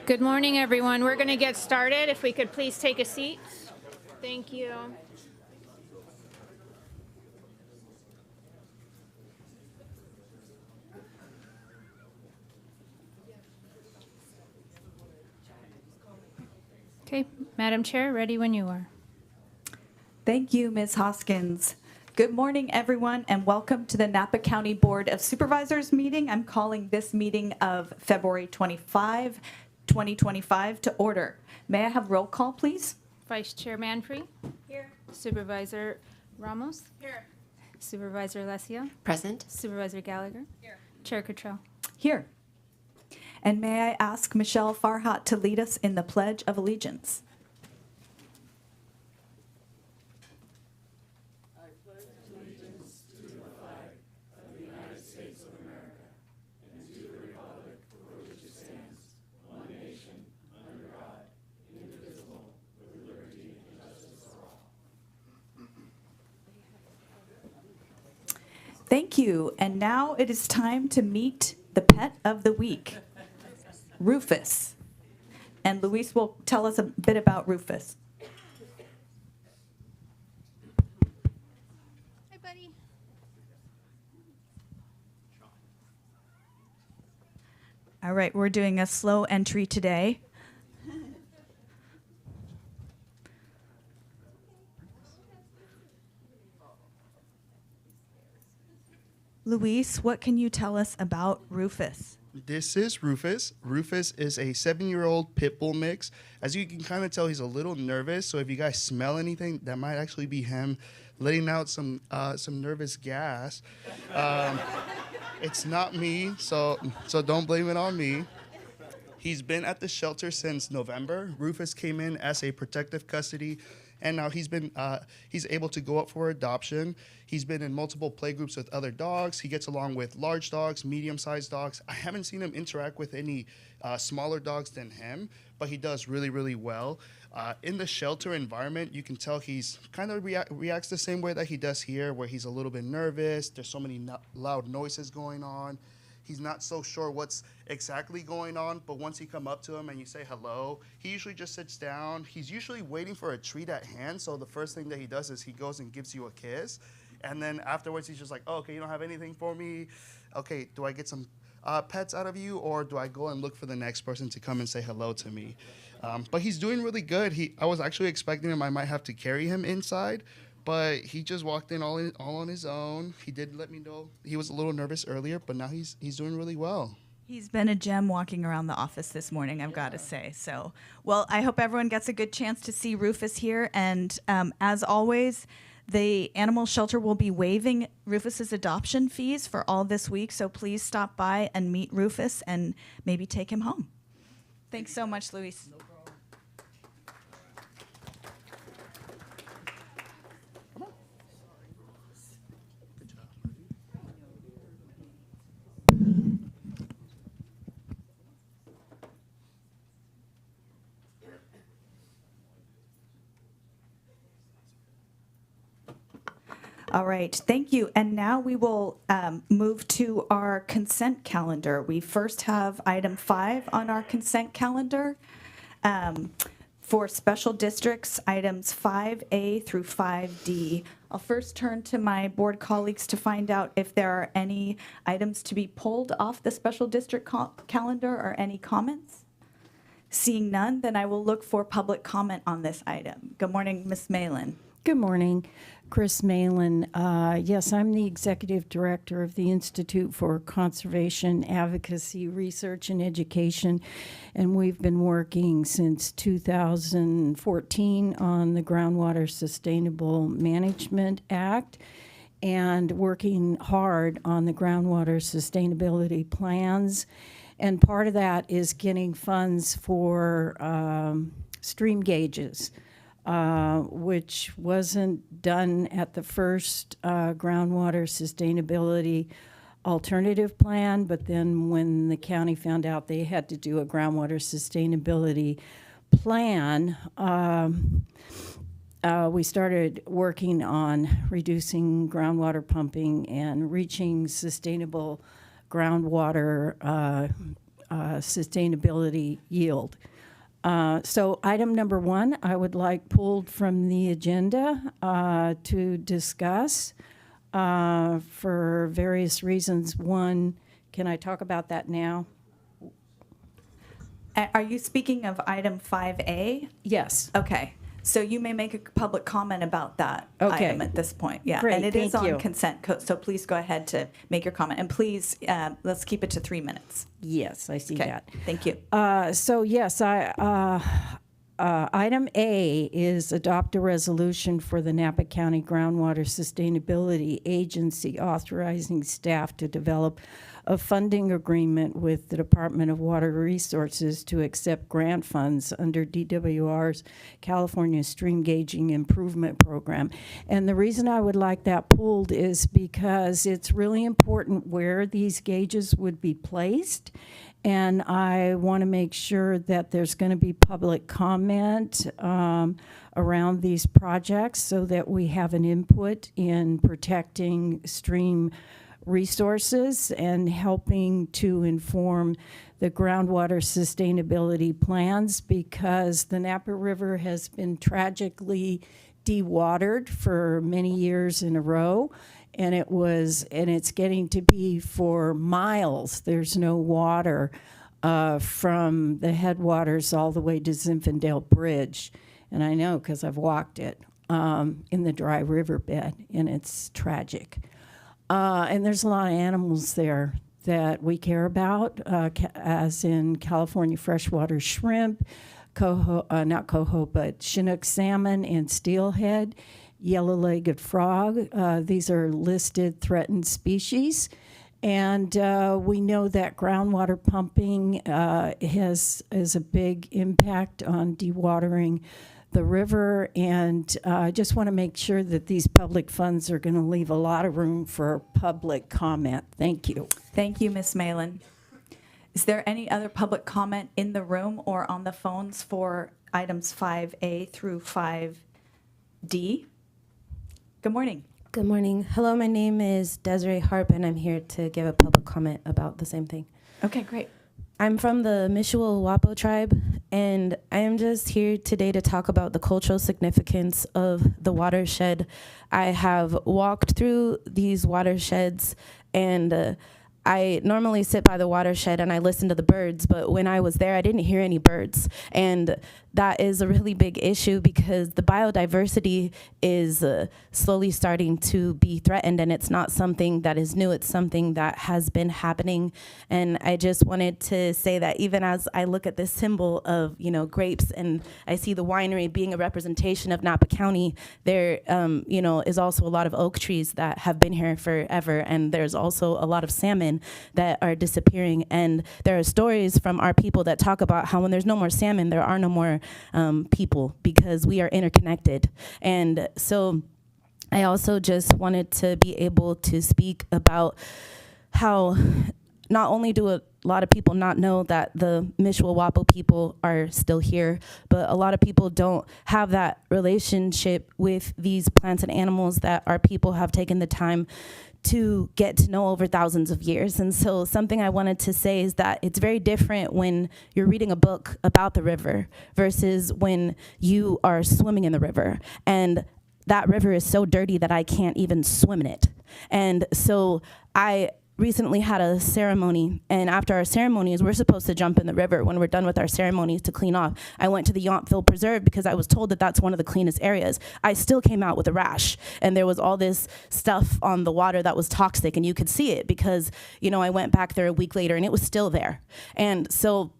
Good morning, everyone. We're going to get started. If we could please take a seat. Thank you. Okay, Madam Chair, ready when you are. Thank you, Ms. Hoskins. Good morning, everyone, and welcome to the Napa County Board of Supervisors meeting. I'm calling this meeting of February 25, 2025 to order. May I have roll call, please? Vice Chair Manfree. Here. Supervisor Ramos. Here. Supervisor Alessia. Present. Supervisor Gallagher. Here. Chair Cottrell. Here. And may I ask Michelle Farhat to lead us in the Pledge of Allegiance? Thank you. And now it is time to meet the pet of the week, Rufus. And Luis will tell us a bit about Rufus. Hi, buddy. All right, we're doing a slow entry today. Luis, what can you tell us about Rufus? This is Rufus. Rufus is a 7-year-old pit bull mix. As you can kind of tell, he's a little nervous. So if you guys smell anything, that might actually be him letting out some nervous gas. It's not me, so don't blame it on me. He's been at the shelter since November. Rufus came in as a protective custody, and now he's able to go up for adoption. He's been in multiple playgroups with other dogs. He gets along with large dogs, medium-sized dogs. I haven't seen him interact with any smaller dogs than him, but he does really, really well. In the shelter environment, you can tell he's kind of reacts the same way that he does here, where he's a little bit nervous. There's so many loud noises going on. He's not so sure what's exactly going on, but once you come up to him and you say hello, he usually just sits down. He's usually waiting for a treat at hand, so the first thing that he does is he goes and gives you a kiss. And then afterwards, he's just like, oh, okay, you don't have anything for me? Okay, do I get some pets out of you, or do I go and look for the next person to come and say hello to me? But he's doing really good. I was actually expecting him, I might have to carry him inside, but he just walked in all on his own. He did let me know he was a little nervous earlier, but now he's doing really well. He's been a gem walking around the office this morning, I've got to say. So, well, I hope everyone gets a good chance to see Rufus here. And as always, the animal shelter will be waiving Rufus's adoption fees for all this week. So please stop by and meet Rufus and maybe take him home. Thanks so much, Luis. No problem. Good job. All right, thank you. And now we will move to our consent calendar. We first have item 5 on our consent calendar. For special districts, items 5A through 5D. I'll first turn to my board colleagues to find out if there are any items to be pulled off the special district calendar or any comments. Seeing none, then I will look for public comment on this item. Good morning, Ms. Malin. Good morning, Chris Malin. Yes, I'm the Executive Director of the Institute for Conservation Advocacy, Research, and Education, and we've been working since 2014 on the Groundwater Sustainable Management Act and working hard on the groundwater sustainability plans. And part of that is getting funds for stream gauges. Which wasn't done at the first groundwater sustainability alternative plan, but then when the county found out they had to do a groundwater sustainability plan, we started working on reducing groundwater pumping and reaching sustainable groundwater sustainability yield. So item number 1, I would like pulled from the agenda to discuss for various reasons. One, can I talk about that now? Are you speaking of item 5A? Yes. Okay. So you may make a public comment about that Okay. item at this point. Yeah. Great, And it is thank on you. consent code. So please go ahead to make your comment. And please, let's keep it to 3 minutes. Yes, I see Okay. that. Thank you. So yes, item A is adopt a resolution for the Napa County Groundwater Sustainability Agency authorizing staff to develop a funding agreement with the Department of Water Resources to accept grant funds under DWR's California Stream Gauging Improvement Program. And the reason I would like that pulled is because it's really important where these gauges would be placed. And I want to make sure that there's going to be public comment around these projects so that we have an input in protecting stream resources and helping to inform the groundwater sustainability plans, because the Napa River has been tragically dewatered for many years in a row. And it's getting to be for miles. There's no water from the headwaters all the way to Zinfandel Bridge. And I know because I've walked it in the dry riverbed, and it's tragic. And there's a lot of animals there that we care about, as in California freshwater shrimp, not coho, but Chinook salmon and steelhead, yellow-legged frog. These are listed threatened species. And we know that groundwater pumping has a big impact on dewatering the river. And I just want to make sure that these public funds are going to leave a lot of room for public comment. Thank you. Thank you, Ms. Malin. Is there any other public comment in the room or on the phones for items 5A through 5D? Good morning. Good morning. Hello, my name is Desiree Harp, and I'm here to give a public comment about the same thing. Okay, great. I'm from the Mishuel-Wapo tribe, and I am just here today to talk about the cultural significance of the watershed. I have walked through these watersheds, and I normally sit by the watershed and I listen to the birds, but when I was there, I didn't hear any birds. And that is a really big issue because the biodiversity is slowly starting to be threatened, and it's not something that is new. It's something that has been happening. And I just wanted to say that even as I look at this symbol of, grapes, and I see the winery being a representation of Napa County, there, is also a lot of oak trees that have been here forever. And there's also a lot of salmon that are disappearing. And there are stories from our people that talk about how when there's no more salmon, there are no more people, because we are interconnected. And so I also just wanted to be able to speak about how not only do a lot of people not know that the Mishuel-Wapo people are still here, but a lot of people don't have that relationship with these plants and animals that our people have taken the time to get to know over thousands of years. And so something I wanted to say is that it's very different when you're reading a book about the river versus when you are swimming in the river. And that river is so dirty that I can't even swim in it. And so I recently had a ceremony, and after our ceremonies, we're supposed to jump in the river when we're done with our ceremonies to clean off. I went to the Yountville Preserve because I was told that that's one of the cleanest areas. I still came out with a rash, and there was all this stuff on the water that was toxic, and you could see it because, I went back there a week later and it was still there. And so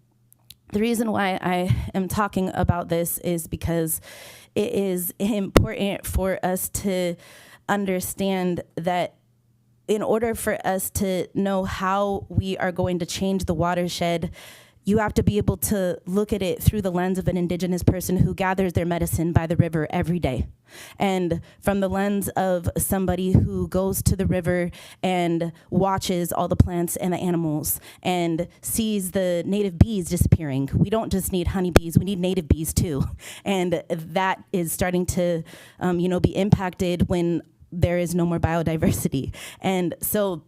the reason why I am talking about this is because it is important for us to understand that in order for us to know how we are going to change the watershed, you have to be able to look at it through the lens of an indigenous person who gathers their medicine by the river every day. And from the lens of somebody who goes to the river and watches all the plants and the animals and sees the native bees disappearing. We don't just need honeybees, we need native bees too. And that is starting to, be impacted when there is no more biodiversity. And so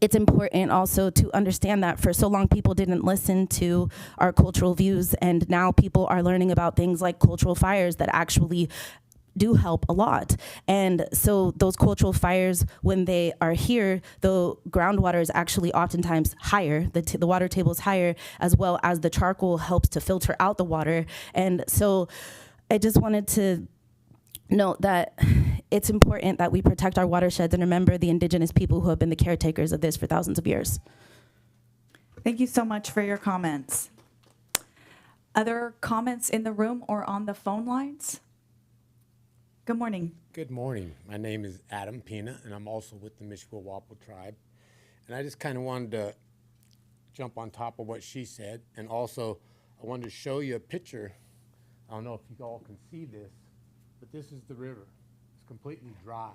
it's important also to understand that for so long people didn't listen to our cultural views, and now people are learning about things like cultural fires that actually do help a lot. And so those cultural fires, when they are here, the groundwater is actually oftentimes higher, the water table is higher, as well as the charcoal helps to filter out the water. And so I just wanted to note that it's important that we protect our watersheds and remember the indigenous people who have been the caretakers of this for thousands of years. Thank you so much for your comments. Other comments in the room or on the phone lines? Good morning. Good morning. My name is Adam Pina, and I'm also with the Mishawapa tribe. And I just kind of wanted to jump on top of what she said, and also I wanted to show you a picture. I don't know if you all can see this, but this is the river. It's completely dry,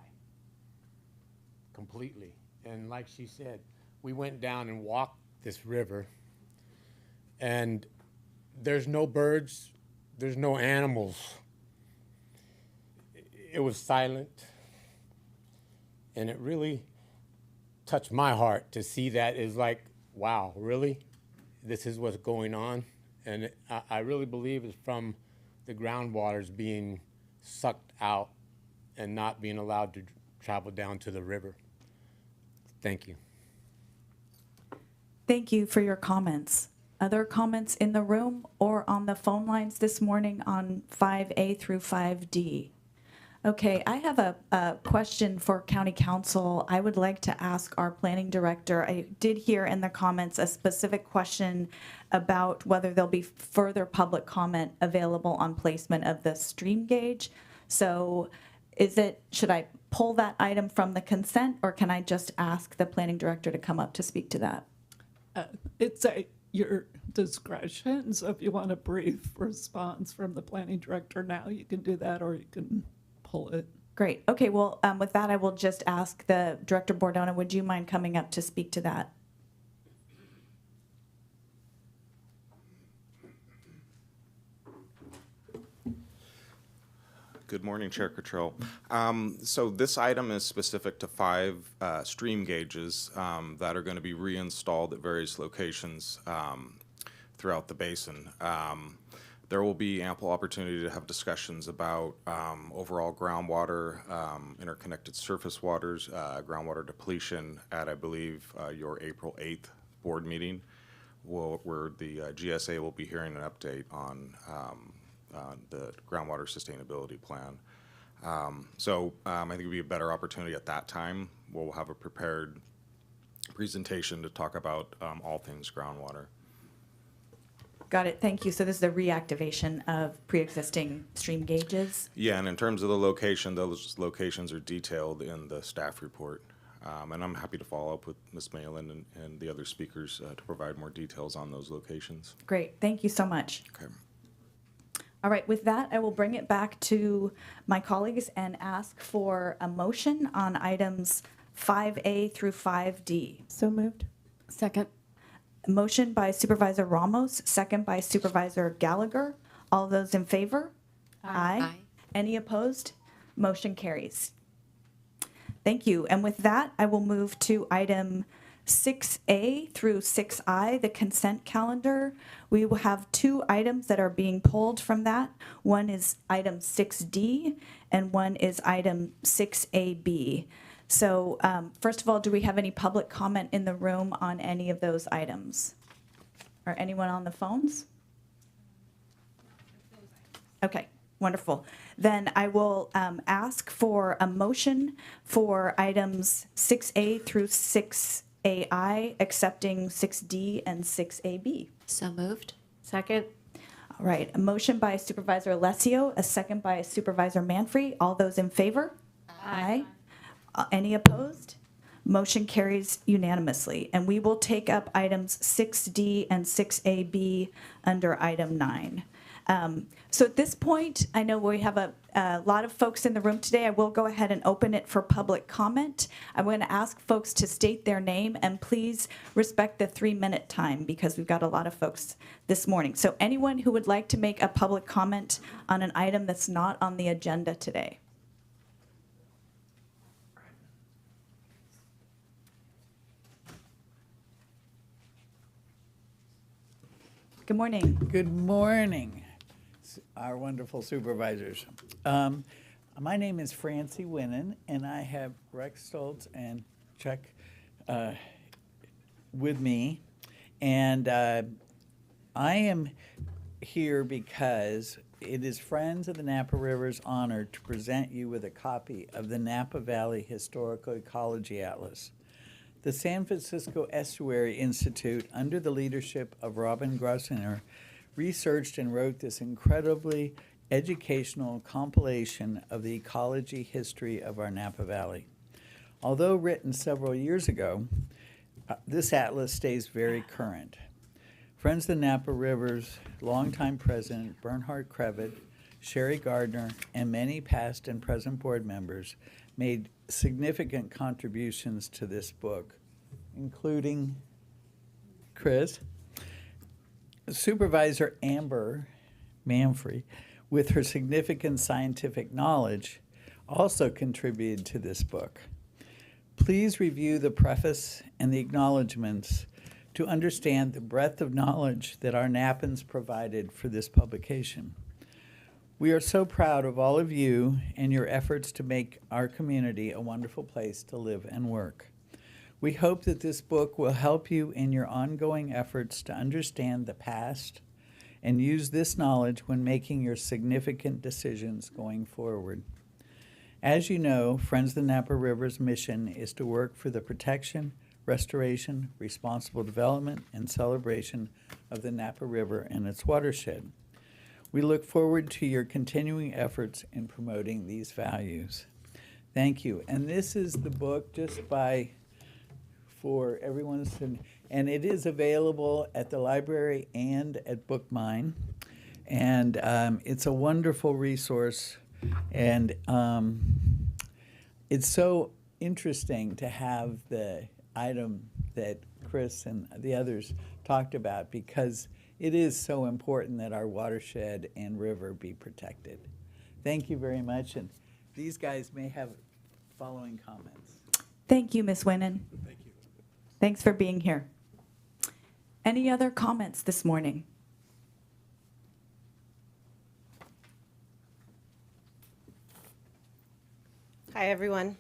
completely. And like she said, we went down and walked this river, and there's no birds, there's no animals. It was silent, and it really touched my heart to see that. Is like, wow, really? This is what's going on? And I really believe it's from the groundwaters being sucked out and not being allowed to travel down to the river. Thank you. Thank you for your comments. Other comments in the room or on the phone lines this morning on 5A through 5D? Okay, I have a question for County Council. I would like to ask our planning director. I did hear in the comments a specific question about whether there'll be further public comment available on placement of the stream gauge. So should I pull that item from the consent, or can I just ask the planning director to come up to speak to that? It's at your discretion, so if you want a brief response from the planning director now, you can do that, or you can pull it. Great. Okay, well, with that, I will just ask the Director Bordona, would you mind coming up to speak to that? Good morning, Chair Cottrell. So this item is specific to 5 stream gauges that are going to be reinstalled at various locations throughout the basin. There will be ample opportunity to have discussions about overall groundwater, interconnected surface waters, groundwater depletion at, I believe, your April 8th board meeting, where the GSA will be hearing an update on the groundwater sustainability plan. So I think it would be a better opportunity at that time. We'll have a prepared presentation to talk about all things groundwater. Got it. Thank you. So this is the reactivation of pre-existing stream gauges? Yeah, and in terms of the location, those locations are detailed in the staff report. And I'm happy to follow up with Ms. Malin and the other speakers to provide more details on those locations. Great. Thank you so much. Okay. All right. With that, I will bring it back to my colleagues and ask for a motion on items 5A through 5D. So moved. Second. Motion by Supervisor Ramos, second by Supervisor Gallagher. All those in favor? Aye. Any opposed? Motion carries. Thank you. And with that, I will move to item 6A through 6I, the consent calendar. We will have 2 items that are being pulled from that. One is item 6D and one is item 6AB. So first of all, do we have any public comment in the room on any of those items? Or anyone on the phones? Okay, wonderful. Then I will ask for a motion for items 6A through 6AI, accepting 6D and 6AB. So moved. Second. All right, a motion by Supervisor Alessio, a second by Supervisor Manfrey. All those in favor? Aye. Any opposed? Motion carries unanimously. And we will take up items 6D and 6AB under item 9. So at this point, I know we have a lot of folks in the room today. I will go ahead and open it for public comment. I'm going to ask folks to state their name and please respect the 3-minute time because we've got a lot of folks this morning. So anyone who would like to make a public comment on an item that's not on the agenda today. Good morning. Good morning, our wonderful supervisors. My name is Francie Winnan, and I have Rex Stoltz and Chuck with me. And I am here because it is Friends of the Napa River's honor to present you with a copy of the Napa Valley Historical Ecology Atlas. The San Francisco Estuary Institute, under the leadership of Robin Grossiner, researched and wrote this incredibly educational compilation of the ecology history of our Napa Valley. Although written several years ago, this atlas stays very current. Friends of the Napa River's longtime president, Bernhard Krevitt, Sherry Gardner, and many past and present board members made significant contributions to this book, including Chris, Supervisor Amber Manfrey, with her significant scientific knowledge, also contributed to this book. Please review the preface and the acknowledgments to understand the breadth of knowledge that our Napans provided for this publication. We are so proud of all of you and your efforts to make our community a wonderful place to live and work. We hope that this book will help you in your ongoing efforts to understand the past and use this knowledge when making your significant decisions going forward. As you know, Friends of the Napa River's mission is to work for the protection, restoration, responsible development, and celebration of the Napa River and its watershed. We look forward to your continuing efforts in promoting these values. Thank you. And this is the book for everyone's, and it is available at the library and at Book Mine. And it's a wonderful resource. And it's so interesting to have the item that Chris and the others talked about, because it is so important that our watershed and river be protected. Thank you very much, and these guys may have following comments. Thank you, Ms. Winnan. Thank you. Thanks for being here. Any other comments this morning? Hi, everyone.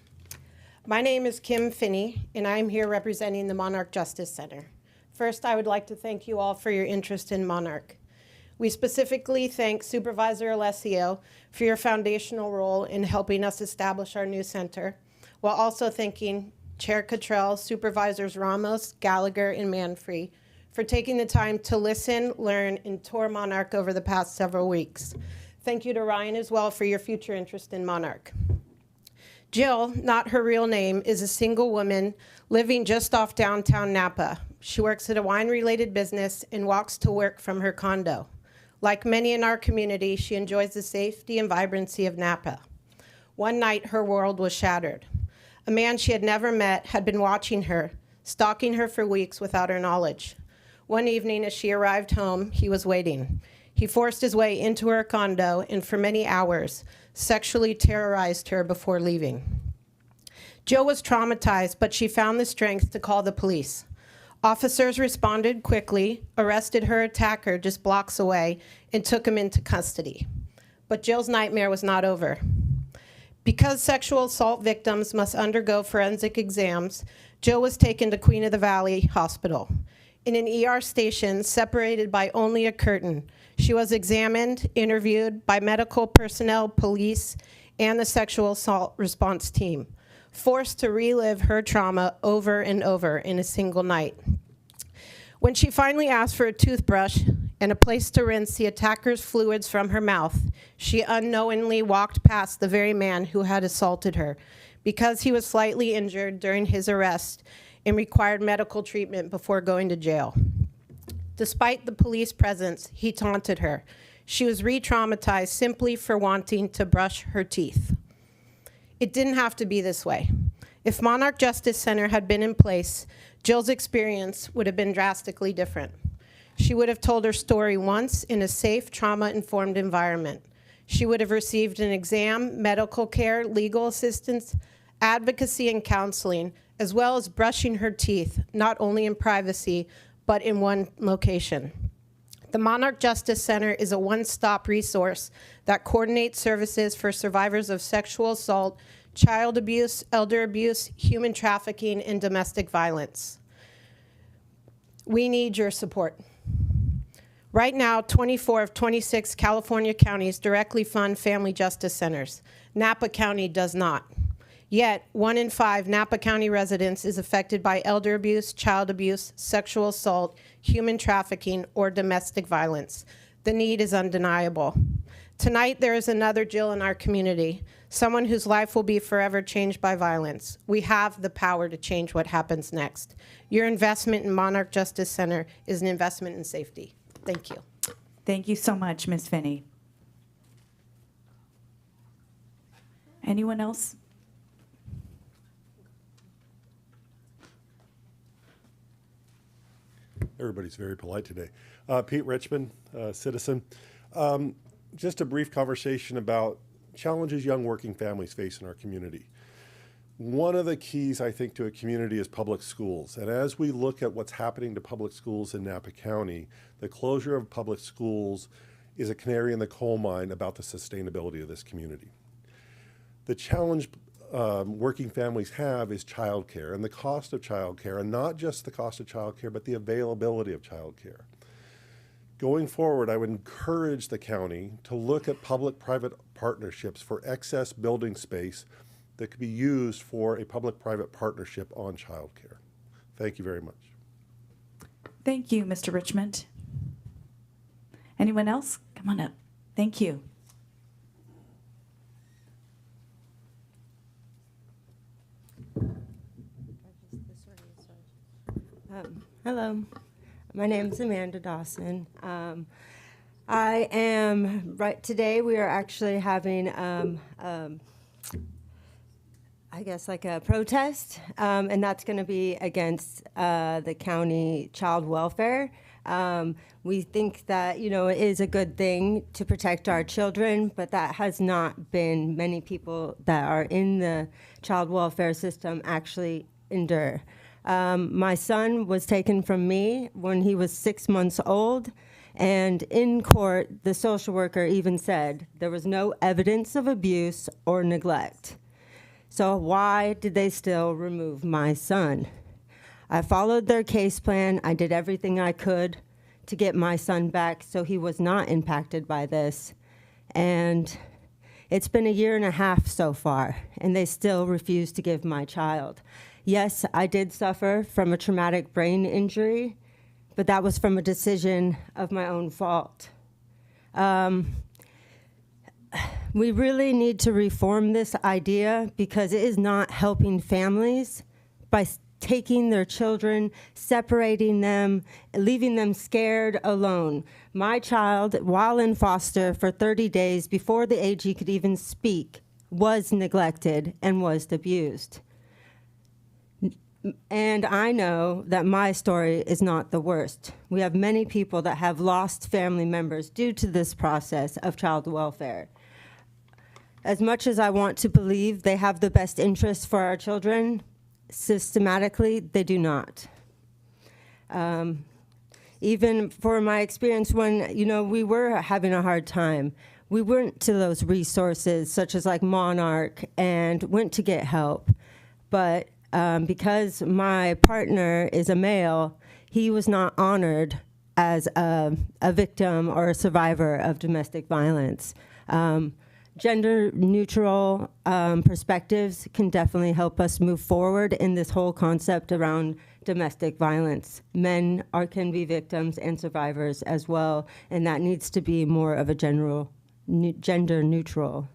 My name is Kim Finney, and I'm here representing the Monarch Justice Center. First, I would like to thank you all for your interest in Monarch. We specifically thank Supervisor Alessio for your foundational role in helping us establish our new center, while also thanking Chair Cottrell, Supervisors Ramos, Gallagher, and Manfrey for taking the time to listen, learn, and tour Monarch over the past several weeks. Thank you to Ryan as well for your future interest in Monarch. Jill, not her real name, is a single woman living just off downtown Napa. She works at a wine-related business and walks to work from her condo. Like many in our community, she enjoys the safety and vibrancy of Napa. One night, her world was shattered. A man she had never met had been watching her, stalking her for weeks without her knowledge. One evening, as she arrived home, he was waiting. He forced his way into her condo and for many hours sexually terrorized her before leaving. Jill was traumatized, but she found the strength to call the police. Officers responded quickly, arrested her attacker just blocks away, and took him into custody. But Jill's nightmare was not over. Because sexual assault victims must undergo forensic exams, Jill was taken to Queen of the Valley Hospital. In an ER station separated by only a curtain, she was examined, interviewed by medical personnel, police, and the sexual assault response team, forced to relive her trauma over and over in a single night. When she finally asked for a toothbrush and a place to rinse the attacker's fluids from her mouth, she unknowingly walked past the very man who had assaulted her because he was slightly injured during his arrest and required medical treatment before going to jail. Despite the police presence, he taunted her. She was re-traumatized simply for wanting to brush her teeth. It didn't have to be this way. If Monarch Justice Center had been in place, Jill's experience would have been drastically different. She would have told her story once in a safe, trauma-informed environment. She would have received an exam, medical care, legal assistance, advocacy, and counseling, as well as brushing her teeth, not only in privacy, but in one location. The Monarch Justice Center is a one-stop resource that coordinates services for survivors of sexual assault, child abuse, elder abuse, human trafficking, and domestic violence. We need your support. Right now, 24 of 26 California counties directly fund family justice centers. Napa County does not. Yet, 1 in 5 Napa County residents is affected by elder abuse, child abuse, sexual assault, human trafficking, or domestic violence. The need is undeniable. Tonight, there is another Jill in our community, someone whose life will be forever changed by violence. We have the power to change what happens next. Your investment in Monarch Justice Center is an investment in safety. Thank you. Thank you so much, Ms. Finney. Anyone else? Everybody's very polite today. Pete Richmond, citizen. Just a brief conversation about challenges young working families face in our community. One of the keys, I think, to a community is public schools. And as we look at what's happening to public schools in Napa County, the closure of public schools is a canary in the coal mine about the sustainability of this community. The challenge working families have is childcare and the cost of childcare, and not just the cost of childcare, but the availability of childcare. Going forward, I would encourage the county to look at public-private partnerships for excess building space that could be used for a public-private partnership on childcare. Thank you very much. Thank you, Mr. Richmond. Anyone else? Come on up. Thank you. Hello, my name is Amanda Dawson. I am, today we are actually having, I guess like a protest, and that's gonna be against the county child welfare. We think that, you know, it is a good thing to protect our children, but that has not been many people that are in the child welfare system actually endure. My son was taken from me when he was 6 months old, and in court, the social worker even said there was no evidence of abuse or neglect. So why did they still remove my son? I followed their case plan. I did everything I could to get my son back so he was not impacted by this. And it's been 1.5 years so far, and they still refuse to give my child. Yes, I did suffer from a traumatic brain injury, but that was from a decision of my own fault. We really need to reform this idea because it is not helping families by taking their children, separating them, leaving them scared alone. My child, while in foster for 30 days before the age he could even speak, was neglected and was abused. And I know that my story is not the worst. We have many people that have lost family members due to this process of child welfare. As much as I want to believe they have the best interests for our children, systematically, they do not. Even for my experience when, you know, we were having a hard time, we went to those resources such as like Monarch and went to get help. But because my partner is a male, he was not honored as a victim or a survivor of domestic violence. Gender neutral perspectives can definitely help us move forward in this whole concept around domestic violence. Men can be victims and survivors as well, and that needs to be more of a gender neutral.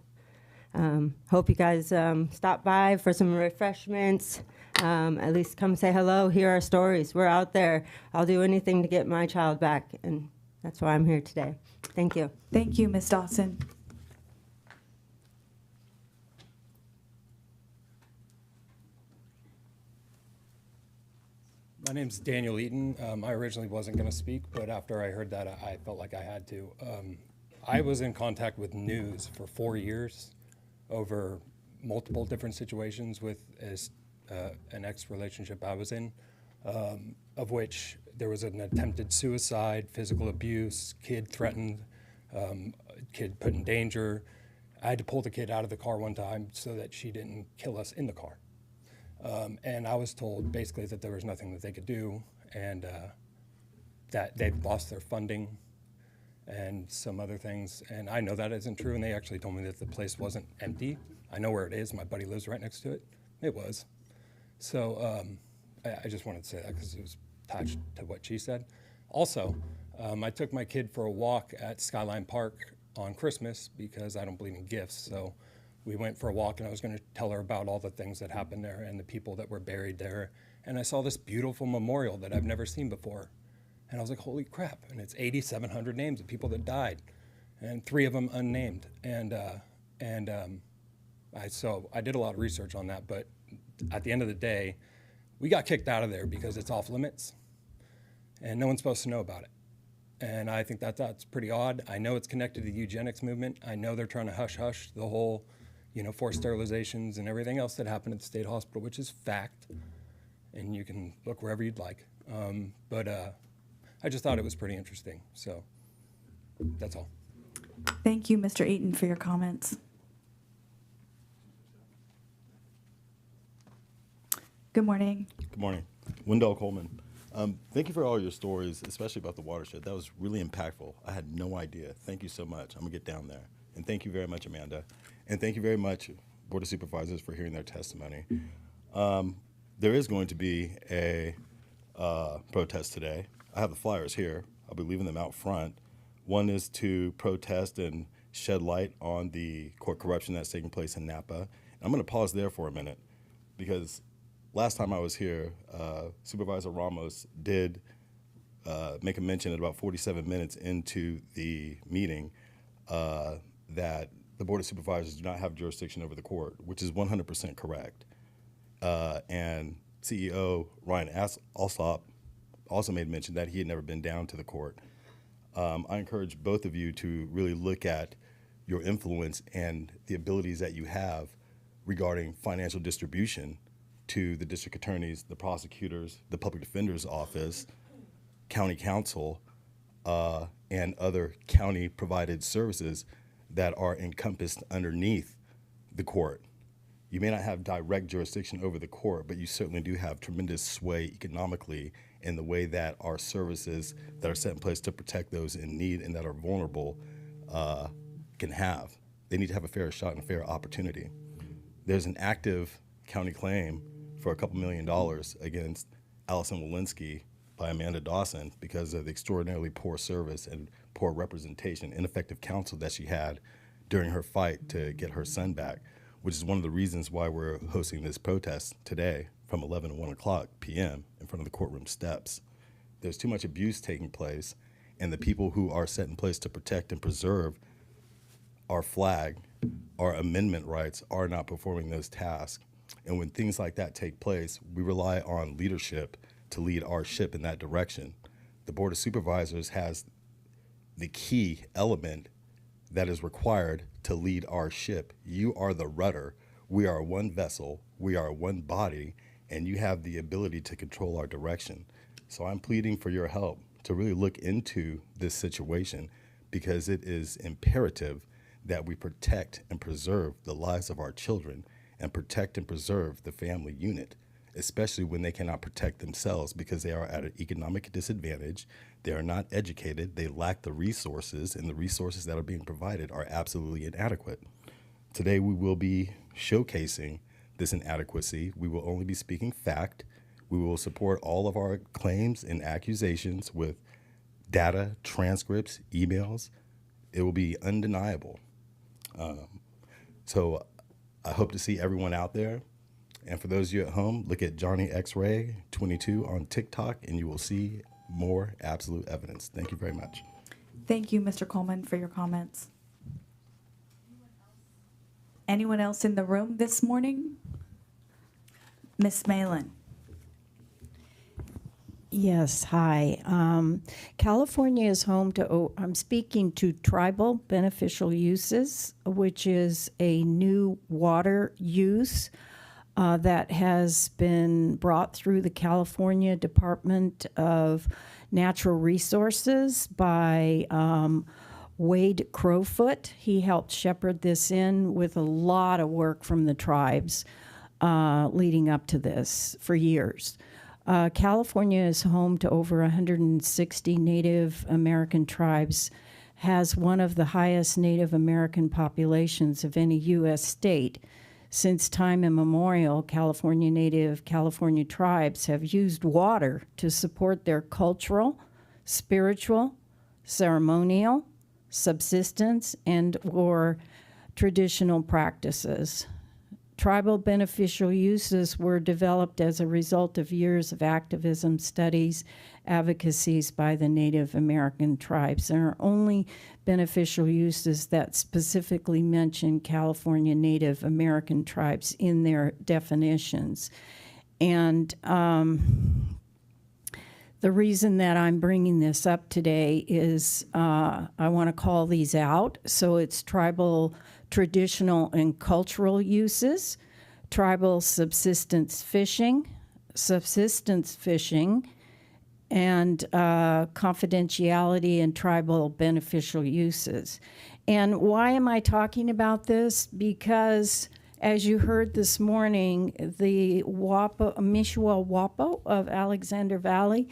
Hope you guys stop by for some refreshments. At least come say hello, hear our stories. We're out there. I'll do anything to get my child back, and that's why I'm here today. Thank you. Thank you, Ms. Dawson. My name's Daniel Eaton. I originally wasn't going to speak, but after I heard that, I felt like I had to. I was in contact with news for 4 years over multiple different situations with an ex-relationship I was in, of which there was an attempted suicide, physical abuse, kid threatened, kid put in danger. I had to pull the kid out of the car one time so that she didn't kill us in the car. And I was told basically that there was nothing that they could do, and that they've lost their funding and some other things. And I know that isn't true, and they actually told me that the place wasn't empty. I know where it is. My buddy lives right next to it. It was. So I just wanted to say that because it was attached to what she said. Also, I took my kid for a walk at Skyline Park on Christmas because I don't believe in gifts. So we went for a walk, and I was going to tell her about all the things that happened there and the people that were buried there. And I saw this beautiful memorial that I've never seen before. And I was like, holy crap. And it's 8,700 names of people that died, and 3 of them unnamed. So I did a lot of research on that, but at the end of the day, we got kicked out of there because it's off limits, and no one's supposed to know about it. And I think that's pretty odd. I know it's connected to the eugenics movement. I know they're trying to hush the whole, forced sterilizations and everything else that happened at the state hospital, which is fact, and you can look wherever you'd like. But I just thought it was pretty interesting. So that's all. Thank you, Mr. Eaton, for your comments. Good morning. Good morning. Wendell Coleman. Thank you for all your stories, especially about the watershed. That was really impactful. I had no idea. Thank you so much. I'm going to get down there. And thank you very much, Amanda. And thank you very much, Board of Supervisors, for hearing their testimony. There is going to be a protest today. I have the flyers here. I'll be leaving them out front. One is to protest and shed light on the court corruption that's taking place in Napa. I'm going to pause there for a minute because last time I was here, Supervisor Ramos did make a mention at about 47 minutes into the meeting that the Board of Supervisors do not have jurisdiction over the court, which is 100% correct. And CEO Ryan Alsop also made mention that he had never been down to the court. I encourage both of you to really look at your influence and the abilities that you have regarding financial distribution to the district attorneys, the prosecutors, the public defender's office, county council, and other county provided services that are encompassed underneath the court. You may not have direct jurisdiction over the court, but you certainly do have tremendous sway economically in the way that our services that are set in place to protect those in need and that are vulnerable can have. They need to have a fair shot and a fair opportunity. There's an active county claim for a couple $1 million against Allison Walensky by Amanda Dawson because of the extraordinarily poor service and poor representation, ineffective counsel that she had during her fight to get her son back, which is one of the reasons why we're hosting this protest today from 11 to 1 o'clock p.m. in front of the courtroom steps. There's too much abuse taking place, and the people who are set in place to protect and preserve our flag, our amendment rights, are not performing those tasks. And when things like that take place, we rely on leadership to lead our ship in that direction. The Board of Supervisors has the key element that is required to lead our ship. You are the rudder. We are one vessel. We are one body, and you have the ability to control our direction. So I'm pleading for your help to really look into this situation because it is imperative that we protect and preserve the lives of our children and protect and preserve the family unit, especially when they cannot protect themselves because they are at an economic disadvantage. They are not educated. They lack the resources, and the resources that are being provided are absolutely inadequate. Today, we will be showcasing this inadequacy. We will only be speaking fact. We will support all of our claims and accusations with data, transcripts, emails. It will be undeniable. So I hope to see everyone out there. And for those of you at home, look at Johnny X-Ray 22 on TikTok, and you will see more absolute evidence. Thank you very much. Thank you, Mr. Coleman, for your comments. Anyone else in the room this morning? Ms. Malin. Yes, hi. California is home to, I'm speaking to tribal beneficial uses, which is a new water use that has been brought through the California Department of Natural Resources by Wade Crowfoot. He helped shepherd this in with a lot of work from the tribes leading up to this for years. California is home to over 160 Native American tribes, has one of the highest Native American populations of any U.S. state. Since time immemorial, California tribes have used water to support their cultural, spiritual, ceremonial, subsistence, and/or traditional practices. Tribal beneficial uses were developed as a result of years of activism, studies, advocacies by the Native American tribes. There are only beneficial uses that specifically mention California Native American tribes in their definitions. And the reason that I'm bringing this up today is I want to call these out. So it's tribal traditional and cultural uses, tribal subsistence fishing, and confidentiality and tribal beneficial uses. And why am I talking about this? Because as you heard this morning, the Mishua Wapo of Alexander Valley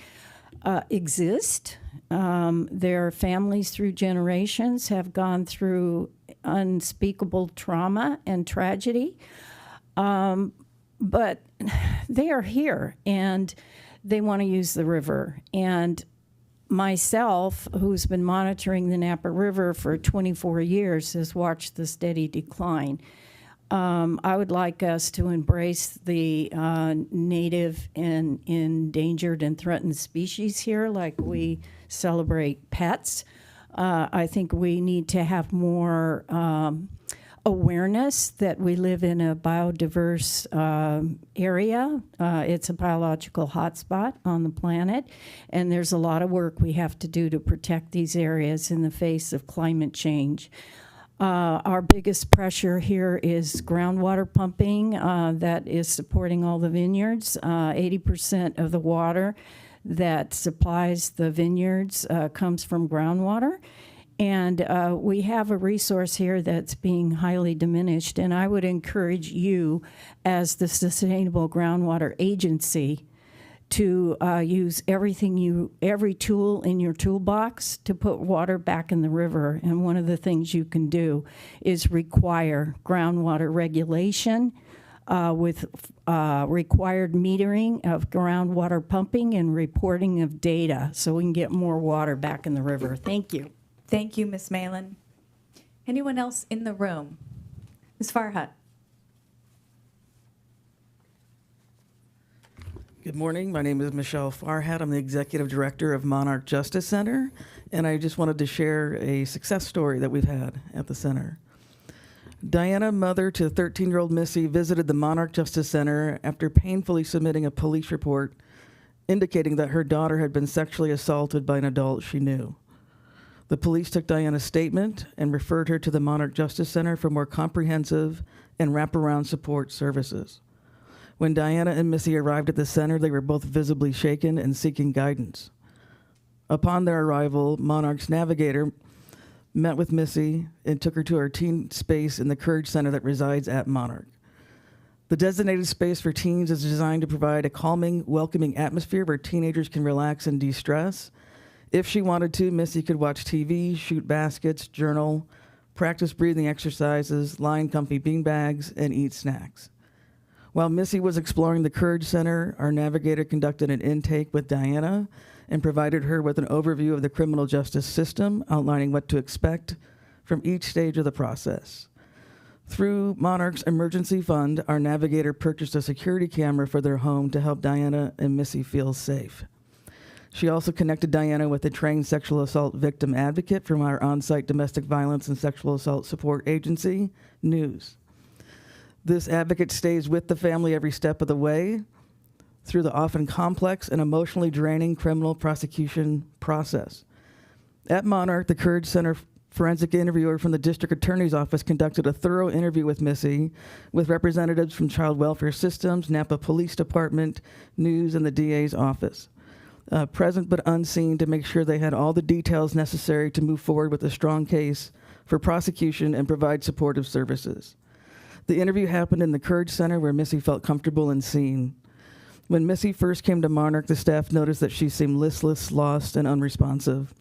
exist. Their families through generations have gone through unspeakable trauma and tragedy. But they are here and they want to use the river. And myself, who's been monitoring the Napa River for 24 years, has watched the steady decline. I would like us to embrace the native and endangered and threatened species here, like we celebrate pets. I think we need to have more awareness that we live in a biodiverse area. It's a biological hotspot on the planet, and there's a lot of work we have to do to protect these areas in the face of climate change. Our biggest pressure here is groundwater pumping that is supporting all the vineyards. 80% of the water that supplies the vineyards comes from groundwater. And we have a resource here that's being highly diminished. And I would encourage you, as the Sustainable Groundwater Agency, to use every tool in your toolbox to put water back in the river. And one of the things you can do is require groundwater regulation with required metering of groundwater pumping and reporting of data so we can get more water back in the river. Thank you. Thank you, Ms. Malin. Anyone else in the room? Ms. Farhat. Good morning. My name is Michelle Farhat. I'm the Executive Director of Monarch Justice Center, and I just wanted to share a success story that we've had at the center. Diana, mother to 13-year-old Missy, visited the Monarch Justice Center after painfully submitting a police report indicating that her daughter had been sexually assaulted by an adult she knew. The police took Diana's statement and referred her to the Monarch Justice Center for more comprehensive and wraparound support services. When Diana and Missy arrived at the center, they were both visibly shaken and seeking guidance. Upon their arrival, Monarch's navigator met with Missy and took her to her teen space in the Courage Center that resides at Monarch. The designated space for teens is designed to provide a calming, welcoming atmosphere where teenagers can relax and de-stress. If she wanted to, Missy could watch TV, shoot baskets, journal, practice breathing exercises, line comfy beanbags, and eat snacks. While Missy was exploring the Courage Center, our navigator conducted an intake with Diana and provided her with an overview of the criminal justice system, outlining what to expect from each stage of the process. Through Monarch's emergency fund, our navigator purchased a security camera for their home to help Diana and Missy feel safe. She also connected Diana with a trained sexual assault victim advocate from our on-site domestic violence and sexual assault support agency, NEWS. This advocate stays with the family every step of the way through the often complex and emotionally draining criminal prosecution process. At Monarch, the Courage Center forensic interviewer from the district attorney's office conducted a thorough interview with Missy with representatives from Child Welfare Systems, Napa Police Department, News, and the DA's office. Present but unseen to make sure they had all the details necessary to move forward with a strong case for prosecution and provide supportive services. The interview happened in the Courage Center where Missy felt comfortable and seen. When Missy first came to Monarch, the staff noticed that she seemed listless, lost, and unresponsive.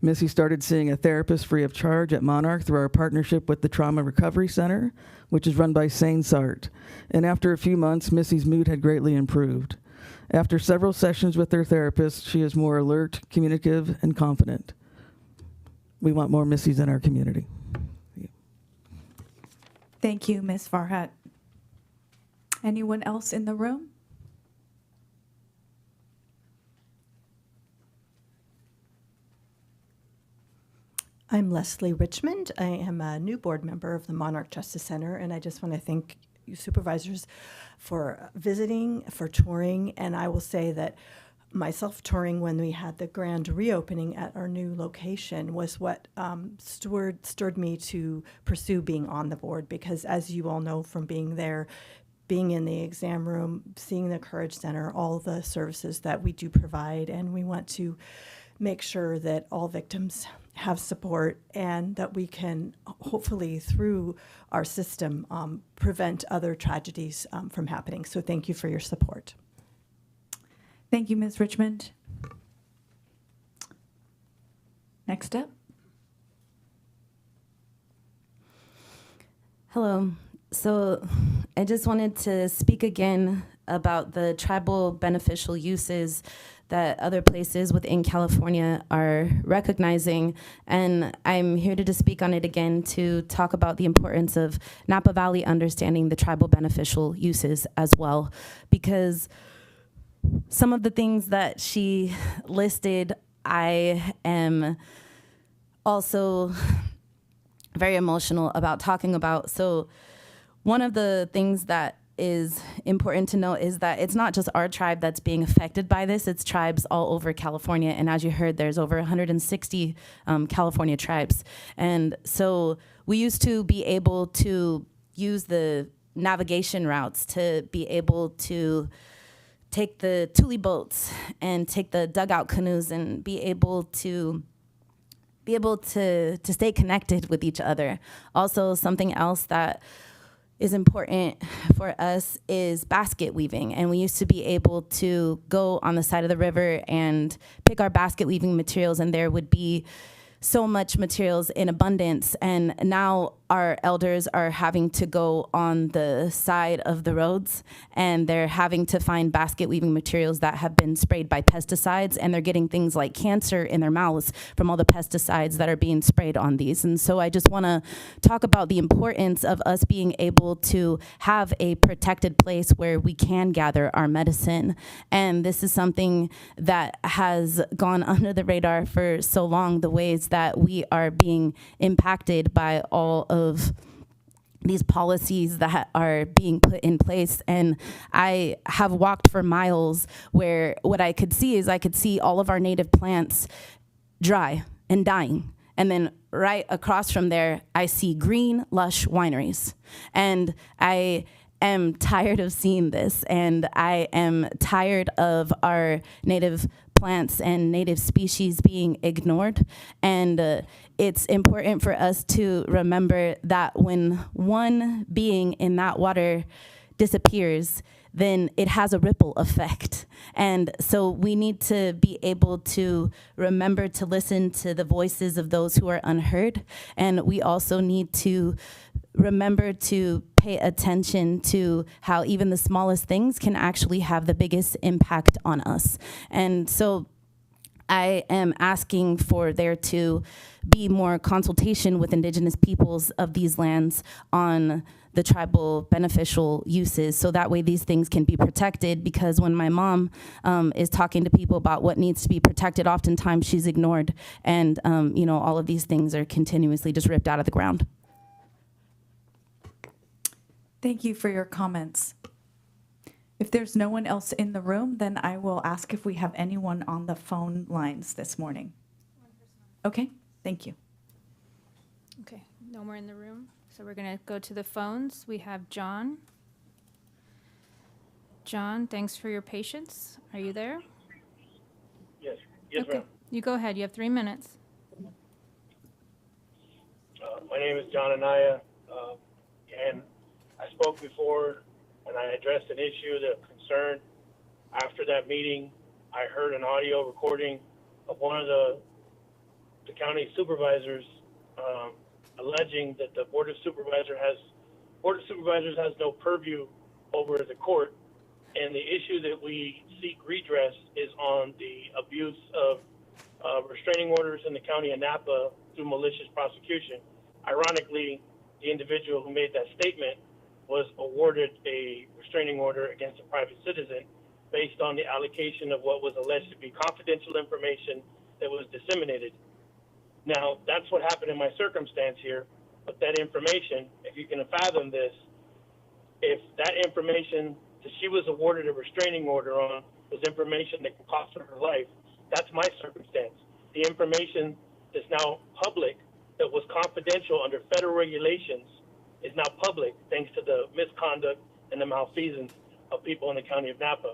Missy started seeing a therapist free of charge at Monarch through our partnership with the Trauma Recovery Center, which is run by Sane Sart. And after a few months, Missy's mood had greatly improved. After several sessions with her therapist, she is more alert, communicative, and confident. We want more Missys in our community. Thank you, Ms. Farhat. Anyone else in the room? I'm Leslie Richmond. I am a new board member of the Monarch Justice Center, and I just want to thank you supervisors for visiting, for touring, and I will say that myself touring when we had the grand reopening at our new location was what stirred me to pursue being on the board, because as you all know from being there, being in the exam room, seeing the Courage Center, all the services that we do provide, and we want to make sure that all victims have support and that we can hopefully through our system prevent other tragedies from happening. So thank you for your support. Thank you, Ms. Richmond. Next up. Hello. So I just wanted to speak again about the tribal beneficial uses that other places within California are recognizing. And I'm here to just speak on it again to talk about the importance of Napa Valley understanding the tribal beneficial uses as well. Because some of the things that she listed, I am also very emotional about talking about. So one of the things that is important to note is that it's not just our tribe that's being affected by this, it's tribes all over California. And as you heard, there's over 160 California tribes. And so we used to be able to use the navigation routes to be able to take the tule boats and take the dugout canoes and be able to stay connected with each other. Also, something else that is important for us is basket weaving. And we used to be able to go on the side of the river and pick our basket weaving materials, and there would be so much materials in abundance. And now our elders are having to go on the side of the roads, and they're having to find basket weaving materials that have been sprayed by pesticides, and they're getting things like cancer in their mouths from all the pesticides that are being sprayed on these. And so I just want to talk about the importance of us being able to have a protected place where we can gather our medicine. And this is something that has gone under the radar for so long, the ways that we are being impacted by all of these policies that are being put in place. And I have walked for miles where what I could see is I could see all of our native plants dry and dying. And then right across from there, I see green, lush wineries. And I am tired of seeing this, and I am tired of our native plants and native species being ignored. And it's important for us to remember that when one being in that water disappears, then it has a ripple effect. And so we need to be able to remember to listen to the voices of those who are unheard. And we also need to remember to pay attention to how even the smallest things can actually have the biggest impact on us. And so I am asking for there to be more consultation with Indigenous peoples of these lands on the tribal beneficial uses, so that way these things can be protected. Because when my mom is talking to people about what needs to be protected, oftentimes she's ignored, and all of these things are continuously just ripped out of the ground. Thank you for your comments. If there's no one else in the room, then I will ask if we have anyone on the phone lines this morning. Okay, thank you. Okay, no more in the room. So we're going to go to the phones. We have John. John, thanks for your patience. Are you there? Yes, yes, Okay, ma'am. you go ahead. You have 3 minutes. My name is John Anaya, and I spoke before, and I addressed an issue that concerned. After that meeting, I heard an audio recording of one of the county supervisors alleging that the Board of Supervisors has no purview over the court, and the issue that we seek redress is on the abuse of restraining orders in the county of Napa through malicious prosecution. Ironically, the individual who made that statement was awarded a restraining order against a private citizen based on the allocation of what was alleged to be confidential information that was disseminated. Now, that's what happened in my circumstance here, but that information, if you can fathom this, if that information that she was awarded a restraining order on was information that could cost her her life, that's my circumstance. The information that's now public that was confidential under federal regulations is now public thanks to the misconduct and the malfeasance of people in the county of Napa.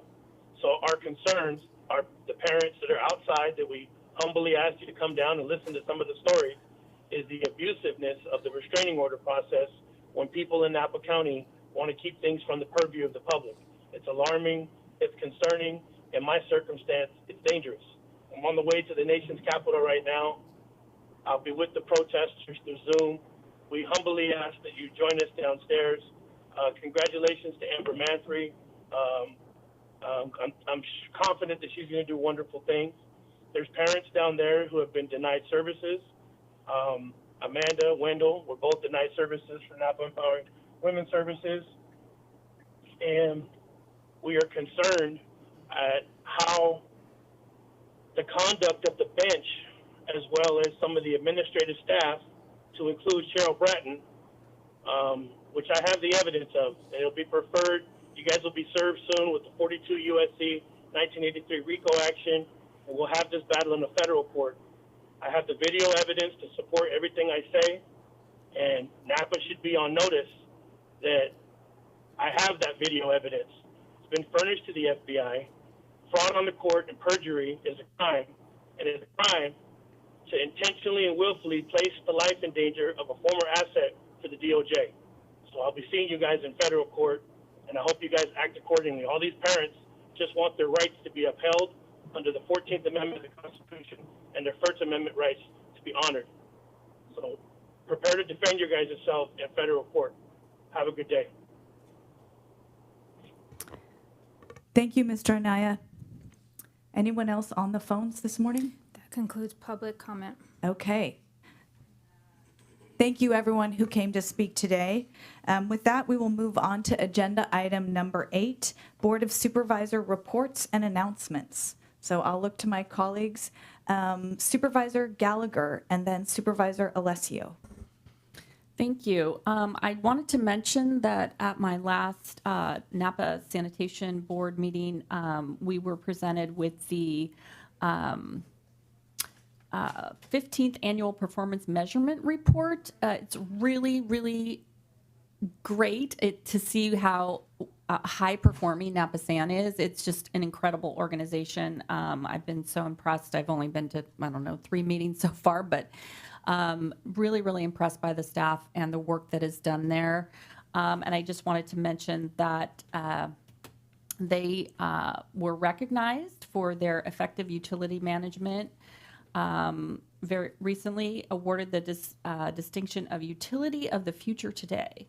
So our concerns are the parents that are outside that we humbly ask you to come down and listen to some of the stories is the abusiveness of the restraining order process when people in Napa County want to keep things from the purview of the public. It's alarming, it's concerning, in my circumstance, it's dangerous. I'm on the way to the nation's capital right now. I'll be with the protesters through Zoom. We humbly ask that you join us downstairs. Congratulations to Amber Manfrey. I'm confident that she's going to do wonderful things. There's parents down there who have been denied services. Amanda, Wendell, were both denied services for Napa Empowering Women's Services. And we are concerned at how the conduct of the bench, as well as some of the administrative staff, to include Cheryl Bratton, which I have the evidence of. It'll be preferred. You guys will be served soon with the 42 USC 1983 RICO action, and we'll have this battle in the federal court. I have the video evidence to support everything I say, and Napa should be on notice that I have that video evidence. It's been furnished to the FBI. Fraud on the court and perjury is a crime, and it is a crime to intentionally and willfully place the life in danger of a former asset for the DOJ. So I'll be seeing you guys in federal court, and I hope you guys act accordingly. All these parents just want their rights to be upheld under the 14th Amendment of the Constitution and their First Amendment rights to be honored. So prepare to defend your guys yourself in federal court. Have a good day. Thank you, Mr. Anaya. Anyone else on the phones this morning? That concludes public comment. Okay. Thank you, everyone who came to speak today. With that, we will move on to agenda item number 8, Board of Supervisor reports and announcements. So I'll look to my colleagues, Supervisor Gallagher and then Supervisor Alessio. Thank you. I wanted to mention that at my last Napa Sanitation Board meeting, we were presented with the 15th Annual Performance Measurement Report. It's really, really great to see how high-performing Napa San is. It's just an incredible organization. I've been so impressed. I've only been to, 3 meetings so far, but really, really impressed by the staff and the work that is done there. And I just wanted to mention that they were recognized for their effective utility management. Very recently awarded the distinction of Utility of the Future Today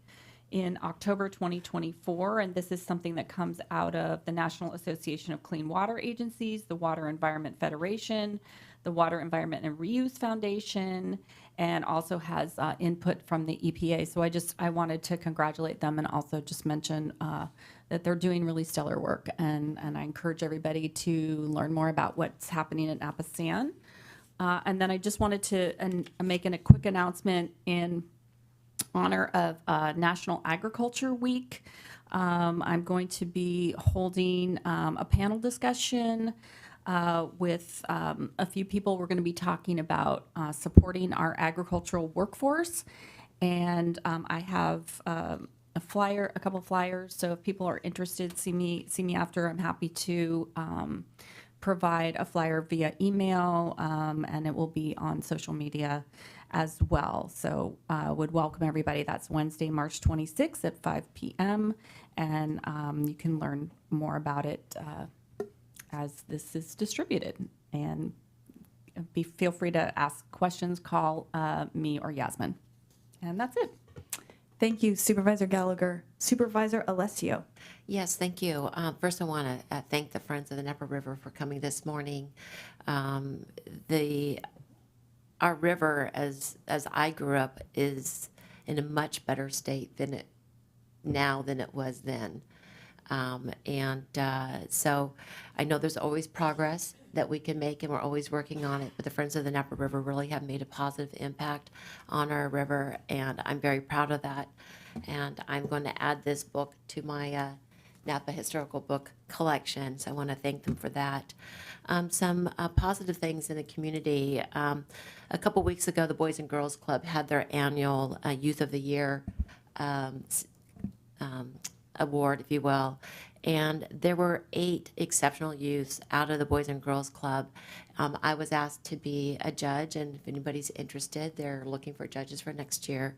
in October 2024, and this is something that comes out of the National Association of Clean Water Agencies, the Water Environment Federation, the Water Environment and Reuse Foundation, and also has input from the EPA. So I wanted to congratulate them and also just mention that they're doing really stellar work, and I encourage everybody to learn more about what's happening at Napa San. And then I just wanted to make a quick announcement in honor of National Agriculture Week. I'm going to be holding a panel discussion with a few people. We're going to be talking about supporting our agricultural workforce. And I have a couple flyers. So if people are interested, see me after. I'm happy to provide a flyer via email, and it will be on social media as well. So would welcome everybody. That's Wednesday, March 26th at 5 p.m. And you can learn more about it as this is distributed. And feel free to ask questions, call me or Yasmin. And that's it. Thank you, Supervisor Gallagher. Supervisor Alessio. Yes, thank you. First, I want to thank the Friends of the Napa River for coming this morning. Our river, as I grew up, is in a much better state than it was then. So I know there's always progress that we can make, and we're always working on it, but the Friends of the Napa River really have made a positive impact on our river, and I'm very proud of that. And I'm going to add this book to my Napa historical book collection, so I want to thank them for that. Some positive things in the community. A couple weeks ago, the Boys and Girls Club had their annual Youth of the Year award, if you will, and there were 8 exceptional youths out of the Boys and Girls Club. I was asked to be a judge, and if anybody's interested, they're looking for judges for next year.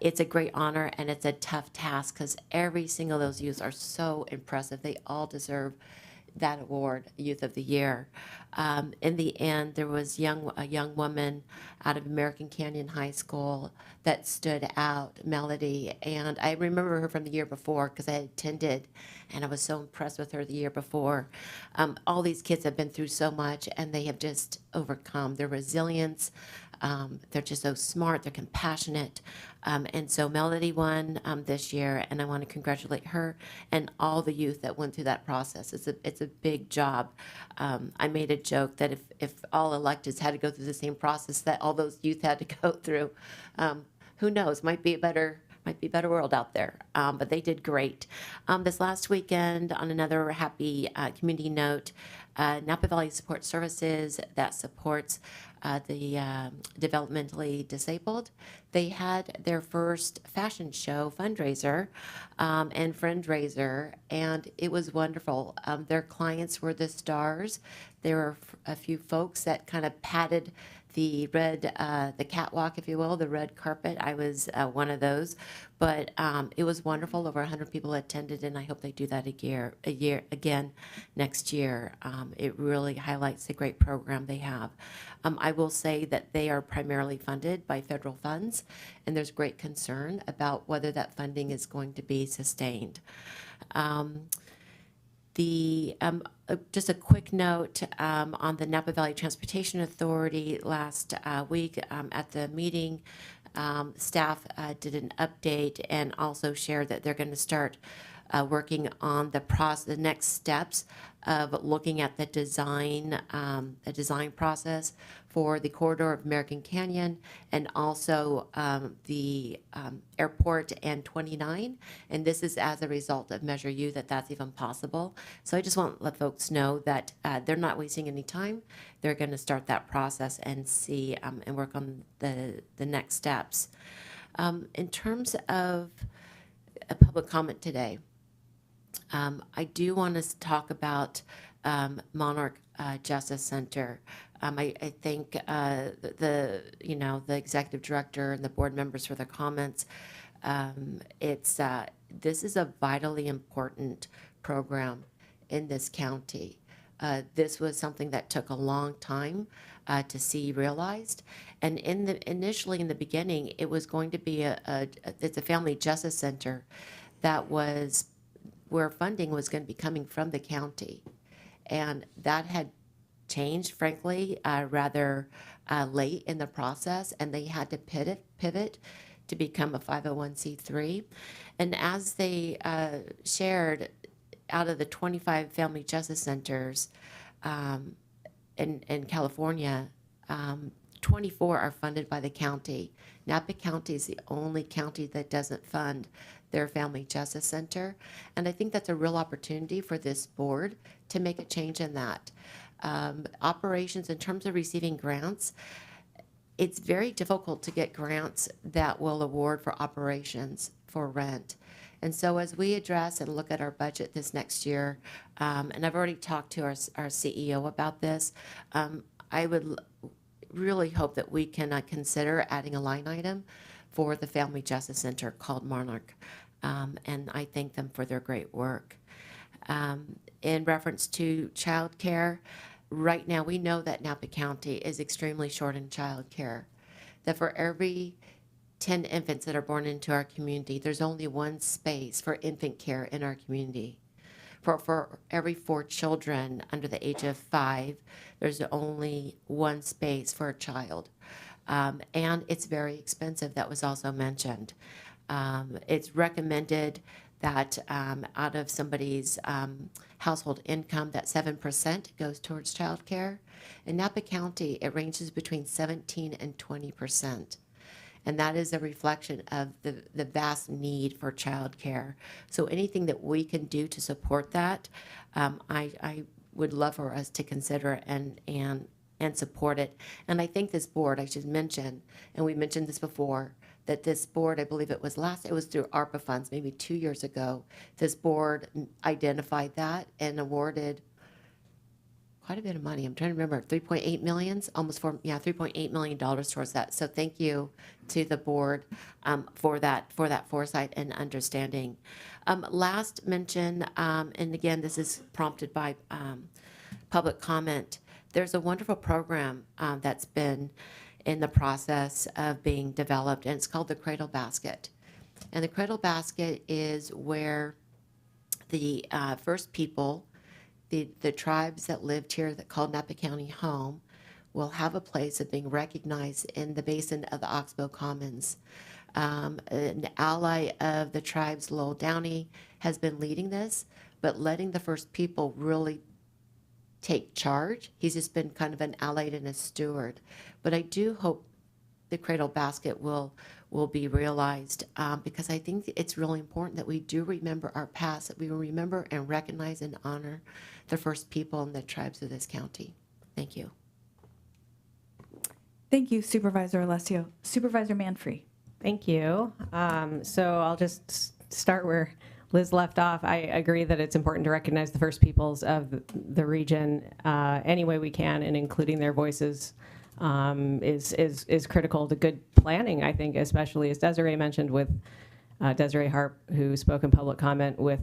It's a great honor, and it's a tough task because every single of those youths are so impressive. They all deserve that award, Youth of the Year. In the end, there was a young woman out of American Canyon High School that stood out, Melody, and I remember her from the year before because I had attended, and I was so impressed with her the year before. All these kids have been through so much, and they have just overcome their resilience. They're just so smart, they're compassionate. And so Melody won this year, and I want to congratulate her and all the youth that went through that process. It's a big job. I made a joke that if all electeds had to go through the same process that all those youth had to go through, who knows, might be a better world out there. But they did great. This last weekend, on another happy community note, Napa Valley Support Services that supports the developmentally disabled, they had their first fashion show fundraiser and friend-raiser, and it was wonderful. Their clients were the stars. There were a few folks that kind of patted the catwalk, if you will, the red carpet. I was one of those, but it was wonderful. Over 100 people attended, and I hope they do that again next year. It really highlights the great program they have. I will say that they are primarily funded by federal funds, and there's great concern about whether that funding is going to be sustained. Just a quick note on the Napa Valley Transportation Authority last week at the meeting, staff did an update and also shared that they're going to start working on the next steps of looking at the design process for the corridor of American Canyon and also the airport and 29. And this is as a result of Measure U that's even possible. So I just want to let folks know that they're not wasting any time. They're going to start that process and see and work on the next steps. In terms of a public comment today, I do want to talk about Monarch Justice Center. I thank the executive director and the board members for their comments. This is a vitally important program in this county. This was something that took a long time to see realized, and initially in the beginning, it was going to be it's a family justice center that was where funding was going to be coming from the county. And that had changed, frankly, rather late in the process, and they had to pivot to become a 501c3. And as they shared, out of the 25 family justice centers in California, 24 are funded by the county. Napa County is the only county that doesn't fund their family justice center. And I think that's a real opportunity for this board to make a change in that. Operations, in terms of receiving grants, it's very difficult to get grants that will award for operations for rent. And so as we address and look at our budget this next year, and I've already talked to our CEO about this, I would really hope that we can consider adding a line item for the Family Justice Center called Monarch. And I thank them for their great work. In reference to child care, right now we know that Napa County is extremely short in child care. That for every 10 infants that are born into our community, there's only one space for infant care in our community. For every 4 children under the age of 5, there's only one space for a child. And it's very expensive, that was also mentioned. It's recommended that out of somebody's household income, that 7% goes towards child care. In Napa County, it ranges between 17 and 20%. And that is a reflection of the vast need for child care. So anything that we can do to support that, I would love for us to consider and support it. And I think this board, I should mention, and we mentioned this before, that this board, I believe it was through ARPA funds, maybe 2 years ago, this board identified that and awarded quite a bit of money. I'm trying to remember, 3.8 million, $3.8 million towards that. So thank you to the board for that foresight and understanding. Last mention, and again, this is prompted by public comment. There's a wonderful program that's been in the process of being developed, and it's called the Cradle Basket. And the Cradle Basket is where the first people, the tribes that lived here that called Napa County home, will have a place of being recognized in the basin of the Oxbow Commons. An ally of the tribes, Lowell Downey, has been leading this, but letting the first people really take charge. He's just been kind of an ally and a steward. But I do hope the Cradle Basket will be realized because I think it's really important that we do remember our past, that we will remember and recognize and honor the first people and the tribes of this county. Thank you. Thank you, Supervisor Alessio. Supervisor Manfree. Thank you. So I'll just start where Liz left off. I agree that it's important to recognize the first peoples of the region any way we can, and including their voices is critical to good planning, I think, especially as Desiree mentioned with Desiree Harp, who spoke in public comment, with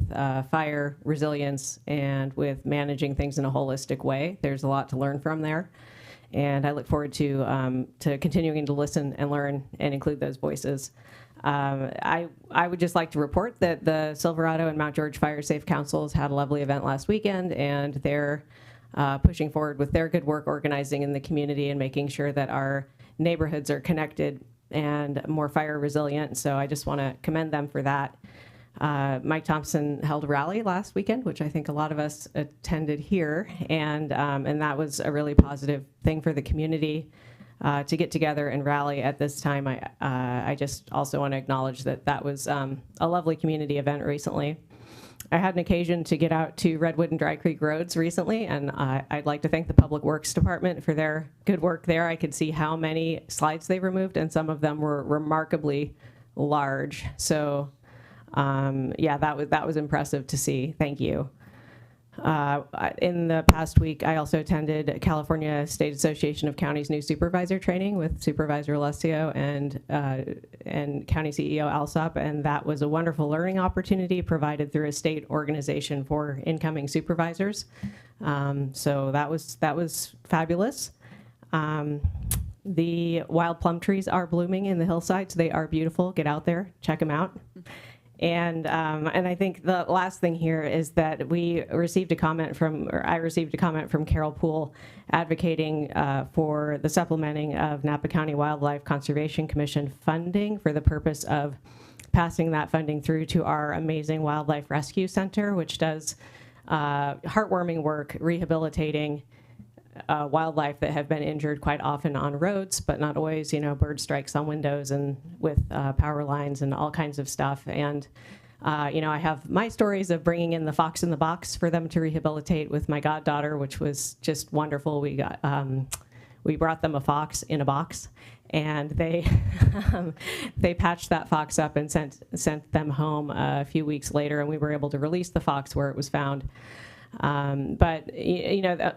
fire resilience and with managing things in a holistic way. There's a lot to learn from there. And I look forward to continuing to listen and learn and include those voices. I would just like to report that the Silverado and Mount George Fire Safe Councils had a lovely event last weekend, and they're pushing forward with their good work organizing in the community and making sure that our neighborhoods are connected and more fire resilient. So I just want to commend them for that. Mike Thompson held a rally last weekend, which I think a lot of us attended here, and that was a really positive thing for the community. To get together and rally at this time. I just also want to acknowledge that was a lovely community event recently. I had an occasion to get out to Redwood and Dry Creek roads recently, and I'd like to thank the Public Works Department for their good work there. I could see how many slides they removed, and some of them were remarkably large. So yeah, that was impressive to see. Thank you. In the past week, I also attended California State Association of Counties new supervisor training with Supervisor Alessio and County CEO Alsop, and that was a wonderful learning opportunity provided through a state organization for incoming supervisors. So that was fabulous. The wild plum trees are blooming in the hillsides. They are beautiful. Get out there, check them out. And I think the last thing here is that I received a comment from Carol Poole advocating for the supplementing of Napa County Wildlife Conservation Commission funding for the purpose of passing that funding through to our amazing Wildlife Rescue Center, which does heartwarming work rehabilitating wildlife that have been injured quite often on roads, but not always, bird strikes on windows and with power lines and all kinds of stuff. And I have my stories of bringing in the fox in the box for them to rehabilitate with my goddaughter, which was just wonderful. We brought them a fox in a box, and they they patched that fox up and sent them home a few weeks later, and we were able to release the fox where it was found. But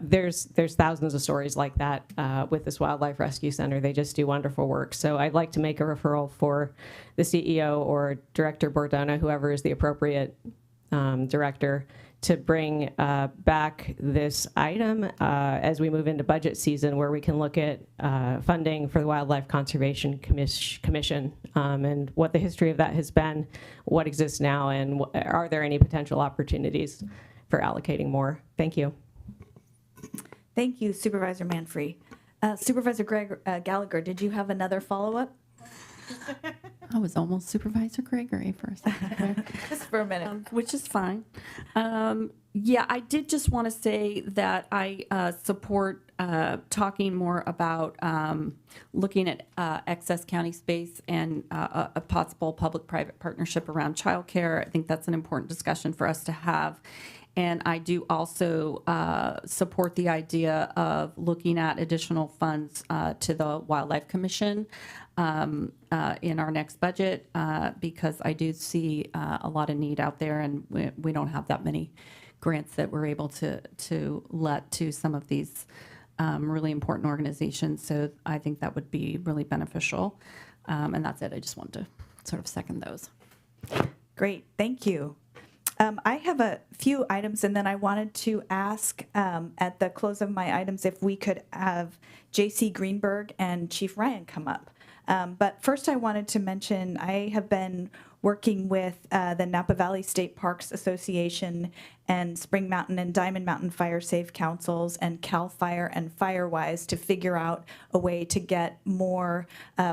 there's thousands of stories like that with this Wildlife Rescue Center. They just do wonderful work. So I'd like to make a referral for the CEO or Director Bordona, whoever is the appropriate director, to bring back this item as we move into budget season, where we can look at funding for the Wildlife Conservation Commission and what the history of that has been, what exists now, and are there any potential opportunities for allocating more. Thank you. Thank you, Supervisor Manfrey. Supervisor Gallagher, did you have another follow-up? I was almost Supervisor Gregory for a second there. Just for a minute. Which is fine. Yeah, I did just want to say that I support talking more about looking at excess county space and a possible public-private partnership around childcare. I think that's an important discussion for us to have. And I do also support the idea of looking at additional funds to the Wildlife Commission in our next budget because I do see a lot of need out there, and we don't have that many grants that we're able to let to some of these really important organizations. So I think that would be really beneficial. And that's it. I just wanted to sort of second those. Great. Thank you. I have a few items, and then I wanted to ask at the close of my items if we could have J.C. Greenberg and Chief Ryan come up. But first I wanted to mention I have been working with the Napa Valley State Parks Association and Spring Mountain and Diamond Mountain Fire Safe Councils and CAL FIRE and FireWise to figure out a way to get more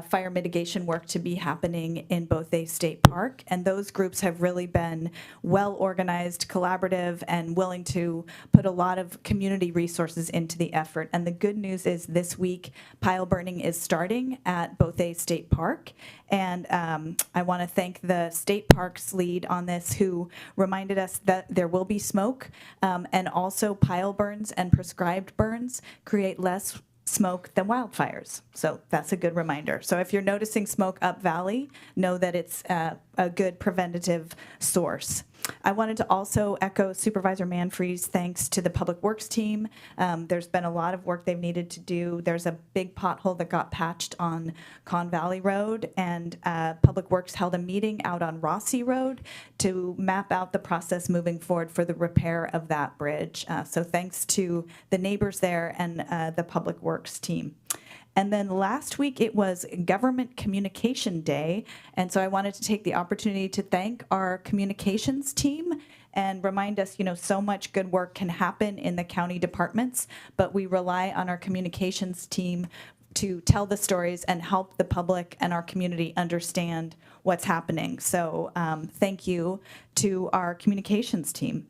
fire mitigation work to be happening in both a state park. And those groups have really been well organized, collaborative, and willing to put a lot of community resources into the effort. And the good news is this week, pile burning is starting at both a state park. And I want to thank the state parks lead on this, who reminded us that there will be smoke, and also pile burns and prescribed burns create less smoke than wildfires. So that's a good reminder. So if you're noticing smoke up valley, know that it's a good preventative source. I wanted to also echo Supervisor Manfrey's thanks to the Public Works team. There's been a lot of work they've needed to do. There's a big pothole that got patched on Conn Valley Road, and Public Works held a meeting out on Rossi Road to map out the process moving forward for the repair of that bridge. So thanks to the neighbors there and the Public Works team. And then last week it was Government Communication Day, and so I wanted to take the opportunity to thank our communications team and remind us, so much good work can happen in the county departments, but we rely on our communications team to tell the stories and help the public and our community understand what's happening. So thank you to our communications team.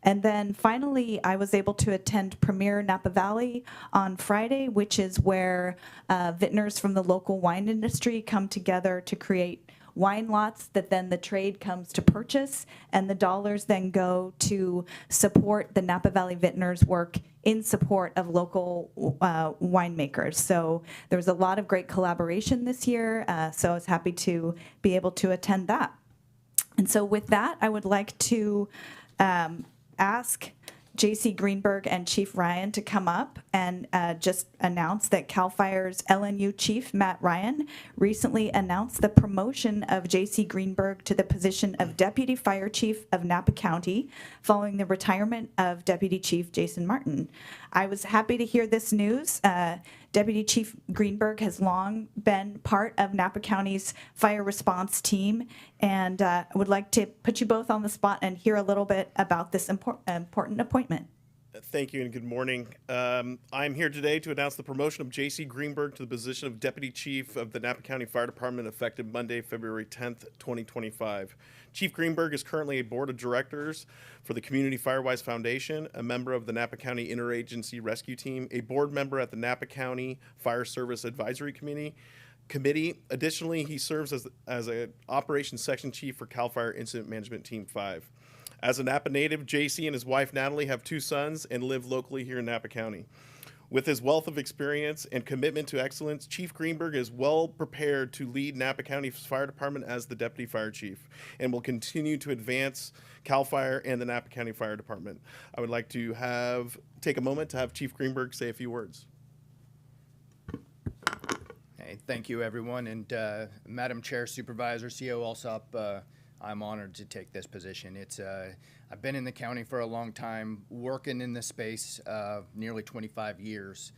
And then finally, I was able to attend Premier Napa Valley on Friday, which is where vintners from the local wine industry come together to create wine lots that then the trade comes to purchase, and the dollars then go to support the Napa Valley vintners' work in support of local winemakers. So there was a lot of great collaboration this year, so I was happy to be able to attend that. And so with that, I would like to ask J.C. Greenberg and Chief Ryan to come up and just announce that CAL FIRE's LNU Chief, Matt Ryan, recently announced the promotion of J.C. Greenberg to the position of Deputy Fire Chief of Napa County following the retirement of Deputy Chief Jason Martin. I was happy to hear this news. Deputy Chief Greenberg has long been part of Napa County's fire response team, and I would like to put you both on the spot and hear a little bit about this important appointment. Thank you and good morning. I'm here today to announce the promotion of J.C. Greenberg to the position of Deputy Chief of the Napa County Fire Department effective Monday, February 10th, 2025. Chief Greenberg is currently a board of directors for the Community Firewise Foundation, a member of the Napa County Interagency Rescue Team, a board member at the Napa County Fire Service Advisory Committee, committee. Additionally, he serves as an operations section chief for CAL FIRE Incident Management Team 5. As a Napa native, JC and his wife Natalie have 2 sons and live locally here in Napa County. With his wealth of experience and commitment to excellence, Chief Greenberg is well prepared to lead Napa County Fire Department as the Deputy Fire Chief and will continue to advance CAL FIRE and the Napa County Fire Department. I would like to take a moment to have Chief Greenberg say a few words. Hey, thank you, everyone. And Madam Chair, Supervisor, CO Alsop, I'm honored to take this position. I've been in the county for a long time, working in this space, nearly 25 years.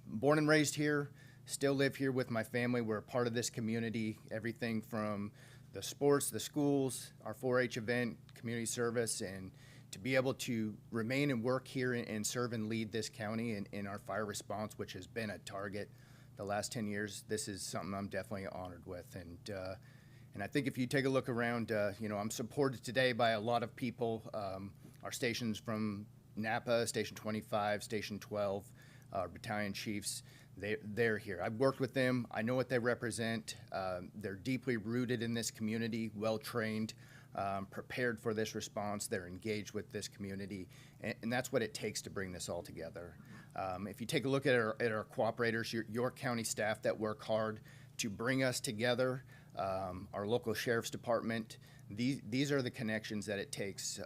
Born and raised here, still live here with my family. We're a part of this community, everything from the sports, the schools, our 4-H event, community service, and to be able to remain and work here and serve and lead this county in our fire response, which has been a target the last 10 years. This is something I'm definitely honored with. And I think if you take a look around, I'm supported today by a lot of people. Our stations from Napa, Station 25, Station 12, our battalion chiefs, they're here. I've worked with them. I know what they represent. They're deeply rooted in this community, well-trained, prepared for this response. They're engaged with this community, and that's what it takes to bring this all together. If you take a look at our cooperators, your county staff that work hard to bring us together, our local sheriff's department, these are the connections that it takes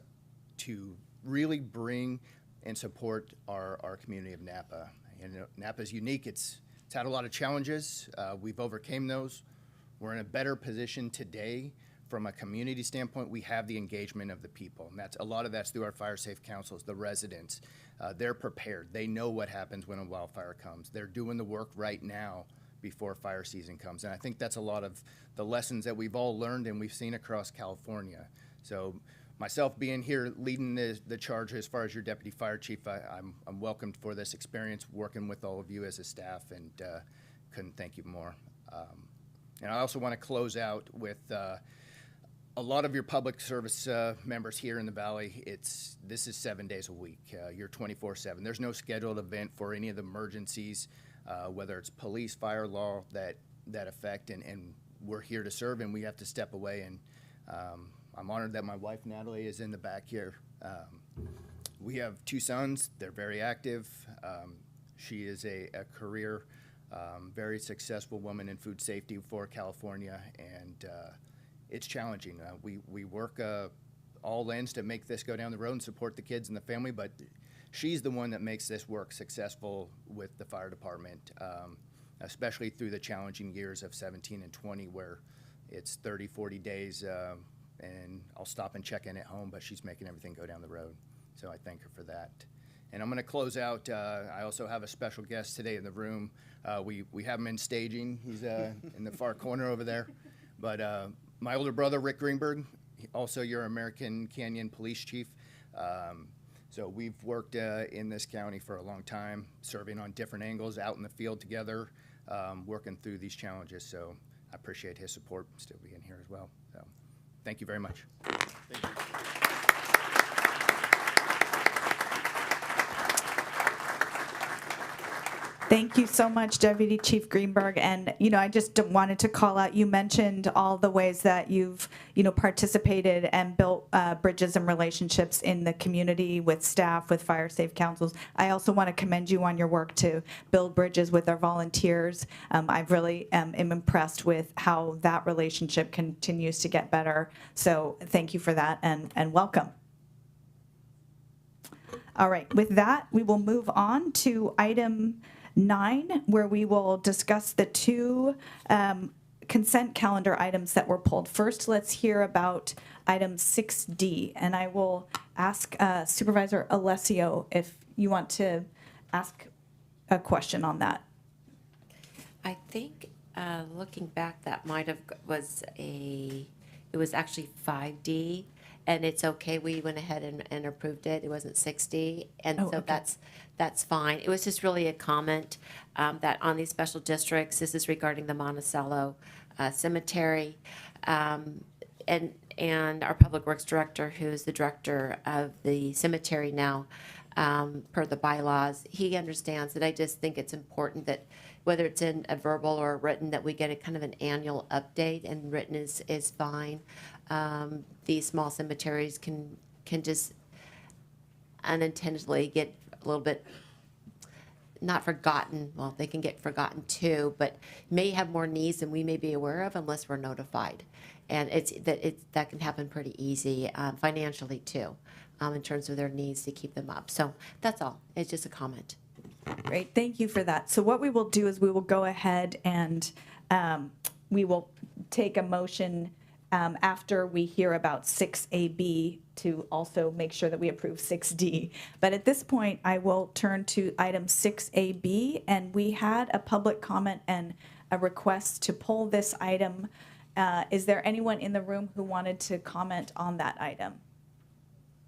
to really bring and support our community of Napa. And Napa is unique. It's had a lot of challenges. We've overcame those. We're in a better position today from a community standpoint. We have the engagement of the people, and a lot of that's through our fire safe councils, the residents. They're prepared. They know what happens when a wildfire comes. They're doing the work right now before fire season comes. And I think that's a lot of the lessons that we've all learned and we've seen across California. So myself being here leading the charge as far as your deputy fire chief, I'm welcomed for this experience working with all of you as a staff, and couldn't thank you more. And I also want to close out with a lot of your public service members here in the Valley. This is 7 days a week. You're 24/7. There's no scheduled event for any of the emergencies, whether it's police, fire, law that affect, and we're here to serve, and we have to step away. And I'm honored that my wife Natalie is in the back here. We have 2 sons. They're very active. She is a career, very successful woman in food safety for California, and it's challenging. We work all ends to make this go down the road and support the kids and the family, but she's the one that makes this work successful with the fire department, especially through the challenging years of 17 and 20, where it's 30, 40 days, and I'll stop and check in at home, but she's making everything go down the road. So I thank her for that. And I'm going to close out. I also have a special guest today in the room. We have him in staging. He's in the far corner over there. But my older brother, Rick Greenberg, also your American Canyon Police Chief. So we've worked in this county for a long time, serving on different angles, out in the field together, working through these challenges. So I appreciate his support, still being here as well. So thank you very much. Thank you. Thank you so much, Deputy Chief Greenberg. And, I just wanted to call out, you mentioned all the ways that you've, participated and built bridges and relationships in the community with staff, with fire safe councils. I also want to commend you on your work to build bridges with our volunteers. I really am impressed with how that relationship continues to get better. So thank you for that, and welcome. All right, with that, we will move on to item 9, where we will discuss the 2 consent calendar items that were pulled. First, let's hear about item 6D, and I will ask Supervisor Alessio if you want to ask a question on that. I think looking back, that might have it was actually 5D, and it's okay. We went ahead and approved it. It wasn't 6D, and so okay. That's fine. It was just really a comment that on these special districts, this is regarding the Monticello Cemetery, and our Public Works Director, who is the director of the cemetery now, per the bylaws, he understands that. I just think it's important that whether it's in a verbal or a written, that we get a kind of an annual update, and written is fine. These small cemeteries can just unintentionally get a little bit not forgotten. Well, they can get forgotten too, but may have more needs than we may be aware of unless we're notified. And that can happen pretty easy financially too, in terms of their needs to keep them up. So that's all. It's just a comment. Great, thank you for that. So what we will do is we will go ahead and we will take a motion after we hear about 6AB to also make sure that we approve 6D. But at this point, I will turn to item 6AB, and we had a public comment and a request to pull this item. Is there anyone in the room who wanted to comment on that item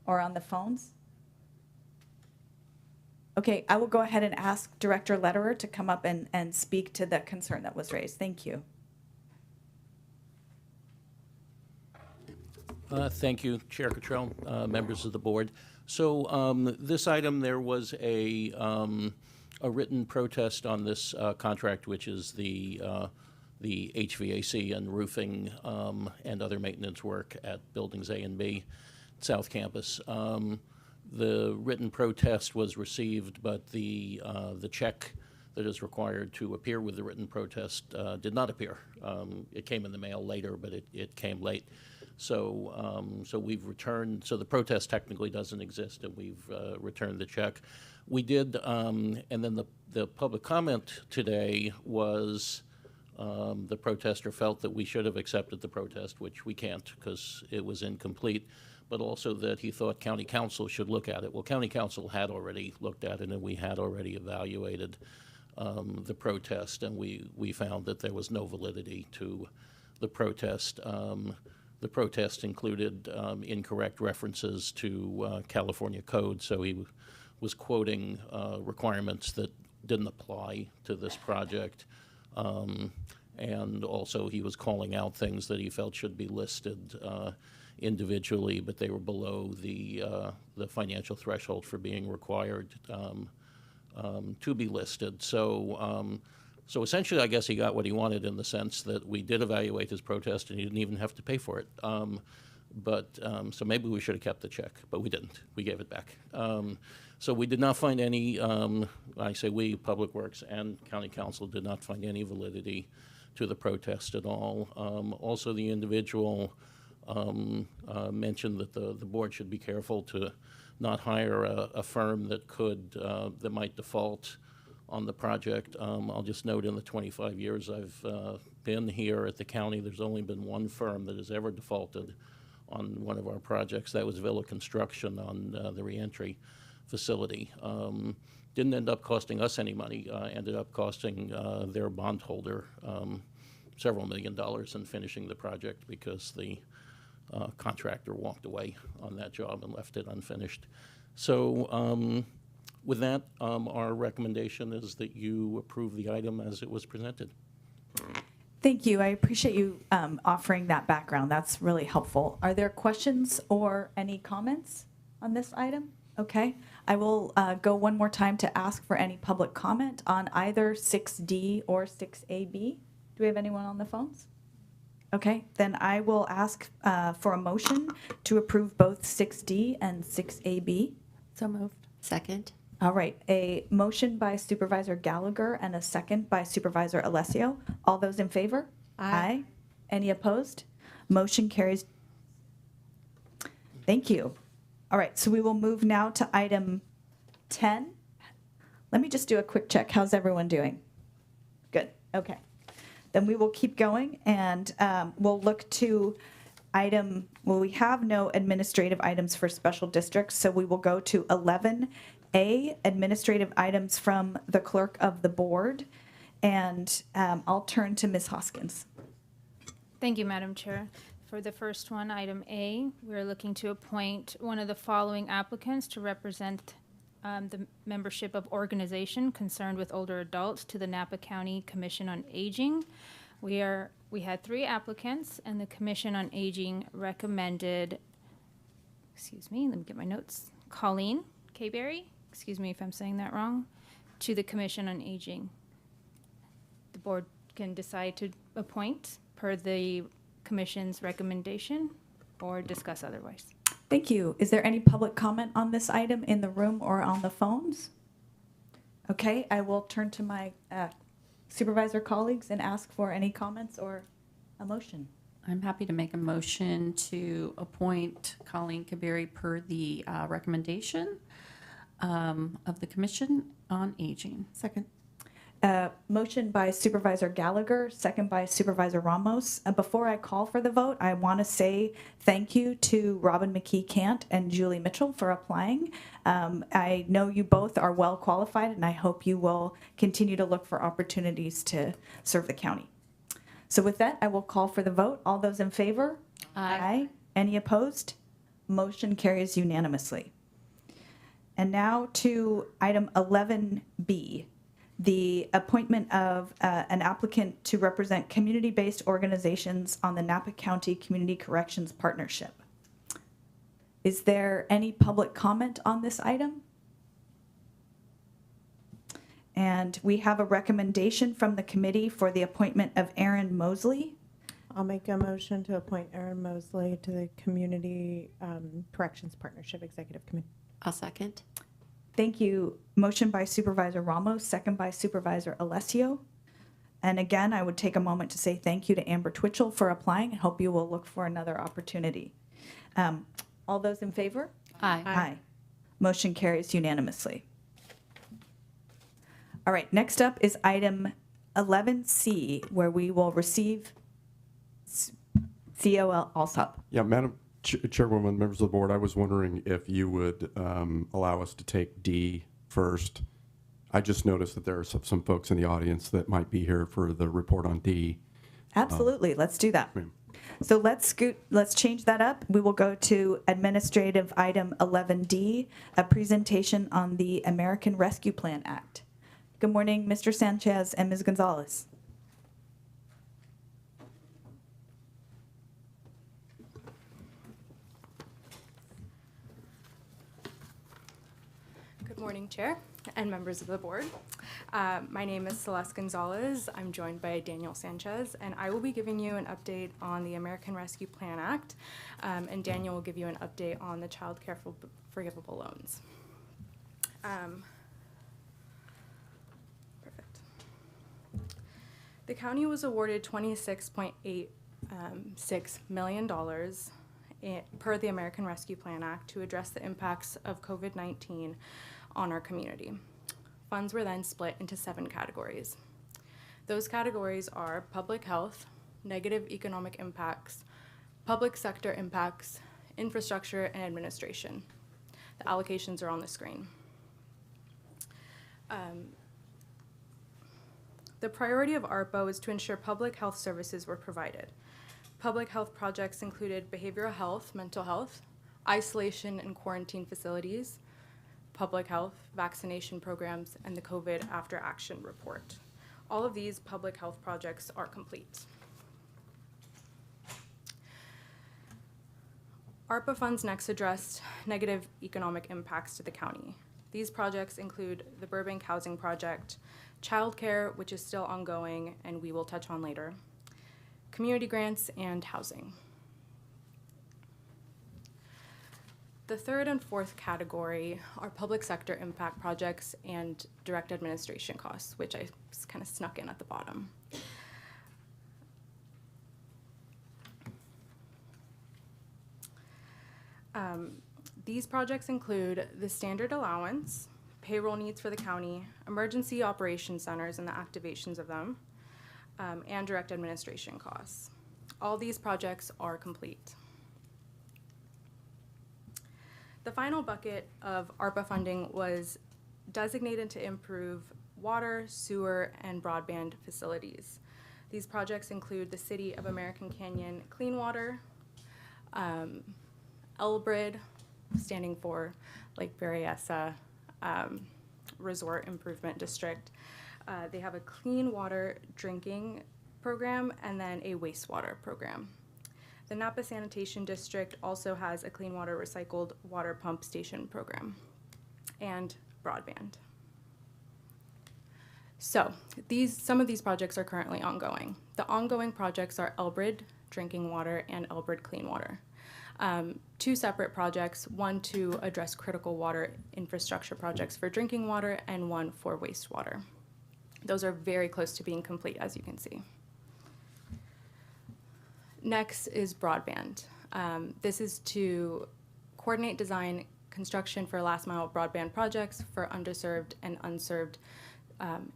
or on the phones? Okay, I will go ahead and ask Director Lederer to come up and speak to the concern that was raised. Thank you. Thank you, Chair Cottrell, members of the board. So this item, there was a written protest on this contract, which is the HVAC and roofing and other maintenance work at buildings A and B, South Campus. The written protest was received, but the check that is required to appear with the written protest did not appear. It came in the mail later, but it came late. So we've returned, so the protest technically doesn't exist, and we've returned the check. We did, and then the public comment today was the protester felt that we should have accepted the protest, which we can't because it was incomplete, but also that he thought county council should look at it. Well, county council had already looked at it, and we had already evaluated the protest, and we found that there was no validity to the protest. The protest included incorrect references to California code, so he was quoting requirements that didn't apply to this project. And also he was calling out things that he felt should be listed individually, but they were below the financial threshold for being required to be listed. So essentially, I guess he got what he wanted in the sense that we did evaluate his protest and he didn't even have to pay for it. So maybe we should have kept the check, but we didn't. We gave it back. So we did not find any, I say we, Public Works and County Council did not find any validity to the protest at all. Also, the individual mentioned that the board should be careful to not hire a firm that might default on the project. I'll just note in the 25 years I've been here at the county, there's only been one firm that has ever defaulted on one of our projects. That was Villa Construction on the reentry facility. Didn't end up costing us any money, ended up costing their bondholder several $1 million in finishing the project because the contractor walked away on that job and left it unfinished. So with that, our recommendation is that you approve the item as it was presented. Thank you. I appreciate you offering that background. That's really helpful. Are there questions or any comments on this item? Okay. I will go one more time to ask for any public comment on either 6D or 6AB. Do we have anyone on the phones? Okay, then I will ask for a motion to approve both 6D and 6AB. So moved. Second. All right, a motion by Supervisor Gallagher and a second by Supervisor Alessio. All those in favor? Aye. Any opposed? Motion carries. Thank you. All right, so we will move now to item 10. Let me just do a quick check. How's everyone doing? Good, okay. Then we will keep going and we'll look to we have no administrative items for special districts, so we will go to 11A, administrative items from the clerk of the board. And I'll turn to Ms. Hoskins. Thank you, Madam Chair. For the first one, item A, we're looking to appoint one of the following applicants to represent the membership of organization concerned with older adults to the Napa County Commission on Aging. We had 3 applicants, and the Commission on Aging recommended, let me get my notes, Colleen Kayberry, excuse me if I'm saying that wrong, to the Commission on Aging. board can decide to appoint per the commission's recommendation or discuss otherwise. Thank you. Is there any public comment on this item in the room or on the phones? Okay, I will turn to my supervisor colleagues and ask for any comments or a motion. I'm happy to make a motion to appoint Colleen Kabiri per the recommendation of the Commission on Aging. Second. Motion by Supervisor Gallagher, second by Supervisor Ramos. Before I call for the vote, I want to say thank you to Robin McKee Cant and Julie Mitchell for applying. I know you both are well qualified, and I hope you will continue to look for opportunities to serve the county. So with that, I will call for the vote. All those in favor? Aye. Any opposed? Motion carries unanimously. And now to item 11B. The appointment of an applicant to represent community-based organizations on the Napa County Community Corrections Partnership. Is there any public comment on this item? And we have a recommendation from the committee for the appointment of Aaron Mosley. I'll make a motion to appoint Aaron Mosley to the Community Corrections Partnership Executive Committee. I'll second. Thank you. Motion by Supervisor Ramos, second by Supervisor Alessio. And again, I would take a moment to say thank you to Amber Twitchell for applying and hope you will look for another opportunity. All those in favor? Aye. Aye. Motion carries unanimously. All right, next up is item 11C, where we will receive COL Alsop. Yeah, Madam Chairwoman, members of the board, I was wondering if you would allow us to take D first. I just noticed that there are some folks in the audience that might be here for the report on D. Absolutely, let's do that. So let's change that up. We will go to administrative item 11D, a presentation on the American Rescue Plan Act. Good morning, Mr. Sanchez and Ms. Gonzalez. Good morning, Chair and members of the board. My name is Celeste Gonzalez. I'm joined by Daniel Sanchez, and I will be giving you an update on the American Rescue Plan Act, and Daniel will give you an update on the child care forgivable loans. Perfect. The county was awarded $26.86 million per the American Rescue Plan Act to address the impacts of COVID-19 on our community. Funds were then split into 7 categories. Those categories are public health, negative economic impacts, public sector impacts, infrastructure, and administration. The allocations are on the screen. The priority of ARPA was to ensure public health services were provided. Public health projects included behavioral health, mental health, isolation and quarantine facilities, public health, vaccination programs, and the COVID After Action Report. All of these public health projects are complete. ARPA funds next addressed negative economic impacts to the county. These projects include the Burbank Housing Project, childcare, which is still ongoing and we will touch on later, community grants, and housing. The third and fourth category are public sector impact projects and direct administration costs, which I kind of snuck in at the bottom. These projects include the standard allowance, payroll needs for the county, emergency operations centers and the activations of them, and direct administration costs. All these projects are complete. The final bucket of ARPA funding was designated to improve water, sewer, and broadband facilities. These projects include the City of American Canyon Clean Water, LBRID, standing for Lake Berryessa Resort Improvement District. They have a clean water drinking program and then a wastewater program. The Napa Sanitation District also has a clean water recycled water pump station program and broadband. So some of these projects are currently ongoing. The ongoing projects are Elbrid Drinking Water and Elbrid Clean Water. Two separate projects, one to address critical water infrastructure projects for drinking water and one for wastewater. Those are very close to being complete, as you can see. Next is broadband. This is to coordinate design construction for last mile broadband projects for underserved and unserved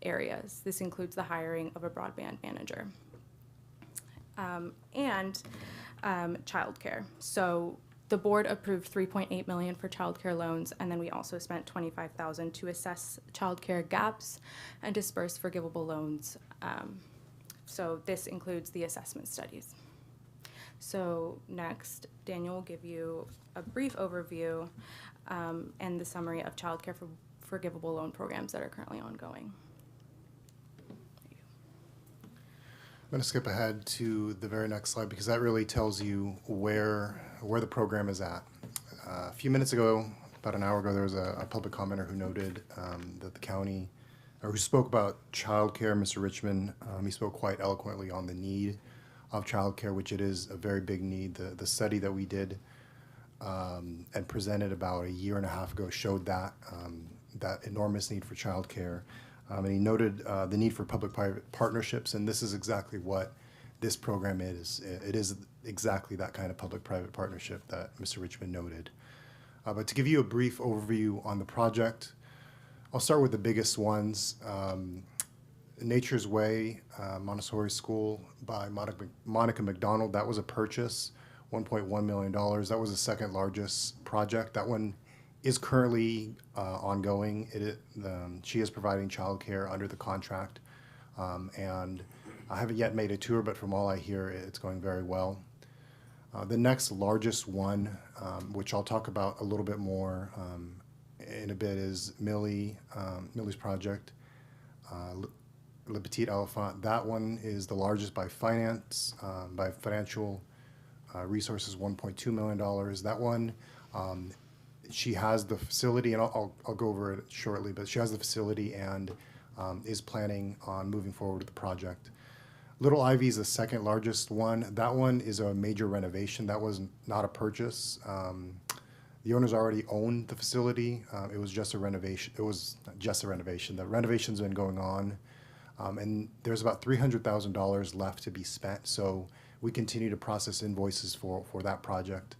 areas. This includes the hiring of a broadband manager. And childcare. So the board approved $3.8 million for childcare loans, and then we also spent $25,000 to assess childcare gaps and disperse forgivable loans. So this includes the assessment studies. So next, Daniel will give you a brief overview and the summary of childcare for forgivable loan programs that are currently ongoing. I'm going to skip ahead to the very next slide because that really tells you where the program is at. A few minutes ago, about an hour ago, there was a public commenter who noted that the county, or who spoke about childcare, Mr. Richmond. He spoke quite eloquently on the need of childcare, which it is a very big need. The study that we did and presented about a year and a half ago showed that enormous need for childcare. And he noted the need for public-private partnerships, and this is exactly what this program is. It is exactly that kind of public-private partnership that Mr. Richmond noted. But to give you a brief overview on the project, I'll start with the biggest ones. Nature's Way Montessori School by Monica McDonald, that was a purchase, $1.1 million. That was the second largest project. That one is currently ongoing. She is providing childcare under the contract, and I haven't yet made a tour, but from all I hear, it's going very well. The next largest one, which I'll talk about a little bit more in a bit, is Millie's project, Le Petit Elephant. That one is the largest by financial resources, $1.2 million. That one, she has the facility, and I'll go over it shortly, but she has the facility and is planning on moving forward with the project. Little Ivy is the second largest one. That one is a major renovation. That was not a purchase. The owners already owned the facility. It was just a renovation. It was just a renovation. The renovation's been going on, and there's about $300,000 left to be spent. So we continue to process invoices for that project.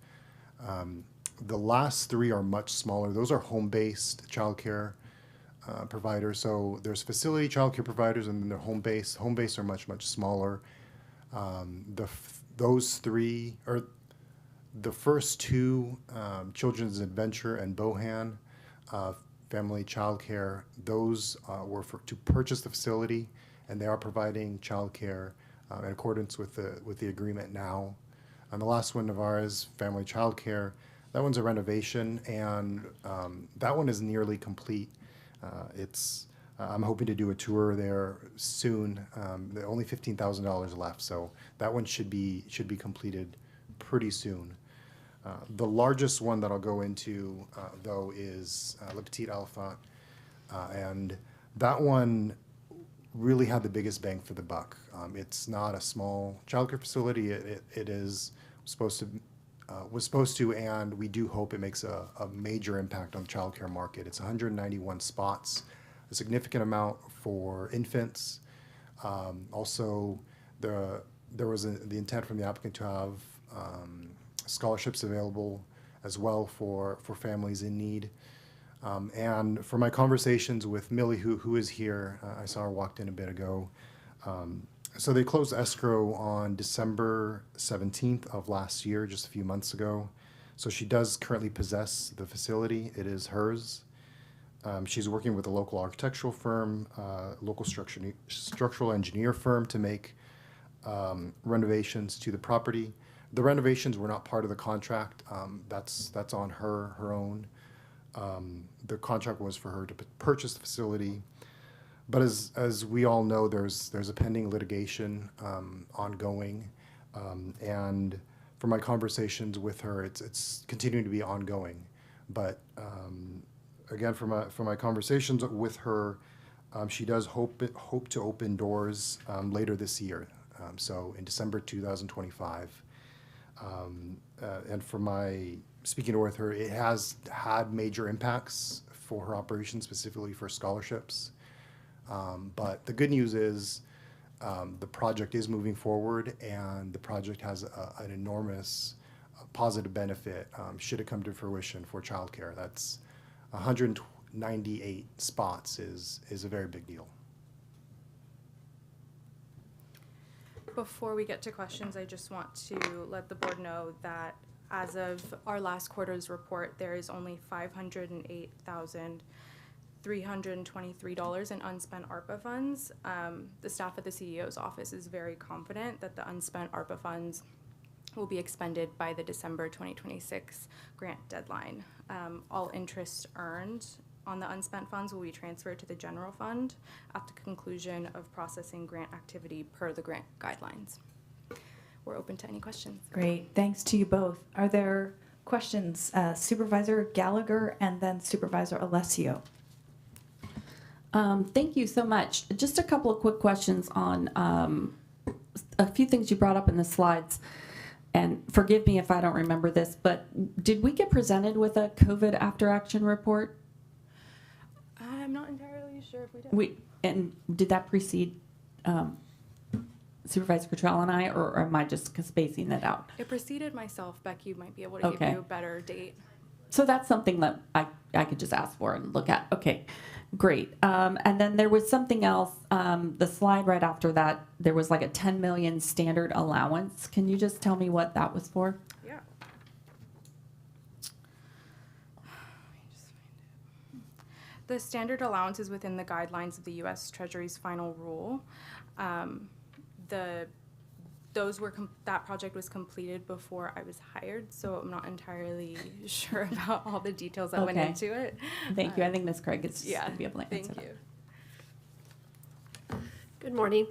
The last three are much smaller. Those are home-based childcare providers. So there's facility childcare providers, and then they're home-based. Home-based are much, much smaller. Those three, or the first two, Children's Adventure and Bohan Family Childcare, those were to purchase the facility, and they are providing childcare in accordance with the agreement now. And the last one, Navarre's Family Childcare, that one's a renovation, and that one is nearly complete. I'm hoping to do a tour there soon. There are only $15,000 left, so that one should be completed pretty soon. The largest one that I'll go into, though, is Le Petit Elephant, and that one really had the biggest bang for the buck. It's not a small childcare facility. It is was supposed to, and we do hope it makes a major impact on the childcare market. It's 191 spots, a significant amount for infants. Also, there was the intent from the applicant to have scholarships available as well for families in need. And for my conversations with Millie, who is here, I saw her walked in a bit ago. So they closed escrow on December 17th of last year, just a few months ago. So she does currently possess the facility. It is hers. She's working with a local architectural firm, local structural engineer firm to make renovations to the property. The renovations were not part of the contract. That's on her own. The contract was for her to purchase the facility. But as we all know, there's a pending litigation ongoing, and from my conversations with her, it's continuing to be ongoing. But again, from my conversations with her, She does hope to open doors later this year, so in December 2025. And for my speaking with her, it has had major impacts for her operation, specifically for scholarships. But the good news is the project is moving forward, and the project has an enormous positive benefit should it come to fruition for childcare. That's 198 spots is a very big deal. Before we get to questions, I just want to let the board know that as of our last quarter's report, there is only $508,323 in unspent ARPA funds. The staff at the CEO's office is very confident that the unspent ARPA funds will be expended by the December 2026 grant deadline. All interest earned on the unspent funds will be transferred to the general fund at the conclusion of processing grant activity per the grant guidelines. We're open to any questions. Great, thanks to you both. Are there questions? Supervisor Gallagher and then Supervisor Alessio. Thank you so much. Just a couple of quick questions on a few things you brought up in the slides. And forgive me if I don't remember this, but did we get presented with a COVID after action report? I'm not entirely sure if we did. And did that precede Supervisor Cottrell and I, or am I just spacing that out? It preceded myself. Becky might be able to give you a better date. So that's something that I could just ask for and look at. Okay, great. And then there was something else, the slide right after that, there was like a 10 million standard allowance. Can you just tell me what that was for? Yeah. The standard allowance is within the guidelines of the U.S. Treasury's final rule. That project was completed before I was hired, so I'm not entirely sure about all the details that went into it. Thank you. I think Ms. Craig is yeah, going to be able to answer thank you. That. Good morning.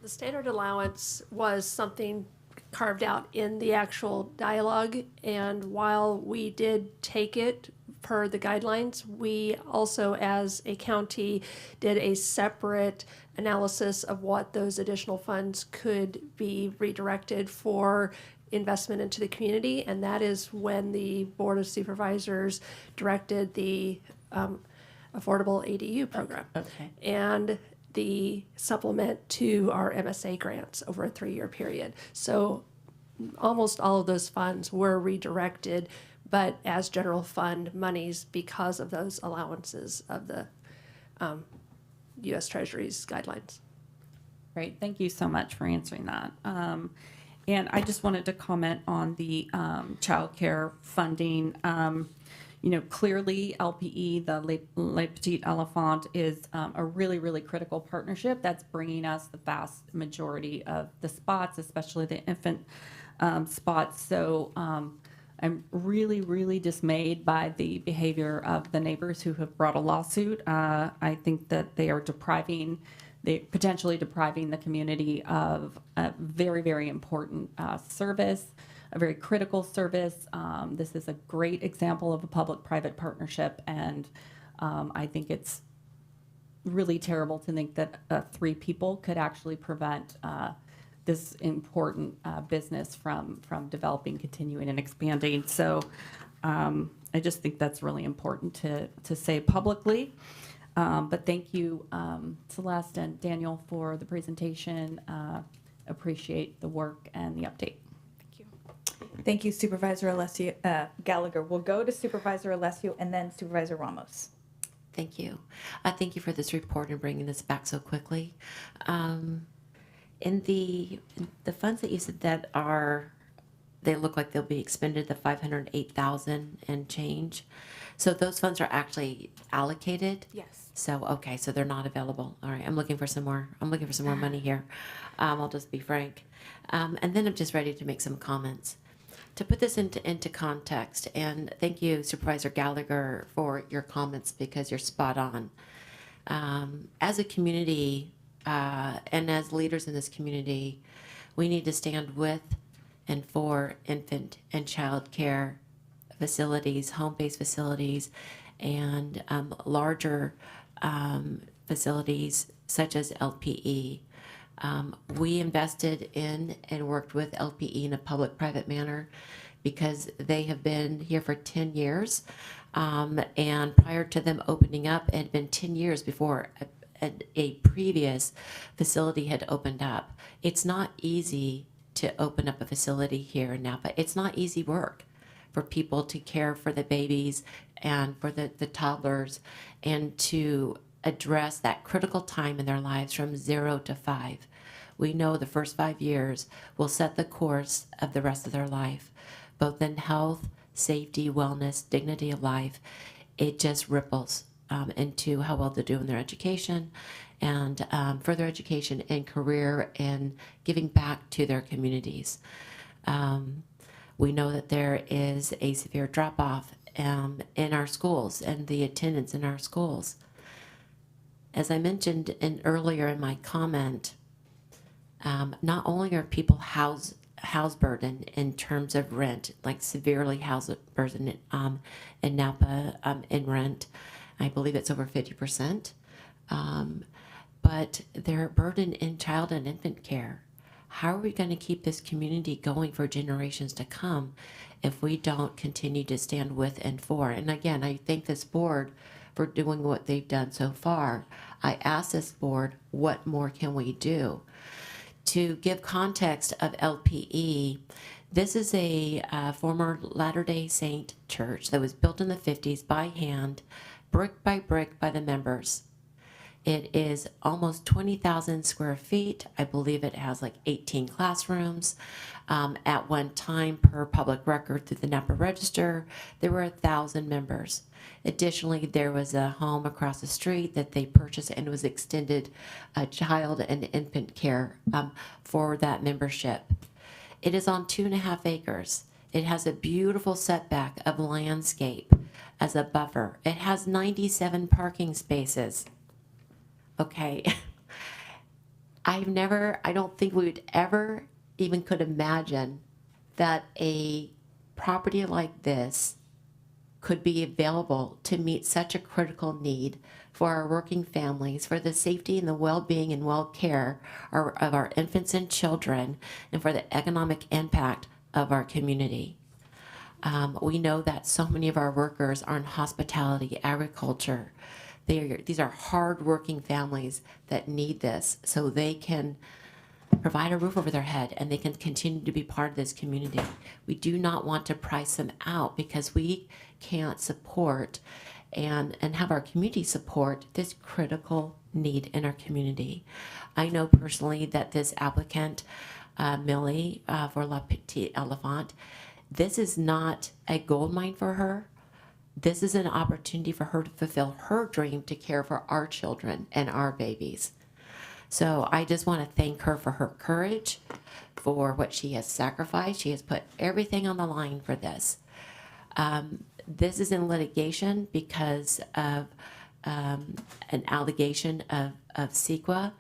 The standard allowance was something carved out in the actual dialogue, and while we did take it per the guidelines, we also as a county did a separate analysis of what those additional funds could be redirected for investment into the community, and that is when the Board of Supervisors directed the affordable ADU program and the supplement to our MSA grants over a 3-year period. So almost all of those funds were redirected, but as general fund monies because of those allowances of the U.S. Treasury's guidelines. Great, thank you so much for answering that. And I just wanted to comment on the child care funding. Clearly LPE, the Le Petit Elephant, is a really, really critical partnership that's bringing us the vast majority of the spots, especially the infant spots. So I'm really, really dismayed by the behavior of the neighbors who have brought a lawsuit. I think that they are potentially depriving the community of a very, very important service, a very critical service. This is a great example of a public-private partnership, and I think it's really terrible to think that 3 people could actually prevent this important business from developing, continuing, and expanding. So I just think that's really important to say publicly. But thank you, Celeste and Daniel, for the presentation. Appreciate the work and the update. Thank you. Thank you, Supervisor Alessio, Gallagher. We'll go to Supervisor Alessio and then Supervisor Ramos. Thank you. Thank you for this report and bringing this back so quickly. In the funds that you said that they look like they'll be expended, the 508,000 and change. So those funds are actually allocated? Yes. So, okay, so they're not available. All right, I'm looking for some more money here. I'll just be frank. And then I'm just ready to make some comments. To put this into context, and thank you, Supervisor Gallagher, for your comments because you're spot on. As a community, and as leaders in this community, we need to stand with and for infant and child care facilities, home-based facilities, and larger facilities such as LPE. We invested in and worked with LPE in a public-private manner because they have been here for 10 years. And prior to them opening up, it had been 10 years before a previous facility had opened up. It's not easy to open up a facility here in Napa. It's not easy work for people to care for the babies and for the toddlers and to address that critical time in their lives from 0 to 5. We know the first 5 years will set the course of the rest of their life, both in health, safety, wellness, dignity of life. It just ripples into how well they do in their education and further education and career and giving back to their communities. We know that there is a severe drop-off in our schools and the attendance in our schools. As I mentioned earlier in my comment, not only are people house burden in terms of rent, like severely house burden in Napa in rent, I believe it's over 50%, but they're burdened in child and infant care. How are we going to keep this community going for generations to come if we don't continue to stand with and for? And again, I thank this board for doing what they've done so far. I ask this board, what more can we do? To give context of LPE, this is a former Latter-day Saint church that was built in the 50s by hand, brick by the members. It is almost 20,000 square feet. I believe it has like 18 classrooms. At one time, per public record through the Napa Register, there were 1,000 members. Additionally, there was a home across the street that they purchased and was extended child and infant care for that membership. It is on 2.5 acres. It has a beautiful setback of landscape as a buffer. It has 97 parking spaces. Okay. I don't think we would ever even could imagine that a property like this could be available to meet such a critical need for our working families, for the safety and the well-being and well-care of our infants and children, and for the economic impact of our community. We know that so many of our workers are in hospitality, agriculture. These are hard-working families that need this so they can provide a roof over their head and they can continue to be part of this community. We do not want to price them out because we can't support and have our community support this critical need in our community. I know personally that this applicant, Millie for La Petite Elephant, this is not a gold mine for her. This is an opportunity for her to fulfill her dream to care for our children and our babies. So I just want to thank her for her courage, for what she has sacrificed. She has put everything on the line for this. This is in litigation because of an allegation of CEQA.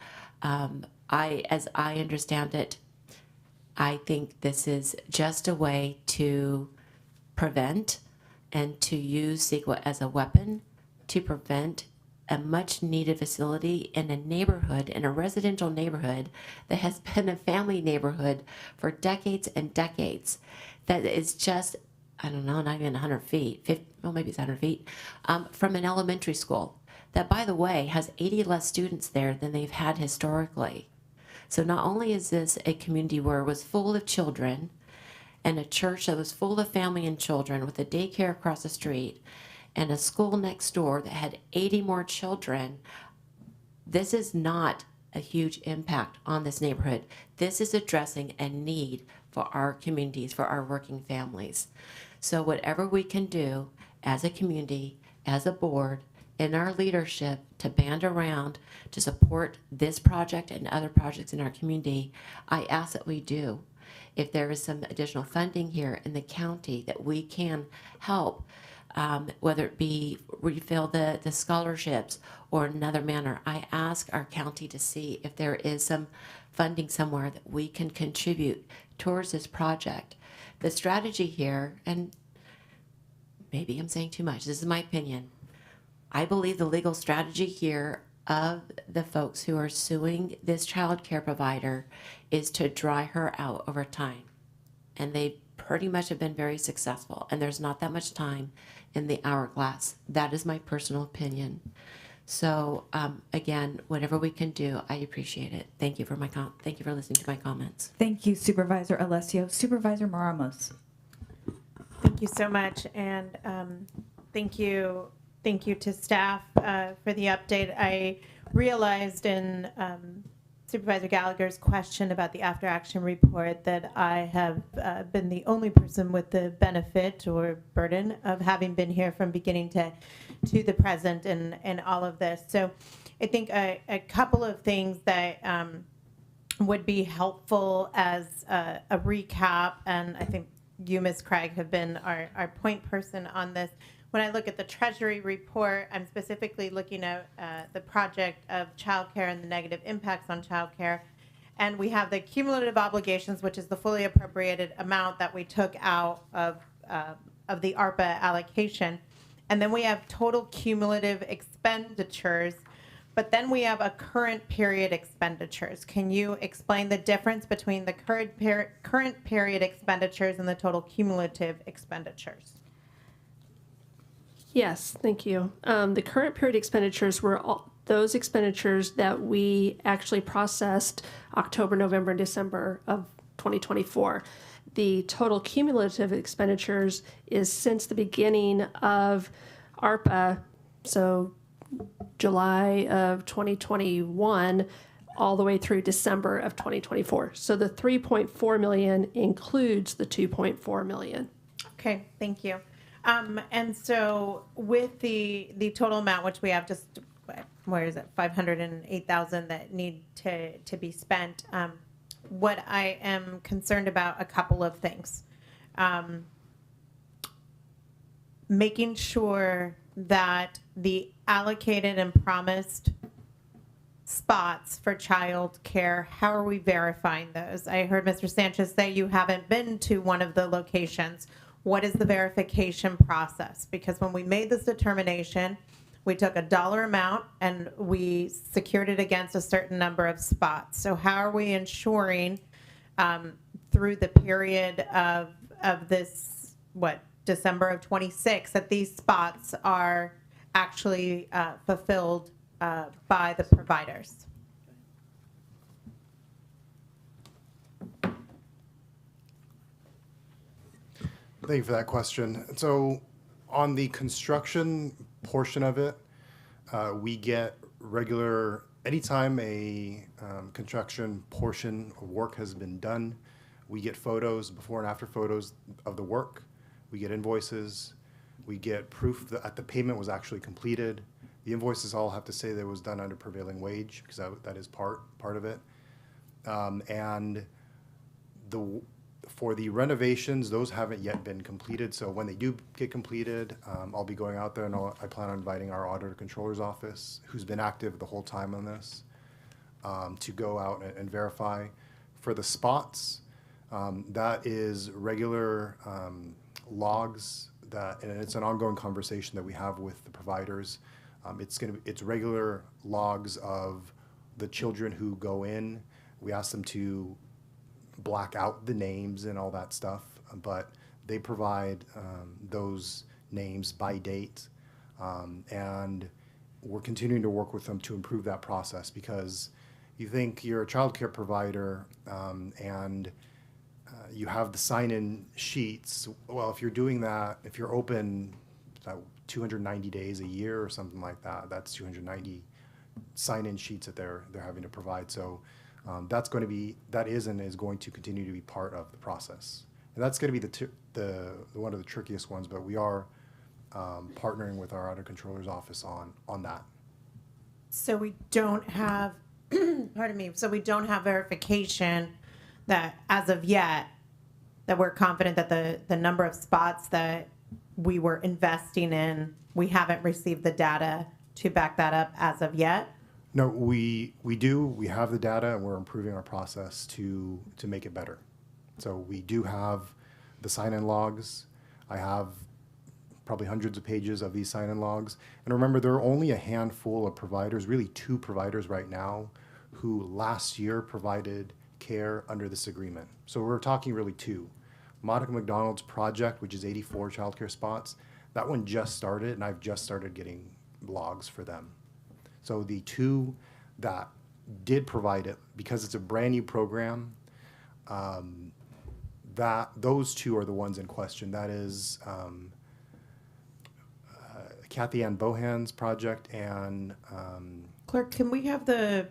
As I understand it, I think this is just a way to prevent and to use CEQA as a weapon to prevent a much needed facility in a neighborhood, in a residential neighborhood that has been a family neighborhood for decades and decades. That is just, I don't know, not even 100 feet, 50, well, maybe it's 100 feet, from an elementary school that, by the way, has 80 less students there than they've had historically. So not only is this a community where it was full of children and a church that was full of family and children with a daycare across the street and a school next door that had 80 more children, this is not a huge impact on this neighborhood. This is addressing a need for our communities, for our working families. So whatever we can do as a community, as a board, in our leadership to band around to support this project and other projects in our community, I ask that we do. If there is some additional funding here in the county that we can help, whether it be refill the scholarships or another manner, I ask our county to see if there is some funding somewhere that we can contribute towards this project. The strategy here, and maybe I'm saying too much, this is my opinion, I believe the legal strategy here of the folks who are suing this child care provider is to dry her out over time. And they pretty much have been very successful. And there's not that much time in the hourglass. That is my personal opinion. So again, whatever we can do, I appreciate it. Thank you for thank you for listening to my comments. Thank you, Supervisor Alessio. Supervisor Moramos. Thank you so much, and thank you to staff for the update. I realized in Supervisor Gallagher's question about the after action report that I have been the only person with the benefit or burden of having been here from beginning to the present and all of this. So I think a couple of things that would be helpful as a recap, and I think you, Ms. Craig, have been our point person on this. When I look at the Treasury report, I'm specifically looking at the project of childcare and the negative impacts on childcare. And we have the cumulative obligations, which is the fully appropriated amount that we took out of the ARPA allocation. And then we have total cumulative expenditures, but then we have a current period expenditures. Can you explain the difference between the current period expenditures and the total cumulative expenditures? Yes, thank you. The current period expenditures were those expenditures that we actually processed October, November, and December of 2024. The total cumulative expenditures is since the beginning of ARPA, so July of 2021 all the way through December of 2024. So the 3.4 million includes the 2.4 million. Okay, thank you. And so with the total amount, which we have just, where is it, 508,000 that need to be spent, what I am concerned about, a couple of things. Making sure that the allocated and promised spots for child care, how are we verifying those? I heard Mr. Sanchez say you haven't been to one of the locations. What is the verification process? Because when we made this determination, we took a dollar amount and we secured it against a certain number of spots. So how are we ensuring through the period of this, December of 26, that these spots are actually fulfilled by the providers? Thank you for that question. So on the construction portion of it, we get regular, anytime a construction portion of work has been done, we get photos, before and after photos of the work. We get invoices. We get proof that the payment was actually completed. The invoices all have to say that it was done under prevailing wage, because that is part of it. And for the renovations, those haven't yet been completed. So when they do get completed, I'll be going out there, and I plan on inviting our auditor controller's office, who's been active the whole time on this, to go out and verify. For the spots, that is regular logs and it's an ongoing conversation that we have with the providers. It's regular logs of the children who go in. We ask them to black out the names and all that stuff, but they provide those names by date, and we're continuing to work with them to improve that process, because you think you're a child care provider and you have the sign-in sheets. Well, if you're doing that, if you're open 290 days a year or something like that, that's 290 sign-in sheets that they're having to provide. So that is and is going to continue to be part of the process. And that's going to be the one of the trickiest ones, but we are partnering with our auditor controller's office on that. So we don't have, pardon me, so we don't have verification that as of yet, that we're confident that the number of spots that we were investing in, we haven't received the data to back that up as of yet? No, we do. We have the data, and we're improving our process to make it better. So we do have the sign-in logs. I have probably hundreds of pages of these sign-in logs. And remember, there are only a handful of providers, really 2 providers right now, who last year provided care under this agreement. So we're talking really 2. Monica McDonald's project, which is 84 childcare spots, that one just started, and I've just started getting logs for them. So the 2 that did provide it, because it's a brand new program, that those 2 are the ones in question. That is Kathy Ann Bohan's project and Clerk, can we have the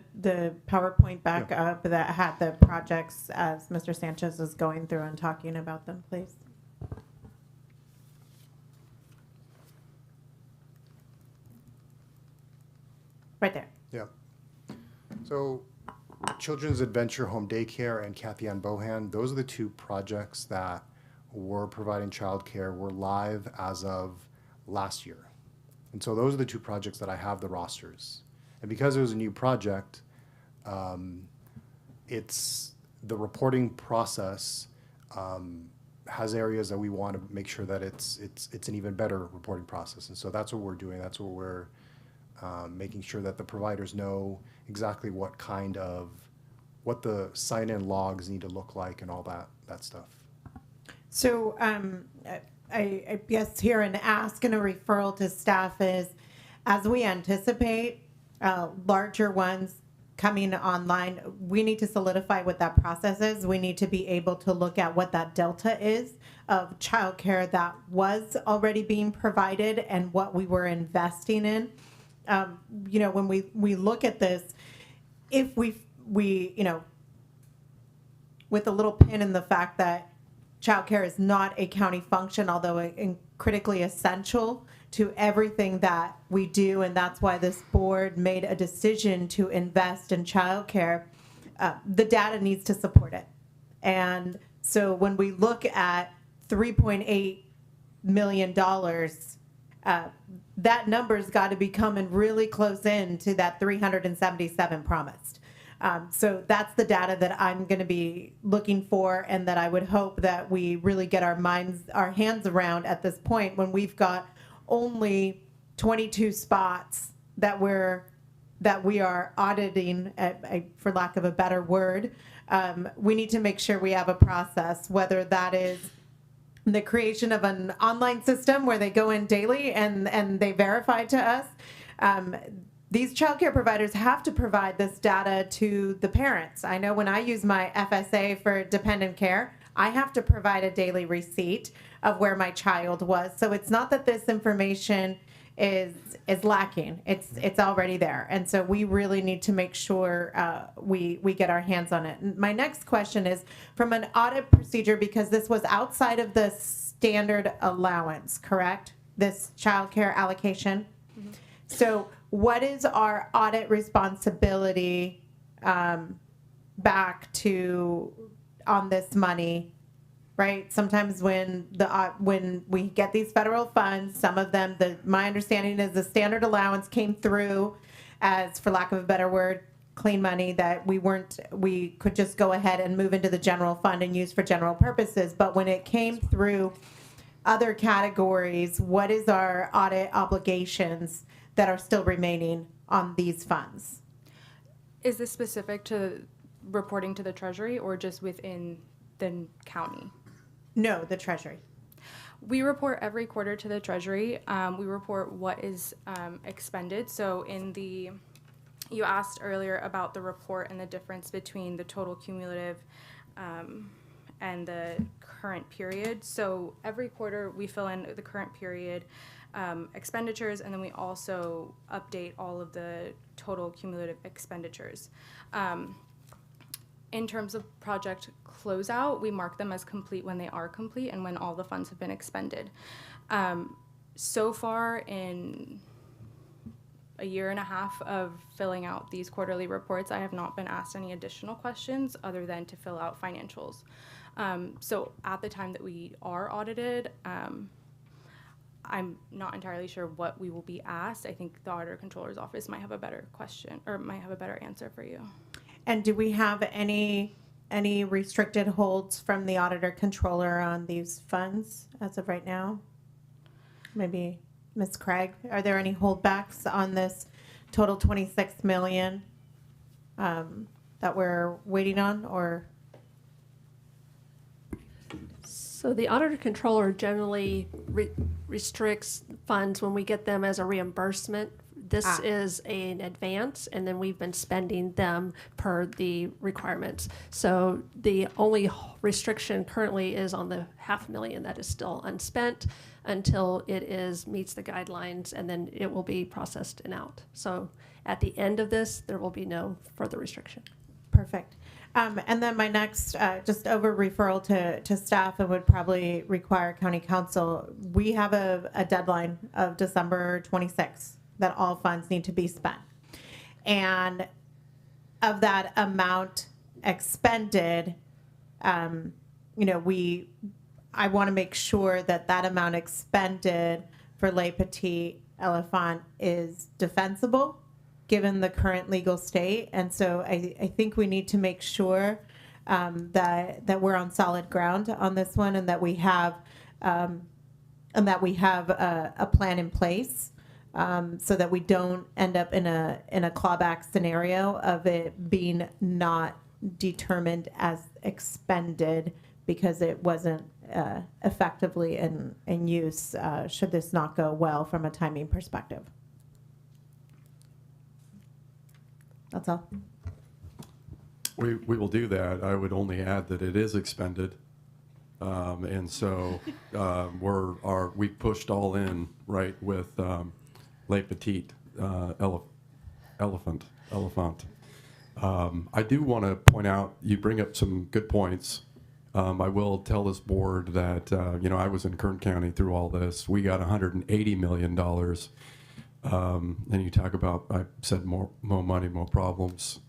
PowerPoint back up that had the projects as Mr. Sanchez is going through and talking about them, please? Right there. Yeah. So Children's Adventure Home Daycare and Kathy Ann Bohan, those are the 2 projects that were providing childcare, were live as of last year. And so those are the 2 projects that I have the rosters. And because it was a new project, it's the reporting process has areas that we want to make sure that it's an even better reporting process. And so that's what we're doing. That's what we're making sure that the providers know exactly what the sign-in logs need to look like and all that stuff. So I guess here an ask and a referral to staff is, as we anticipate larger ones coming online, we need to solidify what that process is. We need to be able to look at what that delta is of childcare that was already being provided and what we were investing in. When we look at this, if we with a little pin in the fact that childcare is not a county function, although critically essential to everything that we do, and that's why this board made a decision to invest in childcare. The data needs to support it. And so when we look at $3.8 million, that number's got to be coming really close in to that 377 promised. So that's the data that I'm going to be looking for, and that I would hope that we really get our hands around at this point, when we've got only 22 spots that we are auditing, for lack of a better word. We need to make sure we have a process, whether that is the creation of an online system where they go in daily and they verify to us. These childcare providers have to provide this data to the parents. I know when I use my FSA for dependent care, I have to provide a daily receipt of where my child was. So it's not that this information is lacking. It's already there. And so we really need to make sure we get our hands on it. My next question is from an audit procedure, because this was outside of the standard allowance, correct? This childcare allocation. Mm-hmm. So what is our audit responsibility back to on this money? Right. Sometimes when we get these federal funds, some of them, my understanding is the standard allowance came through as, for lack of a better word, clean money that we could just go ahead and move into the general fund and use for general purposes. But when it came through other categories, what is our audit obligations that are still remaining on these funds? Is this specific to reporting to the Treasury or just within the county? No, the Treasury. We report every quarter to the Treasury. We report what is expended. So you asked earlier about the report and the difference between the total cumulative and the current period. So every quarter we fill in the current period expenditures, and then we also update all of the total cumulative expenditures. In terms of project closeout, we mark them as complete when they are complete and when all the funds have been expended. So far, in a year and a half of filling out these quarterly reports, I have not been asked any additional questions other than to fill out financials. So at the time that we are audited, I'm not entirely sure what we will be asked. I think the Auditor Controller's Office might have a better question, or might have a better answer for you. And do we have any restricted holds from the Auditor Controller on these funds as of right now? maybe Ms. Craig, are there any holdbacks on this total 26 million that we're waiting on, or? So the auditor controller generally restricts funds when we get them as a reimbursement. This is an advance, and then we've been spending them per the requirements. So the only restriction currently is on the $500,000 that is still unspent until it meets the guidelines, and then it will be processed and out. So at the end of this, there will be no further restriction. Perfect. And then my next, just over referral to staff, and would probably require county council. We have a deadline of December 26th that all funds need to be spent. And of that amount expended, I want to make sure that that amount expended for Les Petits Elephants is defensible given the current legal state. And so I think we need to make sure that we're on solid ground on this one, and that we have a plan in place, so that we don't end up in a clawback scenario of it being not determined as expended because it wasn't effectively in use, should this not go well from a timing perspective. That's all. We will do that. I would only add that it is expended. And so we pushed all in, right, with Les Petits Elephant. I do want to point out, you bring up some good points. I will tell this board that, I was in Kern County through all this. We got $180 million. And you talk about, I said more money, more problems.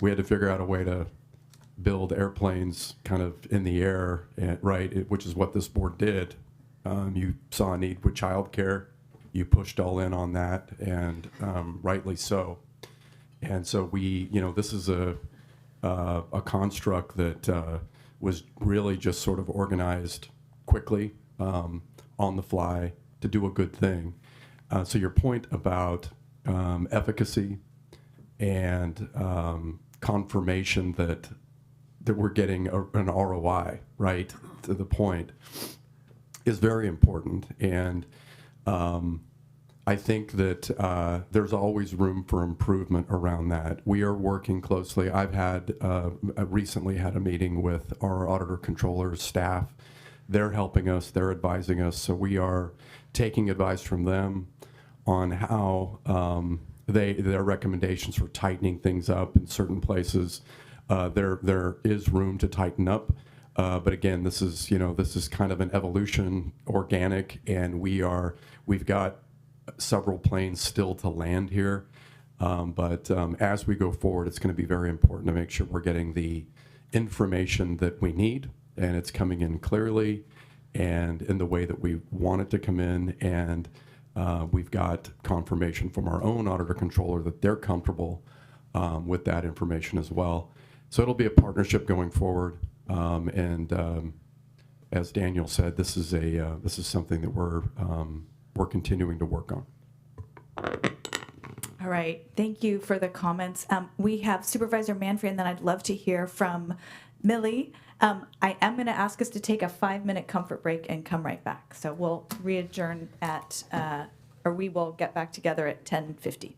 We had to figure out a way to build airplanes kind of in the air, right, which is what this board did. You saw a need with childcare. You pushed all in on that, and rightly so. And so this is a construct that was really just sort of organized quickly, on the fly, to do a good thing. So your point about efficacy and confirmation that we're getting an ROI, right, to the point, is very important. And I think that there's always room for improvement around that. We are working closely. I've recently had a meeting with our auditor controller's staff. They're helping us, they're advising us, so we are taking advice from them on how their recommendations for tightening things up in certain places. There is room to tighten up, but again, this is kind of an evolution, organic, and we've got several planes still to land here. But as we go forward, it's going to be very important to make sure we're getting the information that we need, and it's coming in clearly and in the way that we want it to come in. And we've got confirmation from our own auditor controller that they're comfortable with that information as well. So it'll be a partnership going forward. And as Daniel said, this is something that we're continuing to work on. All right. Thank you for the comments. We have Supervisor Manfrey, and then I'd love to hear from Millie. I am going to ask us to take a 5-minute comfort break and come right back. So we'll re-adjourn we will get back together at 10:50.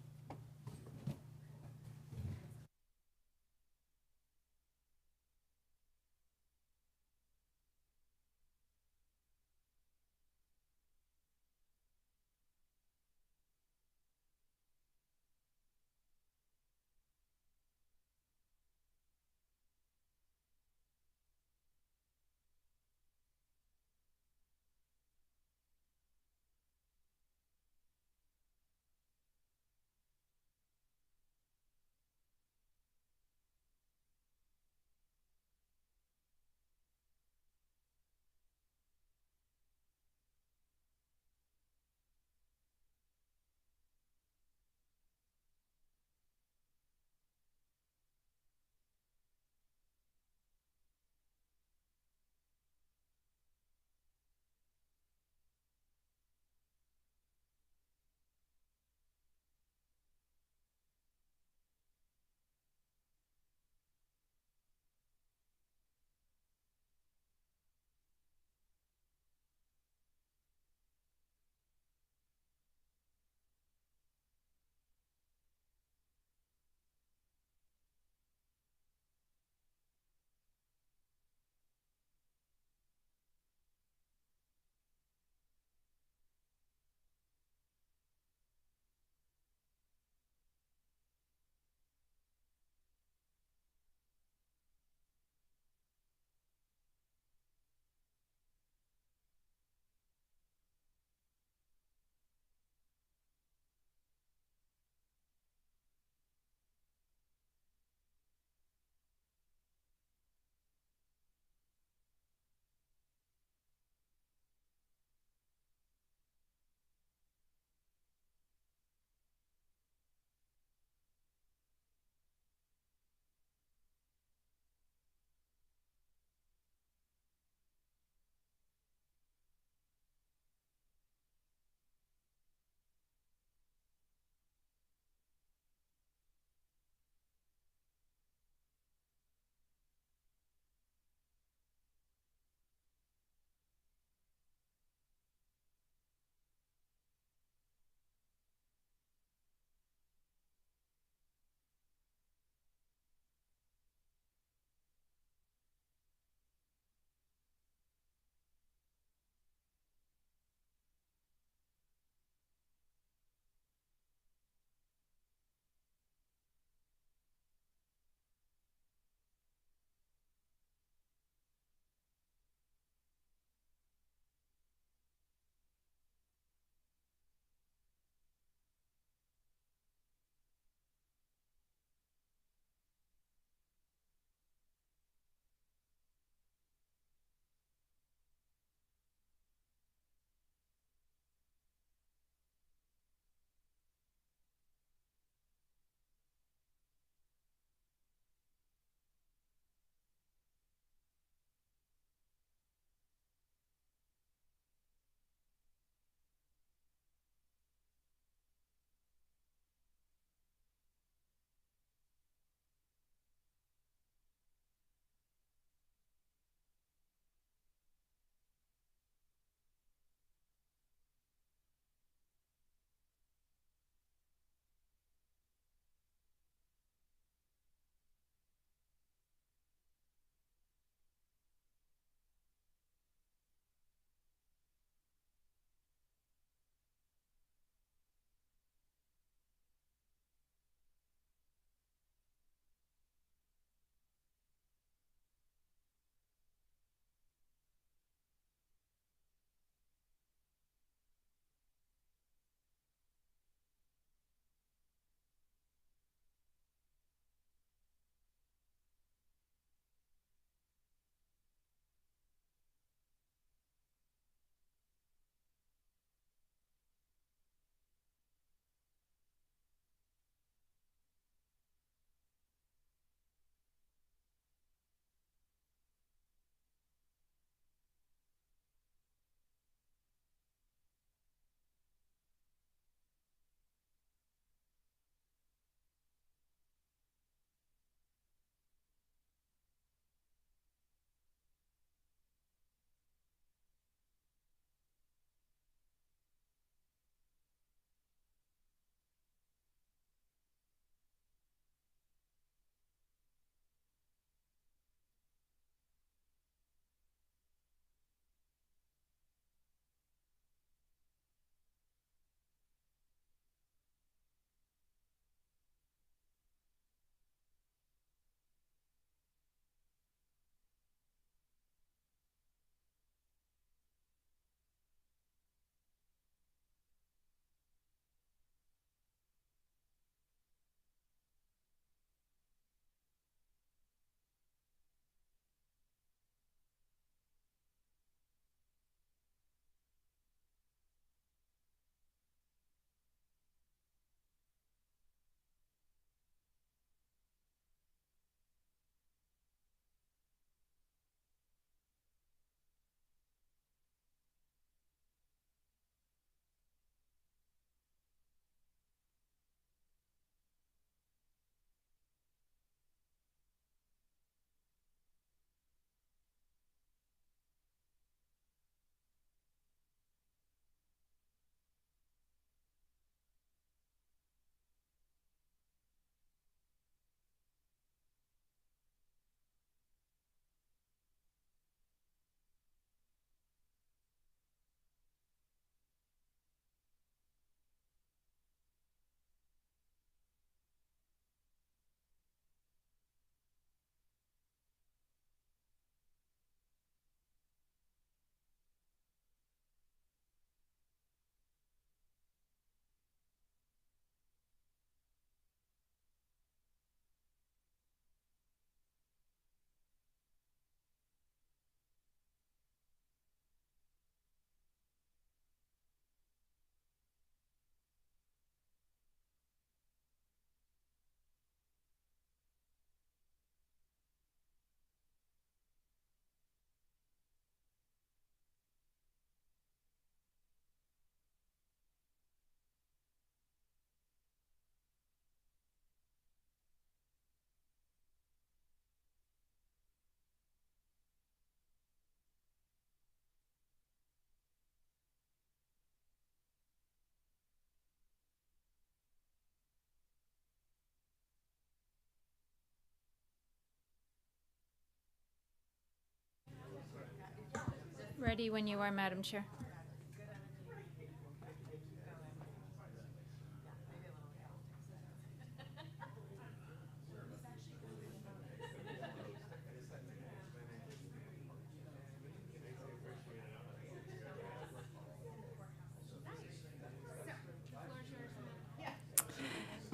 Ready when you are, Madam Chair.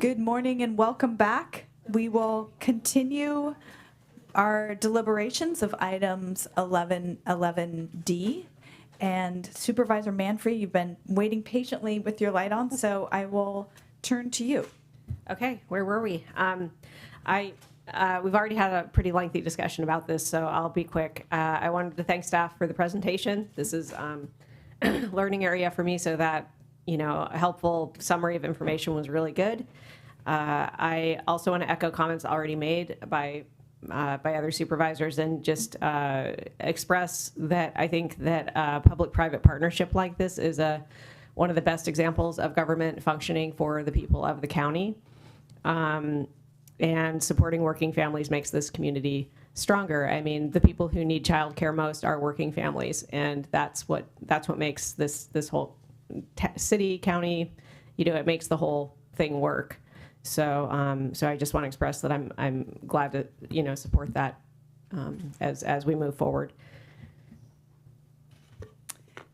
Good morning and welcome back. We will continue our deliberations of items 11D. And Supervisor Manfrey, you've been waiting patiently with your light on, so I will turn to you. Okay, where were we? We've already had a pretty lengthy discussion about this, so I'll be quick. I wanted to thank staff for the presentation. This is learning area for me, so that, you know, a helpful summary of information was really good. I also want to echo comments already made by other supervisors and just express that I think that public-private partnership like this is one of the best examples of government functioning for the people of the county. And supporting working families makes this community stronger. I mean, the people who need childcare most are working families, and that's what makes this whole city, county, you know, it makes the whole thing work. So, so I just want to express that I'm glad to, you know, support that as we move forward.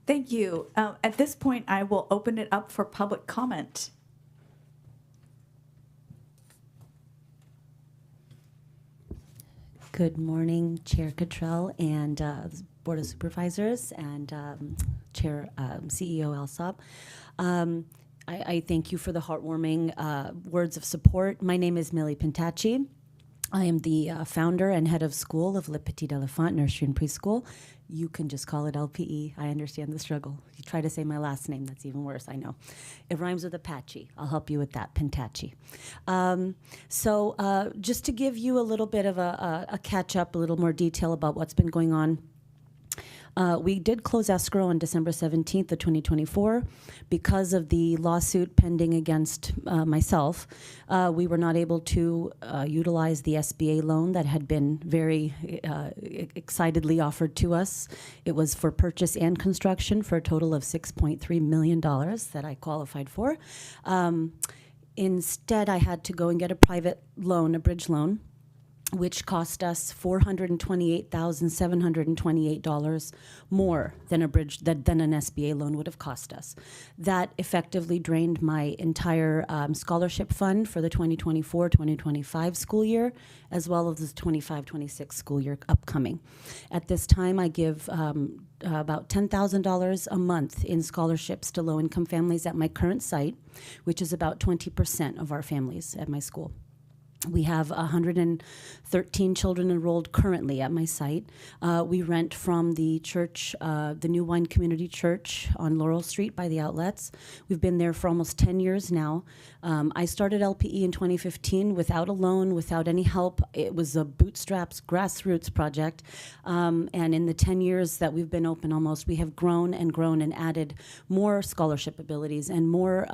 Thank you. At this point, I will open it up for public comment. Good morning, Chair Cottrell and Board of Supervisors and Chair CEO Alsop. I thank you for the heartwarming words of support. My name is Millie Pintacci. I am the founder and head of school of Le Petit Elephant Nursery and Preschool. You can just call it LPE. I understand the struggle. You try to say my last name, that's even worse, I know. It rhymes with Apache. I'll help you with that, Pintacci. So just to give you a little bit of a catch-up, a little more detail about what's been going on. We did close escrow on December 17th of 2024. Because of the lawsuit pending against myself, we were not able to utilize the SBA loan that had been very excitedly offered to us. It was for purchase and construction for a total of $6.3 million that I qualified for. Instead, I had to go and get a private loan, a bridge loan, which cost us $428,728 more than an SBA loan would have cost us. That effectively drained my entire scholarship fund for the 2024-2025 school year, as well as the 25-26 school year upcoming. At this time, I give about $10,000 a month in scholarships to low-income families at my current site, which is about 20% of our families at my school. We have 113 children enrolled currently at my site. We rent from the church, the New Wine Community Church on Laurel Street by the outlets. We've been there for almost 10 years now. I started LPE in 2015 without a loan, without any help. It was a bootstraps, grassroots project. And in the 10 years that we've been open almost, we have grown and grown and added more scholarship abilities and more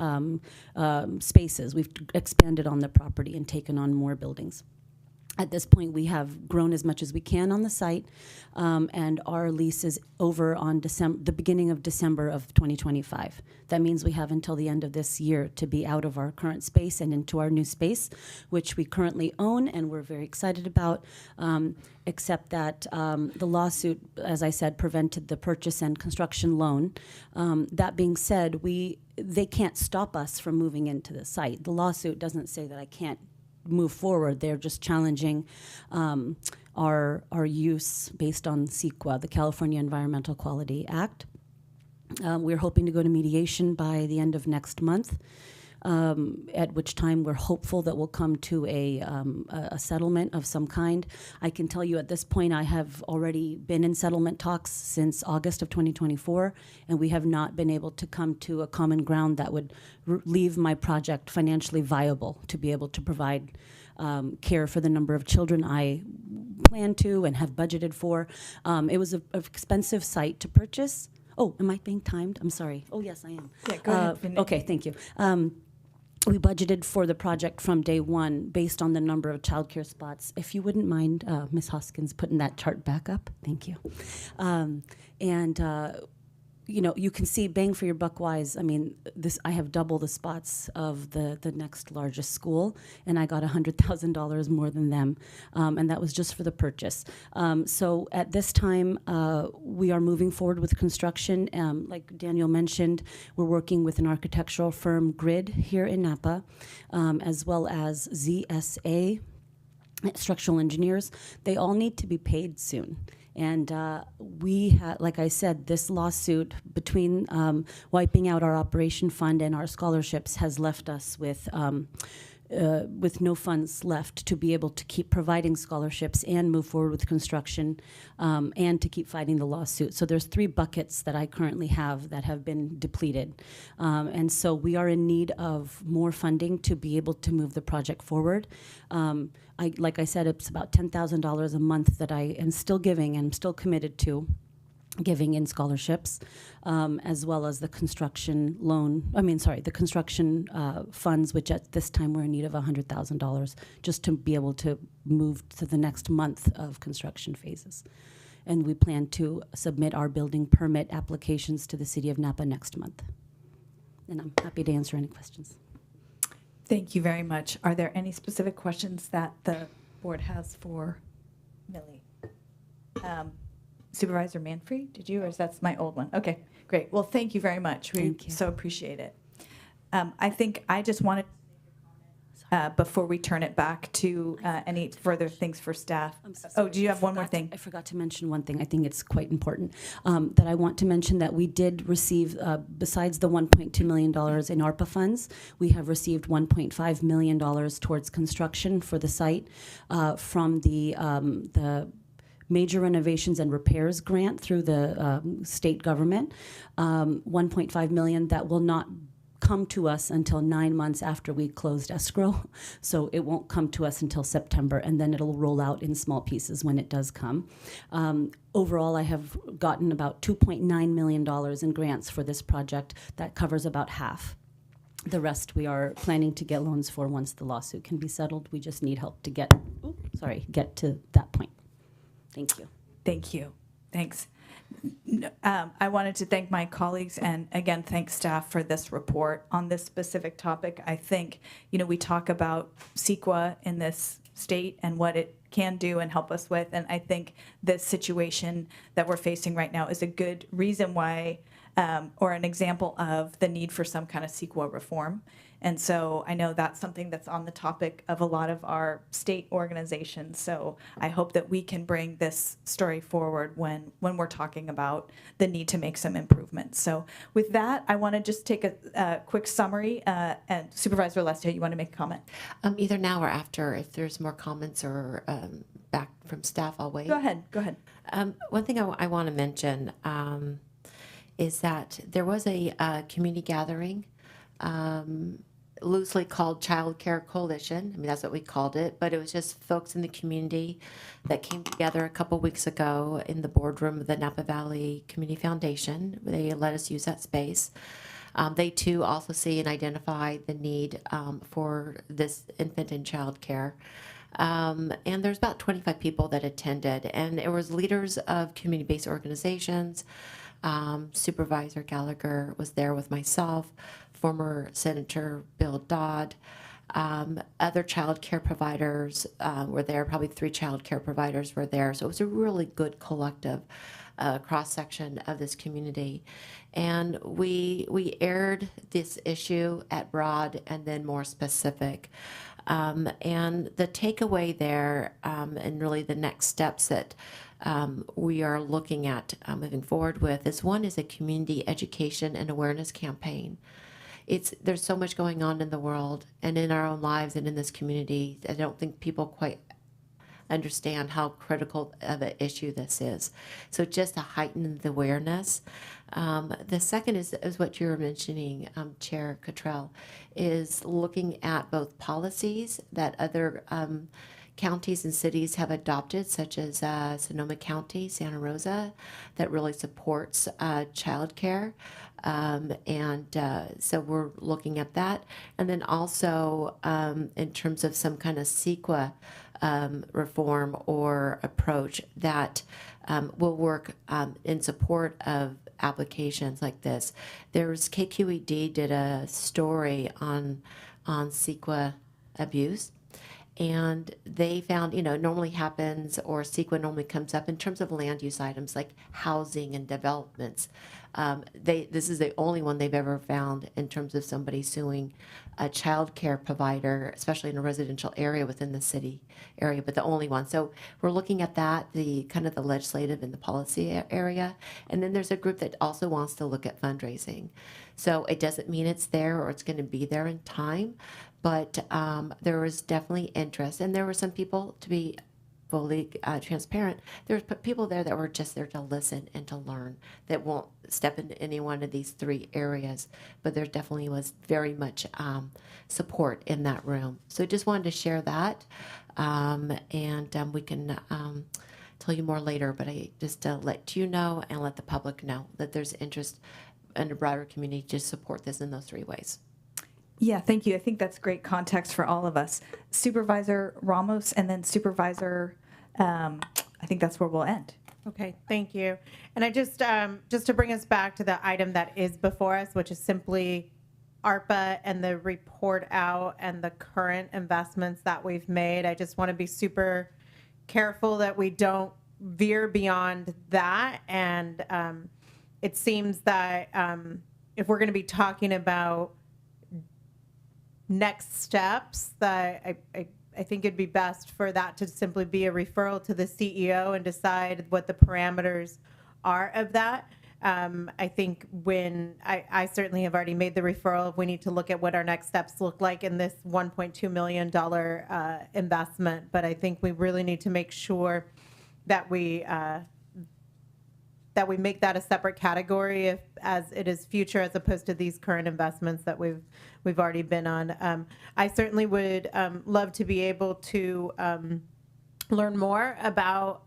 spaces. We've expanded on the property and taken on more buildings. At this point, we have grown as much as we can on the site, and our lease is over on the beginning of December of 2025. That means we have until the end of this year to be out of our current space and into our new space, which we currently own and we're very excited about, except that the lawsuit, as I said, prevented the purchase and construction loan. That being said, they can't stop us from moving into the site. The lawsuit doesn't say that I can't move forward. They're just challenging our use based on CEQA, the California Environmental Quality Act. We're hoping to go to mediation by the end of next month, at which time we're hopeful that we'll come to a settlement of some kind. I can tell you at this point I have already been in settlement talks since August of 2024, and we have not been able to come to a common ground that would leave my project financially viable to be able to provide care for the number of children I plan to and have budgeted for. It was an expensive site to purchase. Oh, am I being timed? I'm sorry. Oh, yes, I am. Yeah, go ahead. Okay, thank you. we budgeted for the project from day one based on the number of childcare spots. If you wouldn't mind, Ms. Hoskins, putting that chart back up, thank you. You know, you can see bang for your buck wise. I mean, I have double the spots of the next largest school, and I got $100,000 more than them, and that was just for the purchase. So at this time, we are moving forward with construction. Like Daniel mentioned, we're working with an architectural firm, Grid, here in Napa, as well as ZSA, structural engineers. They all need to be paid soon. And like I said, this lawsuit between wiping out our operation fund and our scholarships has left us with no funds left to be able to keep providing scholarships and move forward with construction and to keep fighting the lawsuit. So there's 3 buckets that I currently have that have been depleted. And so we are in need of more funding to be able to move the project forward. Like I said, it's about $10,000 a month that I am still giving and I'm still committed to giving in scholarships, as well as the construction the construction funds, which at this time we're in need of $100,000 just to be able to move to the next month of construction phases. And we plan to submit our building permit applications to the City of Napa next month. And I'm happy to answer any questions. Thank you very much. Are there any specific questions that the board has for Millie? Supervisor Manfrey, did you, or is that my old one? Okay, great. Well, thank you very much. We so appreciate it. I think I just wanted, before we turn it back to any further things for staff. Oh, do you have one more thing? I forgot to mention one thing. I think it's quite important that I want to mention that we did receive, besides the $1.2 million in ARPA funds, we have received $1.5 million towards construction for the site from the Major Renovations and Repairs grant through the state government, $1.5 million that will not come to us until 9 months after we closed escrow. So it won't come to us until September, and then it'll roll out in small pieces when it does come. Overall, I have gotten about $2.9 million in grants for this project. That covers about half. The rest we are planning to get loans for once the lawsuit can be settled. We just need help to get to that point. Thank you. Thank you. Thanks. I wanted to thank my colleagues and again thank staff for this report on this specific topic. I think, we talk about CEQA in this state and what it can do and help us with, and I think this situation that we're facing right now is a good reason why or an example of the need for some kind of CEQA reform. And so I know that's something that's on the topic of a lot of our state organizations. So I hope that we can bring this story forward when we're talking about the need to make some improvements. So with that, I want to just take a quick summary. And Supervisor Alessio, you want to make a comment? Either now or after. If there's more comments or back from staff, I'll wait. Go ahead. One thing I want to mention is that there was a community gathering loosely called Child Care Coalition. I mean, that's what we called it, but it was just folks in the community that came together a couple weeks ago in the boardroom of the Napa Valley Community Foundation. They let us use that space. They too also see and identify the need for this infant and child care. And there's about 25 people that attended, and it was leaders of community-based organizations. Supervisor Gallagher was there with myself, former Senator Bill Dodd, other child care providers were there, probably 3 child care providers were there. So it was a really good collective cross-section of this community. And we aired this issue at broad and then more specific. And the takeaway there, and really the next steps that we are looking at moving forward with is one is a community education and awareness campaign. There's so much going on in the world and in our own lives and in this community. I don't think people quite understand how critical of an issue this is. So just to heighten the awareness. The second is what you were mentioning, Chair Cottrell, is looking at both policies that other counties and cities have adopted, such as Sonoma County, Santa Rosa, that really supports childcare. So we're looking at that. And then also in terms of some kind of CEQA reform or approach that will work in support of applications like this. There's KQED did a story on CEQA abuse. And they found, it normally happens, or CEQA normally comes up in terms of land use items like housing and developments. This is the only one they've ever found in terms of somebody suing a child care provider, especially in a residential area within the city area, but the only one. So we're looking at that, the kind of the legislative and the policy area. And then there's a group that also wants to look at fundraising. So it doesn't mean it's there or it's going to be there in time, but there was definitely interest. And there were some people, to be fully transparent, there's people there that were just there to listen and to learn, that won't step into any one of these three areas, but there definitely was very much support in that room. So I just wanted to share that, and we can tell you more later, but I just let you know and let the public know that there's interest in the broader community to support this in those three ways. Yeah, thank you. I think that's great context for all of us. Supervisor Ramos and then Supervisor, I think that's where we'll end. Okay, thank you. And I just to bring us back to the item that is before us, which is simply ARPA and the report out and the current investments that we've made. I just want to be super careful that we don't veer beyond that. And it seems that if we're going to be talking about next steps, that I think it'd be best for that to simply be a referral to the CEO and decide what the parameters are of that. I think when I certainly have already made the referral, we need to look at what our next steps look like in this $1.2 million investment. But I think we really need to make sure that we make that a separate category as it is future, as opposed to these current investments that we've already been on. I certainly would love to be able to learn more about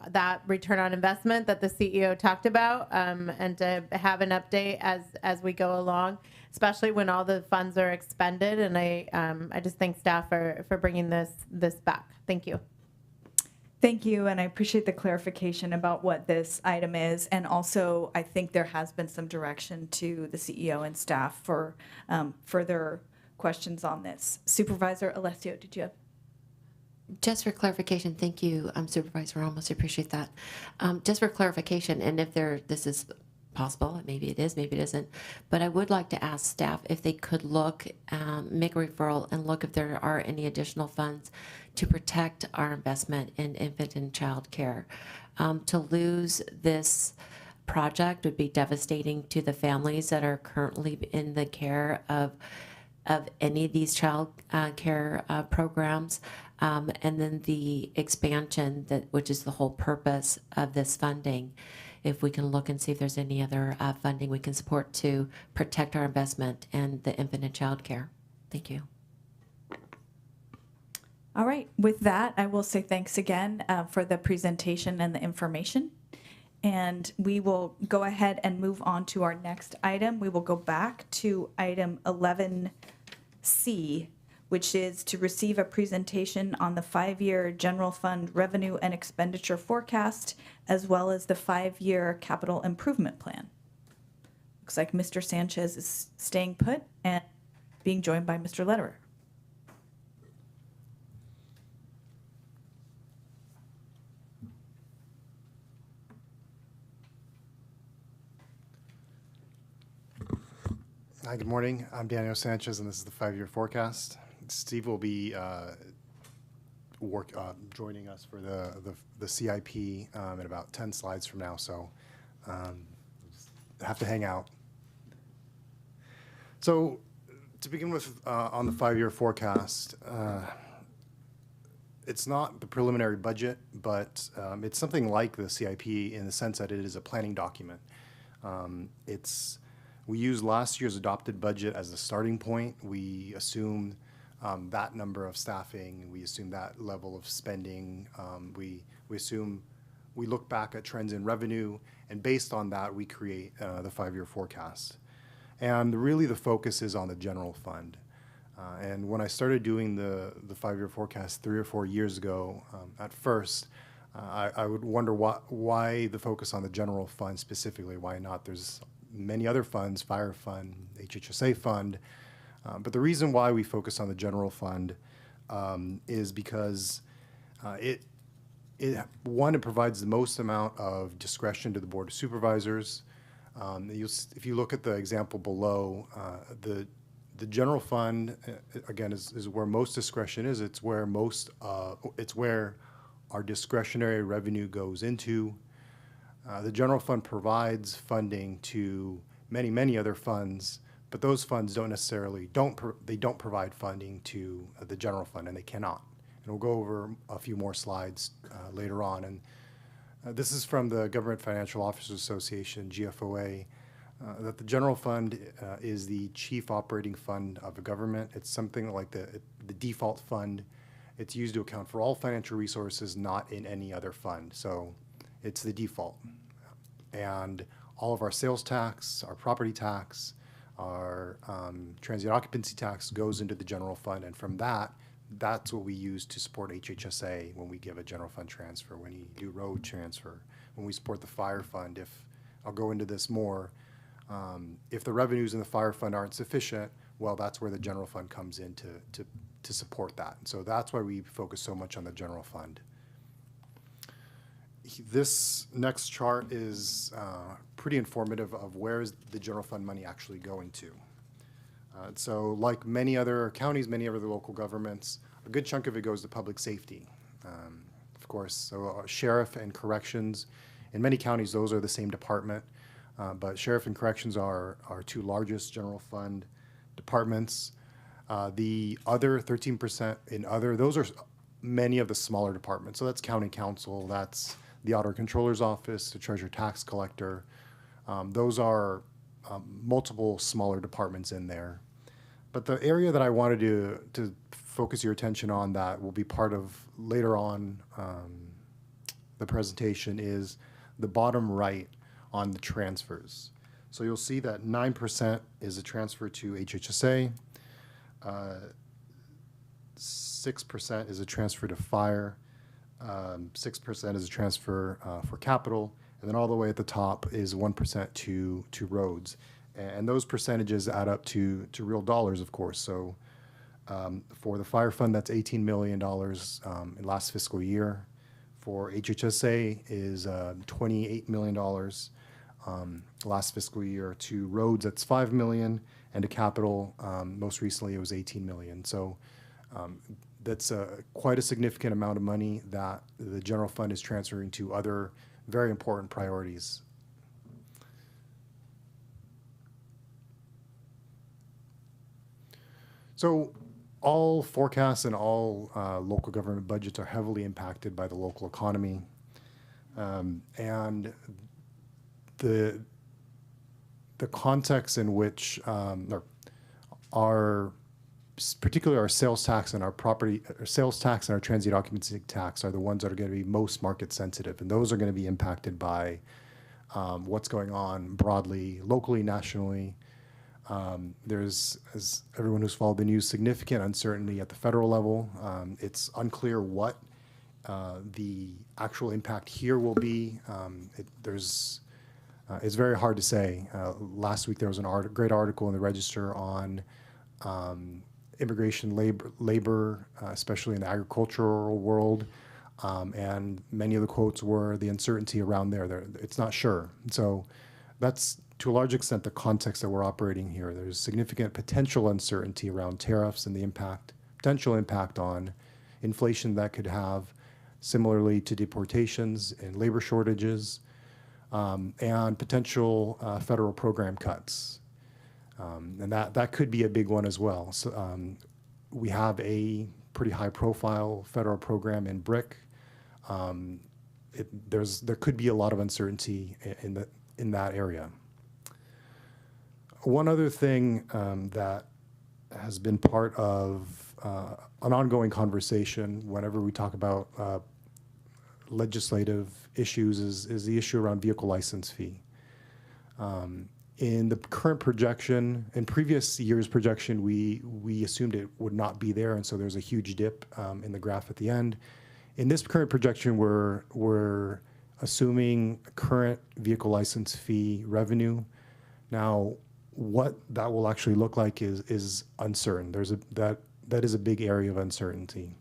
that return on investment that the CEO talked about, and to have an update as we go along, especially when all the funds are expended. And I just thank staff for bringing this back. Thank you. Thank you, and I appreciate the clarification about what this item is. And also, I think there has been some direction to the CEO and staff for further questions on this. Supervisor Alessio, did you have? Just for clarification, thank you, Supervisor Ramos. I appreciate that. Just for clarification, and if this is possible, maybe it is, maybe it isn't, but I would like to ask staff if they could look, make a referral and look if there are any additional funds to protect our investment in infant and child care. To lose this project would be devastating to the families that are currently in the care of any of these child care programs. And then the expansion, which is the whole purpose of this funding. If we can look and see if there's any other funding we can support to protect our investment in the infant and child care. Thank you. All right. With that, I will say thanks again for the presentation and the information. And we will go ahead and move on to our next item. We will go back to item 11C, which is to receive a presentation on the 5-year general fund revenue and expenditure forecast, as well as the 5-year capital improvement plan. Looks like Mr. Sanchez is staying put and being joined by Mr. Lederer. Hi, good morning. I'm Daniel Sanchez, and this is the 5-year forecast. Steve will be joining us for the CIP in about 10 slides from now, so have to hang out. So to begin with, on the 5-year forecast, it's not the preliminary budget, but it's something like the CIP in the sense that it is a planning document. We used last year's adopted budget as the starting point. We assumed that number of staffing, we assume that level of spending, we assume, we look back at trends in revenue, and based on that, we create the 5-year forecast. And really the focus is on the general fund. And when I started doing the 5-year forecast 3 or 4 years ago, at first, I would wonder why the focus on the general fund specifically, why not? There's many other funds, fire fund, HHSA fund, but the reason why we focus on the general fund is because it provides the most amount of discretion to the Board of Supervisors. If you look at the example below, the general fund, again, is where most discretion is. It's where our discretionary revenue goes into. The general fund provides funding to many other funds, but those funds don't necessarily don't provide funding to the general fund, and they cannot. And we'll go over a few more slides later on. And this is from the Government Financial Officers Association, GFOA, that the general fund is the chief operating fund of a government. It's something like the default fund. It's used to account for all financial resources not in any other fund. So it's the default. And all of our sales tax, our property tax, our transient occupancy tax goes into the general fund. And from that's what we use to support HHSA when we give a general fund transfer, when we do road transfer, when we support the fire fund. I'll go into this more, if the revenues in the fire fund aren't sufficient, well, that's where the general fund comes in to support that. So that's why we focus so much on the general fund. This next chart is pretty informative of where is the general fund money actually going to. So like many other counties, many other local governments, a good chunk of it goes to public safety. Of course, so sheriff and corrections, in many counties, those are the same department, but sheriff and corrections are our two largest general fund departments. The other 13% in other, those are many of the smaller departments. So that's county council, that's the auditor controller's office, the treasurer tax collector. Those are multiple smaller departments in there. But the area that I wanted to focus your attention on that will be part of later on the presentation is the bottom right on the transfers. So you'll see that 9% is a transfer to HHSA, 6% is a transfer to fire, 6% is a transfer for capital, and then all the way at the top is 1% to roads. And those percentages add up to real dollars, of course. So for the fire fund, that's $18 million in last fiscal year. For HHSA is $28 million last fiscal year. To roads, that's $5 million, and to capital, most recently it was $18 million. So that's quite a significant amount of money that the general fund is transferring to other very important priorities. So all forecasts and all local government budgets are heavily impacted by the local economy. And the context in which particularly our sales tax and our transient occupancy tax are the ones that are going to be most market sensitive, and those are going to be impacted by what's going on broadly, locally, nationally. There's, as everyone who's followed the news, significant uncertainty at the federal level. It's unclear what the actual impact here will be. It's very hard to say. Last week there was a great article in the Register on immigration labor, especially in the agricultural world, and many of the quotes were the uncertainty around there. It's not sure. So that's, to a large extent, the context that we're operating here. There's significant potential uncertainty around tariffs and the potential impact on inflation that could have, similarly to deportations and labor shortages, and potential federal program cuts. And that could be a big one as well. So we have a pretty high-profile federal program in BRIC. There could be a lot of uncertainty in that area. One other thing that has been part of an ongoing conversation whenever we talk about legislative issues is the issue around vehicle license fee. In the current projection, in previous year's projection, we assumed it would not be there, and so there's a huge dip in the graph at the end. In this current projection, we're assuming current vehicle license fee revenue. Now, what that will actually look like is uncertain. That is a big area of uncertainty.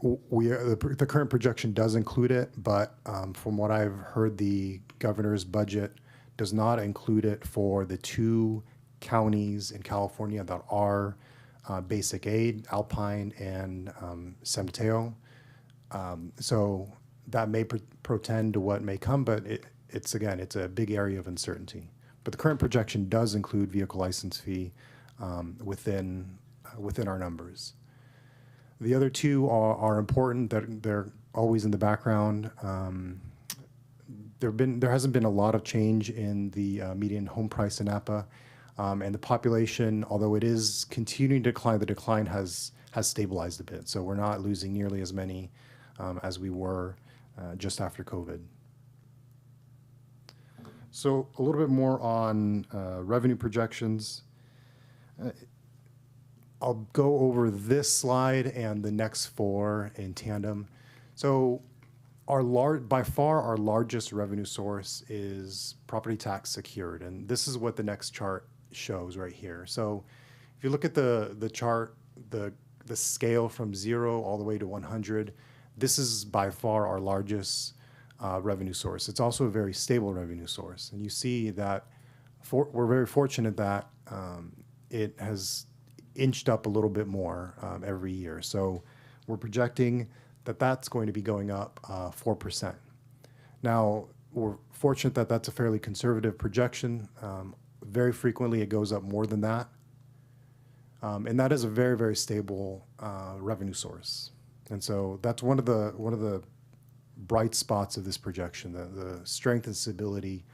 The current projection does include it, but from what I've heard, the governor's budget does not include it for the 2 counties in California that are basic aid, Alpine and San Mateo. So that may portend to what may come, but it's a big area of uncertainty. But the current projection does include vehicle license fee within our numbers. The other 2 are important. They're always in the background. There hasn't been a lot of change in the median home price in Napa, and the population, although it is continuing to decline, the decline has stabilized a bit. So we're not losing nearly as many as we were just after COVID. So a little bit more on revenue projections. I'll go over this slide and the next 4 in tandem. So by far our largest revenue source is property tax secured, and this is what the next chart shows right here. So if you look at the chart, the scale from 0 all the way to 100, this is by far our largest revenue source. It's also a very stable revenue source, and you see that we're very fortunate that it has inched up a little bit more every year. So we're projecting that that's going to be going up 4%. Now, we're fortunate that that's a fairly conservative projection. Very frequently, it goes up more than that. And that is a very, very stable revenue source. And so that's one of the bright spots of this projection, the strength and stability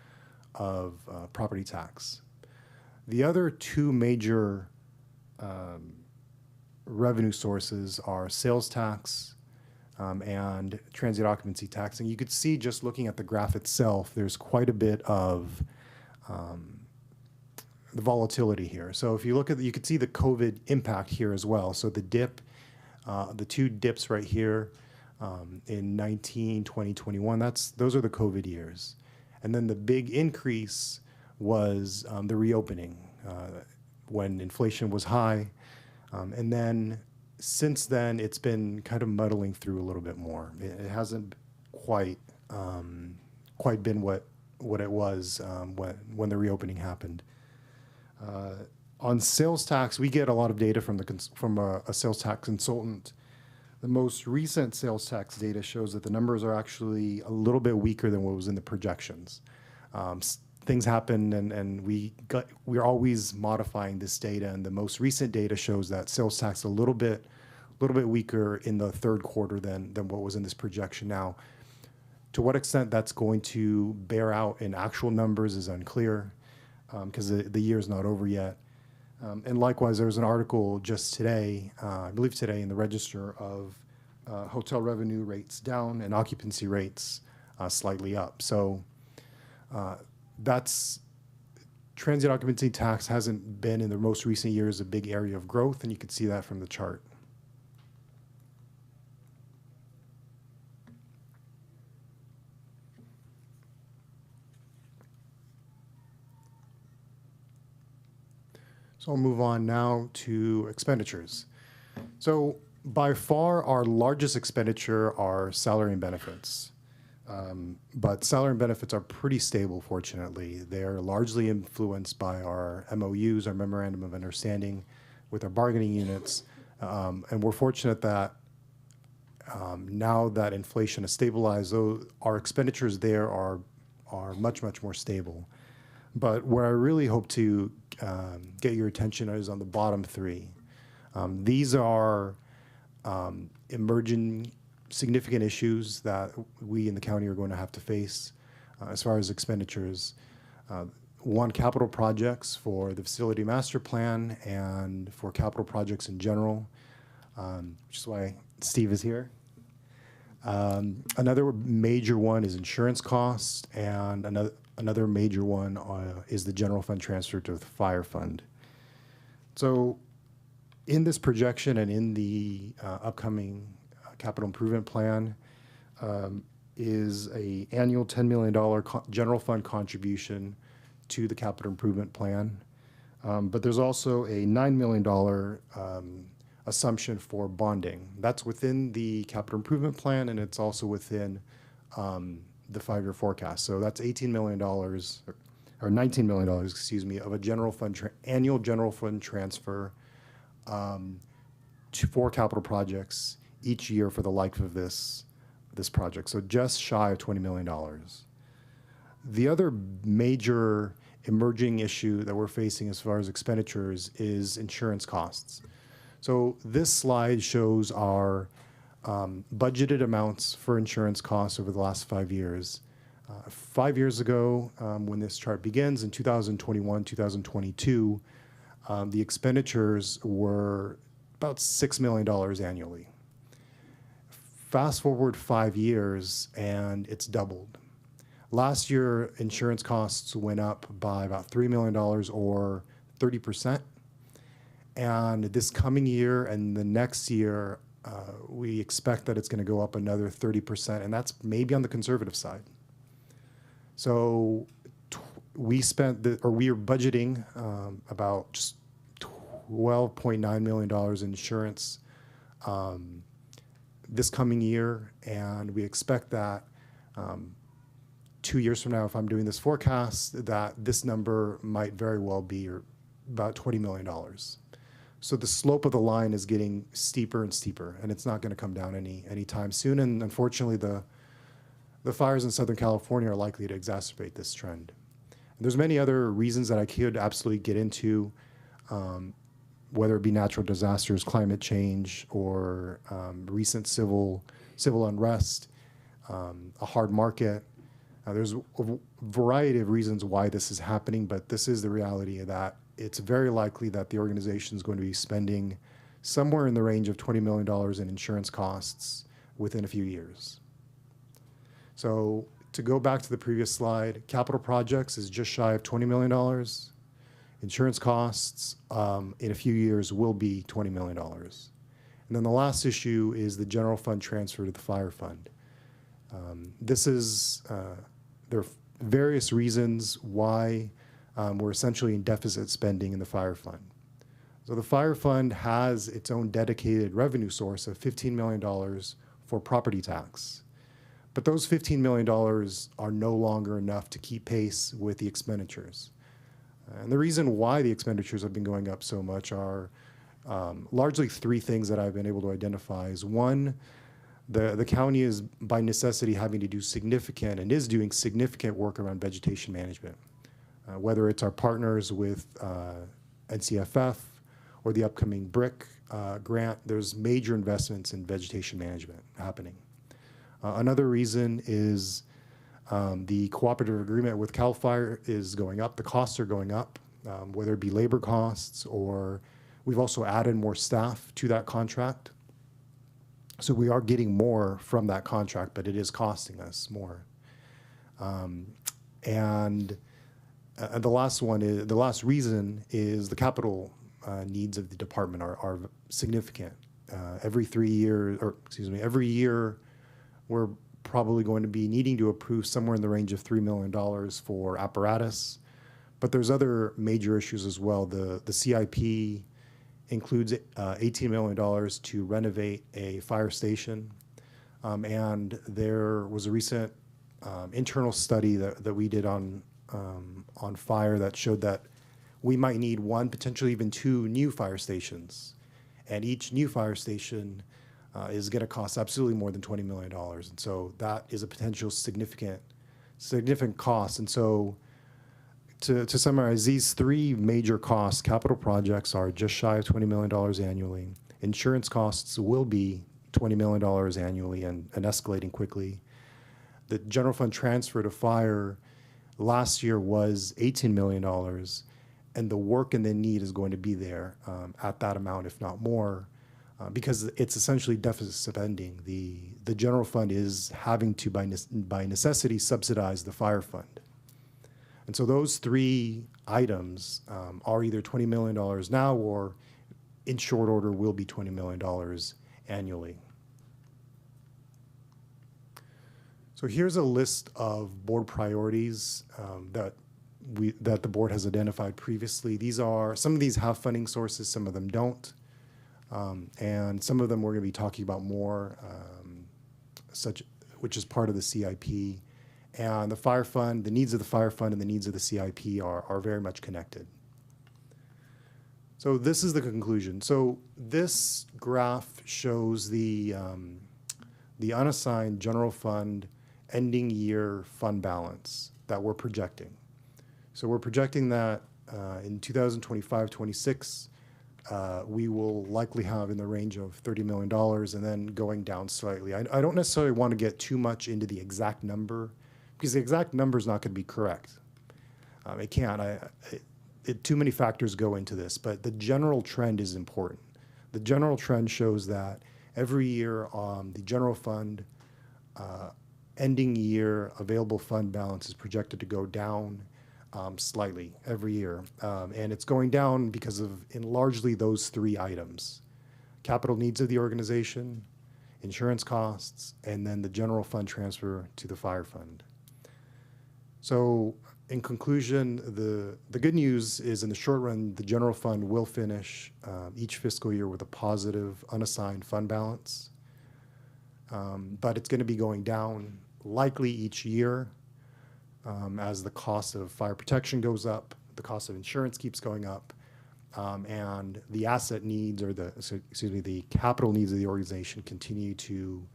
of property tax. The other 2 major revenue sources are sales tax and transient occupancy tax. And you could see just looking at the graph itself, there's quite a bit of the volatility here. So if you look at you could see the COVID impact here as well. So the dip, the 2 dips right here in 19, 20, 21, those are the COVID years. And then the big increase was the reopening when inflation was high. And then since then, it's been kind of muddling through a little bit more. It hasn't quite been what it was when the reopening happened. On sales tax, we get a lot of data from a sales tax consultant. The most recent sales tax data shows that the numbers are actually a little bit weaker than what was in the projections. Things happen, and we're always modifying this data. And the most recent data shows that sales tax a little bit weaker in the 3rd quarter than what was in this projection. Now, to what extent that's going to bear out in actual numbers is unclear, because the year is not over yet. And likewise, there was an article just today, I believe today, in the Register of hotel revenue rates down and occupancy rates slightly up. So that's transient occupancy tax hasn't been in the most recent years a big area of growth, and you can see that from the chart. So I'll move on now to expenditures. So by far our largest expenditure are salary and benefits. But salary and benefits are pretty stable, fortunately. They're largely influenced by our MOUs, our Memorandum of Understanding, with our bargaining units. And we're fortunate that now that inflation has stabilized, our expenditures there are much, much more stable. But where I really hope to get your attention is on the bottom 3. These are emerging significant issues that we in the county are going to have to face as far as expenditures. One, capital projects for the facility master plan and for capital projects in general, which is why Steve is here. Another major one is insurance costs, and another major one is the general fund transfer to the fire fund. So in this projection and in the upcoming capital improvement plan is a annual $10 million general fund contribution to the capital improvement plan. But there's also a $9 million assumption for bonding. That's within the capital improvement plan, and it's also within the 5-year forecast. So that's $18 million, or $19 million, excuse me, of a general fund annual general fund transfer for capital projects each year for the life of this project. So just shy of $20 million. The other major emerging issue that we're facing as far as expenditures is insurance costs. So this slide shows our budgeted amounts for insurance costs over the last 5 years. 5 years ago, when this chart begins in 2021, 2022, the expenditures were about $6 million annually. Fast forward 5 years, and it's doubled. Last year, insurance costs went up by about $3 million or 30%. And this coming year and the next year, we expect that it's going to go up another 30%, and that's maybe on the conservative side. So we are budgeting about just $12.9 million in insurance this coming year, and we expect that 2 years from now, if I'm doing this forecast, that this number might very well be about $20 million. So the slope of the line is getting steeper and steeper, and it's not going to come down anytime soon. And unfortunately, the fires in Southern California are likely to exacerbate this trend. And there's many other reasons that I could absolutely get into, whether it be natural disasters, climate change, or recent civil unrest, a hard market. There's a variety of reasons why this is happening, but this is the reality that it's very likely that the organization is going to be spending somewhere in the range of $20 million in insurance costs within a few years. So to go back to the previous slide, capital projects is just shy of $20 million. Insurance costs in a few years will be $20 million. And then the last issue is the general fund transfer to the fire fund. There are various reasons why we're essentially in deficit spending in the fire fund. So the fire fund has its own dedicated revenue source of $15 million for property tax. But those $15 million are no longer enough to keep pace with the expenditures. And the reason why the expenditures have been going up so much are largely three things that I've been able to identify. Is one, the county is by necessity having to do significant and is doing significant work around vegetation management. Whether it's our partners with NCFF or the upcoming BRIC grant, there's major investments in vegetation management happening. Another reason is the cooperative agreement with CAL FIRE is going up. The costs are going up, whether it be labor costs, or we've also added more staff to that contract. So we are getting more from that contract, but it is costing us more. And the last reason is the capital needs of the department are significant. Every year, we're probably going to be needing to approve somewhere in the range of $3 million for apparatus. But there's other major issues as well. The CIP includes $18 million to renovate a fire station. And there was a recent internal study that we did on fire that showed that we might need one, potentially even two new fire stations. And each new fire station is going to cost absolutely more than $20 million. And so that is a potential significant cost. And so to summarize, these three major costs, capital projects are just shy of $20 million annually. Insurance costs will be $20 million annually and escalating quickly. The general fund transfer to fire last year was $18 million, and the work and the need is going to be there at that amount, if not more, because it's essentially deficit spending. The general fund is having to, by necessity, subsidize the fire fund. And so those three items are either $20 million now or in short order will be $20 million annually. So here's a list of board priorities that the board has identified previously. Some of these have funding sources, some of them don't. And some of them we're going to be talking about more, which is part of the CIP. And the fire fund, the needs of the fire fund and the needs of the CIP are very much connected. So this is the conclusion. So this graph shows the unassigned general fund ending year fund balance that we're projecting. So we're projecting that in 2025-26, we will likely have in the range of $30 million and then going down slightly. I don't necessarily want to get too much into the exact number because the exact number is not going to be correct. It can't. Too many factors go into this, but the general trend is important. The general trend shows that every year the general fund ending year available fund balance is projected to go down slightly every year. And it's going down because of largely those three items: capital needs of the organization, insurance costs, and then the general fund transfer to the fire fund. So in conclusion, the good news is in the short run, the general fund will finish each fiscal year with a positive unassigned fund balance. But it's going to be going down likely each year as the cost of fire protection goes up, the cost of insurance keeps going up, and the asset needs or the capital needs of the organization continue to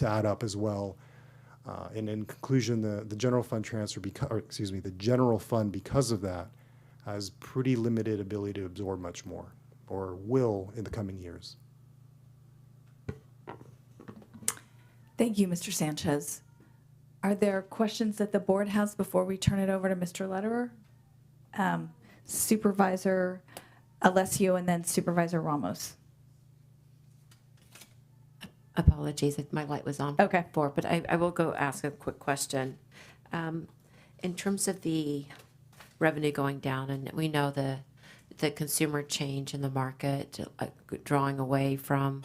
add up as well. And in conclusion, the general fund transfer, the general fund because of that has pretty limited ability to absorb much more, or will in the coming years. Thank you, Mr. Sanchez. Are there questions that the board has before we turn it over to Mr. Lederer? Supervisor Alessio and then Supervisor Ramos. Apologies if my light was on before, but I will go ask a quick question. In terms of the revenue going down, and we know the consumer change in the market, drawing away from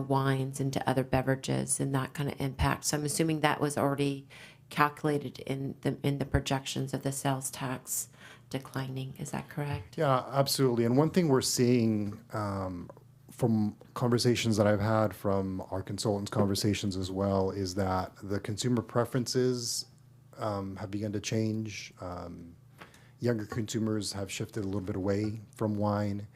wines into other beverages and that kind of impact. So I'm assuming that was already calculated in the projections of the sales tax declining. Is that correct? Yeah, absolutely. And one thing we're seeing from conversations that I've had from our consultants' conversations as well is that the consumer preferences have begun to change. Younger consumers have shifted a little bit away from wine.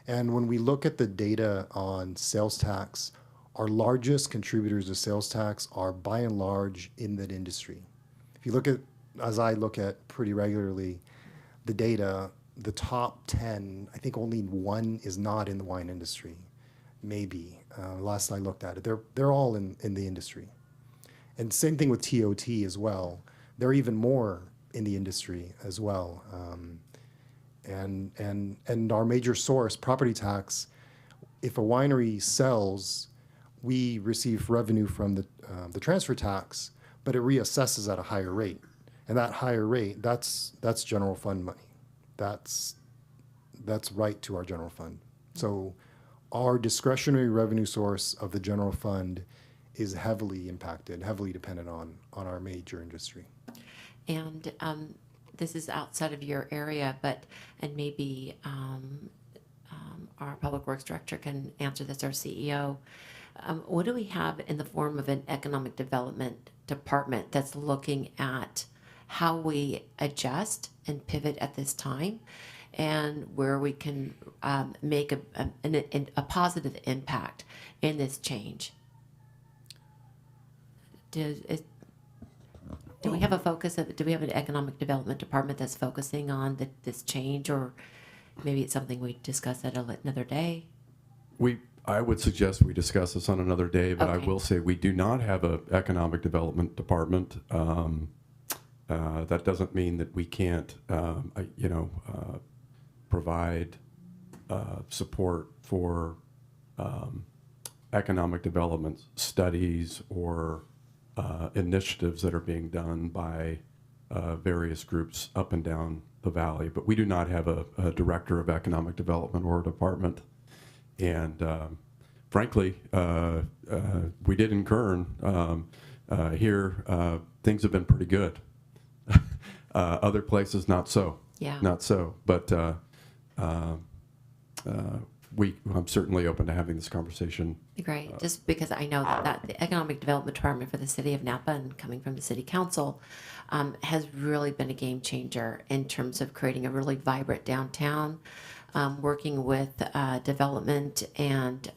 And when we look at the data on sales tax, our largest contributors to sales tax are by and large in that industry. If you look at, as I look at pretty regularly, the data, the top 10, I think only one is not in the wine industry, maybe. Last I looked at it, they're all in the industry. And same thing with TOT as well. They're even more in the industry as well. And our major source, property tax, if a winery sells, we receive revenue from the transfer tax, but it reassesses at a higher rate. And that higher rate, that's general fund money. That's right to our general fund. So our discretionary revenue source of the general fund is heavily impacted, heavily dependent on our major industry. And this is outside of your area, and maybe our Public Works Director can answer this, our CEO. What do we have in the form of an economic development department that's looking at how we adjust and pivot at this time and where we can make a positive impact in this change? Do we have a focus do we have an economic development department that's focusing on this change, or maybe it's something we discuss at another day? I would suggest we discuss this on another day, but I Okay. will say we do not have an economic development department. That doesn't mean that we can't, provide support for economic development studies or initiatives that are being done by various groups up and down the valley. But we do not have a director of economic development or a department. And frankly, we did in Kern. Here, things have been pretty good. Other places, not so. Yeah. Not so. But I'm certainly open to having this conversation. Great, just because I know that the Economic Development Department for the City of Napa, and coming from the City Council, has really been a game changer in terms of creating a really vibrant downtown, working with development and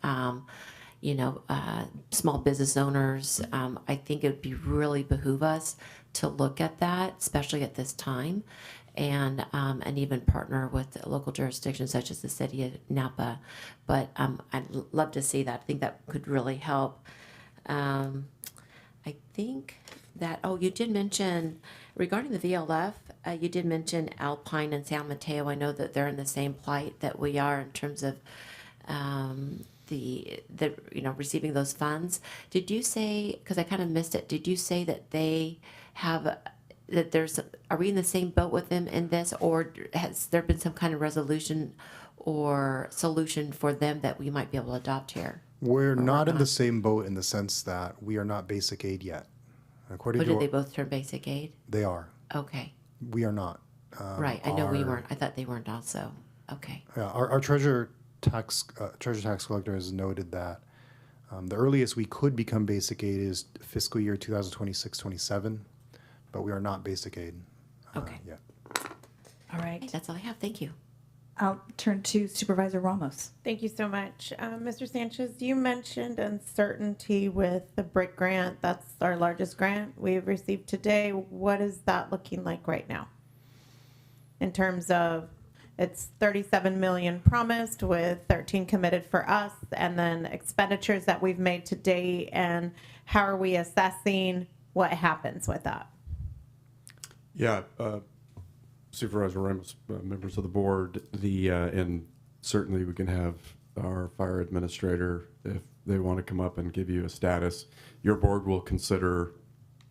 small business owners. I think it would be really behoove us to look at that, especially at this time, and even partner with local jurisdictions such as the City of Napa. But I'd love to see that. I think that could really help. I think that, you did mention, regarding the VLF, you did mention Alpine and San Mateo. I know that they're in the same plight that we are in terms of receiving those funds. Did you say, because I kind of missed it, did you say that they have, are we in the same boat with them in this, or has there been some kind of resolution or solution for them that we might be able to adopt here? We're not in the same boat in the sense that we are not basic aid yet. According Did they both turn basic aid? They are. Okay. We are not. Right. I know we weren't. I thought they weren't also. Okay. Yeah, our treasurer tax collector has noted that the earliest we could become basic aid is fiscal year 2026-27, but we are not basic aid yet. All right. Okay, that's all I have. Thank you. I'll turn to Supervisor Ramos. Thank you so much. Mr. Sanchez, you mentioned uncertainty with the BRIC grant. That's our largest grant we've received today. What is that looking like right now? In terms of, it's 37 million promised with 13 committed for us, and then expenditures that we've made to date, and how are we assessing what happens with that? Yeah, Supervisor Ramos, members of the board, and certainly we can have our fire administrator, if they want to come up and give you a status. Your board will consider,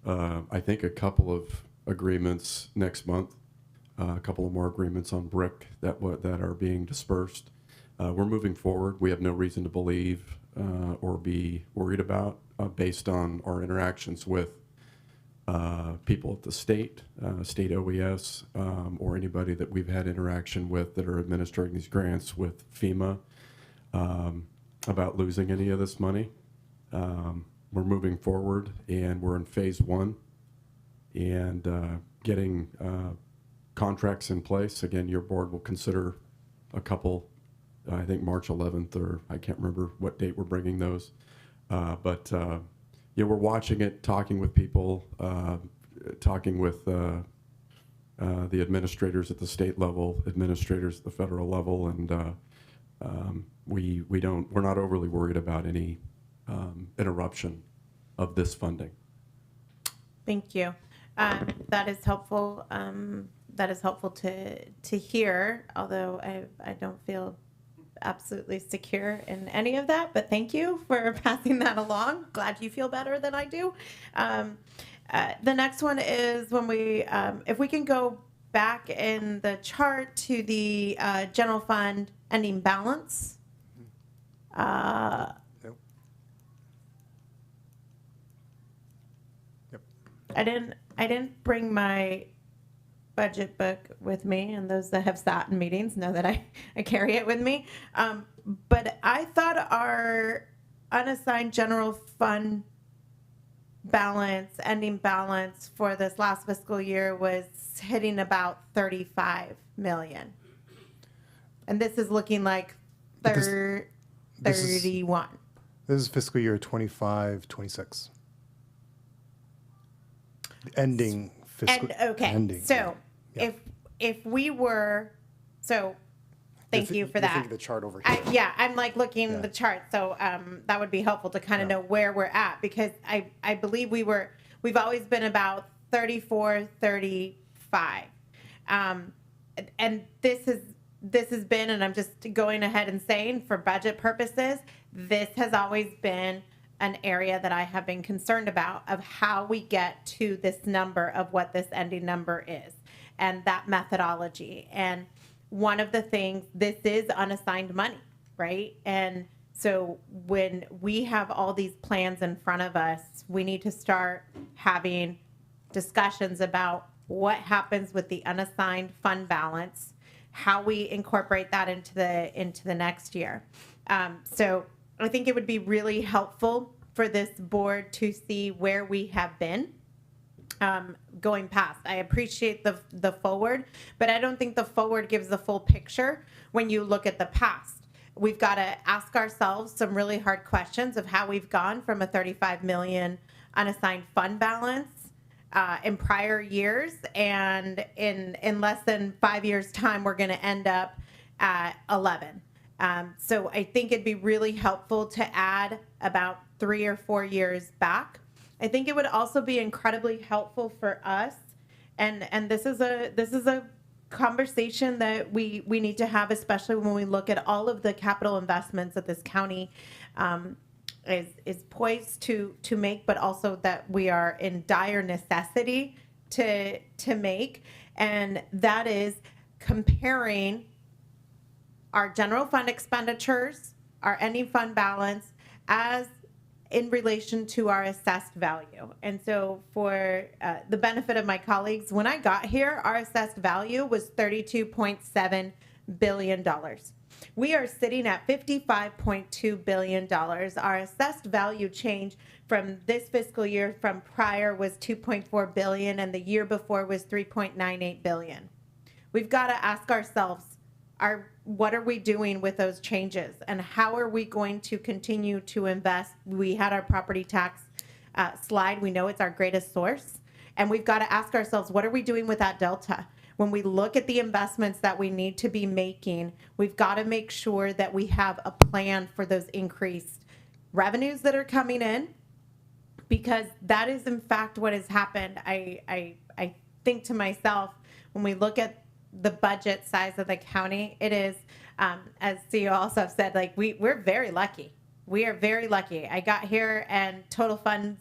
I think, a couple of agreements next month, a couple of more agreements on BRIC that are being dispersed. We're moving forward. We have no reason to believe or be worried about based on our interactions with people at the state OES, or anybody that we've had interaction with that are administering these grants with FEMA about losing any of this money. We're moving forward, and we're in phase 1 and getting contracts in place. Again, your board will consider a couple, I think March 11th, or I can't remember what date we're bringing those. We're watching it, talking with people, talking with the administrators at the state level, administrators at the federal level, and we're not overly worried about any interruption of this funding. Thank you. That is helpful. That is helpful to hear, although I don't feel absolutely secure in any of that, but thank you for passing that along. Glad you feel better than I do. The next one is when if we can go back in the chart to the general fund ending balance. Yep. I didn't bring my budget book with me, and those that have sat in meetings know that I carry it with me. But I thought our unassigned general fund balance, ending balance for this last fiscal year was hitting about 35 million. And this is looking like 31. This is fiscal year 25-26. Ending fiscal. Okay, ending, so yeah. if we were, so Thank you for You're that. thinking the chart over here. Yeah, I'm like looking at the Yeah. chart, so that would be helpful to kind of know where we're at, because I believe we've always been about 34, 35. And this has been, and I'm just going ahead and saying for budget purposes, this has always been an area that I have been concerned about, of how we get to this number of what this ending number is, and that methodology. And one of the things, this is unassigned money, right? And so when we have all these plans in front of us, we need to start having discussions about what happens with the unassigned fund balance, how we incorporate that into the next year. So I think it would be really helpful for this board to see where we have been going past. I appreciate the forward, but I don't think the forward gives the full picture when you look at the past. We've got to ask ourselves some really hard questions of how we've gone from a 35 million unassigned fund balance in prior years, and in less than 5 years' time, we're going to end up at 11. So I think it'd be really helpful to add about 3 or 4 years back. I think it would also be incredibly helpful for us, and this is a conversation that we need to have, especially when we look at all of the capital investments that this county is poised to make, but also that we are in dire necessity to make, and that is comparing our general fund expenditures, our ending fund balance, as in relation to our assessed value. And so for the benefit of my colleagues, when I got here, our assessed value was $32.7 billion. We are sitting at $55.2 billion. Our assessed value change from this fiscal year from prior was $2.4 billion, and the year before was $3.98 billion. We've got to ask ourselves, what are we doing with those changes, and how are we going to continue to invest? We had our property tax slide. We know it's our greatest source, and we've got to ask ourselves, what are we doing with that delta? When we look at the investments that we need to be making, we've got to make sure that we have a plan for those increased revenues that are coming in, because that is in fact what has happened. I think to myself, when we look at the budget size of the county, it is, as CEO also said, like we're very lucky. We are very lucky. I got here and total funds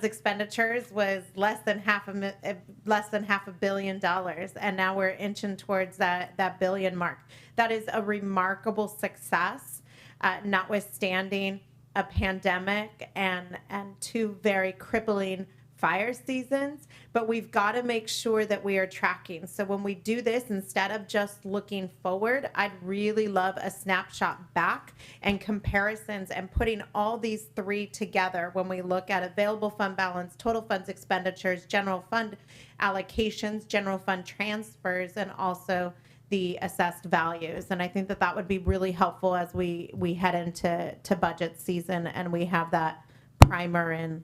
expenditures was less than half $500 million, and now we're inching towards that billion mark. That is a remarkable success, notwithstanding a pandemic and two very crippling fire seasons, but we've got to make sure that we are tracking. So when we do this, instead of just looking forward, I'd really love a snapshot back and comparisons, and putting all these three together when we look at available fund balance, total funds expenditures, general fund allocations, general fund transfers, and also the assessed values. And I think that would be really helpful as we head into budget season, and we have that primer in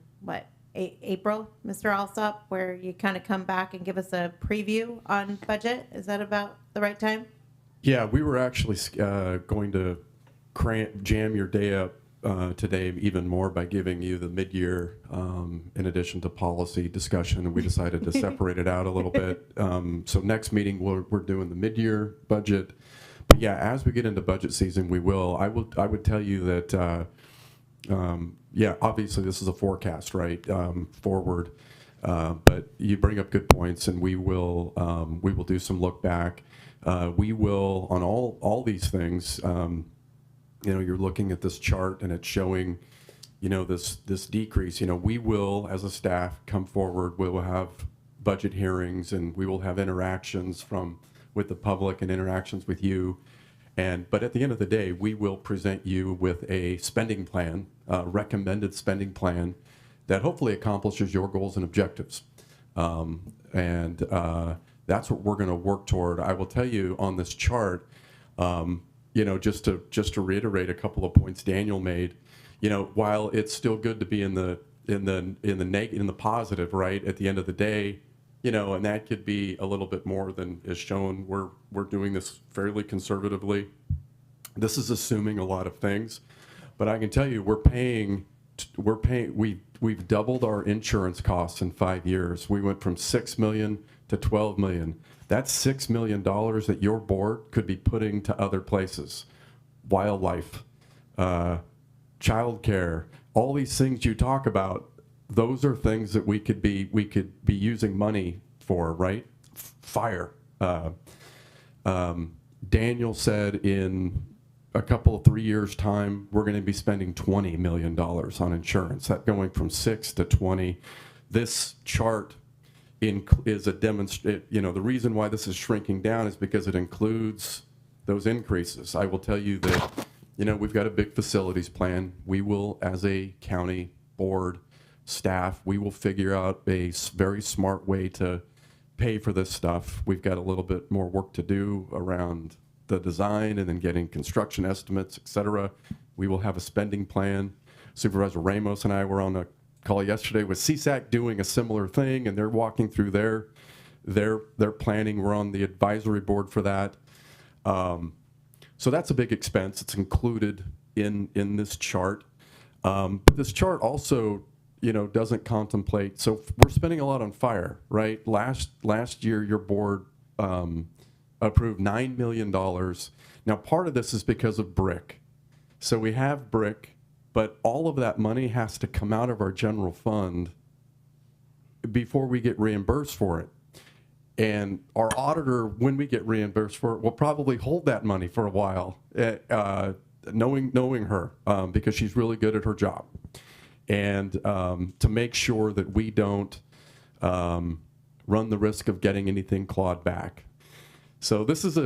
April, Mr. Alsop, where you kind of come back and give us a preview on budget. Is that about the right time? Yeah, we were actually going to jam your day up today even more by giving you the mid-year in addition to policy discussion, and we decided to separate it out a little bit. So next meeting, we're doing the mid-year budget. But yeah, as we get into budget season, we will. I would tell you that yeah, obviously this is a forecast, right, forward. But you bring up good points, and we will do some look back. We will on all these things. You're looking at this chart, and it's showing, this decrease. We will, as a staff, come forward. We will have budget hearings, and we will have interactions with the public and interactions with you. But at the end of the day, we will present you with a spending plan, recommended spending plan that hopefully accomplishes your goals and objectives. That's what we're going to work toward. I will tell you on this chart, just to reiterate a couple of points Daniel made. While it's still good to be in the positive, right? At the end of the day, you know, and that could be a little bit more than is shown. We're doing this fairly conservatively. This is assuming a lot of things, but I can tell you we've doubled our insurance costs in 5 years. We went from $6 million to $12 million. That's $6 million that your board could be putting to other places. Wildlife, childcare, all these things you talk about, those are things that we could be using money for, right? Fire. Daniel said in a couple of 3 years' time, we're going to be spending $20 million on insurance. That going from 6 to 20. This chart is a demonstration. You know, the reason why this is shrinking down is because it includes those increases. I will tell you that, you know, we've got a big facilities plan. We will, as a county board, staff, we will figure out a very smart way to pay for this stuff. We've got a little bit more work to do around the design and then getting construction estimates, et cetera. We will have a spending plan. Supervisor Ramos and I were on a call yesterday with CSAC doing a similar thing, and they're walking through their planning. We're on the advisory board for that. So that's a big expense. It's included in this chart. But this chart also, you know, doesn't contemplate. So we're spending a lot on fire, right? Last year, your board approved $9 million. Now, part of this is because of BRIC. So we have BRIC, but all of that money has to come out of our general fund before we get reimbursed for it. And our auditor, when we get reimbursed for it, will probably hold that money for a while, knowing her, because she's really good at her job. And to make sure that we don't run the risk of getting anything clawed back. So this is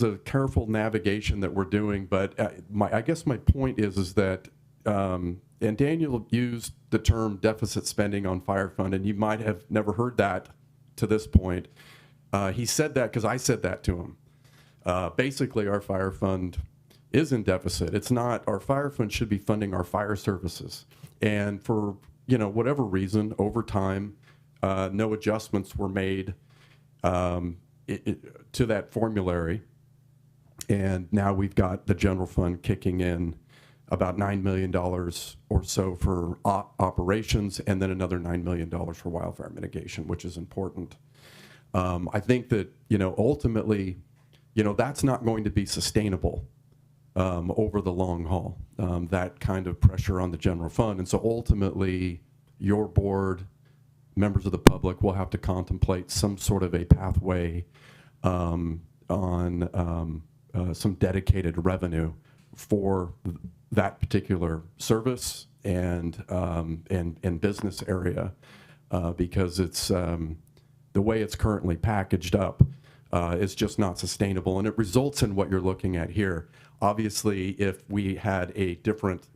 a careful navigation that we're doing. But I guess my point is that, and Daniel used the term deficit spending on fire fund, and you might have never heard that to this point. He said that because I said that to him. Basically, our fire fund is in deficit. It's not. Our fire fund should be funding our fire services. And for, you know, whatever reason, over time, no adjustments were made to that formulary. And now we've got the general fund kicking in about $9 million or so for operations, and then another $9 million for wildfire mitigation, which is important. I think that, you know, ultimately, you know, that's not going to be sustainable over the long haul, that kind of pressure on the general fund. And so ultimately, your board, members of the public, will have to contemplate some sort of a pathway on some dedicated revenue for that particular service and business area, because it's the way it's currently packaged up is just not sustainable, and it results in what you're looking at here. Obviously, if we had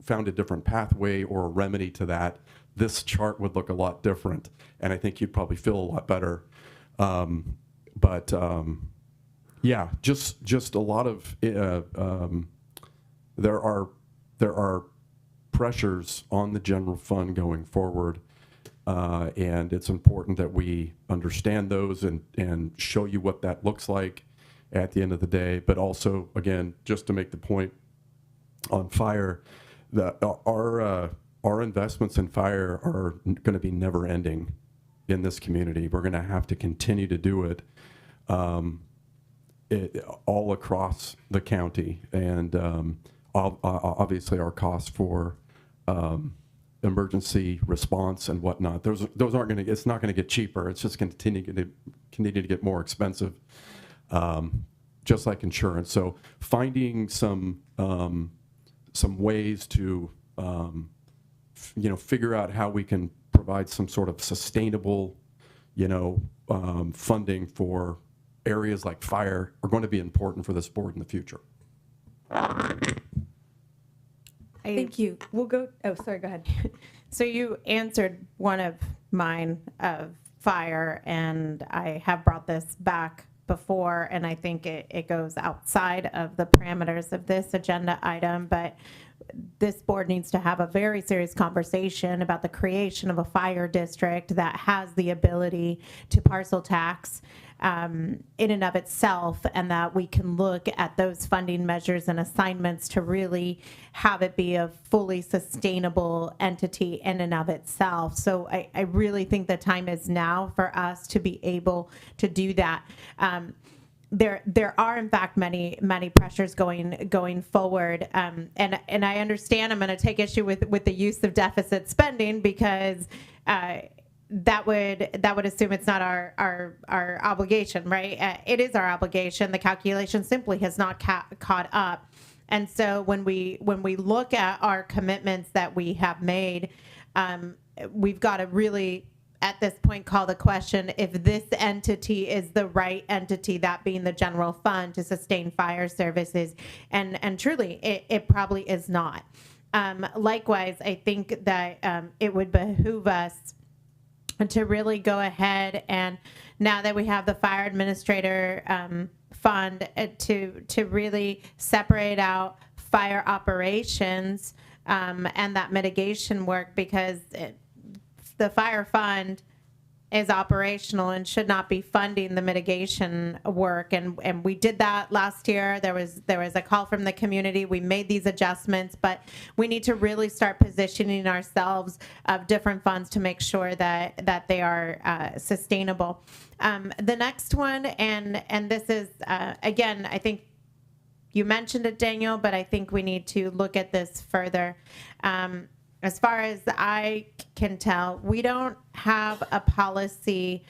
found a different pathway or a remedy to that, this chart would look a lot different, and I think you'd probably feel a lot better. Yeah, just a lot of there are pressures on the general fund going forward, and it's important that we understand those and show you what that looks like at the end of the day. But also, again, just to make the point on fire, our investments in fire are going to be never ending in this community. We're going to have to continue to do it, all across the county, and obviously our costs for emergency response and whatnot. Those aren't going to. It's not going to get cheaper. It's just going to continue to get more expensive, just like insurance. So finding some ways to figure out how we can provide some sort of sustainable funding for areas like fire are going to be important for this board in the future. Thank you. We'll go. Oh, sorry. Go ahead. So you answered one of mine of fire, and I have brought this back before, and I think it goes outside of the parameters of this agenda item. But this board needs to have a very serious conversation about the creation of a fire district that has the ability to parcel tax in and of itself, and that we can look at those funding measures and assignments to really have it be a fully sustainable entity in and of itself. So I really think the time is now for us to be able to do that. There are in fact many pressures going forward, and I understand. I'm going to take issue with the use of deficit spending, because that would assume it's not our obligation, right? It is our obligation. The calculation simply has not caught up, and so when we look at our commitments that we have made, we've got to really, at this point, call the question if this entity is the right entity, that being the general fund, to sustain fire services. And truly, it probably is not. Likewise, I think that it would behoove us to really go ahead, and now that we have the fire administrator fund, to really separate out fire operations and that mitigation work, because the fire fund is operational and should not be funding the mitigation work. And we did that last year. There was a call from the community. We made these adjustments, but we need to really start positioning ourselves of different funds to make sure that they are sustainable. The next one, and this is, again, I think you mentioned it, Daniel, but I think we need to look at this further. As far as I can tell, we don't have a policy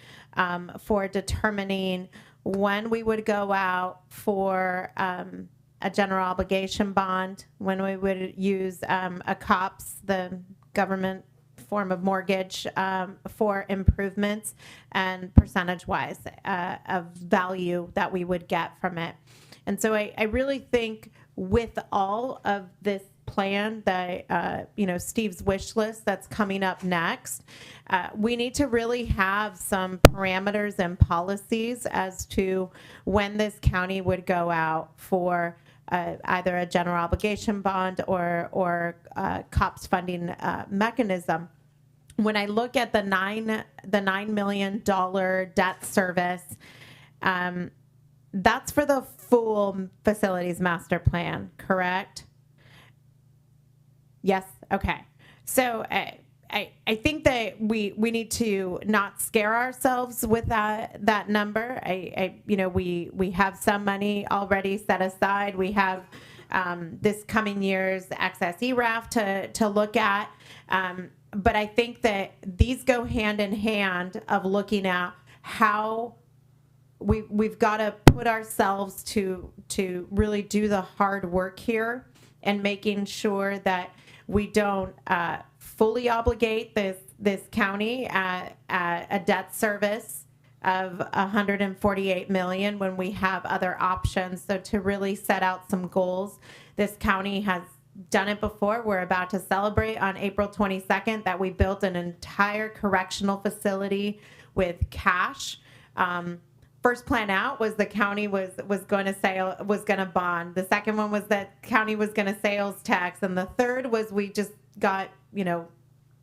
for determining when we would go out for a general obligation bond, when we would use a COPS, the government form of mortgage, for improvements, and percentage-wise of value that we would get from it. And so I really think with all of this plan that, Steve's wish list that's coming up next, we need to really have some parameters and policies as to when this county would go out for either a general obligation bond or COPS funding mechanism. When I look at the $9 million debt service, that's for the full facilities master plan, correct? Yes. Okay. So I think that we need to not scare ourselves with that number. We have some money already set aside. We have this coming year's excess ERAF to look at. But I think that these go hand in hand of looking at how we've got to put ourselves to really do the hard work here, and making sure that we don't fully obligate this county at a debt service of $148 million when we have other options. So to really set out some goals, this county has done it before. We're about to celebrate on April 22nd that we built an entire correctional facility with cash. First plan out was the county was going to bond. The second one was that county was going to sales tax, and the third was we just got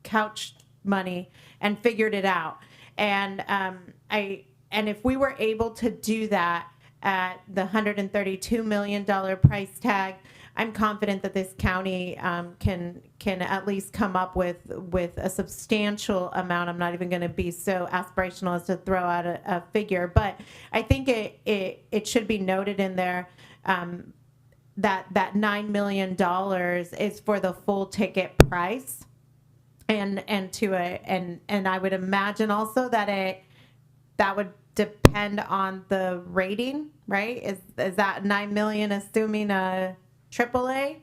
couch money and figured it out. And if we were able to do that at the $132 million price tag, I'm confident that this county can at least come up with a substantial amount. I'm not even going to be so aspirational as to throw out a figure, but I think it should be noted in there that $9 million is for the full ticket price, and I would imagine also that that would depend on the rating, right? Is that $9 million assuming a AAA,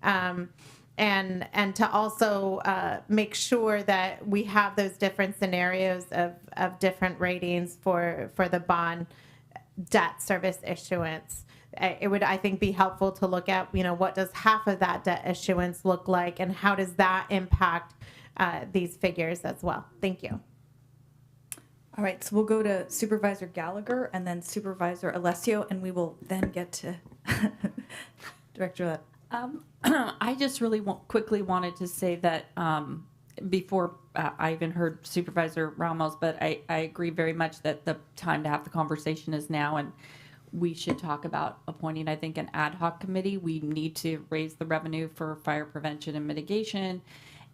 and to also make sure that we have those different scenarios of different ratings for the bond debt service issuance. It would, I think, be helpful to look at, what does half of that debt issuance look like, and how does that impact these figures as well. Thank you. All right, so we'll go to Supervisor Gallagher and then Supervisor Alessio, and we will then get to Director I just really quickly wanted to say that before I even heard Supervisor Ramos, but I agree very much that the time to have the conversation is now, and we should talk about appointing, I think, an ad hoc committee. We need to raise the revenue for fire prevention and mitigation,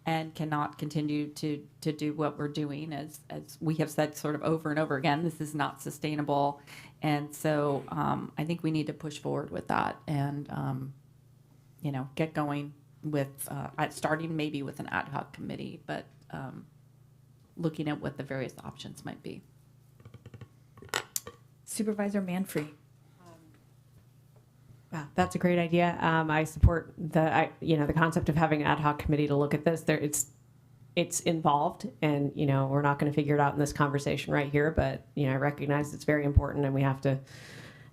and cannot continue to do what we're doing. As we have said sort of over and over again, this is not sustainable. And so I think we need to push forward with that and, get going with starting maybe with an ad hoc committee, but looking at what the various options might be. Supervisor Manfrey. Wow, that's a great idea. I support the concept of having an ad hoc committee to look at this. It's involved, and we're not going to figure it out in this conversation right here. But I recognize it's very important, and we have to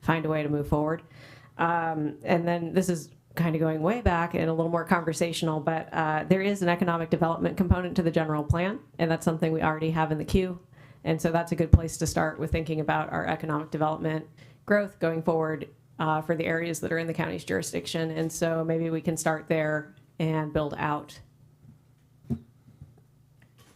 find a way to move forward. And then this is kind of going way back and a little more conversational, but there is an economic development component to the general plan, and that's something we already have in the queue. And so that's a good place to start with thinking about our economic development growth going forward for the areas that are in the county's jurisdiction. And so maybe we can start there and build out.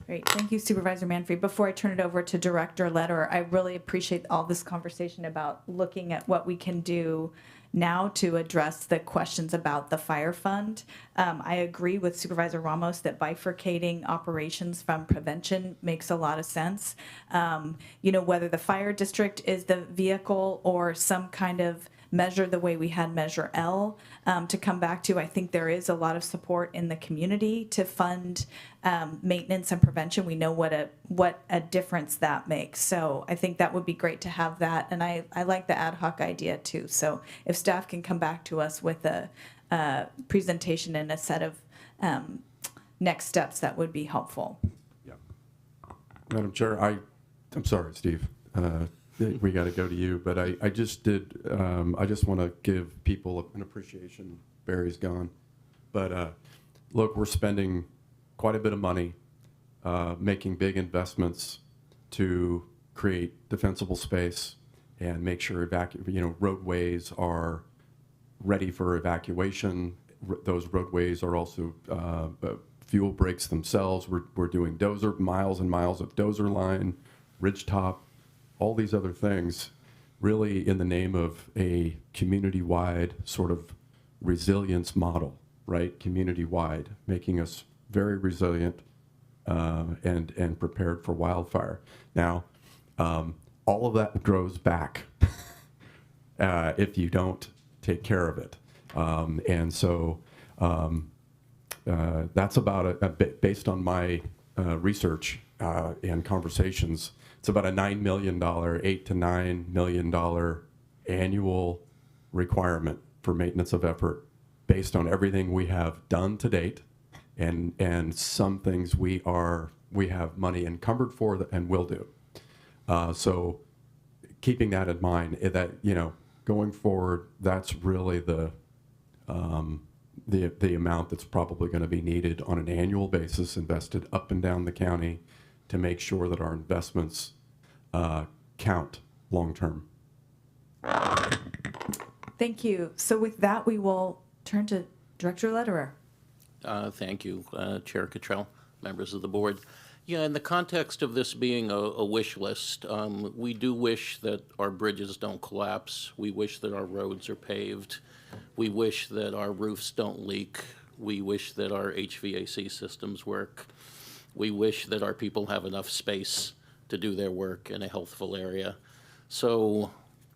Great. Thank you, Supervisor Manfrey. Before I turn it over to Director Lederer, I really appreciate all this conversation about looking at what we can do now to address the questions about the fire fund. I agree with Supervisor Ramos that bifurcating operations from prevention makes a lot of sense. Whether the fire district is the vehicle or some kind of measure the way we had Measure L to come back to, I think there is a lot of support in the community to fund maintenance and prevention. We know what a difference that makes. So I think that would be great to have that. And I like the ad hoc idea too. So if staff can come back to us with a presentation and a set of next steps, that would be helpful. Yeah. Madam Chair, I'm sorry, Steve. We got to go to you, but I just want to give people an appreciation. Barry's gone. But look, we're spending quite a bit of money making big investments to create defensible space and make sure roadways are ready for evacuation. Those roadways are also fuel breaks themselves. We're doing miles and miles of dozer line, ridgetop, all these other things, really in the name of a community-wide sort of resilience model, right? Community-wide, making us very resilient and prepared for wildfire. Now, all of that grows back if you don't take care of it. And so that's about a bit, based on my research and conversations, it's about a $8 to $9 million annual requirement for maintenance of effort based on everything we have done to date and some things we have money encumbered for and will do. So keeping that in mind, that going forward, that's really the amount that's probably going to be needed on an annual basis, invested up and down the county, to make sure that our investments count long term. Thank you. So with that, we will turn to Director Lederer. Thank you, Chair Cottrell, members of the board. Yeah, in the context of this being a wish list, we do wish that our bridges don't collapse. We wish that our roads are paved. We wish that our roofs don't leak. We wish that our HVAC systems work. We wish that our people have enough space to do their work in a healthful area. So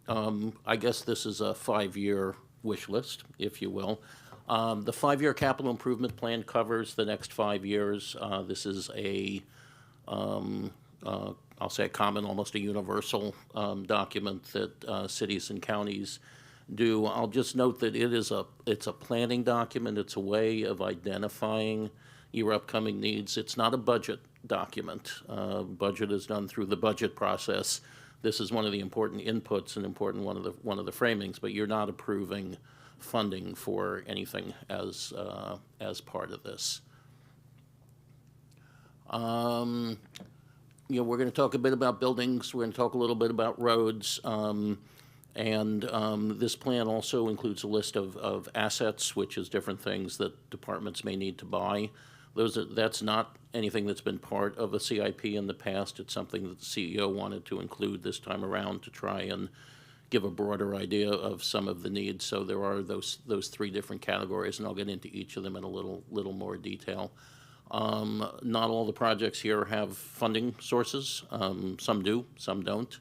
I guess this is a 5-year wish list, if you will. The 5-year capital improvement plan covers the next 5 years. This is I'll say a common, almost a universal document that cities and counties do. I'll just note that it's a planning document. It's a way of identifying your upcoming needs. It's not a budget document. Budget is done through the budget process. This is one of the important inputs and one of the framings, but you're not approving funding for anything as part of this. We're going to talk a bit about buildings. We're going to talk a little bit about roads. And this plan also includes a list of assets, which is different things that departments may need to buy. That's not anything that's been part of a CIP in the past. It's something that the CEO wanted to include this time around to try and give a broader idea of some of the needs. So there are those three different categories, and I'll get into each of them in a little more detail. Not all the projects here have funding sources. Some do, some don't,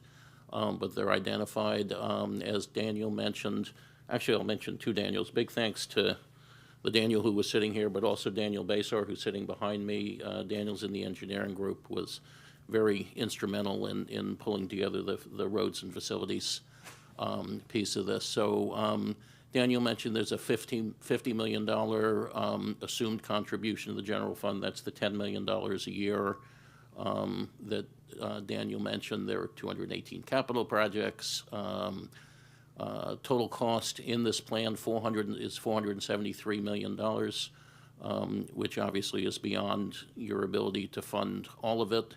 but they're identified. As Daniel mentioned, actually I'll mention two Daniels. Big thanks to the Daniel who was sitting here, but also Daniel Basar, who's sitting behind me. Daniel's in the engineering group, was very instrumental in pulling together the roads and facilities piece of this. So Daniel mentioned there's a $50 million assumed contribution to the general fund. That's the $10 million a year that Daniel mentioned. There are 218 capital projects. Total cost in this plan is $473 million, which obviously is beyond your ability to fund all of it.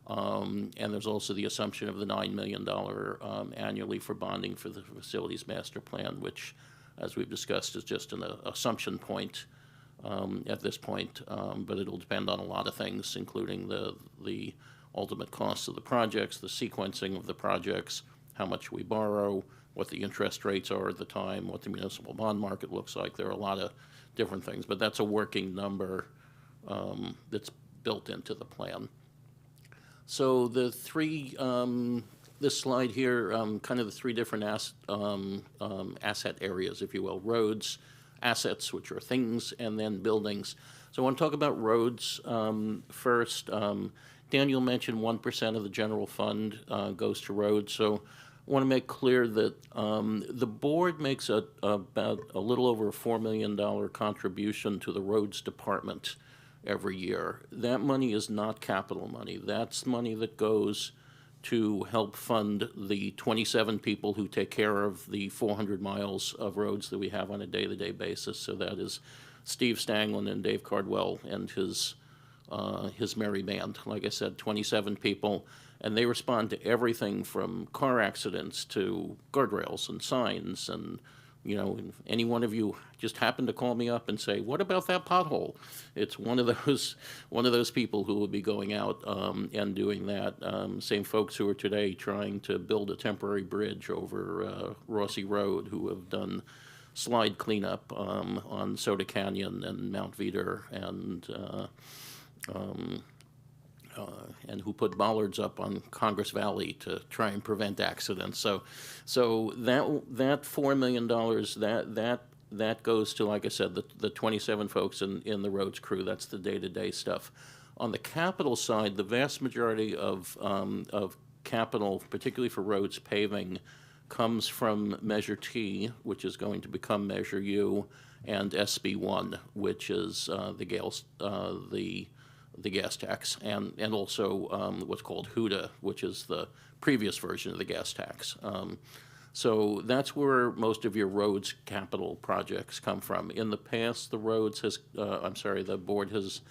And there's also the assumption of the $9 million annually for bonding for the facilities master plan, which, as we've discussed, is just an assumption point at this point, but it'll depend on a lot of things, including the ultimate costs of the projects, the sequencing of the projects, how much we borrow, what the interest rates are at the time, what the municipal bond market looks like. There are a lot of different things, but that's a working number that's built into the plan. So the three, this slide here, kind of the three different asset areas, if you will: roads, assets, which are things, and then buildings. So I want to talk about roads first. Daniel mentioned 1% of the general fund goes to roads. So I want to make clear that the board makes about a little over a $4 million contribution to the roads department every year. That money is not capital money. That's money that goes to help fund the 27 people who take care of the 400 miles of roads that we have on a day-to-day basis. So that is Steve Stanglin and Dave Cardwell and his merry band. Like I said, 27 people, and they respond to everything from car accidents to guardrails and signs. And you know, if any one of you just happen to call me up and say, "What about that pothole?" It's one of those people who will be going out and doing that. Same folks who are today trying to build a temporary bridge over Rossi Road, who have done slide cleanup on Soda Canyon and Mount Veeder, and who put bollards up on Congress Valley to try and prevent accidents. So that $4 million, that goes to, like I said, the 27 folks in the roads crew. That's the day-to-day stuff. On the capital side, the vast majority of capital, particularly for roads paving, comes from Measure T, which is going to become Measure U, and SB1, which is the gas tax, and also what's called HUDA, which is the previous version of the gas tax. So that's where most of your roads capital projects come from. In the past, the board has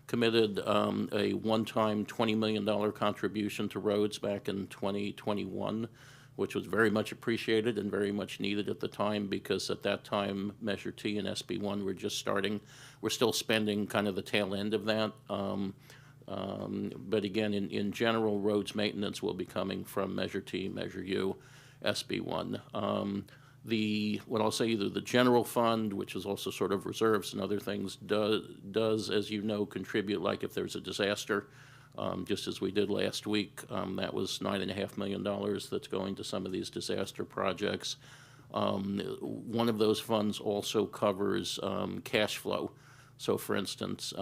committed a one-time $20 million contribution to roads back in 2021, which was very much appreciated and very much needed at the time, because at that time, Measure T and SB1 were just starting. We're still spending kind of the tail end of that. But again, in general, roads maintenance will be coming from Measure T, Measure U, SB1. What I'll say, either the general fund, which is also sort of reserves and other things, does, as you know, contribute, like if there's a disaster, just as we did last week. That was $9.5 million that's going to some of these disaster projects. One of those funds also covers cash flow. So, for instance,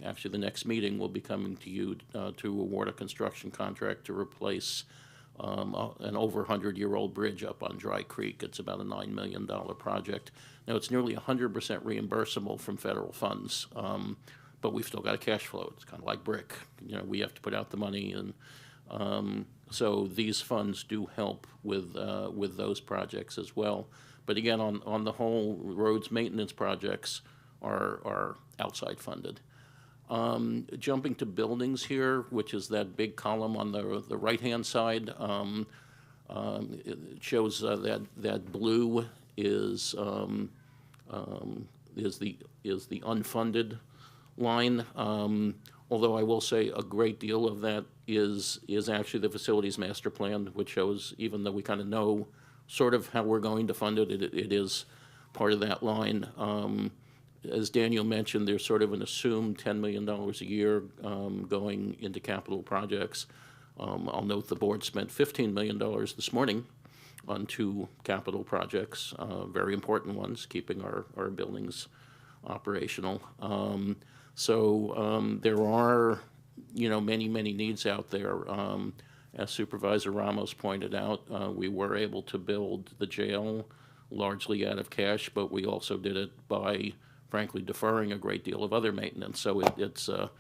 actually the next meeting will be coming to you to award a construction contract to replace an over 100-year-old bridge up on Dry Creek. It's about a $9 million project. Now, it's nearly 100% reimbursable from federal funds. But we've still got a cash flow. It's kind of like brick. You know, we have to put out the money, and so these funds do help with those projects as well. But again, on the whole, roads maintenance projects are outside funded. Jumping to buildings here, which is that big column on the right-hand side. It shows that blue is the unfunded line. Although I will say a great deal of that is actually the facilities master plan, which shows, even though we kind of know sort of how we're going to fund it, it is part of that line. As Daniel mentioned, there's sort of an assumed $10 million a year going into capital projects. I'll note the board spent $15 million this morning on 2 capital projects, very important ones, keeping our buildings operational. So there are, many, many needs out there. As Supervisor Ramos pointed out, we were able to build the jail largely out of cash, but we also did it by, frankly, deferring a great deal of other maintenance. So it's a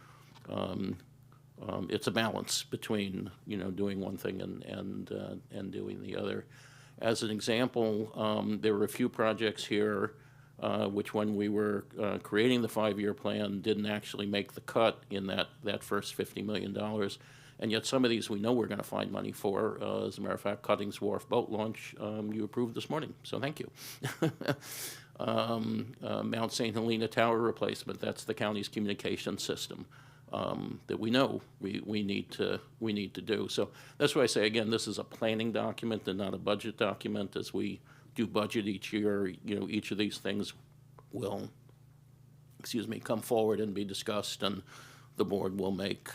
balance between, doing one thing and doing the other. As an example, there were a few projects here which, when we were creating the 5-year plan, didn't actually make the cut in that first $50 million. And yet some of these we know we're going to find money for. As a matter of fact, Cuttings Wharf boat launch you approved this morning, so thank you. Mount St. Helena Tower replacement, that's the county's communication system that we know we need to do. So that's why I say, again, this is a planning document and not a budget document. As we do budget each year, each of these things will, come forward and be discussed, and the board will make,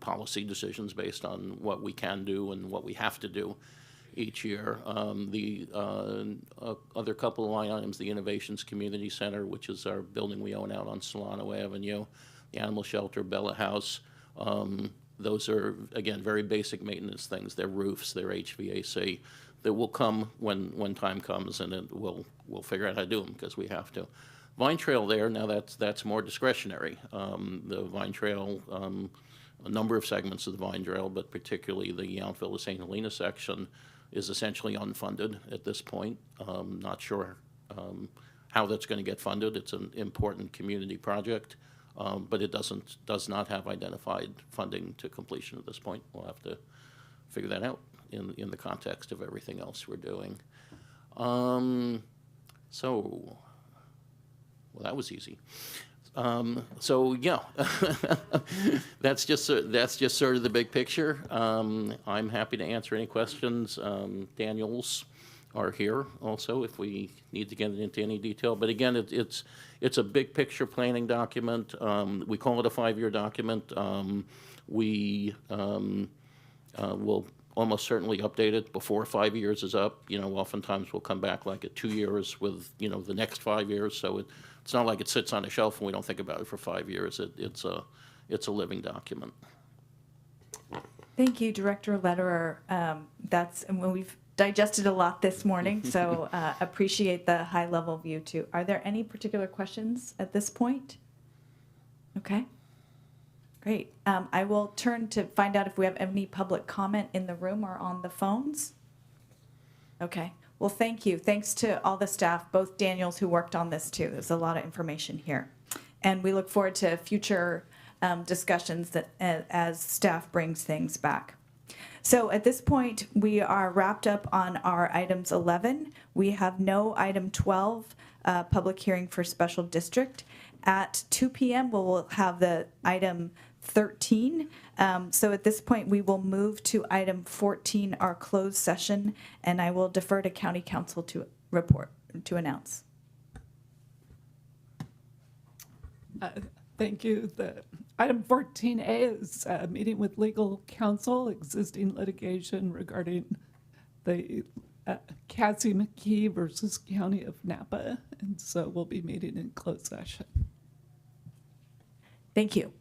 policy decisions based on what we can do and what we have to do each year. The other couple of line items, the Innovations Community Center, which is our building we own out on Solano Avenue, the animal shelter, Bella House, those are, again, very basic maintenance things. They're roofs, they're HVAC, that will come when time comes, and we'll figure out how to do them because we have to. Vine Trail there, now that's more discretionary. The Vine Trail, a number of segments of the Vine Trail, but particularly the Yountville to St. Helena section, is essentially unfunded at this point. Not sure how that's going to get funded. It's an important community project, but it does not have identified funding to completion at this point. We'll have to figure that out in the context of everything else we're doing. Well, that was easy. So yeah, that's just sort of the big picture. I'm happy to answer any questions. Daniels are here also if we need to get into any detail. But again, it's a big picture planning document. We call it a 5-year document. We will almost certainly update it before 5 years is up. Oftentimes we'll come back like at 2 years with, the next 5 years. So it's not like it sits on a shelf and we don't think about it for 5 years. It's a living document. Thank you, Director Lederer. We've digested a lot this morning, so appreciate the high-level view too. Are there any particular questions at this point? Okay. Great. I will turn to find out if we have any public comment in the room or on the phones. Okay. Well, thank you. Thanks to all the staff, both Daniels who worked on this too. There's a lot of information here. And we look forward to future discussions as staff brings things back. So at this point, we are wrapped up on our items 11. We have no item 12, public hearing for special district. At 2 p.m., we'll have the item 13. So at this point, we will move to item 14, our closed session, and I will defer to County Council to announce. Thank you. The item 14A is a meeting with legal counsel, existing litigation regarding the Cassie McKee versus County of Napa, and so we'll be meeting in closed session. Thank you.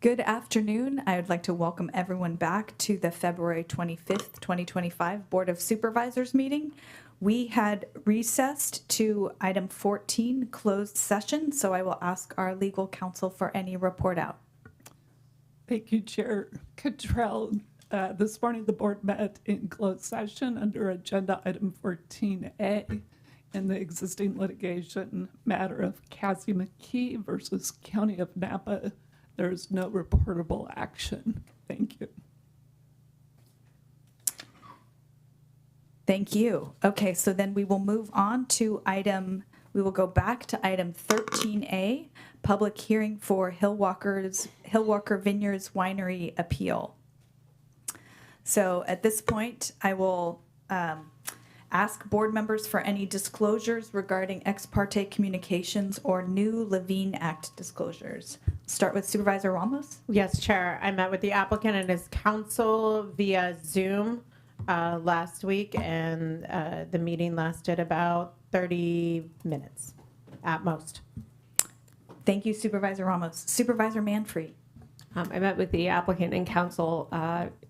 Good afternoon. I would like to welcome everyone back to the February 25th, 2025 Board of Supervisors meeting. We had recessed to item 14, closed session, so I will ask our legal counsel for any report out. Thank you, Chair Cottrell. This morning, the board met in closed session under agenda item 14A in the existing litigation matter of Cassie McKee versus County of Napa. There is no reportable action. Thank you. Thank you. Okay, so then we will move on to we will go back to item 13A, public hearing for Hillwalker Vineyards Winery appeal. So at this point, I will ask board members for any disclosures regarding ex parte communications or new Levine Act disclosures. Start with Supervisor Ramos. Yes, Chair. I met with the applicant and his counsel via Zoom last week, and the meeting lasted about 30 minutes at most. Thank you, Supervisor Ramos. Supervisor Manfree. I met with the applicant and counsel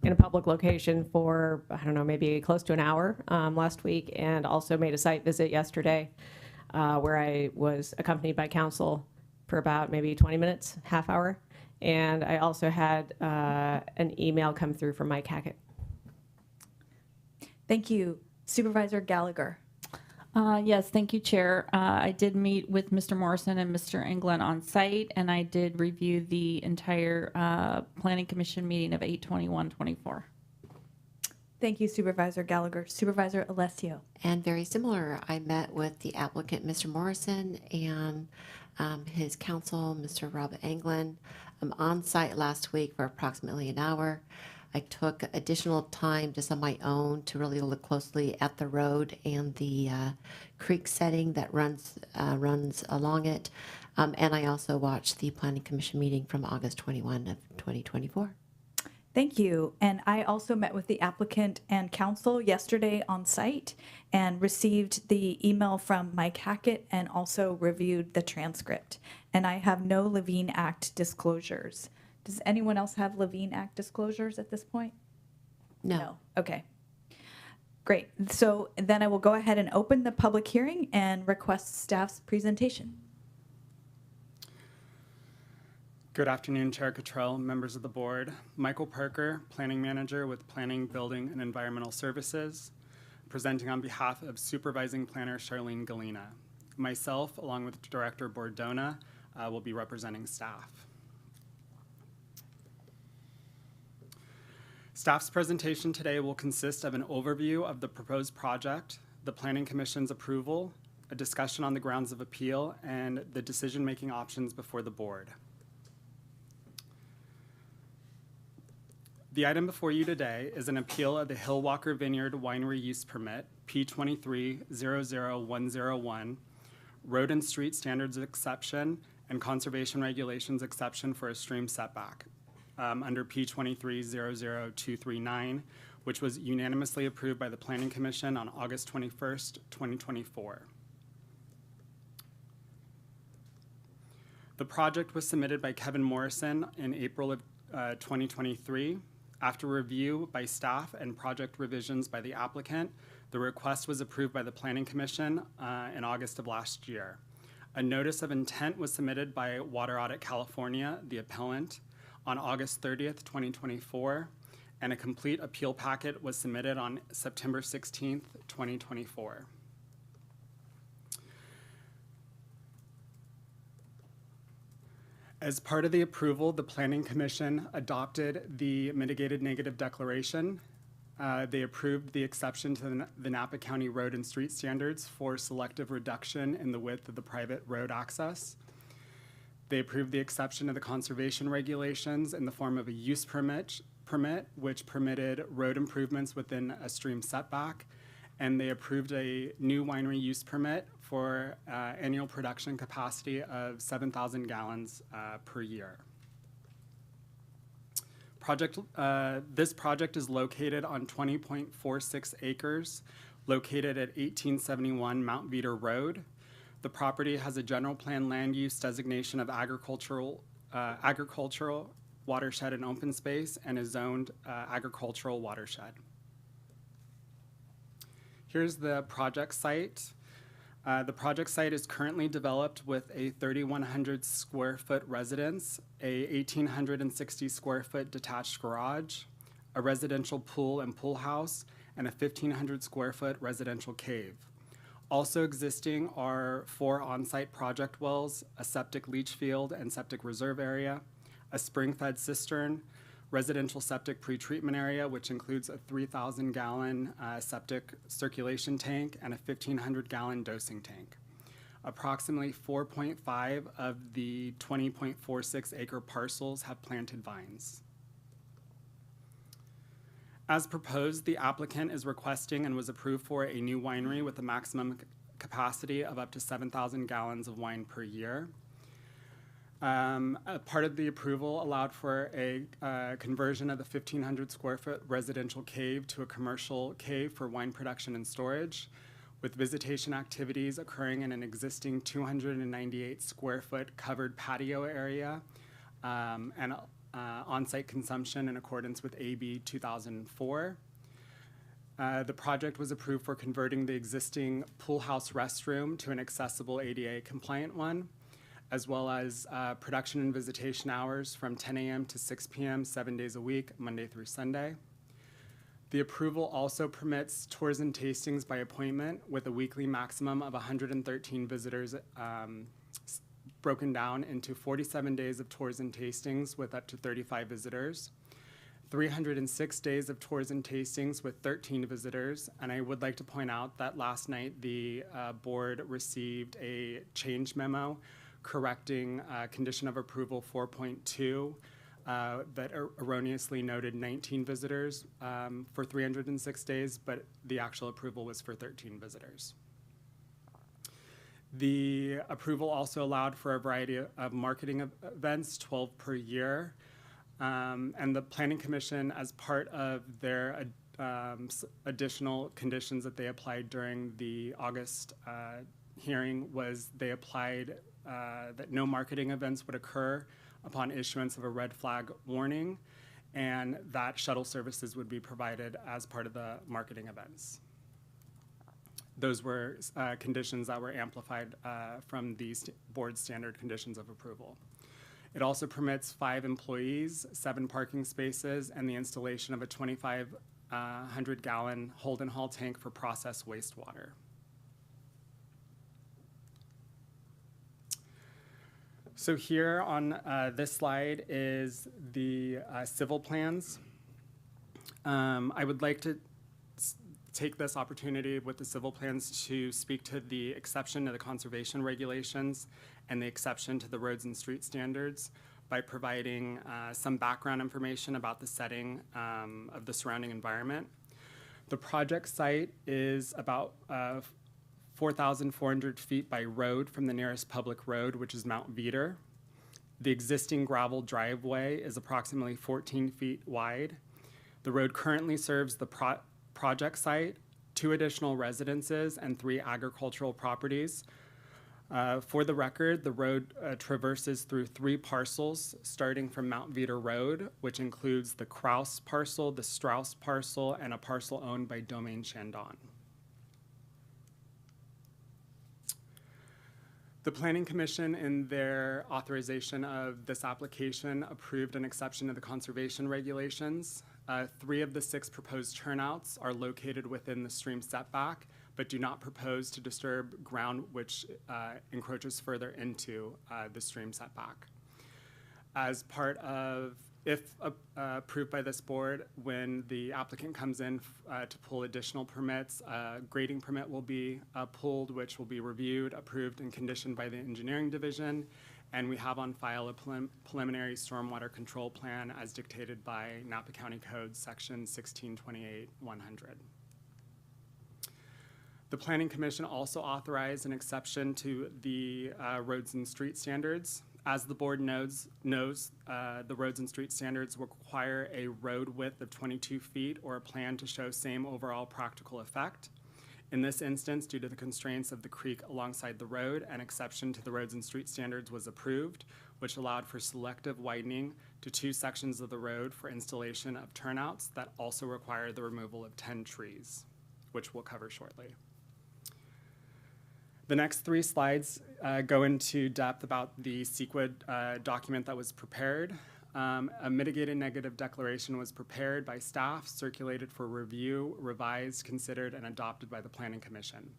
in a public location for, I don't know, maybe close to an hour last week, and also made a site visit yesterday where I was accompanied by counsel for about maybe 20 minutes, half hour. And I also had an email come through from Mike Hackett. Thank you. Supervisor Gallagher. Yes, thank you, Chair. I did meet with Mr. Morrison and Mr. England on site, and I did review the entire Planning Commission meeting of 8/21/24. Thank you, Supervisor Gallagher. Supervisor Alessio. And very similar, I met with the applicant, Mr. Morrison, and his counsel, Mr. Rob Anglin, on site last week for approximately an hour. I took additional time just on my own to really look closely at the road and the creek setting that runs along it. And I also watched the Planning Commission meeting from August 21 of 2024. Thank you. And I also met with the applicant and counsel yesterday on site and received the email from Mike Hackett and also reviewed the transcript. And I have no Levine Act disclosures. Does anyone else have Levine Act disclosures at this point? No. Okay. Great. So then I will go ahead and open the public hearing and request staff's presentation. Good afternoon, Chair Cottrell, members of the board. Michael Parker, Planning Manager with Planning, Building, and Environmental Services, presenting on behalf of Supervising Planner Charlene Galena. Myself, along with Director Bordona, will be representing staff. Staff's presentation today will consist of an overview of the proposed project, the Planning Commission's approval, a discussion on the grounds of appeal, and the decision-making options before the board. The item before you today is an appeal of the Hillwalker Vineyard Winery Use Permit, P23-00101, Road and Street Standards Exception and Conservation Regulations Exception for a stream setback, under P23-00239, which was unanimously approved by the Planning Commission on August 21st, 2024. The project was submitted by Kevin Morrison in April of 2023. After review by staff and project revisions by the applicant, the request was approved by the Planning Commission in August of last year. A notice of intent was submitted by Water Audit California, the appellant, on August 30th, 2024, and a complete appeal packet was submitted on September 16th, 2024. As part of the approval, the Planning Commission adopted the mitigated negative declaration. They approved the exception to the Napa County Road and Street Standards for selective reduction in the width of the private road access. They approved the exception of the conservation regulations in the form of a use permit, which permitted road improvements within a stream setback. And they approved a new winery use permit for annual production capacity of 7,000 gallons per year. This project is located on 20.46 acres, located at 1871 Mount Veeder Road. The property has a general plan land use designation of agricultural watershed and open space and a zoned agricultural watershed. Here's the project site. The project site is currently developed with a 3,100 square foot residence, a 1,860 square foot detached garage, a residential pool and pool house, and a 1,500 square foot residential cave. Also existing are 4 on-site project wells, a septic leach field and septic reserve area, a spring-fed cistern, residential septic pretreatment area, which includes a 3,000-gallon septic circulation tank and a 1,500-gallon dosing tank. Approximately 4.5 of the 20.46 acre parcels have planted vines. As proposed, the applicant is requesting and was approved for a new winery with a maximum capacity of up to 7,000 gallons of wine per year. A part of the approval allowed for a conversion of the 1,500 square foot residential cave to a commercial cave for wine production and storage, with visitation activities occurring in an existing 298 square foot covered patio area and on-site consumption in accordance with AB 2004. The project was approved for converting the existing pool house restroom to an accessible ADA compliant one, as well as production and visitation hours from 10 a.m. to 6 p.m. 7 days a week, Monday through Sunday. The approval also permits tours and tastings by appointment with a weekly maximum of 113 visitors, broken down into 47 days of tours and tastings with up to 35 visitors, 306 days of tours and tastings with 13 visitors. And I would like to point out that last night the board received a change memo correcting condition of approval 4.2 that erroneously noted 19 visitors for 306 days, but the actual approval was for 13 visitors. The approval also allowed for a variety of marketing events, 12 per year. And the Planning Commission, as part of their additional conditions that they applied during the August hearing, was they applied that no marketing events would occur upon issuance of a red flag warning, and that shuttle services would be provided as part of the marketing events. Those were conditions that were amplified from the board standard conditions of approval. It also permits 5 employees, 7 parking spaces, and the installation of a 2,500-gallon hold and haul tank for processed wastewater. So here on this slide is the civil plans. I would like to take this opportunity with the civil plans to speak to the exception to the conservation regulations and the exception to the roads and street standards by providing some background information about the setting of the surrounding environment. The project site is about 4,400 feet by road from the nearest public road, which is Mount Veeder. The existing gravel driveway is approximately 14 feet wide. The road currently serves the project site, 2 additional residences, and 3 agricultural properties. For the record, the road traverses through 3 parcels, starting from Mount Veeder Road, which includes the Kraus parcel, the Strauss parcel, and a parcel owned by Domaine Chandon. The Planning Commission, in their authorization of this application, approved an exception to the conservation regulations. 3 of the 6 proposed turnouts are located within the stream setback, but do not propose to disturb ground which encroaches further into the stream setback. As part of, if approved by this board, when the applicant comes in to pull additional permits, a grading permit will be pulled, which will be reviewed, approved, and conditioned by the engineering division. And we have on file a preliminary stormwater control plan as dictated by Napa County Code Section 1628-100. The Planning Commission also authorized an exception to the roads and street standards. As the board knows, the roads and street standards require a road width of 22 feet or a plan to show same overall practical effect. In this instance, due to the constraints of the creek alongside the road, an exception to the roads and street standards was approved, which allowed for selective widening to 2 sections of the road for installation of turnouts that also require the removal of 10 trees, which we'll cover shortly. The next 3 slides go into depth about the CEQA document that was prepared. A mitigated negative declaration was prepared by staff, circulated for review, revised, considered, and adopted by the Planning Commission.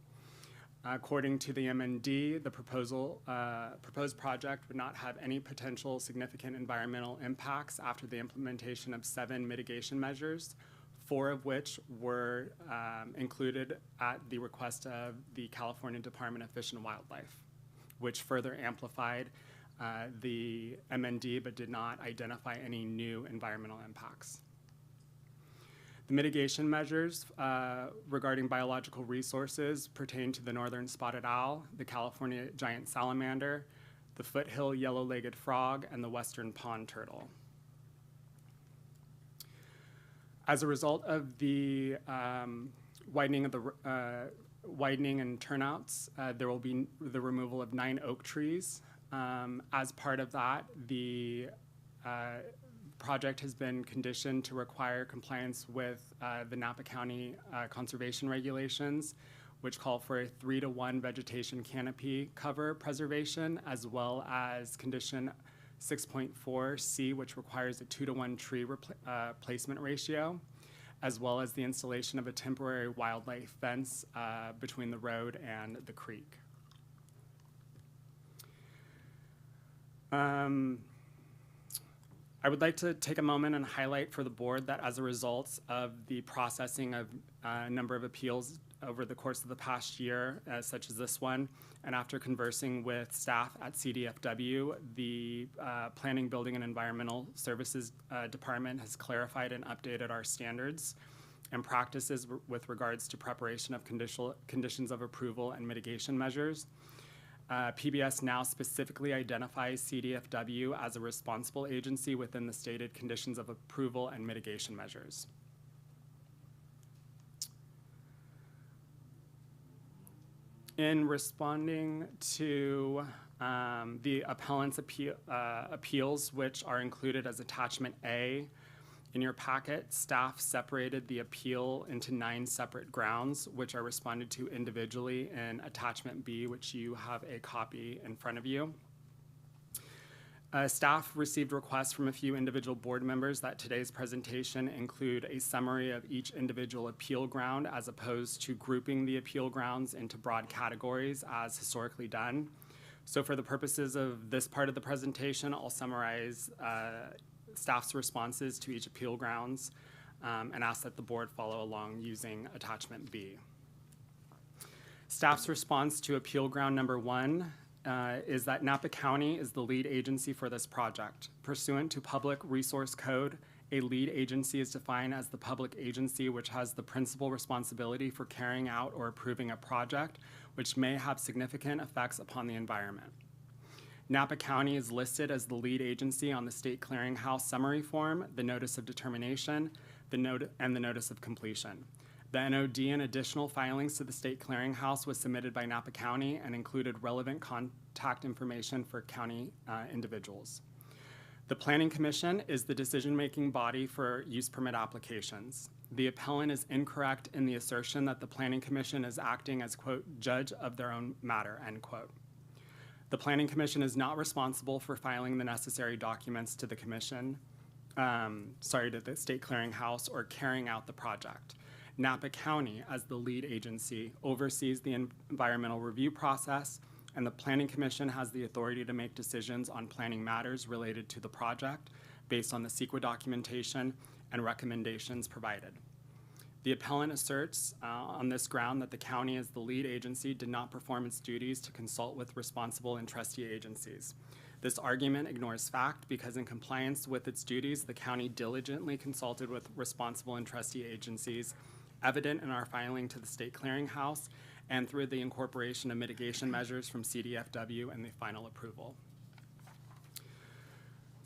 According to the MND, the proposed project would not have any potential significant environmental impacts after the implementation of 7 mitigation measures, 4 of which were included at the request of the California Department of Fish and Wildlife, which further amplified the MND but did not identify any new environmental impacts. The mitigation measures regarding biological resources pertain to the northern spotted owl, the California giant salamander, the foothill yellow-legged frog, and the western pond turtle. As a result of the widening and turnouts, there will be the removal of 9 oak trees. As part of that, the project has been conditioned to require compliance with the Napa County conservation regulations, which call for a 3-to-1 vegetation canopy cover preservation, as well as condition 6.4C, which requires a 2-to-1 tree placement ratio, as well as the installation of a temporary wildlife fence between the road and the creek. I would like to take a moment and highlight for the board that as a result of the processing of a number of appeals over the course of the past year, such as this one, and after conversing with staff at CDFW, the Planning, Building, and Environmental Services Department has clarified and updated our standards and practices with regards to preparation of conditions of approval and mitigation measures. PBS now specifically identifies CDFW as a responsible agency within the stated conditions of approval and mitigation measures. In responding to the appellant's appeals, which are included as Attachment A, in your packet, staff separated the appeal into 9 separate grounds, which are responded to individually in Attachment B, which you have a copy in front of you. Staff received requests from a few individual board members that today's presentation include a summary of each individual appeal ground as opposed to grouping the appeal grounds into broad categories as historically done. So for the purposes of this part of the presentation, I'll summarize staff's responses to each appeal grounds and ask that the board follow along using Attachment B. Staff's response to appeal ground number 1 is that Napa County is the lead agency for this project. Pursuant to Public Resource Code, a lead agency is defined as the public agency which has the principal responsibility for carrying out or approving a project which may have significant effects upon the environment. Napa County is listed as the lead agency on the State Clearinghouse Summary Form, the Notice of Determination, and the Notice of Completion. The NOD and additional filings to the State Clearinghouse was submitted by Napa County and included relevant contact information for county individuals. The Planning Commission is the decision-making body for use permit applications. The appellant is incorrect in the assertion that the Planning Commission is acting as, quote, judge of their own matter, end quote. The Planning Commission is not responsible for filing the necessary documents to the Commission, to the State Clearinghouse or carrying out the project. Napa County, as the lead agency, oversees the environmental review process, and the Planning Commission has the authority to make decisions on planning matters related to the project based on the CEQA documentation and recommendations provided. The appellant asserts on this ground that the county as the lead agency did not perform its duties to consult with responsible and trustee agencies. This argument ignores fact because in compliance with its duties, the county diligently consulted with responsible and trustee agencies, evident in our filing to the State Clearinghouse and through the incorporation of mitigation measures from CDFW and the final approval.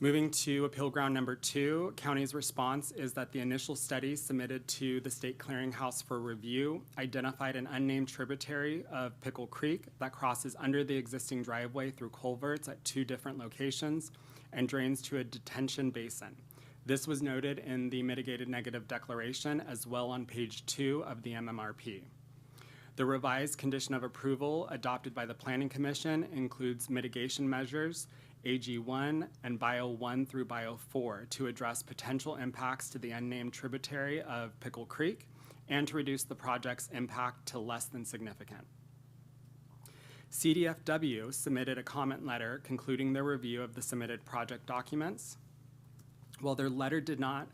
Moving to appeal ground number 2, county's response is that the initial study submitted to the state clearinghouse for review identified an unnamed tributary of Pickle Creek that crosses under the existing driveway through culverts at 2 different locations and drains to a detention basin. This was noted in the mitigated negative declaration as well on page 2 of the MMRP. The revised condition of approval adopted by the Planning Commission includes mitigation measures, AG1 and Bio 1 through Bio 4 to address potential impacts to the unnamed tributary of Pickle Creek and to reduce the project's impact to less than significant. CDFW submitted a comment letter concluding their review of the submitted project documents. While their letter did not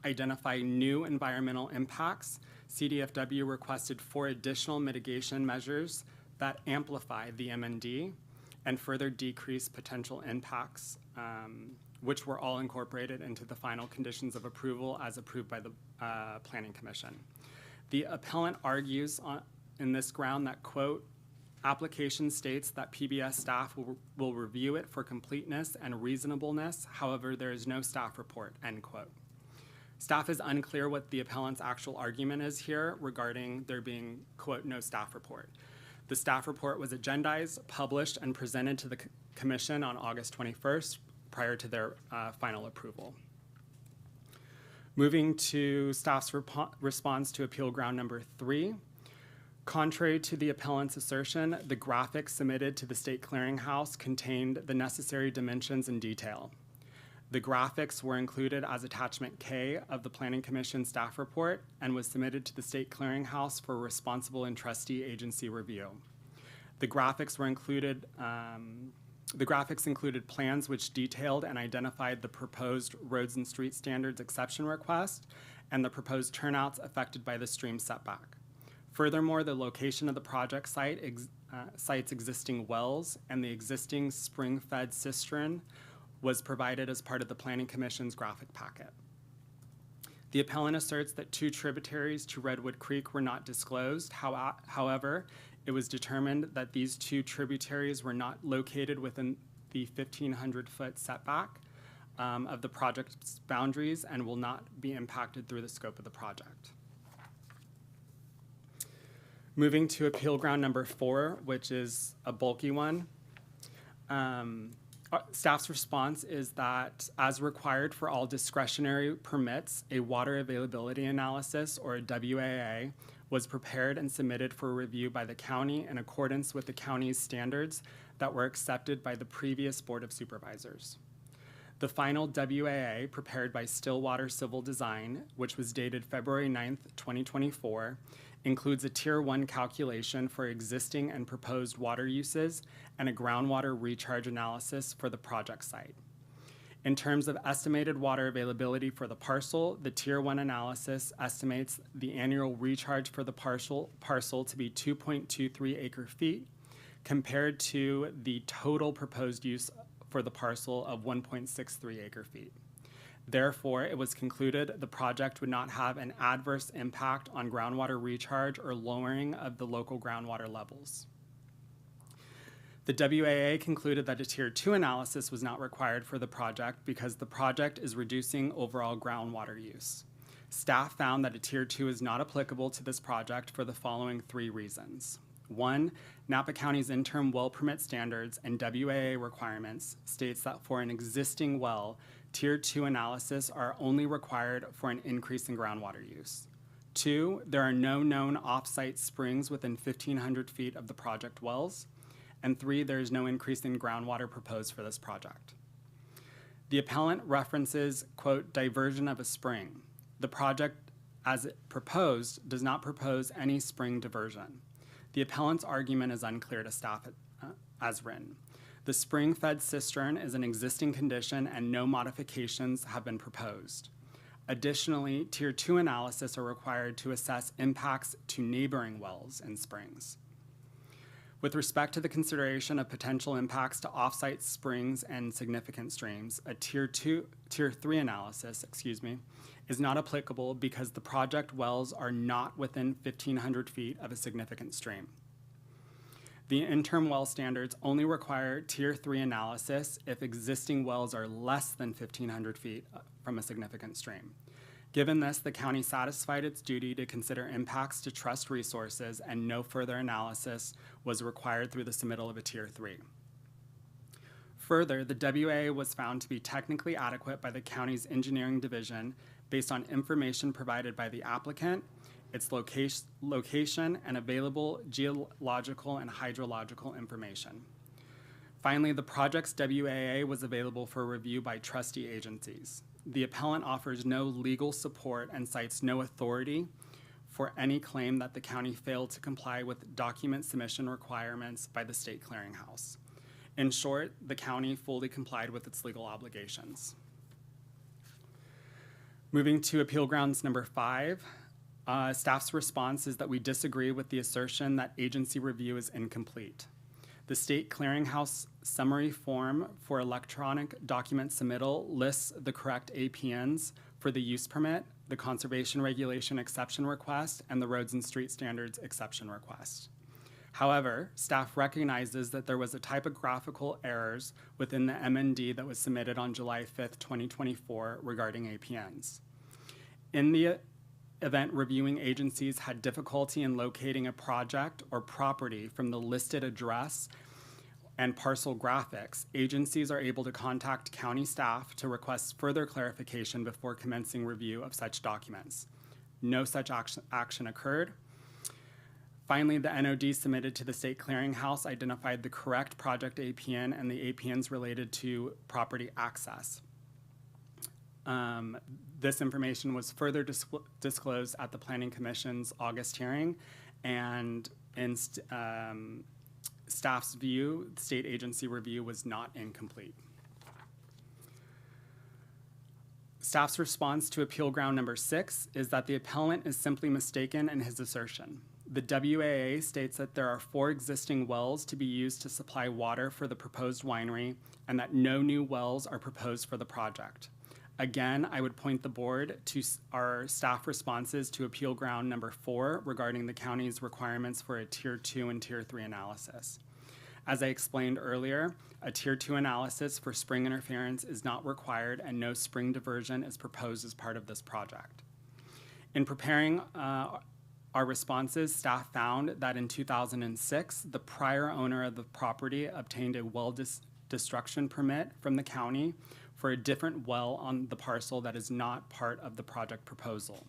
identify new environmental impacts, CDFW requested 4 additional mitigation measures that amplify the MND and further decrease potential impacts, which were all incorporated into the final conditions of approval as approved by the Planning Commission. The appellant argues in this ground that, quote, application states that PBS staff will review it for completeness and reasonableness. However, there is no staff report, end quote. Staff is unclear what the appellant's actual argument is here regarding there being, quote, no staff report. The staff report was agendized, published, and presented to the Commission on August 21st prior to their final approval. Moving to staff's response to appeal ground number 3. Contrary to the appellant's assertion, the graphics submitted to the State Clearinghouse contained the necessary dimensions and detail. The graphics were included as attachment K of the Planning Commission staff report and was submitted to the State Clearinghouse for responsible and trustee agency review. The graphics included plans which detailed and identified the proposed roads and street standards exception request and the proposed turnouts affected by the stream setback. Furthermore, the location of the project site site's existing wells and the existing spring-fed cistern was provided as part of the Planning Commission's graphic packet. The appellant asserts that 2 tributaries to Redwood Creek were not disclosed. However, it was determined that these 2 tributaries were not located within the 1,500-foot setback of the project's boundaries and will not be impacted through the scope of the project. Moving to appeal ground number 4, which is a bulky one. Staff's response is that, as required for all discretionary permits, a water availability analysis, or a WAA, was prepared and submitted for review by the county in accordance with the county's standards that were accepted by the previous Board of Supervisors. The final WAA, prepared by Stillwater Civil Design, which was dated February 9th, 2024, includes a Tier 1 calculation for existing and proposed water uses and a groundwater recharge analysis for the project site. In terms of estimated water availability for the parcel, the Tier 1 analysis estimates the annual recharge for the parcel to be 2.23 acre-feet, compared to the total proposed use for the parcel of 1.63 acre-feet. Therefore, it was concluded the project would not have an adverse impact on groundwater recharge or lowering of the local groundwater levels. The WAA concluded that a Tier 2 analysis was not required for the project because the project is reducing overall groundwater use. Staff found that a Tier 2 is not applicable to this project for the following 3 reasons. 1, Napa County's interim well permit standards and WAA requirements states that for an existing well, Tier 2 analysis are only required for an increase in groundwater use. 2, there are no known off-site springs within 1,500 feet of the project wells. And 3, there is no increase in groundwater proposed for this project. The appellant references, quote, diversion of a spring. The project, as it proposed, does not propose any spring diversion. The appellant's argument is unclear to staff as written. The spring-fed cistern is an existing condition and no modifications have been proposed. Additionally, Tier 2 analysis are required to assess impacts to neighboring wells and springs. With respect to the consideration of potential impacts to off-site springs and significant streams, a Tier 3 analysis, is not applicable because the project wells are not within 1,500 feet of a significant stream. The interim well standards only require Tier 3 analysis if existing wells are less than 1,500 feet from a significant stream. Given this, the county satisfied its duty to consider impacts to trust resources, and no further analysis was required through the submittal of a Tier 3. Further, the WAA was found to be technically adequate by the county's engineering division based on information provided by the applicant, its location, and available geological and hydrological information. Finally, the project's WAA was available for review by trustee agencies. The appellant offers no legal support and cites no authority for any claim that the county failed to comply with document submission requirements by the state clearinghouse. In short, the county fully complied with its legal obligations. Moving to appeal grounds number 5, staff's response is that we disagree with the assertion that agency review is incomplete. The state clearinghouse summary form for electronic document submittal lists the correct APNs for the use permit, the conservation regulation exception request, and the roads and street standards exception request. However, staff recognizes that there was a typographical errors within the MND that was submitted on July 5th, 2024 regarding APNs. In the event reviewing agencies had difficulty in locating a project or property from the listed address and parcel graphics, agencies are able to contact county staff to request further clarification before commencing review of such documents. No such action occurred. Finally, the NOD submitted to the state clearinghouse identified the correct project APN and the APNs related to property access. This information was further disclosed at the Planning Commission's August hearing, and in staff's view, state agency review was not incomplete. Staff's response to appeal ground number 6 is that the appellant is simply mistaken in his assertion. The WAA states that there are 4 existing wells to be used to supply water for the proposed winery, and that no new wells are proposed for the project. Again, I would point the board to our staff responses to appeal ground number 4 regarding the county's requirements for a Tier 2 and Tier 3 analysis. As I explained earlier, a Tier 2 analysis for spring interference is not required, and no spring diversion is proposed as part of this project. In preparing our responses, staff found that in 2006, the prior owner of the property obtained a well destruction permit from the county for a different well on the parcel that is not part of the project proposal.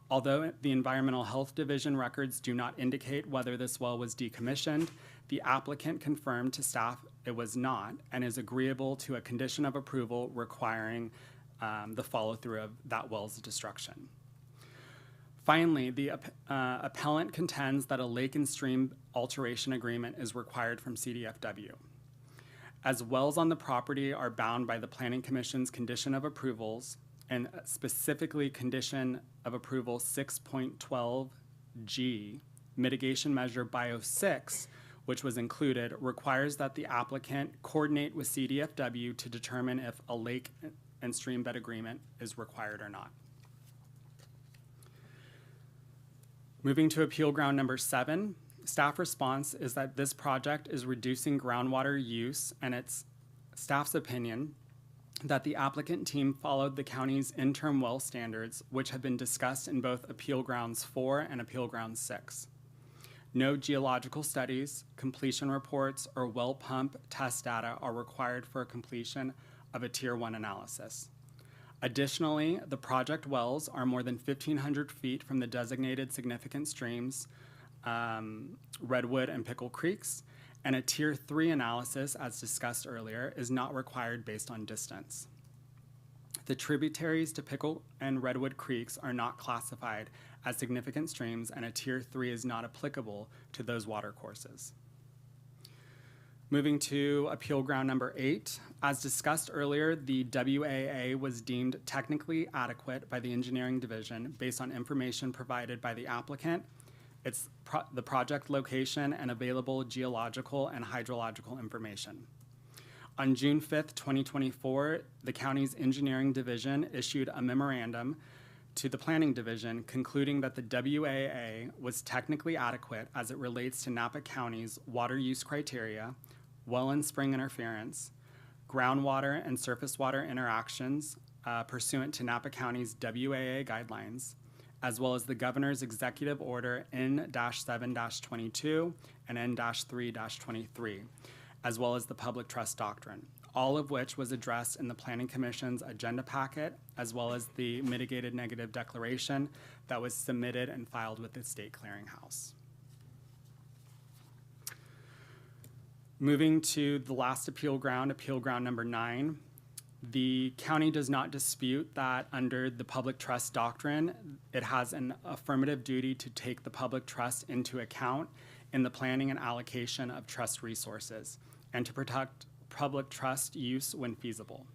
Although the Environmental Health Division records do not indicate whether this well was decommissioned, the applicant confirmed to staff it was not, and is agreeable to a condition of approval requiring the follow-through of that well's destruction. Finally, the appellant contends that a lake and stream alteration agreement is required from CDFW. As wells on the property are bound by the Planning Commission's condition of approvals, and specifically condition of approval 6.12G, mitigation measure Bio 6, which was included, requires that the applicant coordinate with CDFW to determine if a lake and stream bed agreement is required or not. Moving to appeal ground number 7, staff response is that this project is reducing groundwater use, and it's staff's opinion that the applicant team followed the county's interim well standards, which have been discussed in both appeal grounds 4 and appeal ground 6. No geological studies, completion reports, or well pump test data are required for completion of a Tier 1 analysis. Additionally, the project wells are more than 1,500 feet from the designated significant streams, Redwood and Pickle Creeks, and a Tier 3 analysis, as discussed earlier, is not required based on distance. The tributaries to Pickle and Redwood Creeks are not classified as significant streams, and a Tier 3 is not applicable to those watercourses. Moving to appeal ground number 8, as discussed earlier, the WAA was deemed technically adequate by the engineering division based on information provided by the applicant, the project location, and available geological and hydrological information. On June 5th, 2024, the county's engineering division issued a memorandum to the Planning Division, concluding that the WAA was technically adequate as it relates to Napa County's water use criteria, well and spring interference, groundwater and surface water interactions pursuant to Napa County's WAA guidelines, as well as the Governor's Executive Order N-7-22 and N-3-23, as well as the Public Trust Doctrine, all of which was addressed in the Planning Commission's agenda packet, as well as the mitigated negative declaration that was submitted and filed with the State Clearinghouse. Moving to the last appeal ground number 9. The county does not dispute that under the public trust doctrine, it has an affirmative duty to take the public trust into account in the planning and allocation of trust resources and to protect public trust use when feasible.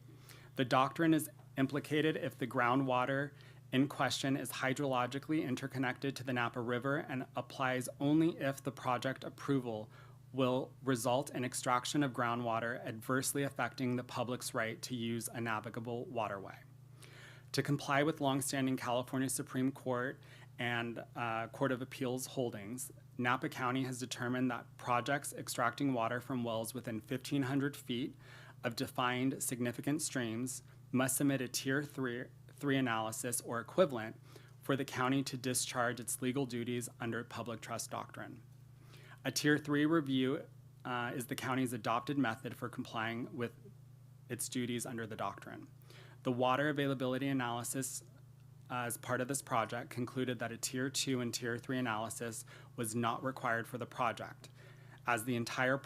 The doctrine is implicated if the groundwater in question is hydrologically interconnected to the Napa River and applies only if the project approval will result in extraction of groundwater adversely affecting the public's right to use a navigable waterway. To comply with longstanding California Supreme Court and Court of Appeals holdings, Napa County has determined that projects extracting water from wells within 1,500 feet of defined significant streams must submit a Tier 3 analysis or equivalent for the county to discharge its legal duties under public trust doctrine. A Tier 3 review is the county's adopted method for complying with its duties under the doctrine. The water availability analysis as part of this project concluded that a Tier 2 and Tier 3 analysis was not required for the project, as the entire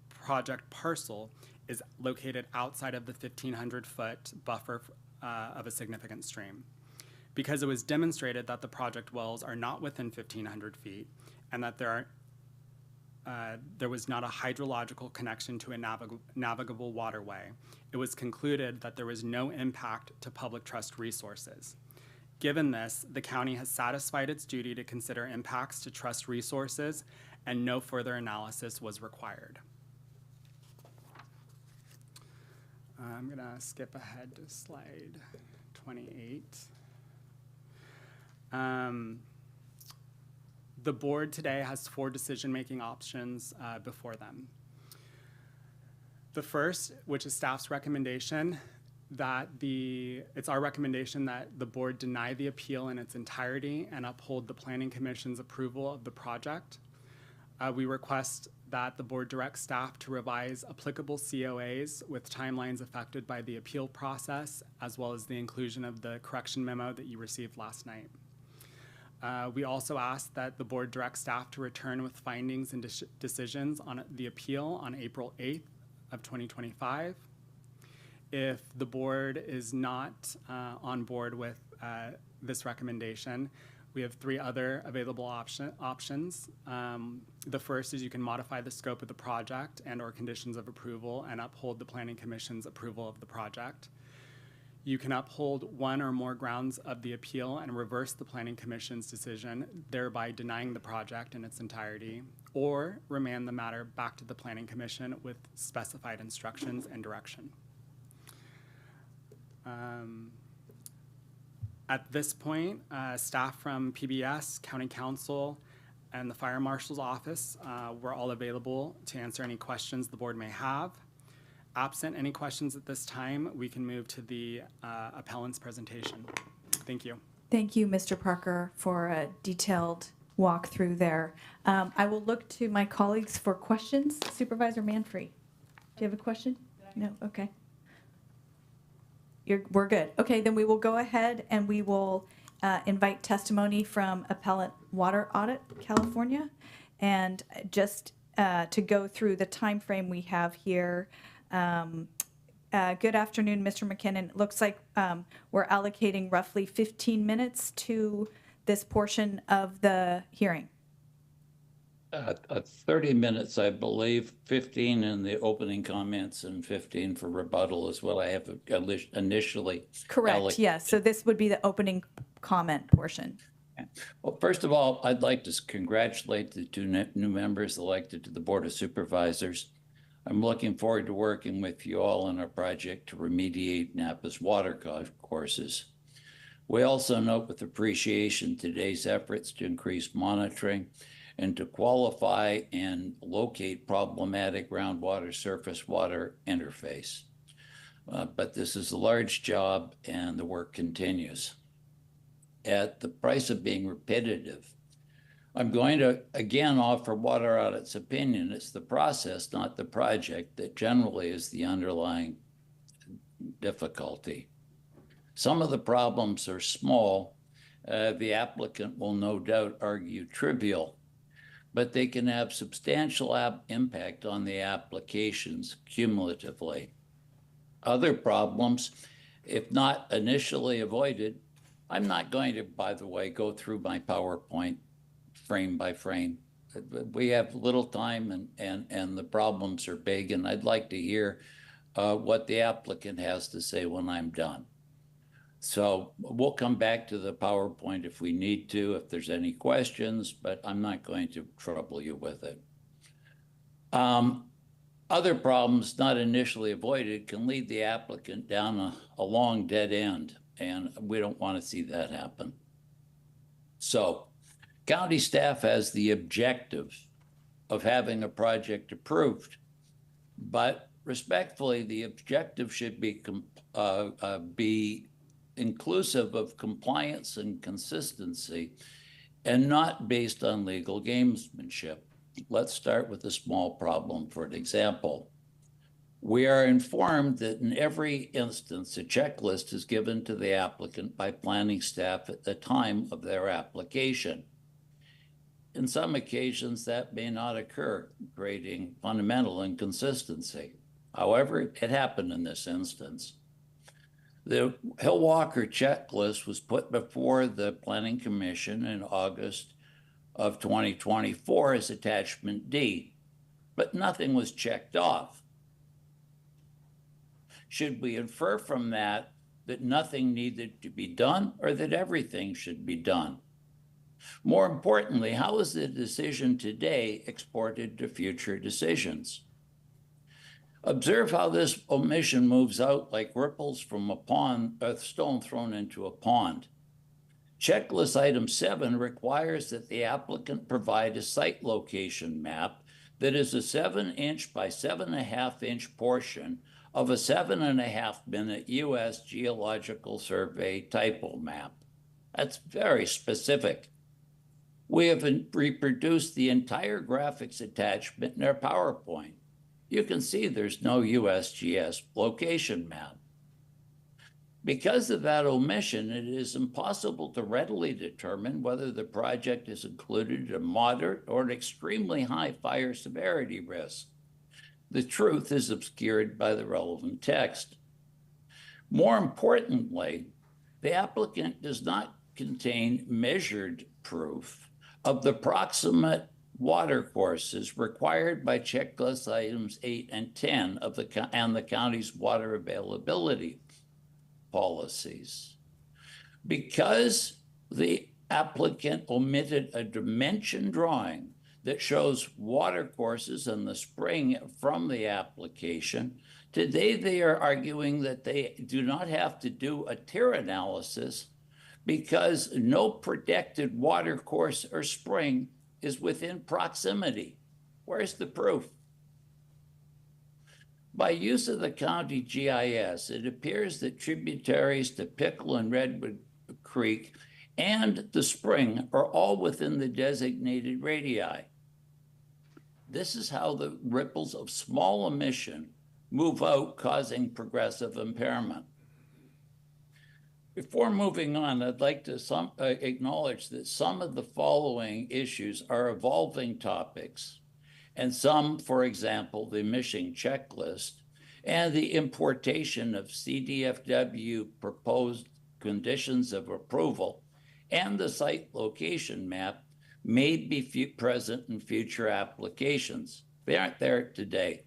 project parcel is located outside of the 1,500-foot buffer of a significant stream. Because it was demonstrated that the project wells are not within 1,500 feet and that there was not a hydrological connection to a navigable waterway, it was concluded that there was no impact to public trust resources. Given this, the county has satisfied its duty to consider impacts to trust resources, and no further analysis was required. I'm gonna skip ahead to slide 28. The board today has 4 decision-making options before them. The first, which is staff's recommendation, it's our recommendation that the board deny the appeal in its entirety and uphold the Planning Commission's approval of the project. We request that the board direct staff to revise applicable COAs with timelines affected by the appeal process, as well as the inclusion of the correction memo that you received last night. We also ask that the board direct staff to return with findings and decisions on the appeal on April 8th of 2025. If the board is not on board with this recommendation, we have 3 other available options. The first is you can modify the scope of the project and/or conditions of approval and uphold the Planning Commission's approval of the project. You can uphold one or more grounds of the appeal and reverse the Planning Commission's decision, thereby denying the project in its entirety, or remand the matter back to the Planning Commission with specified instructions and direction. At this point, staff from PBS, County Council, and the Fire Marshal's Office were all available to answer any questions the board may have. Absent any questions at this time, we can move to the appellant's presentation. Thank you. Thank you, Mr. Parker, for a detailed walkthrough there. I will look to my colleagues for questions. Supervisor Manfree, do you have a question? No? Okay. We're good. Okay, then we will go ahead and we will invite testimony from Appellant Water Audit California. And just to go through the time frame we have here, good afternoon, Mr. McKinnon. It looks like we're allocating roughly 15 minutes to this portion of the hearing. 30 minutes, I believe, 15 in the opening comments and 15 for rebuttal is what I have initially. Correct, yes. So this would be the opening comment portion. Well, first of all, I'd like to congratulate the 2 new members elected to the Board of Supervisors. I'm looking forward to working with you all on our project to remediate Napa's water courses. We also note with appreciation today's efforts to increase monitoring and to qualify and locate problematic groundwater surface water interface. But this is a large job and the work continues. At the price of being repetitive, I'm going to again offer water audit's opinion. It's the process, not the project, that generally is the underlying difficulty. Some of the problems are small. The applicant will no doubt argue trivial, but they can have substantial impact on the applications cumulatively. Other problems, if not initially avoided, I'm not going to, by the way, go through my PowerPoint frame by frame. We have little time and the problems are big, and I'd like to hear what the applicant has to say when I'm done. So we'll come back to the PowerPoint if we need to, if there's any questions, but I'm not going to trouble you with it. Other problems not initially avoided can lead the applicant down a long dead end, and we don't want to see that happen. So county staff has the objective of having a project approved, but respectfully, the objective should be inclusive of compliance and consistency and not based on legal gamesmanship. Let's start with a small problem. For an example, we are informed that in every instance, a checklist is given to the applicant by planning staff at the time of their application. In some occasions, that may not occur, creating fundamental inconsistency. However, it happened in this instance. The Hillwalker checklist was put before the Planning Commission in August of 2024 as Attachment D, but nothing was checked off. Should we infer from that that nothing needed to be done or that everything should be done? More importantly, how is the decision today exported to future decisions? Observe how this omission moves out like ripples from a pond, a stone thrown into a pond. Checklist item 7 requires that the applicant provide a site location map that is a 7-inch by 7.5-inch portion of a 7.5-minute U.S. Geological Survey typo map. That's very specific. We have reproduced the entire graphics attachment in our PowerPoint. You can see there's no USGS location map. Because of that omission, it is impossible to readily determine whether the project is included a moderate or an extremely high fire severity risk. The truth is obscured by the relevant text. More importantly, the applicant does not contain measured proof of the proximate water courses required by checklist items 8 and 10 of the county's water availability policies. Because the applicant omitted a dimension drawing that shows water courses in the spring from the application, today they are arguing that they do not have to do a tier analysis because no protected water course or spring is within proximity. Where's the proof? By use of the county GIS, it appears that tributaries to Pickle and Redwood Creek and the spring are all within the designated radii. This is how the ripples of small emission move out, causing progressive impairment. Before moving on, I'd like to acknowledge that some of the following issues are evolving topics, and some, for example, the emission checklist and the importation of CDFW proposed conditions of approval and the site location map may be present in future applications. They aren't there today.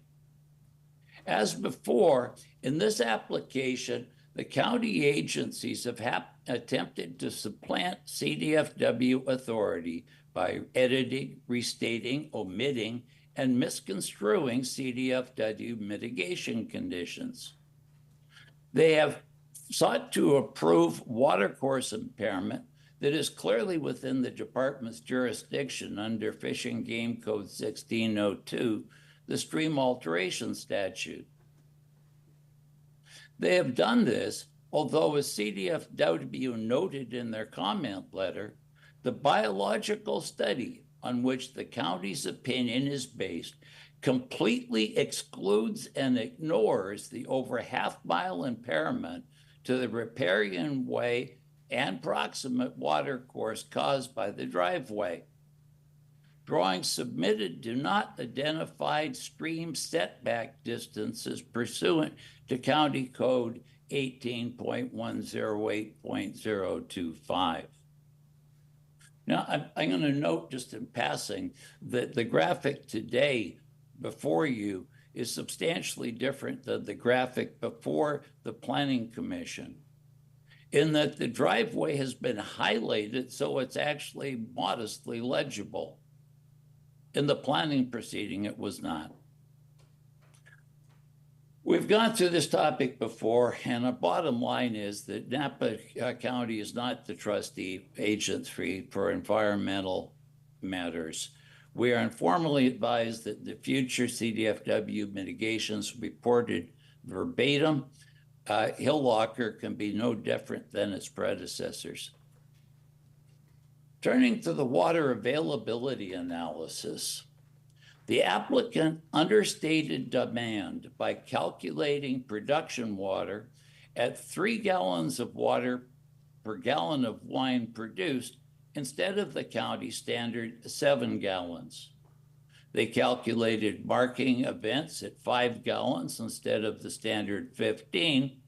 As before, in this application, the county agencies have attempted to supplant CDFW authority by editing, restating, omitting, and misconstruing CDFW mitigation conditions. They have sought to approve watercourse impairment that is clearly within the department's jurisdiction under Fish and Game Code 1602, the stream alteration statute. They have done this, although as CDFW noted in their comment letter, the biological study on which the county's opinion is based completely excludes and ignores the over half-mile impairment to the riparian way and proximate watercourse caused by the driveway. Drawings submitted do not identify stream setback distances pursuant to County Code 18.108.025. Now, I'm going to note just in passing that the graphic today before you is substantially different than the graphic before the Planning Commission, in that the driveway has been highlighted so it's actually modestly legible. In the planning proceeding, it was not. We've gone through this topic before, and the bottom line is that Napa County is not the trustee agency for environmental matters. We are informally advised that the future CDFW mitigations reported verbatim. Hill Locker can be no different than its predecessors. Turning to the water availability analysis, the applicant understated demand by calculating production water at 3 gallons of water per gallon of wine produced instead of the county standard 7 gallons. They calculated marking events at 5 gallons instead of the standard 15,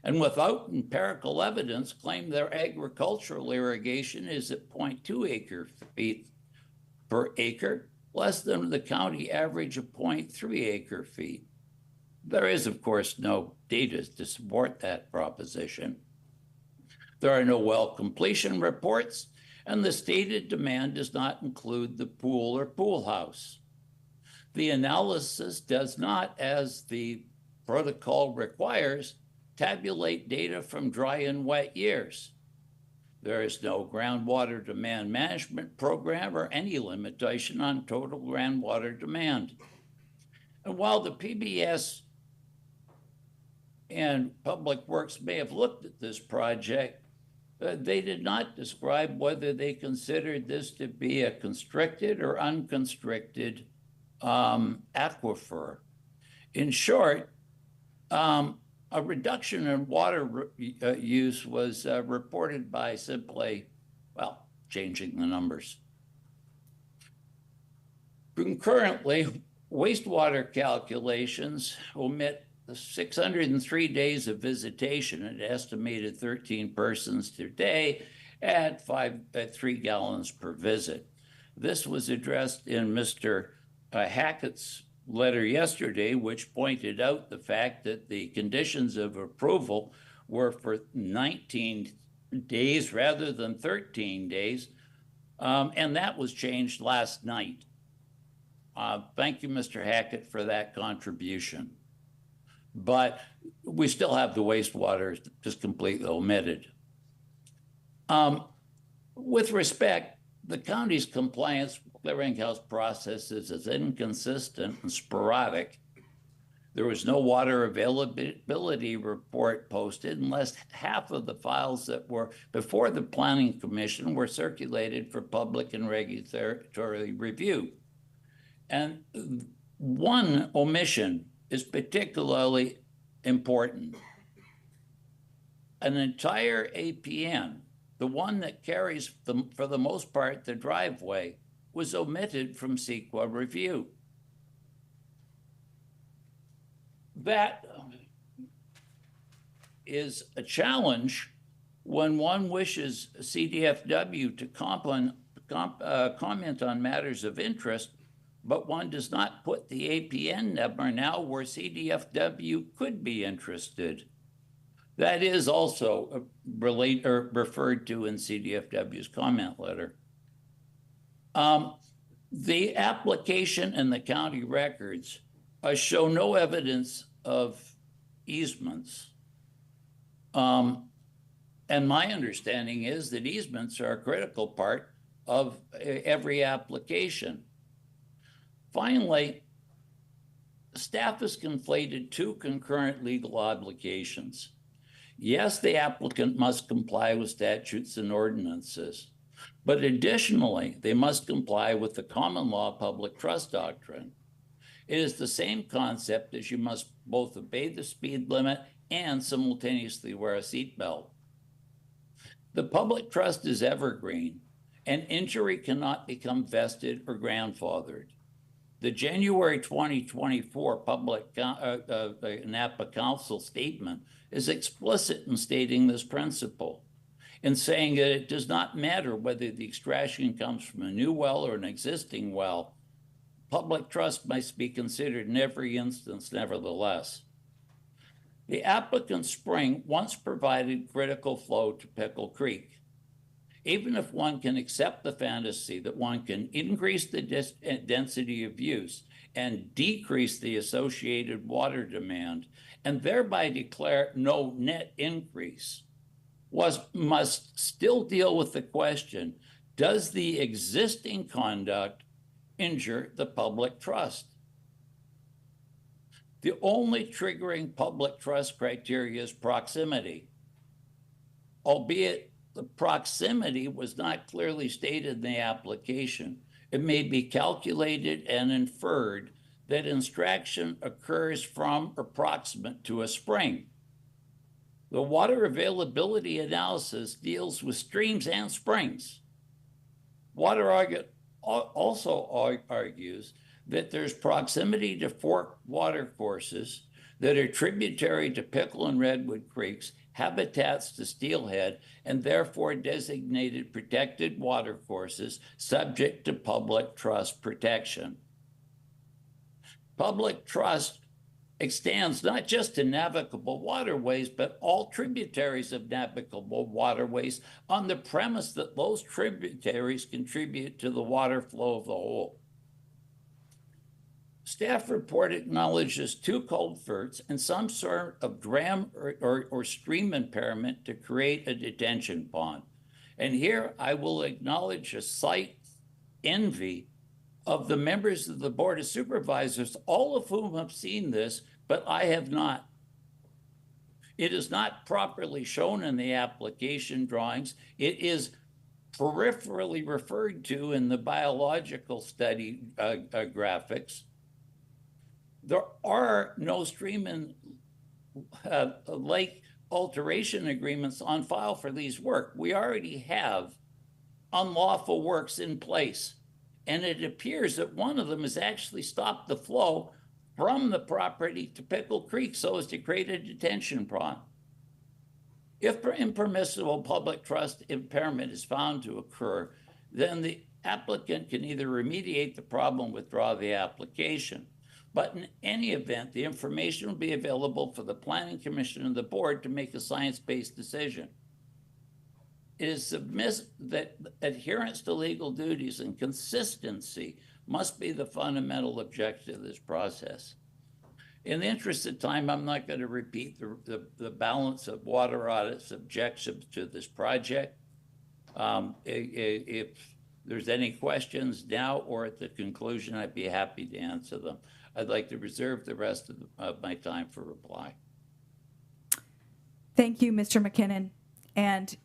and without empirical evidence claimed their agricultural irrigation is at 0.2 acre feet per acre, less than the county average of 0.3 acre feet. There is, of course, no data to support that proposition. There are no well completion reports, and the stated demand does not include the pool or pool house. The analysis does not, as the protocol requires, tabulate data from dry and wet years. There is no groundwater demand management program or any limitation on total groundwater demand. And while the PBS and Public Works may have looked at this project, they did not describe whether they considered this to be a constricted or unconstricted aquifer. In short, a reduction in water use was reported by simply, well, changing the numbers. Concurrently, wastewater calculations omit the 603 days of visitation, an estimated 13 persons per day at 3 gallons per visit. This was addressed in Mr. Hackett's letter yesterday, which pointed out the fact that the conditions of approval were for 19 days rather than 13 days, and that was changed last night. Thank you, Mr. Hackett, for that contribution. But we still have the wastewater just completely omitted. With respect, the county's compliance with clearinghouse processes is inconsistent and sporadic. There was no water availability report posted unless half of the files that were before the Planning Commission were circulated for public and regulatory review. And one omission is particularly important. An entire APN, the one that carries, for the most part, the driveway, was omitted from CEQA review. That is a challenge when one wishes CDFW to comment on matters of interest, but one does not put the APN number now where CDFW could be interested. That is also referred to in CDFW's comment letter. The application and the county records show no evidence of easements. And my understanding is that easements are a critical part of every application. Finally, staff has conflated two concurrent legal obligations. Yes, the applicant must comply with statutes and ordinances, but additionally, they must comply with the common law public trust doctrine. It is the same concept as you must both obey the speed limit and simultaneously wear a seatbelt. The public trust is evergreen, and injury cannot become vested or grandfathered. The January 2024 public Napa Council statement is explicit in stating this principle, in saying that it does not matter whether the extraction comes from a new well or an existing well. Public trust must be considered in every instance, nevertheless. The applicant's spring once provided critical flow to Pickle Creek. Even if one can accept the fantasy that one can increase the density of use and decrease the associated water demand, and thereby declare no net increase, must still deal with the question, does the existing conduct injure the public trust? The only triggering public trust criteria is proximity, albeit the proximity was not clearly stated in the application. It may be calculated and inferred that extraction occurs from or proximate to a spring. The water availability analysis deals with streams and springs. Water also argues that there's proximity to fork water courses that are tributary to Pickle and Redwood Creeks, habitats to steelhead, and therefore designated protected water courses subject to public trust protection. Public trust extends not just to navigable waterways, but all tributaries of navigable waterways on the premise that those tributaries contribute to the water flow of the whole. Staff report acknowledges two culverts and some sort of dam or stream impairment to create a detention pond. And here I will acknowledge a slight envy of the members of the Board of Supervisors, all of whom have seen this, but I have not. It is not properly shown in the application drawings. It is peripherally referred to in the biological study graphics. There are no stream and lake alteration agreements on file for these work. We already have unlawful works in place. And it appears that one of them has actually stopped the flow from the property to Pickle Creek so as to create a detention pond. If impermissible public trust impairment is found to occur, then the applicant can either remediate the problem or withdraw the application. But in any event, the information will be available for the Planning Commission and the board to make a science-based decision. It is that adherence to legal duties and consistency must be the fundamental objective of this process. In the interest of time, I'm not going to repeat the balance of water audits objectives to this project. If there's any questions now or at the conclusion, I'd be happy to answer them. I'd like to reserve the rest of my time for reply. Thank you, Mr. McKinnon. And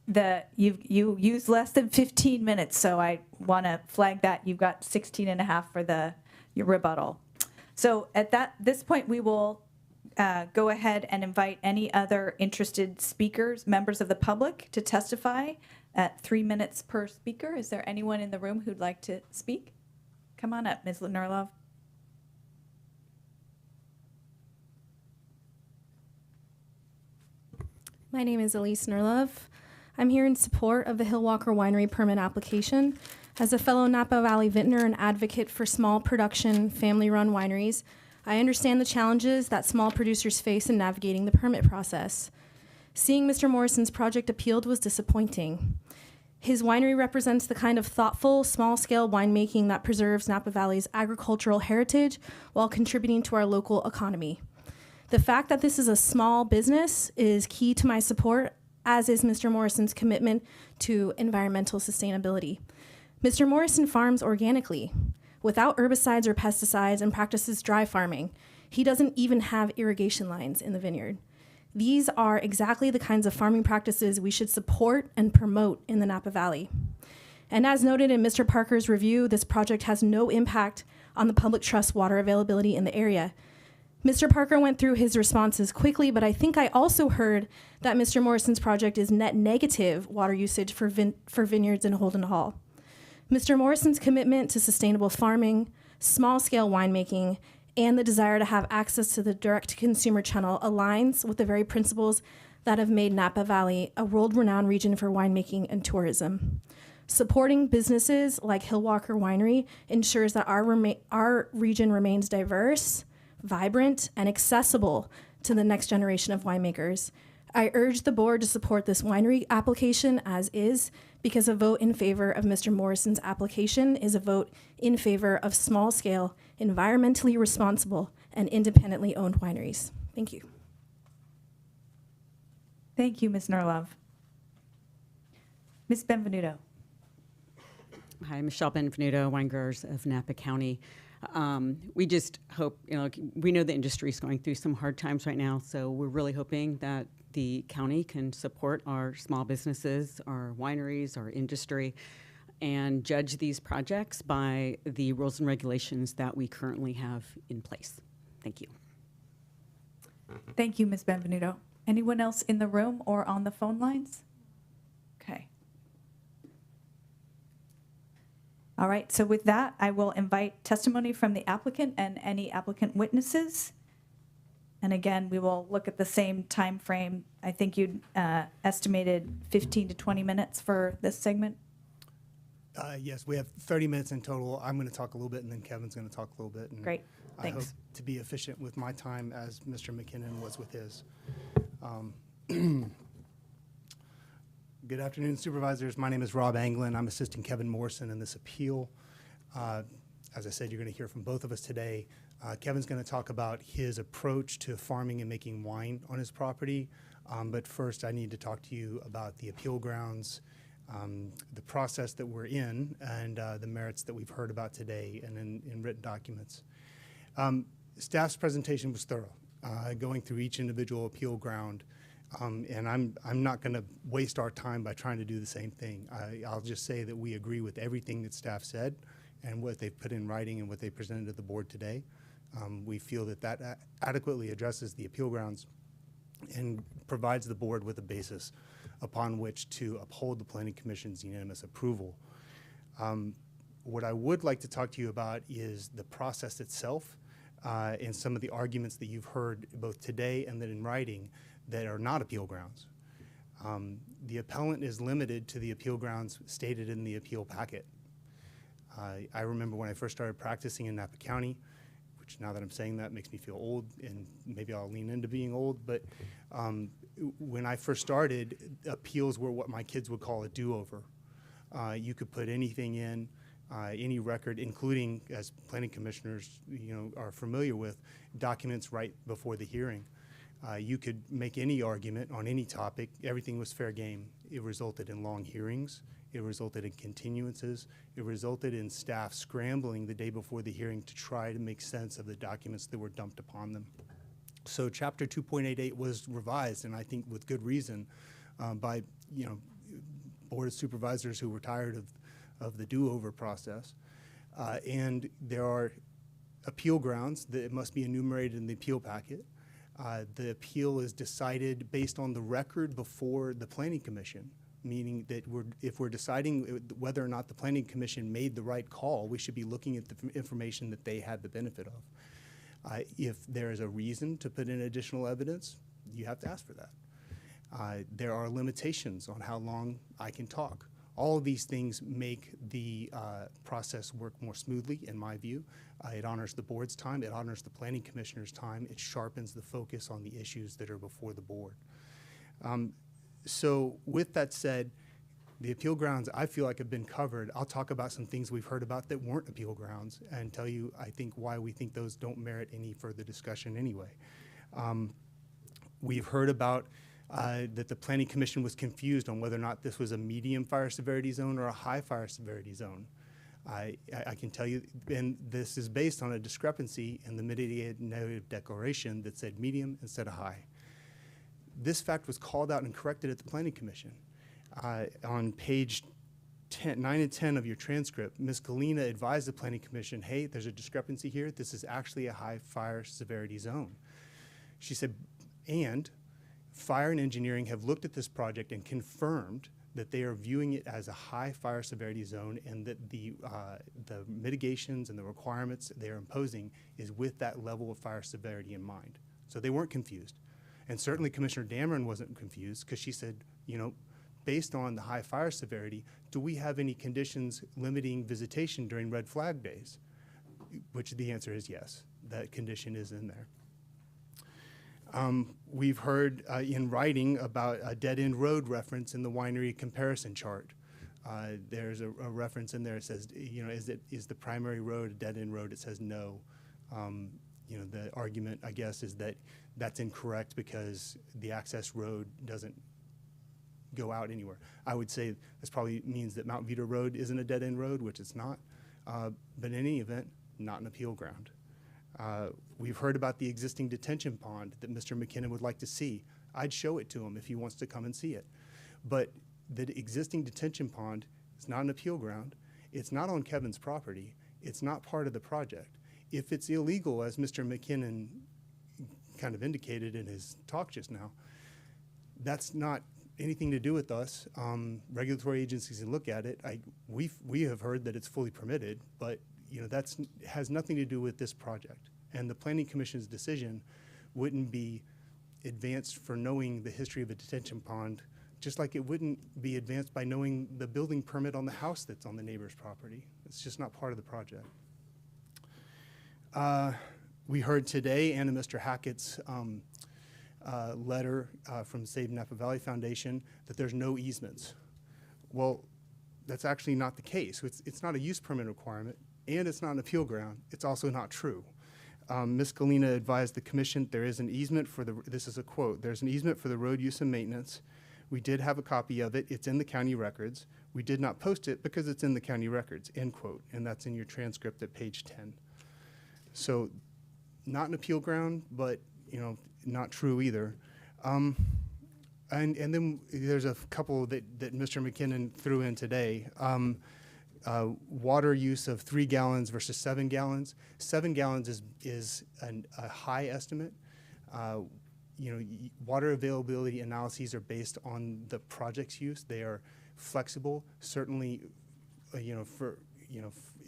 you used less than 15 minutes, so I want to flag that. You've got 16 and a half for your rebuttal. So at this point, we will go ahead and invite any other interested speakers, members of the public, to testify at 3 minutes per speaker. Is there anyone in the room who'd like to speak? Come on up, Ms. Nerlov. My name is Elise Nerlov. I'm here in support of the Hillwalker Winery permit application. As a fellow Napa Valley vintner and advocate for small production, family-run wineries, I understand the challenges that small producers face in navigating the permit process. Seeing Mr. Morrison's project appealed was disappointing. His winery represents the kind of thoughtful, small-scale winemaking that preserves Napa Valley's agricultural heritage while contributing to our local economy. The fact that this is a small business is key to my support, as is Mr. Morrison's commitment to environmental sustainability. Mr. Morrison farms organically, without herbicides or pesticides, and practices dry farming. He doesn't even have irrigation lines in the vineyard. These are exactly the kinds of farming practices we should support and promote in the Napa Valley. And as noted in Mr. Parker's review, this project has no impact on the public trust water availability in the area. Mr. Parker went through his responses quickly, but I think I also heard that Mr. Morrison's project is net negative water usage for vineyards in Holden Hall. Mr. Morrison's commitment to sustainable farming, small-scale winemaking, and the desire to have access to the direct-to-consumer channel aligns with the very principles that have made Napa Valley a world-renowned region for winemaking and tourism. Supporting businesses like Hillwalker Winery ensures that our region remains diverse, vibrant, and accessible to the next generation of winemakers. I urge the board to support this winery application as is, because a vote in favor of Mr. Morrison's application is a vote in favor of small-scale, environmentally responsible, and independently owned wineries. Thank you. Thank you, Ms. Nerlov. Ms. Benvenuto. Hi, Michelle Benvenuto, Wine Growers of Napa County. We just hope, we know the industry is going through some hard times right now, so we're really hoping that the county can support our small businesses, our wineries, our industry, and judge these projects by the rules and regulations that we currently have in place. Thank you. Thank you, Ms. Benvenuto. Anyone else in the room or on the phone lines? Okay. All right, so with that, I will invite testimony from the applicant and any applicant witnesses. And again, we will look at the same time frame. I think you estimated 15 to 20 minutes for this segment. Yes, we have 30 minutes in total. I'm going to talk a little bit, and then Kevin's going to talk a little bit. And Great, I thanks. hope to be efficient with my time as Mr. McKinnon was with his. Good afternoon, Supervisors. My name is Rob Anglin. I'm assisting Kevin Morrison in this appeal. As I said, you're going to hear from both of us today. Kevin's going to talk about his approach to farming and making wine on his property. But first, I need to talk to you about the appeal grounds, the process that we're in, and the merits that we've heard about today and in written documents. Staff's presentation was thorough, going through each individual appeal ground. And I'm not going to waste our time by trying to do the same thing. I'll just say that we agree with everything that staff said and what they've put in writing and what they presented to the board today. We feel that that adequately addresses the appeal grounds and provides the board with a basis upon which to uphold the Planning Commission's unanimous approval. What I would like to talk to you about is the process itself and some of the arguments that you've heard both today and then in writing that are not appeal grounds. The appellant is limited to the appeal grounds stated in the appeal packet. I remember when I first started practicing in Napa County, which now that I'm saying that makes me feel old, and maybe I'll lean into being old, but when I first started, appeals were what my kids would call a do-over. You could put anything in, any record, including, as planning commissioners are familiar with, documents right before the hearing. You could make any argument on any topic. Everything was fair game. It resulted in long hearings. It resulted in continuances. It resulted in staff scrambling the day before the hearing to try to make sense of the documents that were dumped upon them. So Chapter 2.88 was revised, and I think with good reason, by Board of Supervisors who were tired of the do-over process. And there are appeal grounds that must be enumerated in the appeal packet. The appeal is decided based on the record before the Planning Commission, meaning that if we're deciding whether or not the Planning Commission made the right call, we should be looking at the information that they had the benefit of. If there is a reason to put in additional evidence, you have to ask for that. There are limitations on how long I can talk. All of these things make the process work more smoothly, in my view. It honors the board's time. It honors the planning commissioner's time. It sharpens the focus on the issues that are before the board. So with that said, the appeal grounds I feel like have been covered. I'll talk about some things we've heard about that weren't appeal grounds and tell you, I think, why we think those don't merit any further discussion anyway. We've heard about that the Planning Commission was confused on whether or not this was a medium fire severity zone or a high fire severity zone. I can tell you, and this is based on a discrepancy in the mitigated negative declaration that said medium instead of high. This fact was called out and corrected at the Planning Commission. On page 9 and 10 of your transcript, Ms. Galina advised the Planning Commission, hey, there's a discrepancy here. This is actually a high fire severity zone. She said, and fire and engineering have looked at this project and confirmed that they are viewing it as a high fire severity zone, and that the mitigations and the requirements they are imposing is with that level of fire severity in mind. So they weren't confused. And certainly Commissioner Dameron wasn't confused, because she said, you know, based on the high fire severity, do we have any conditions limiting visitation during red flag days? Which the answer is yes, that condition is in there. We've heard in writing about a dead-end road reference in the winery comparison chart. There's a reference in there that says, you know, is the primary road a dead-end road? It says no. You know, the argument, I guess, is that that's incorrect because the access road doesn't go out anywhere. I would say this probably means that Mount Vita Road isn't a dead-end road, which it's not. But in any event, not an appeal ground. We've heard about the existing detention pond that Mr. McKinnon would like to see. I'd show it to him if he wants to come and see it. But the existing detention pond is not an appeal ground. It's not on Kevin's property. It's not part of the project. If it's illegal, as Mr. McKinnon kind of indicated in his talk just now, that's not anything to do with us. Regulatory agencies can look at it. We have heard that it's fully permitted, but you know, that's has nothing to do with this project. And the Planning Commission's decision wouldn't be advanced for knowing the history of a detention pond, just like it wouldn't be advanced by knowing the building permit on the house that's on the neighbor's property. It's just not part of the project. We heard today, and in Mr. Hackett's letter from Save Napa Valley Foundation, that there's no easements. Well, that's actually not the case. It's not a use permit requirement, and it's not an appeal ground. It's also not true. Ms. Galina advised the commission there is an easement for the, this is a quote, there's an easement for the road use and maintenance. We did have a copy of it. It's in the county records. We did not post it because it's in the county records, end quote. And that's in your transcript at page 10. So not an appeal ground, but you know, not true either. And then there's a couple that Mr. McKinnon threw in today. Water use of 3 gallons versus 7 gallons. 7 gallons is a high estimate. You know, water availability analyses are based on the project's use. They are flexible. Certainly,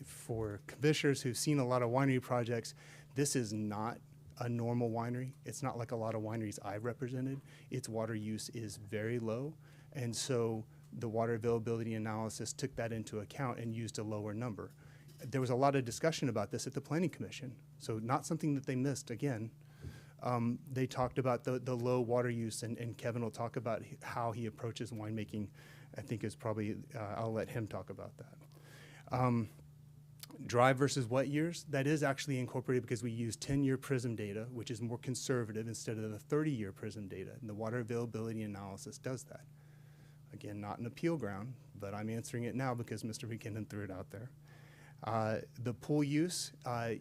for commissioners who've seen a lot of winery projects, this is not a normal winery. It's not like a lot of wineries I've represented. Its water use is very low, and so the water availability analysis took that into account and used a lower number. There was a lot of discussion about this at the Planning Commission, so not something that they missed again. They talked about the low water use, and Kevin will talk about how he approaches winemaking. I think is probably, I'll let him talk about that. Dry versus wet years, that is actually incorporated because we use 10-year PRISM data, which is more conservative instead of the 30-year PRISM data, and the water availability analysis does that. Again, not an appeal ground, but I'm answering it now because Mr. McKinnon threw it out there. The pool use,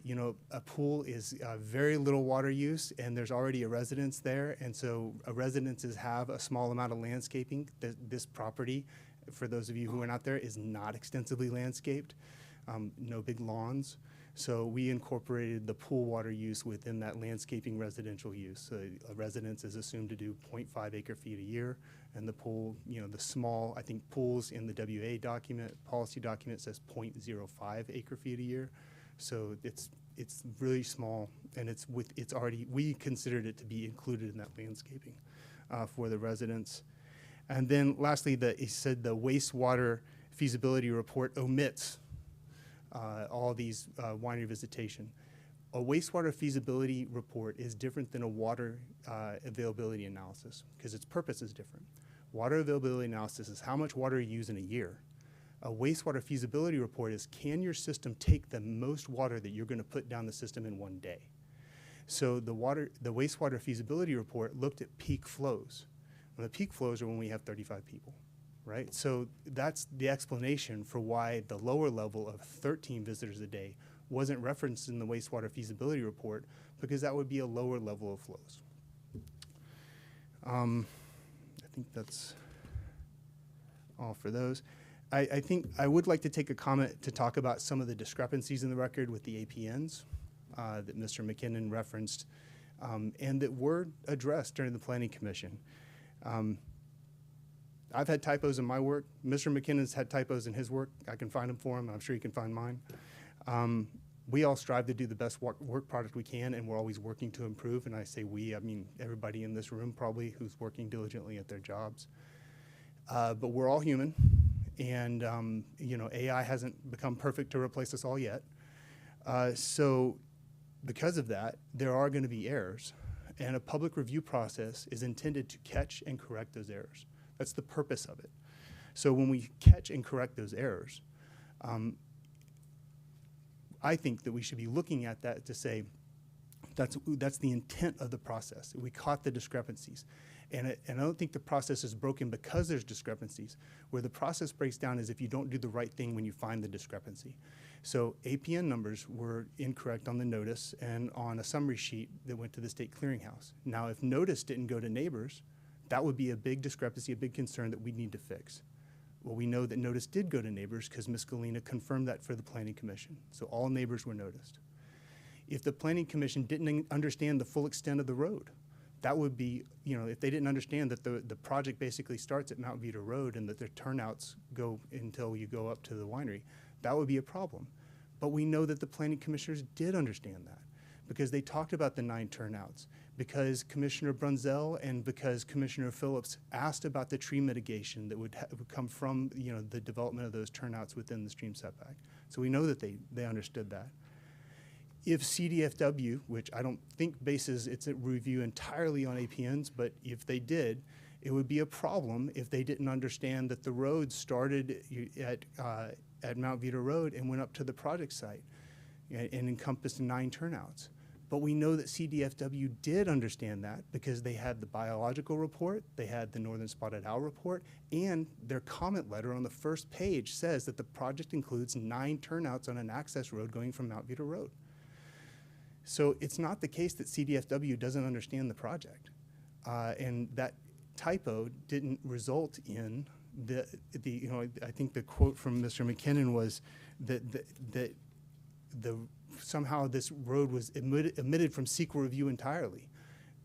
you know, a pool is very little water use, and there's already a residence there, and so residences have a small amount of landscaping. This property, for those of you who are not there, is not extensively landscaped. No big lawns. So we incorporated the pool water use within that landscaping residential use. So a residence is assumed to do 0.5 acre feet a year, and the pool, you know, the small, I think pools in the WA document, policy document says 0.05 acre feet a year. So it's really small, and it's already, we considered it to be included in that landscaping for the residents. And then lastly, he said the wastewater feasibility report omits all these winery visitation. A wastewater feasibility report is different than a water availability analysis because its purpose is different. Water availability analysis is how much water you use in a year. A wastewater feasibility report is, can your system take the most water that you're going to put down the system in one day? So the wastewater feasibility report looked at peak flows. And the peak flows are when we have 35 people, right? So that's the explanation for why the lower level of 13 visitors a day wasn't referenced in the wastewater feasibility report, because that would be a lower level of flows. I think that's all for those. I think I would like to take a comment to talk about some of the discrepancies in the record with the APNs that Mr. McKinnon referenced, and that were addressed during the Planning Commission. I've had typos in my work. Mr. McKinnon's had typos in his work. I can find them for him. I'm sure he can find mine. We all strive to do the best work product we can, and we're always working to improve. And I say we, I mean everybody in this room probably who's working diligently at their jobs. But we're all human, and you know, AI hasn't become perfect to replace us all yet. So because of that, there are going to be errors, and a public review process is intended to catch and correct those errors. That's the purpose of it. So when we catch and correct those errors, I think that we should be looking at that to say that's the intent of the process. We caught the discrepancies. And I don't think the process is broken because there's discrepancies. Where the process breaks down is if you don't do the right thing when you find the discrepancy. So APN numbers were incorrect on the notice and on a summary sheet that went to the state clearinghouse. Now, if notice didn't go to neighbors, that would be a big discrepancy, a big concern that we need to fix. Well, we know that notice did go to neighbors because Ms. Galena confirmed that for the Planning Commission. So all neighbors were noticed. If the Planning Commission didn't understand the full extent of the road, that would be, you know, if they didn't understand that the project basically starts at Mount Vita Road and that their turnouts go until you go up to the winery, that would be a problem. But we know that the Planning Commissioners did understand that because they talked about the 9 turnouts, because Commissioner Brunzell and because Commissioner Phillips asked about the tree mitigation that would come from, you know, the development of those turnouts within the stream setback. So we know that they understood that. If CDFW, which I don't think bases its review entirely on APNs, but if they did, it would be a problem if they didn't understand that the road started at Mount Vita Road and went up to the project site and encompassed 9 turnouts. But we know that CDFW did understand that because they had the biological report, they had the Northern Spotted Owl report, and their comment letter on the first page says that the project includes 9 turnouts on an access road going from Mount Vita Road. So it's not the case that CDFW doesn't understand the project. And that typo didn't result in the you know, I think the quote from Mr. McKinnon was that somehow this road was omitted from CEQA review entirely.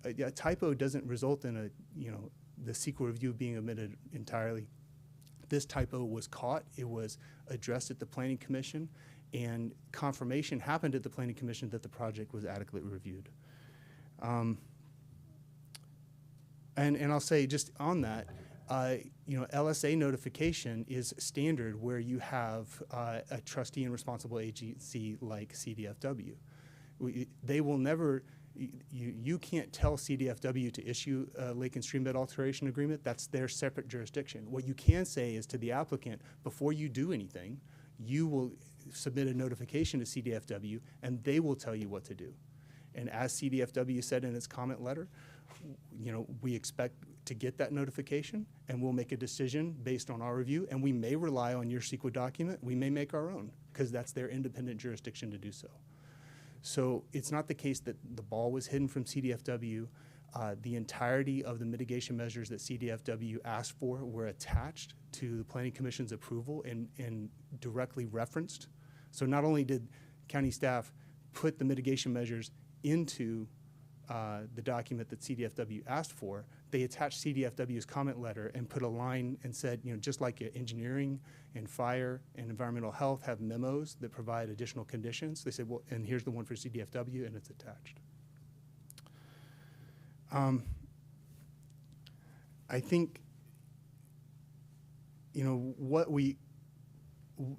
A typo doesn't result in the CEQA review being omitted entirely. This typo was caught. It was addressed at the Planning Commission, and confirmation happened at the Planning Commission that the project was adequately reviewed. And I'll say just on that, LSA notification is standard where you have a trustee and responsible agency like CDFW. They will never, you can't tell CDFW to issue a lake and streambed alteration agreement. That's their separate jurisdiction. What you can say is to the applicant, before you do anything, you will submit a notification to CDFW and they will tell you what to do. And as CDFW said in its comment letter, we expect to get that notification and we'll make a decision based on our review, and we may rely on your CEQA document. We may make our own because that's their independent jurisdiction to do so. So it's not the case that the ball was hidden from CDFW. The entirety of the mitigation measures that CDFW asked for were attached to the Planning Commission's approval and directly referenced. So not only did county staff put the mitigation measures into the document that CDFW asked for, they attached CDFW's comment letter and put a line and said, just like engineering and fire and environmental health have memos that provide additional conditions, they said, well, and here's the one for CDFW, and it's attached. I think,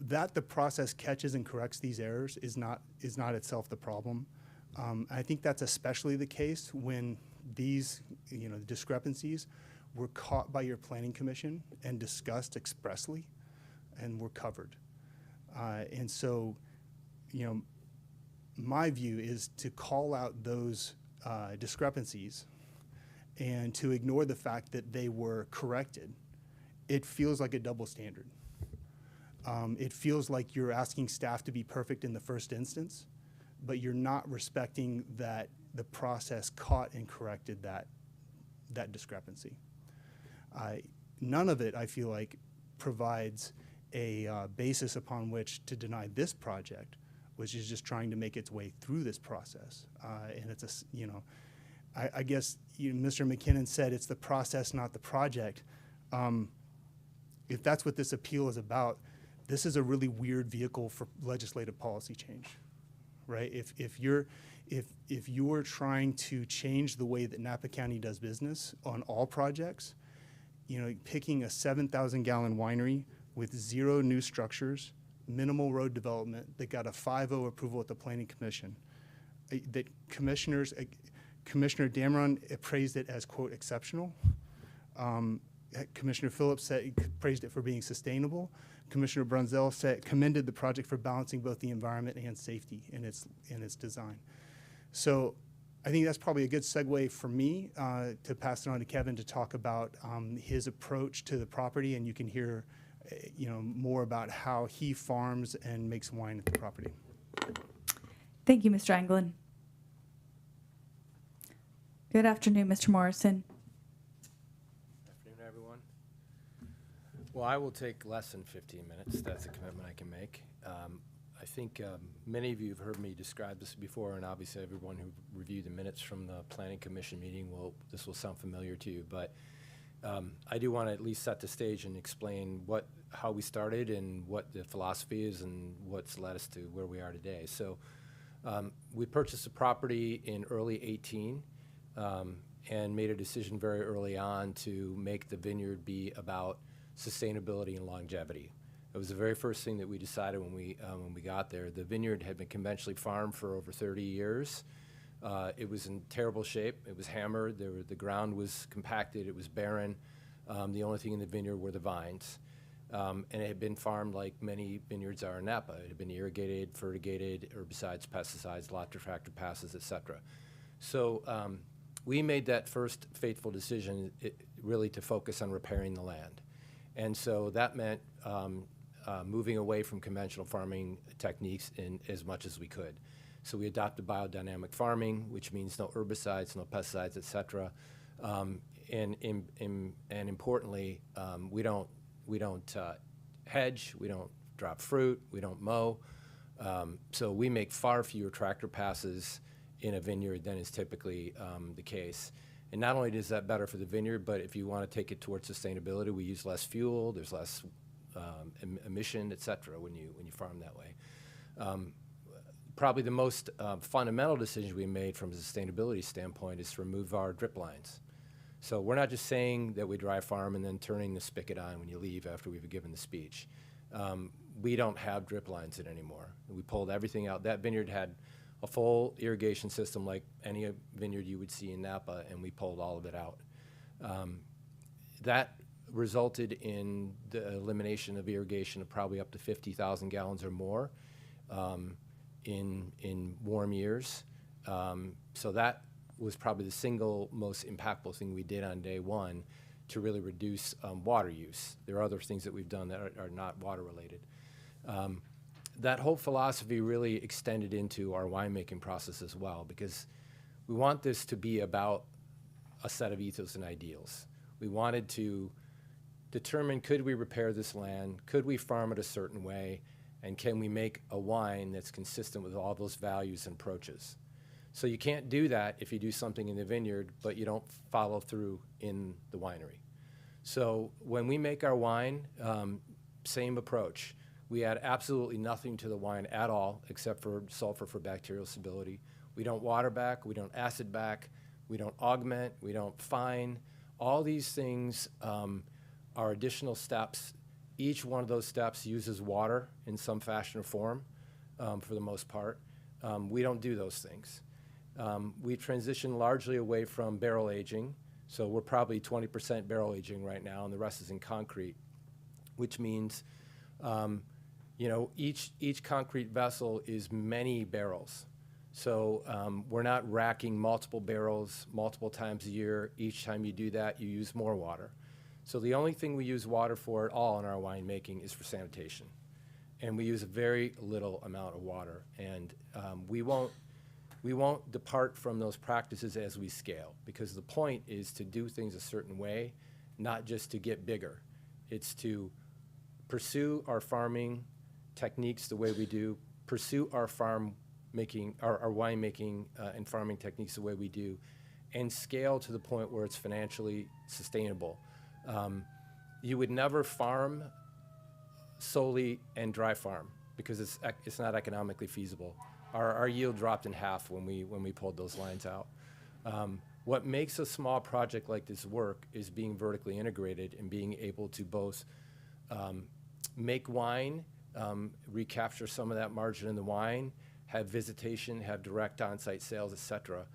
that the process catches and corrects these errors is not itself the problem. I think that's especially the case when these, discrepancies were caught by your Planning Commission and discussed expressly and were covered. And so, my view is to call out those discrepancies and to ignore the fact that they were corrected. It feels like a double standard. It feels like you're asking staff to be perfect in the first instance, but you're not respecting that the process caught and corrected that discrepancy. None of it, I feel like, provides a basis upon which to deny this project, which is just trying to make its way through this process. And it's I guess Mr. McKinnon said it's the process, not the project. If that's what this appeal is about, this is a really weird vehicle for legislative policy change, right? If you're trying to change the way that Napa County does business on all projects, picking a 7,000-gallon winery with 0 new structures, minimal road development that got a 5-0 approval at the Planning Commission, that Commissioner Dameron appraised it as, quote, exceptional. Commissioner Phillips praised it for being sustainable. Commissioner Brunzell commended the project for balancing both the environment and safety in its design. So I think that's probably a good segue for me to pass it on to Kevin to talk about his approach to the property, and you can hear more about how he farms and makes wine at the property. Thank you, Mr. Anglin. Good afternoon, Mr. Morrison. Afternoon, everyone. Well, I will take less than 15 minutes. That's a commitment I can make. I think many of you have heard me describe this before, and obviously everyone who reviewed the minutes from the Planning Commission meeting this will sound familiar to you. But I do want to at least set the stage and explain how we started and what the philosophy is and what's led us to where we are today. So we purchased the property in early 18 and made a decision very early on to make the vineyard be about sustainability and longevity. It was the very first thing that we decided when we got there. The vineyard had been conventionally farmed for over 30 years. It was in terrible shape. It was hammered. The ground was compacted. It was barren. The only thing in the vineyard were the vines. And it had been farmed like many vineyards are in Napa. It had been irrigated, fertigated, herbicides, pesticides, lot of tractor passes, et cetera. So we made that first fateful decision really to focus on repairing the land. And so that meant moving away from conventional farming techniques in as much as we could. So we adopted biodynamic farming, which means no herbicides, no pesticides, et cetera. And importantly, we don't hedge, we don't drop fruit, we don't mow. So we make far fewer tractor passes in a vineyard than is typically the case. And not only is that better for the vineyard, but if you want to take it towards sustainability, we use less fuel, there's less emission, et cetera, when you farm that way. Probably the most fundamental decision we made from a sustainability standpoint is to remove our drip lines. So we're not just saying that we dry farm and then turning the spigot on when you leave after we've given the speech. We don't have drip lines in anymore. We pulled everything out. That vineyard had a full irrigation system like any vineyard you would see in Napa, and we pulled all of it out. That resulted in the elimination of irrigation of probably up to 50,000 gallons or more in warm years. So that was probably the single most impactful thing we did on day one to really reduce water use. There are other things that we've done that are not water related. That whole philosophy really extended into our winemaking process as well, because we want this to be about a set of ethos and ideals. We wanted to determine, could we repair this land? Could we farm it a certain way? And can we make a wine that's consistent with all those values and approaches? So you can't do that if you do something in the vineyard, but you don't follow through in the winery. So when we make our wine, same approach. We add absolutely nothing to the wine at all, except for sulfur for bacterial stability. We don't water back, we don't acid back, we don't augment, we don't fine. All these things are additional steps. Each one of those steps uses water in some fashion or form, for the most part. We don't do those things. We transition largely away from barrel aging, so we're probably 20% barrel aging right now, and the rest is in concrete, which means each concrete vessel is many barrels. So we're not racking multiple barrels multiple times a year. Each time you do that, you use more water. So the only thing we use water for at all in our winemaking is for sanitation. And we use a very little amount of water. And we won't depart from those practices as we scale, because the point is to do things a certain way, not just to get bigger. It's to pursue our farming techniques the way we do, pursue our winemaking and farming techniques the way we do, and scale to the point where it's financially sustainable. You would never farm solely and dry farm because it's not economically feasible. Our yield dropped in half when we pulled those lines out. What makes a small project like this work is being vertically integrated and being able to both make wine, recapture some of that margin in the wine, have visitation, have direct on-site sales, et cetera.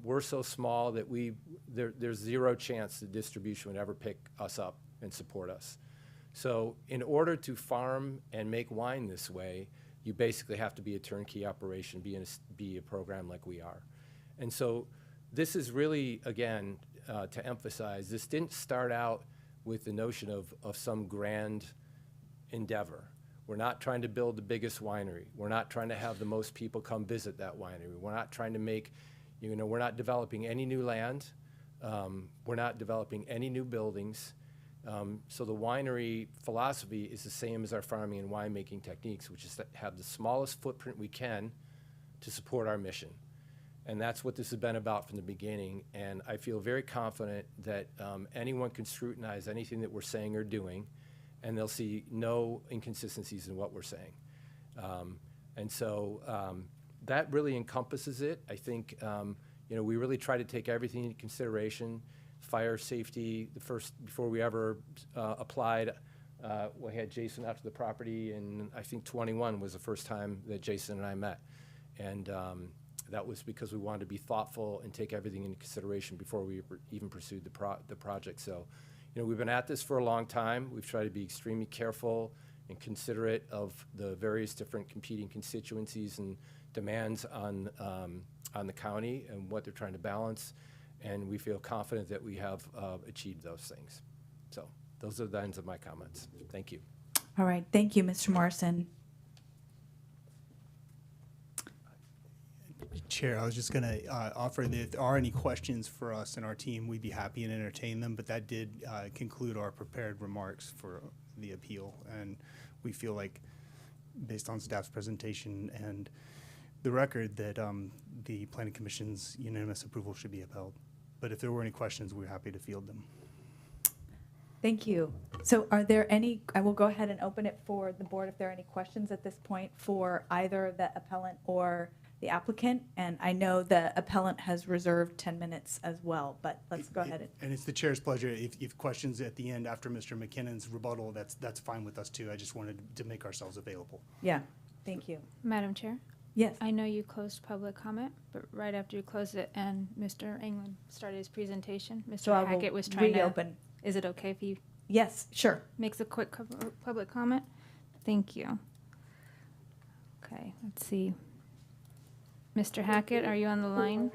We're so small that there's zero chance that distribution would ever pick us up and support us. So in order to farm and make wine this way, you basically have to be a turnkey operation, be a program like we are. And so this is really, again, to emphasize, this didn't start out with the notion of some grand endeavor. We're not trying to build the biggest winery. We're not trying to have the most people come visit that winery. We're not trying to make, we're not developing any new land. We're not developing any new buildings. So the winery philosophy is the same as our farming and winemaking techniques, which is to have the smallest footprint we can to support our mission. And that's what this has been about from the beginning. And I feel very confident that anyone can scrutinize anything that we're saying or doing, and they'll see no inconsistencies in what we're saying. And so that really encompasses it. I think we really try to take everything into consideration. Fire safety, before we ever applied, we had Jason out to the property, and I think 21 was the first time that Jason and I met. And that was because we wanted to be thoughtful and take everything into consideration before we even pursued the project. So, we've been at this for a long time. We've tried to be extremely careful and considerate of the various different competing constituencies and demands on the county and what they're trying to balance. And we feel confident that we have achieved those things. So those are the ends of my comments. Thank you. All right. Thank you, Mr. Morrison. Chair, I was just going to offer that if there are any questions for us and our team, we'd be happy to entertain them. But that did conclude our prepared remarks for the appeal. And we feel like, based on staff's presentation and the record, that the Planning Commission's unanimous approval should be upheld. But if there were any questions, we're happy to field them. Thank you. So are there any, I will go ahead and open it for the board if there are any questions at this point for either the appellant or the applicant. And I know the appellant has reserved 10 minutes as well, but let's go ahead. And it's the chair's pleasure. If questions at the end after Mr. McKinnon's rebuttal, that's fine with us too. I just wanted to make ourselves available. Yeah, thank you. Madam Chair? Yes. I know you closed public comment, but right after you closed it and Mr. England started his presentation, Mr. So I will Hackett was trying reopen. to... Is it okay if he... Yes, sure. Makes a quick public comment? Thank you. Okay, let's see. Mr. Hackett, are you on the line?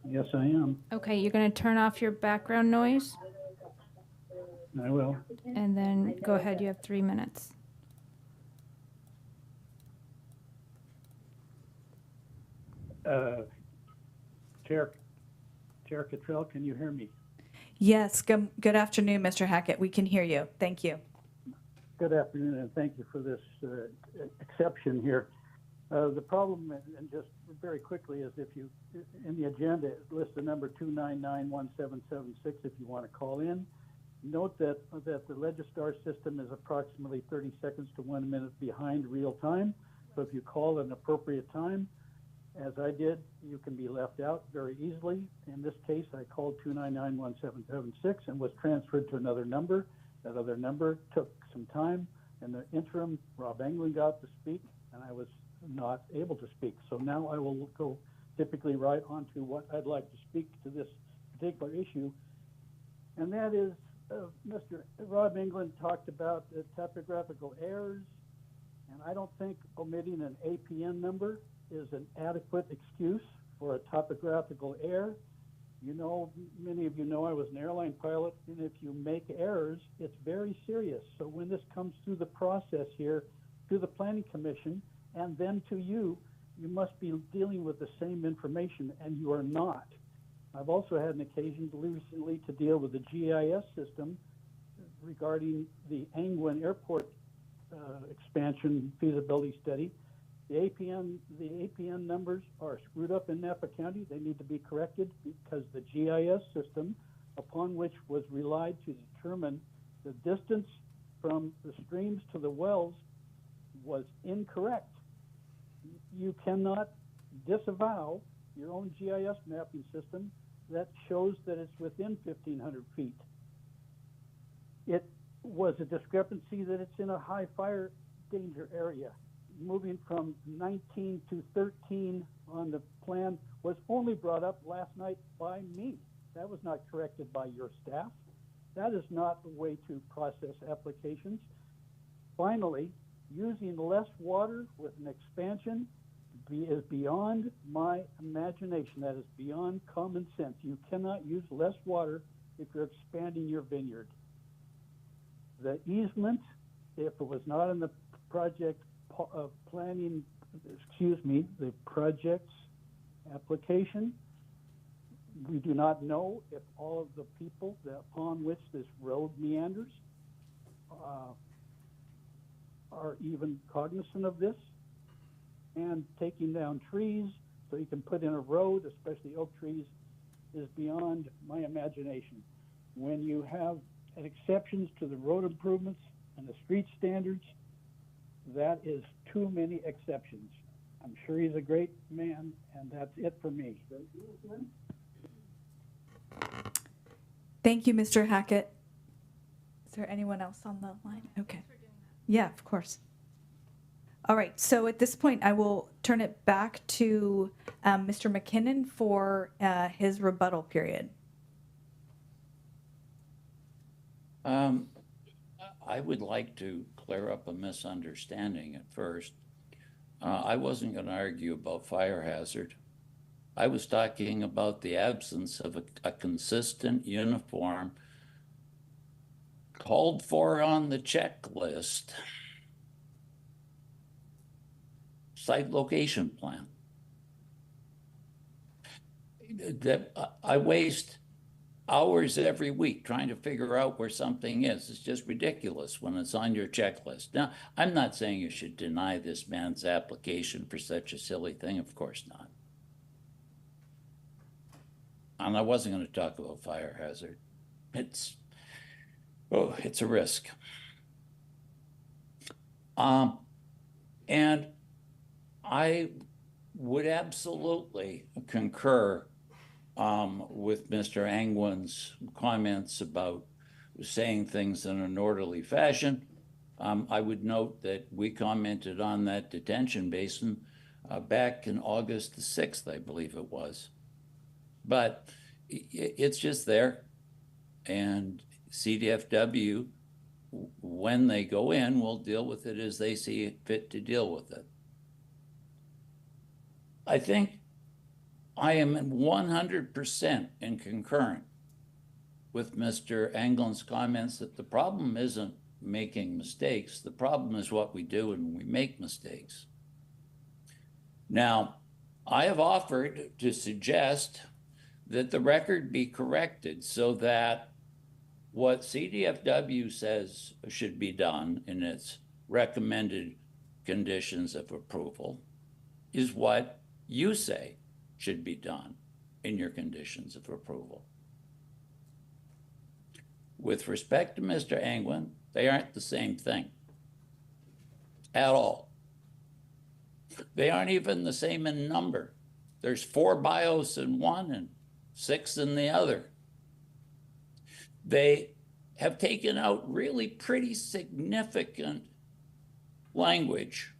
Yes, I am. Okay, you're going to turn off your background noise, I will. and then go ahead. You have 3 minutes. Chair Cottrell, can you hear me? Yes. Good afternoon, Mr. Hackett. We can hear you. Thank you. Good afternoon, and thank you for this exception here. The problem, and just very quickly, is if you, in the agenda, it lists the number 299-1776 if you want to call in. Note that the Legistar system is approximately 30 seconds to 1 minute behind real time. So if you call at an appropriate time, as I did, you can be left out very easily. In this case, I called 299-1776 and was transferred to another number. That other number took some time. In the interim, Rob Englund got to speak, and I was not able to speak. So now I will go typically right on to what I'd like to speak to this particular issue. And that is, Mr. Rob Englund talked about the typographical errors, and I don't think omitting an APN number is an adequate excuse for a topographical error. You know, many of you know I was an airline pilot, and if you make errors, it's very serious. So when this comes through the process here, to the Planning Commission, and then to you, you must be dealing with the same information, and you are not. I've also had an occasion recently to deal with the GIS system regarding the Angwin Airport expansion feasibility study. The APN numbers are screwed up in Napa County. They need to be corrected because the GIS system upon which was relied to determine the distance from the streams to the wells was incorrect. You cannot disavow your own GIS mapping system that shows that it's within 1,500 feet. It was a discrepancy that it's in a high fire danger area. Moving from 19 to 13 on the plan was only brought up last night by me. That was not corrected by your staff. That is not the way to process applications. Finally, using less water with an expansion is beyond my imagination. That is beyond common sense. You cannot use less water if you're expanding your vineyard. The easement, if it was not in the project planning, the project's application, we do not know if all of the people upon which this road meanders are even cognizant of this. And taking down trees so you can put in a road, especially oak trees, is beyond my imagination. When you have exceptions to the road improvements and the street standards, that is too many exceptions. I'm sure he's a great man, and that's it for me. Thank you, Mr. Hackett. Is there anyone else on the line? Okay. Yeah, of course. All right, so at this point, I will turn it back to Mr. McKinnon for his rebuttal period. I would like to clear up a misunderstanding at first. I wasn't going to argue about fire hazard. I was talking about the absence of a consistent, uniform, called for on the checklist site location plan. I waste hours every week trying to figure out where something is. It's just ridiculous when it's on your checklist. Now, I'm not saying you should deny this man's application for such a silly thing. Of course not. And I wasn't going to talk about fire hazard. It's a risk. And I would absolutely concur with Mr. Angwin's comments about saying things in an orderly fashion. I would note that we commented on that detention basin back in August the 6th, I believe it was. But it's just there. And CDFW, when they go in, will deal with it as they see fit to deal with it. I think I am 100% in concurrent with Mr. Anglin's comments that the problem isn't making mistakes. The problem is what we do when we make mistakes. Now, I have offered to suggest that the record be corrected so that what CDFW says should be done in its recommended conditions of approval is what you say should be done in your conditions of approval. With respect to Mr. Angwin, they aren't the same thing at all. They aren't even the same in number. There's 4 bios in one and 6 in the other. They have taken out really pretty significant language,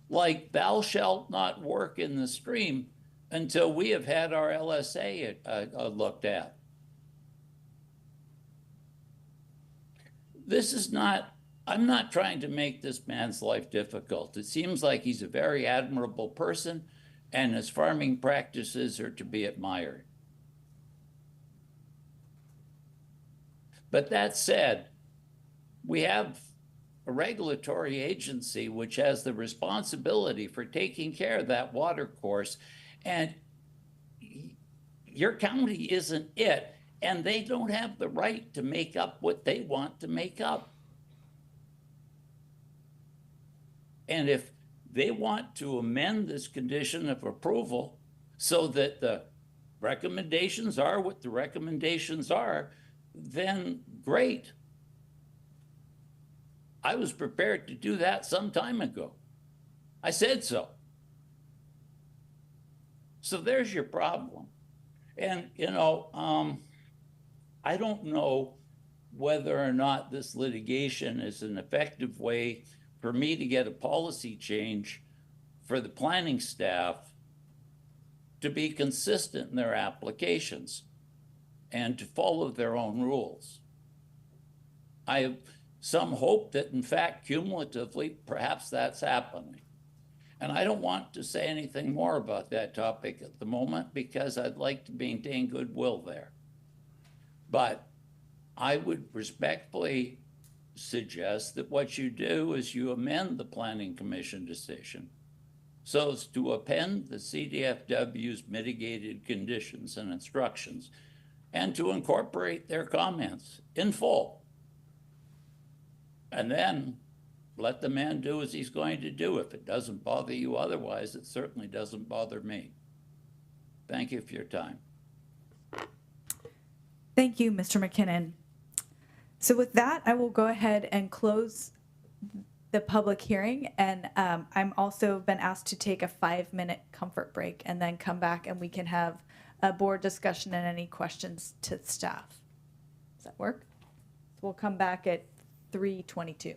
like thou shalt not work in the stream until we have had our LSA looked at. This is not I'm not trying to make this man's life difficult. It seems like he's a very admirable person, and his farming practices are to be admired. But that said, we have a regulatory agency which has the responsibility for taking care of that water course, and your county isn't it, and they don't have the right to make up what they want to make up. And if they want to amend this condition of approval so that the recommendations are what the recommendations are, then great. I was prepared to do that some time ago. I said so. So there's your problem. And, you know, I don't know whether or not this litigation is an effective way for me to get a policy change for the planning staff to be consistent in their applications and to follow their own rules. I have some hope that, in fact, cumulatively, perhaps that's happening. And I don't want to say anything more about that topic at the moment because I'd like to maintain goodwill there. But I would respectfully suggest that what you do is you amend the Planning Commission decision so as to append the CDFW's mitigated conditions and instructions and to incorporate their comments in full. And then let the man do as he's going to do. If it doesn't bother you otherwise, it certainly doesn't bother me. Thank you for your time. Thank you, Mr. McKinnon. So with that, I will go ahead and close the public hearing. And I'm also been asked to take a 5-minute comfort break and then come back and we can have a board discussion and any questions to staff. Does that work? So we'll come back at 3:22.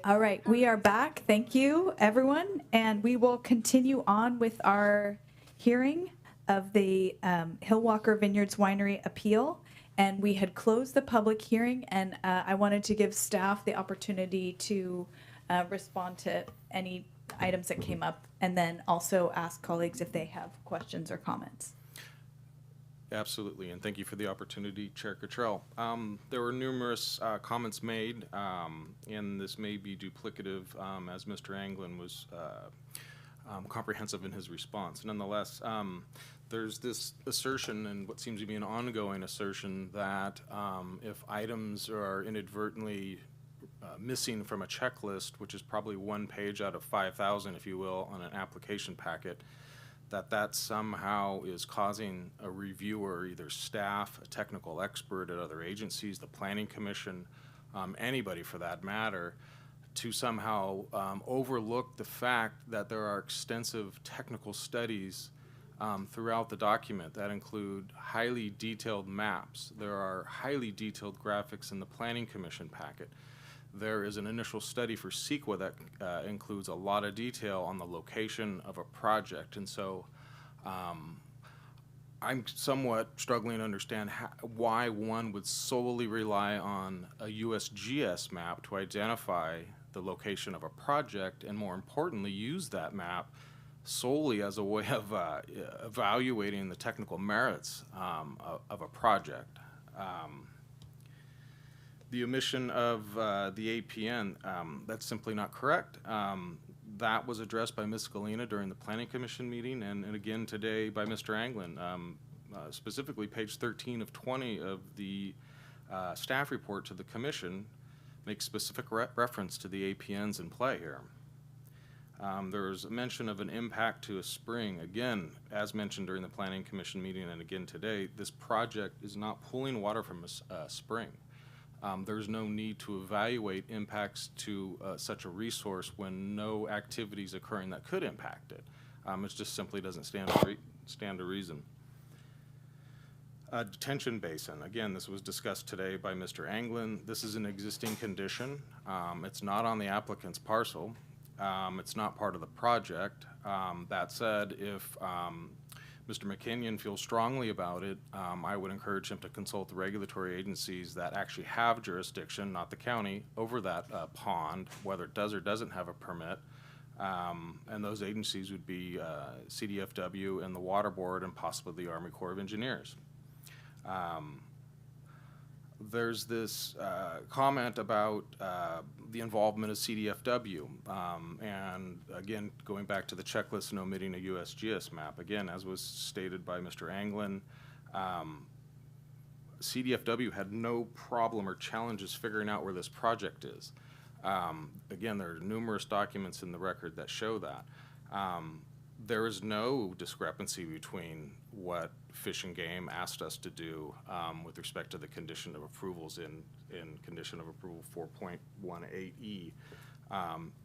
All right, we are back. Thank you, everyone. And we will continue on with our hearing of the Hillwalker Vineyards Winery appeal. And we had closed the public hearing, and I wanted to give staff the opportunity to respond to any items that came up, and then also ask colleagues if they have questions or comments. Absolutely, and thank you for the opportunity, Chair Cottrell. There were numerous comments made, and this may be duplicative as Mr. Anglin was comprehensive in his response. Nonetheless, there's this assertion, and what seems to be an ongoing assertion, that if items are inadvertently missing from a checklist, which is probably 1 page out of 5,000, if you will, on an application packet, that somehow is causing a reviewer, either staff, a technical expert at other agencies, the Planning Commission, anybody for that matter, to somehow overlook the fact that there are extensive technical studies throughout the document that include highly detailed maps. There are highly detailed graphics in the Planning Commission packet. There is an initial study for CEQA that includes a lot of detail on the location of a project. And so I'm somewhat struggling to understand why one would solely rely on a USGS map to identify the location of a project, and more importantly, use that map solely as a way of evaluating the technical merits of a project. The omission of the APN, that's simply not correct. That was addressed by Ms. Galena during the Planning Commission meeting, and again today by Mr. Anglin. Specifically, page 13 of 20 of the staff report to the Commission makes specific reference to the APNs in play here. There's a mention of an impact to a spring. Again, as mentioned during the Planning Commission meeting and again today, this project is not pulling water from a spring. There's no need to evaluate impacts to such a resource when no activities occurring that could impact it. It just simply doesn't stand to reason. Detention basin. Again, this was discussed today by Mr. Anglin. This is an existing condition. It's not on the applicant's parcel. It's not part of the project. That said, if Mr. McKinnon feels strongly about it, I would encourage him to consult the regulatory agencies that actually have jurisdiction, not the county, over that pond, whether it does or doesn't have a permit. And those agencies would be CDFW and the Water Board and possibly the Army Corps of Engineers. There's this comment about the involvement of CDFW, and again, going back to the checklist and omitting a USGS map. Again, as was stated by Mr. Anglin, CDFW had no problem or challenges figuring out where this project is. Again, there are numerous documents in the record that show that. There is no discrepancy between what Fish and Game asked us to do with respect to the condition of approvals in condition of approval 4.18E.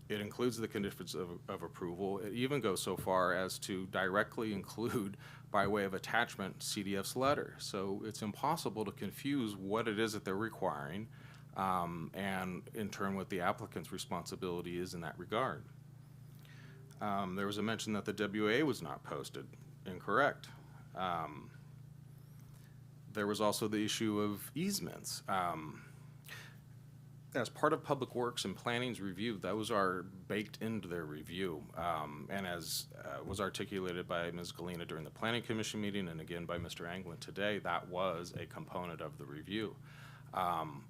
It includes the conditions of approval. It even goes so far as to directly include, by way of attachment, CDF's letter. So it's impossible to confuse what it is that they're requiring and in turn what the applicant's responsibility is in that regard. There was a mention that the WA was not posted. Incorrect. There was also the issue of easements. As part of Public Works and Planning's review, those are baked into their review. And as was articulated by Ms. Galena during the Planning Commission meeting and again by Mr. Anglin today, that was a component of the review.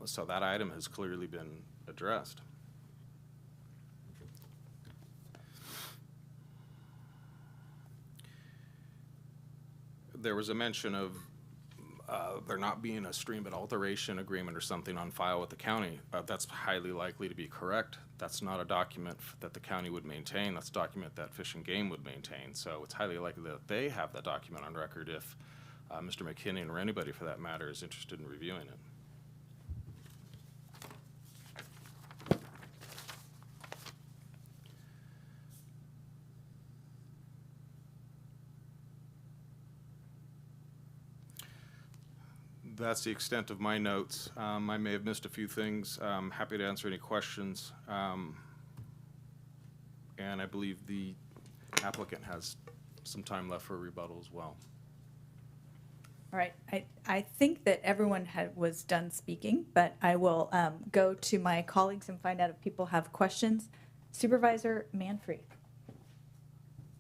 So that item has clearly been addressed. There was a mention of there not being a stream bed alteration agreement or something on file with the county. That's highly likely to be correct. That's not a document that the county would maintain. That's a document that Fish and Game would maintain. So it's highly likely that they have that document on record if Mr. McKinnon or anybody for that matter is interested in reviewing it. That's the extent of my notes. I may have missed a few things. Happy to answer any questions. And I believe the applicant has some time left for a rebuttal as well. All right, I think that everyone was done speaking, but I will go to my colleagues and find out if people have questions. Supervisor Manfree.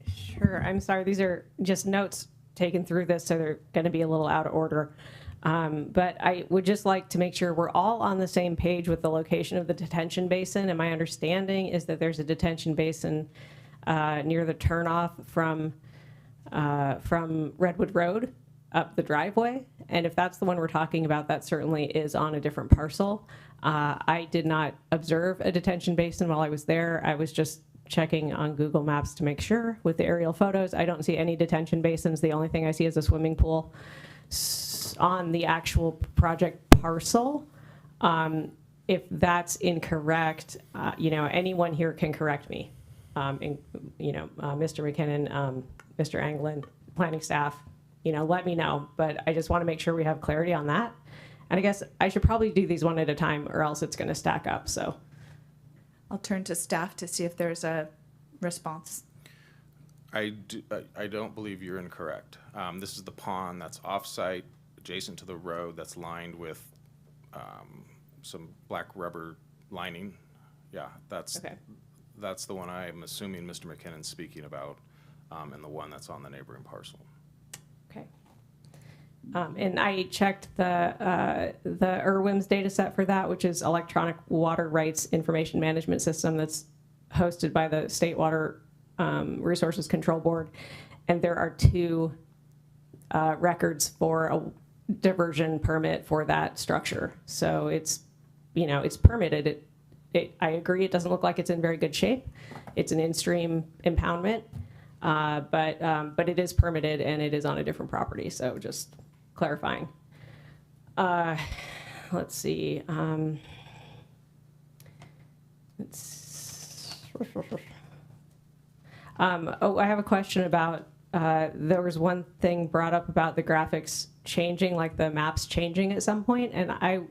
Sure, I'm sorry, these are just notes taken through this, so they're going to be a little out of order. But I would just like to make sure we're all on the same page with the location of the detention basin. And my understanding is that there's a detention basin near the turnoff from Redwood Road up the driveway. And if that's the one we're talking about, that certainly is on a different parcel. I did not observe a detention basin while I was there. I was just checking on Google Maps to make sure with the aerial photos. I don't see any detention basins. The only thing I see is a swimming pool on the actual project parcel. If that's incorrect, anyone here can correct me. Mr. McKinnon, Mr. Anglin, planning staff, let me know. But I just want to make sure we have clarity on that. And I guess I should probably do these one at a time or else it's going to stack up. So I'll turn to staff to see if there's a response. I don't believe you're incorrect. This is the pond that's off-site, adjacent to the road, that's lined with some black rubber lining. Yeah, that's the one I am assuming Mr. McKinnon's speaking about, and the one that's on the neighboring parcel. Okay. And I checked the IRWIMS data set for that, which is Electronic Water Rights Information Management System that's hosted by the State Water Resources Control Board. And there are 2 records for a diversion permit for that structure. So it's permitted. I agree, it doesn't look like it's in very good shape. It's an in-stream impoundment, but it is permitted and it is on a different property. So just clarifying. Let's see. I have a question about, there was one thing brought up about the graphics changing, like the maps changing at some point, and I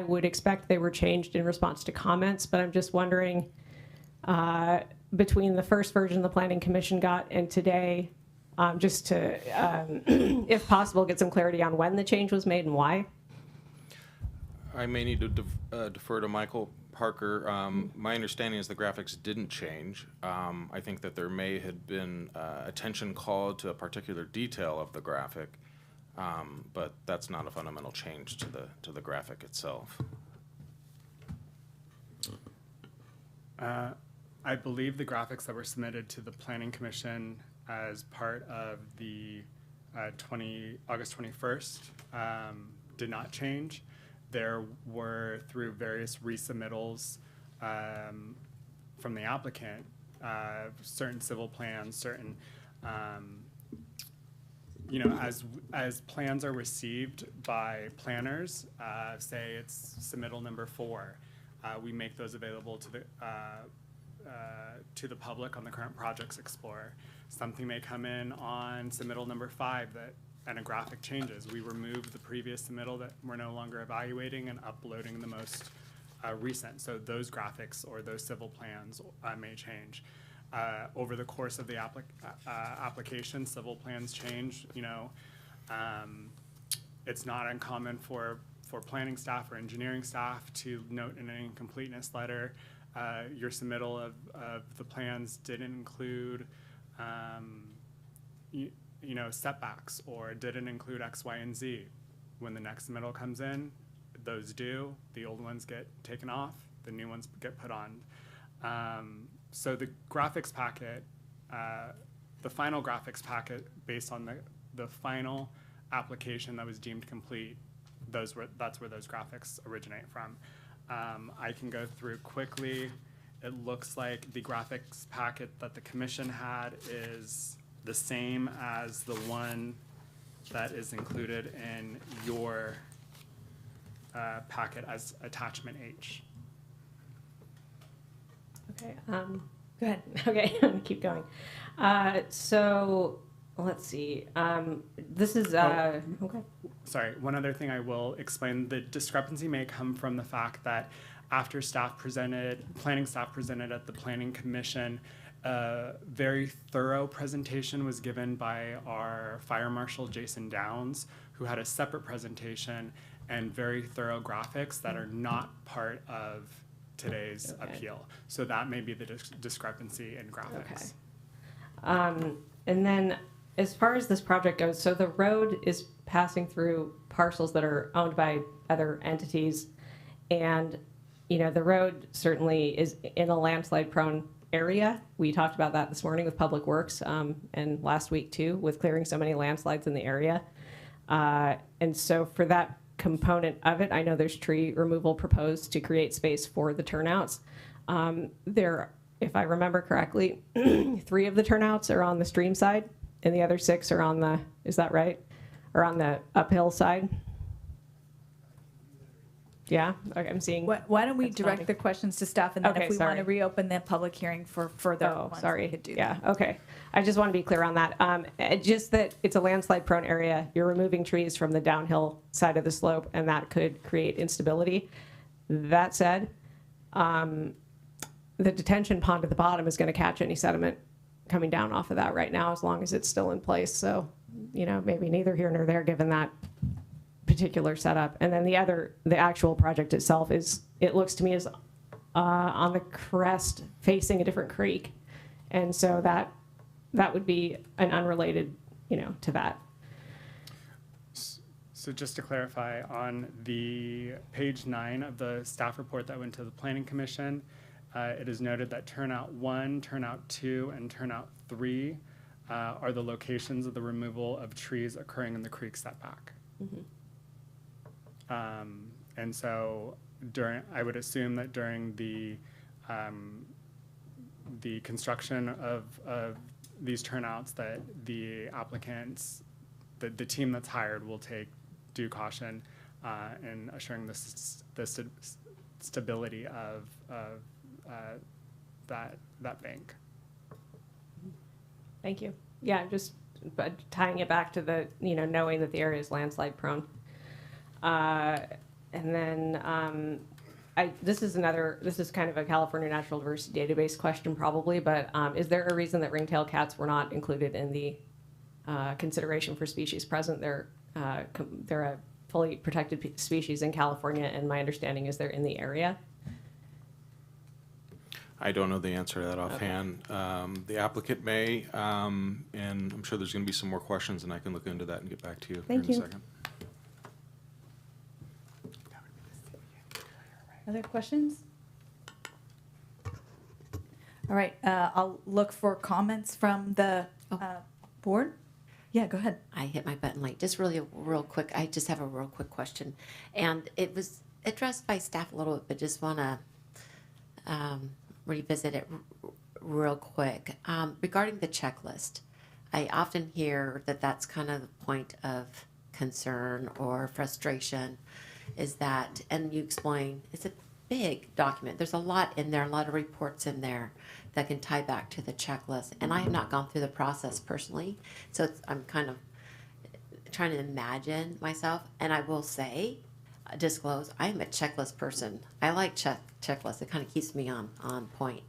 would expect they were changed in response to comments, but I'm just wondering, between the first version the Planning Commission got and today, just to, if possible, get some clarity on when the change was made and why. I may need to defer to Michael Parker. My understanding is the graphics didn't change. I think that there may have been attention called to a particular detail of the graphic, but that's not a fundamental change to the graphic itself. I believe the graphics that were submitted to the Planning Commission as part of the August 21st did not change. There were, through various resubmittals from the applicant, certain civil plans, certain, as plans are received by planners, say it's submittal number 4, we make those available to the public on the Current Projects Explorer. Something may come in on submittal number 5 and a graphic changes. We remove the previous submittal that we're no longer evaluating and uploading the most recent. So those graphics or those civil plans may change. Over the course of the application, civil plans change. It's not uncommon for planning staff or engineering staff to note in an incompleteness letter, your submittal of the plans didn't include setbacks, or didn't include X, Y, and Z. When the next submittal comes in, those do. The old ones get taken off. The new ones get put on. So the graphics packet, the final graphics packet, based on the final application that was deemed complete, that's where those graphics originate from. I can go through quickly. It looks like the graphics packet that the commission had is the same as the one that is included in your packet as attachment H. Okay, go ahead. Okay, I'm gonna keep going. So let's see. This is, Oh. okay. Sorry, one other thing I will explain, the discrepancy may come from the fact that after planning staff presented at the Planning Commission, a very thorough presentation was given by our Fire Marshal, Jason Downs, who had a separate presentation and very thorough graphics that are not part of today's appeal. So that may be the discrepancy in graphics. Okay. And then as far as this project goes, so the road is passing through parcels that are owned by other entities. And, you know, the road certainly is in a landslide prone area. We talked about that this morning with Public Works and last week too, with clearing so many landslides in the area. And so for that component of it, I know there's tree removal proposed to create space for the turnouts. There, if I remember correctly, 3 of the turnouts are on the stream side and the other 6 are on the, is that right? Or on the uphill side? Yeah, okay, I'm seeing. Why don't we direct the questions to staff, and then Okay, if we want to sorry. reopen the public hearing for further ones, sorry. we could do Yeah, that. okay. I just want to be clear on that. Just that it's a landslide prone area. You're removing trees from the downhill side of the slope, and that could create instability. That said, the detention pond at the bottom is going to catch any sediment coming down off of that right now, as long as it's still in place. So, you know, maybe neither here nor there, given that particular setup. And then the actual project itself is, it looks to me as on the crest facing a different creek. And so that would be an unrelated, you know, to that. So just to clarify, on the page 9 of the staff report that went to the Planning Commission, it is noted that turnout 1, turnout 2, and turnout 3 are the locations of the removal of trees occurring in the creek setback. Mm-hmm. And so I would assume that during the construction of these turnouts, that the applicants, the team that's hired will take due caution in assuring the stability of that bank. Thank you. Yeah, just tying it back to the, you know, knowing that the area is landslide prone. And then this is kind of a California Natural Diversity Database question probably, but is there a reason that ringtail cats were not included in the consideration for species present? They're a fully protected species in California, and my understanding is they're in the area. I don't know the answer to that offhand. The applicant may, and I'm sure there's going to be some more questions, and I can look into that and get back to you Thank in you. a second. Other questions? All right, I'll look for comments from the board. Yeah, go ahead. I hit my button late. Just really real quick. I just have a real quick question. And it was addressed by staff a little bit, but just want to revisit it real quick. Regarding the checklist, I often hear that that's kind of the point of concern or frustration, is that, and you explain, it's a big document. There's a lot in there, a lot of reports in there that can tie back to the checklist. And I have not gone through the process personally, so I'm kind of trying to imagine myself. And I will say, disclose, I am a checklist person. I like checklists. It kind of keeps me on point,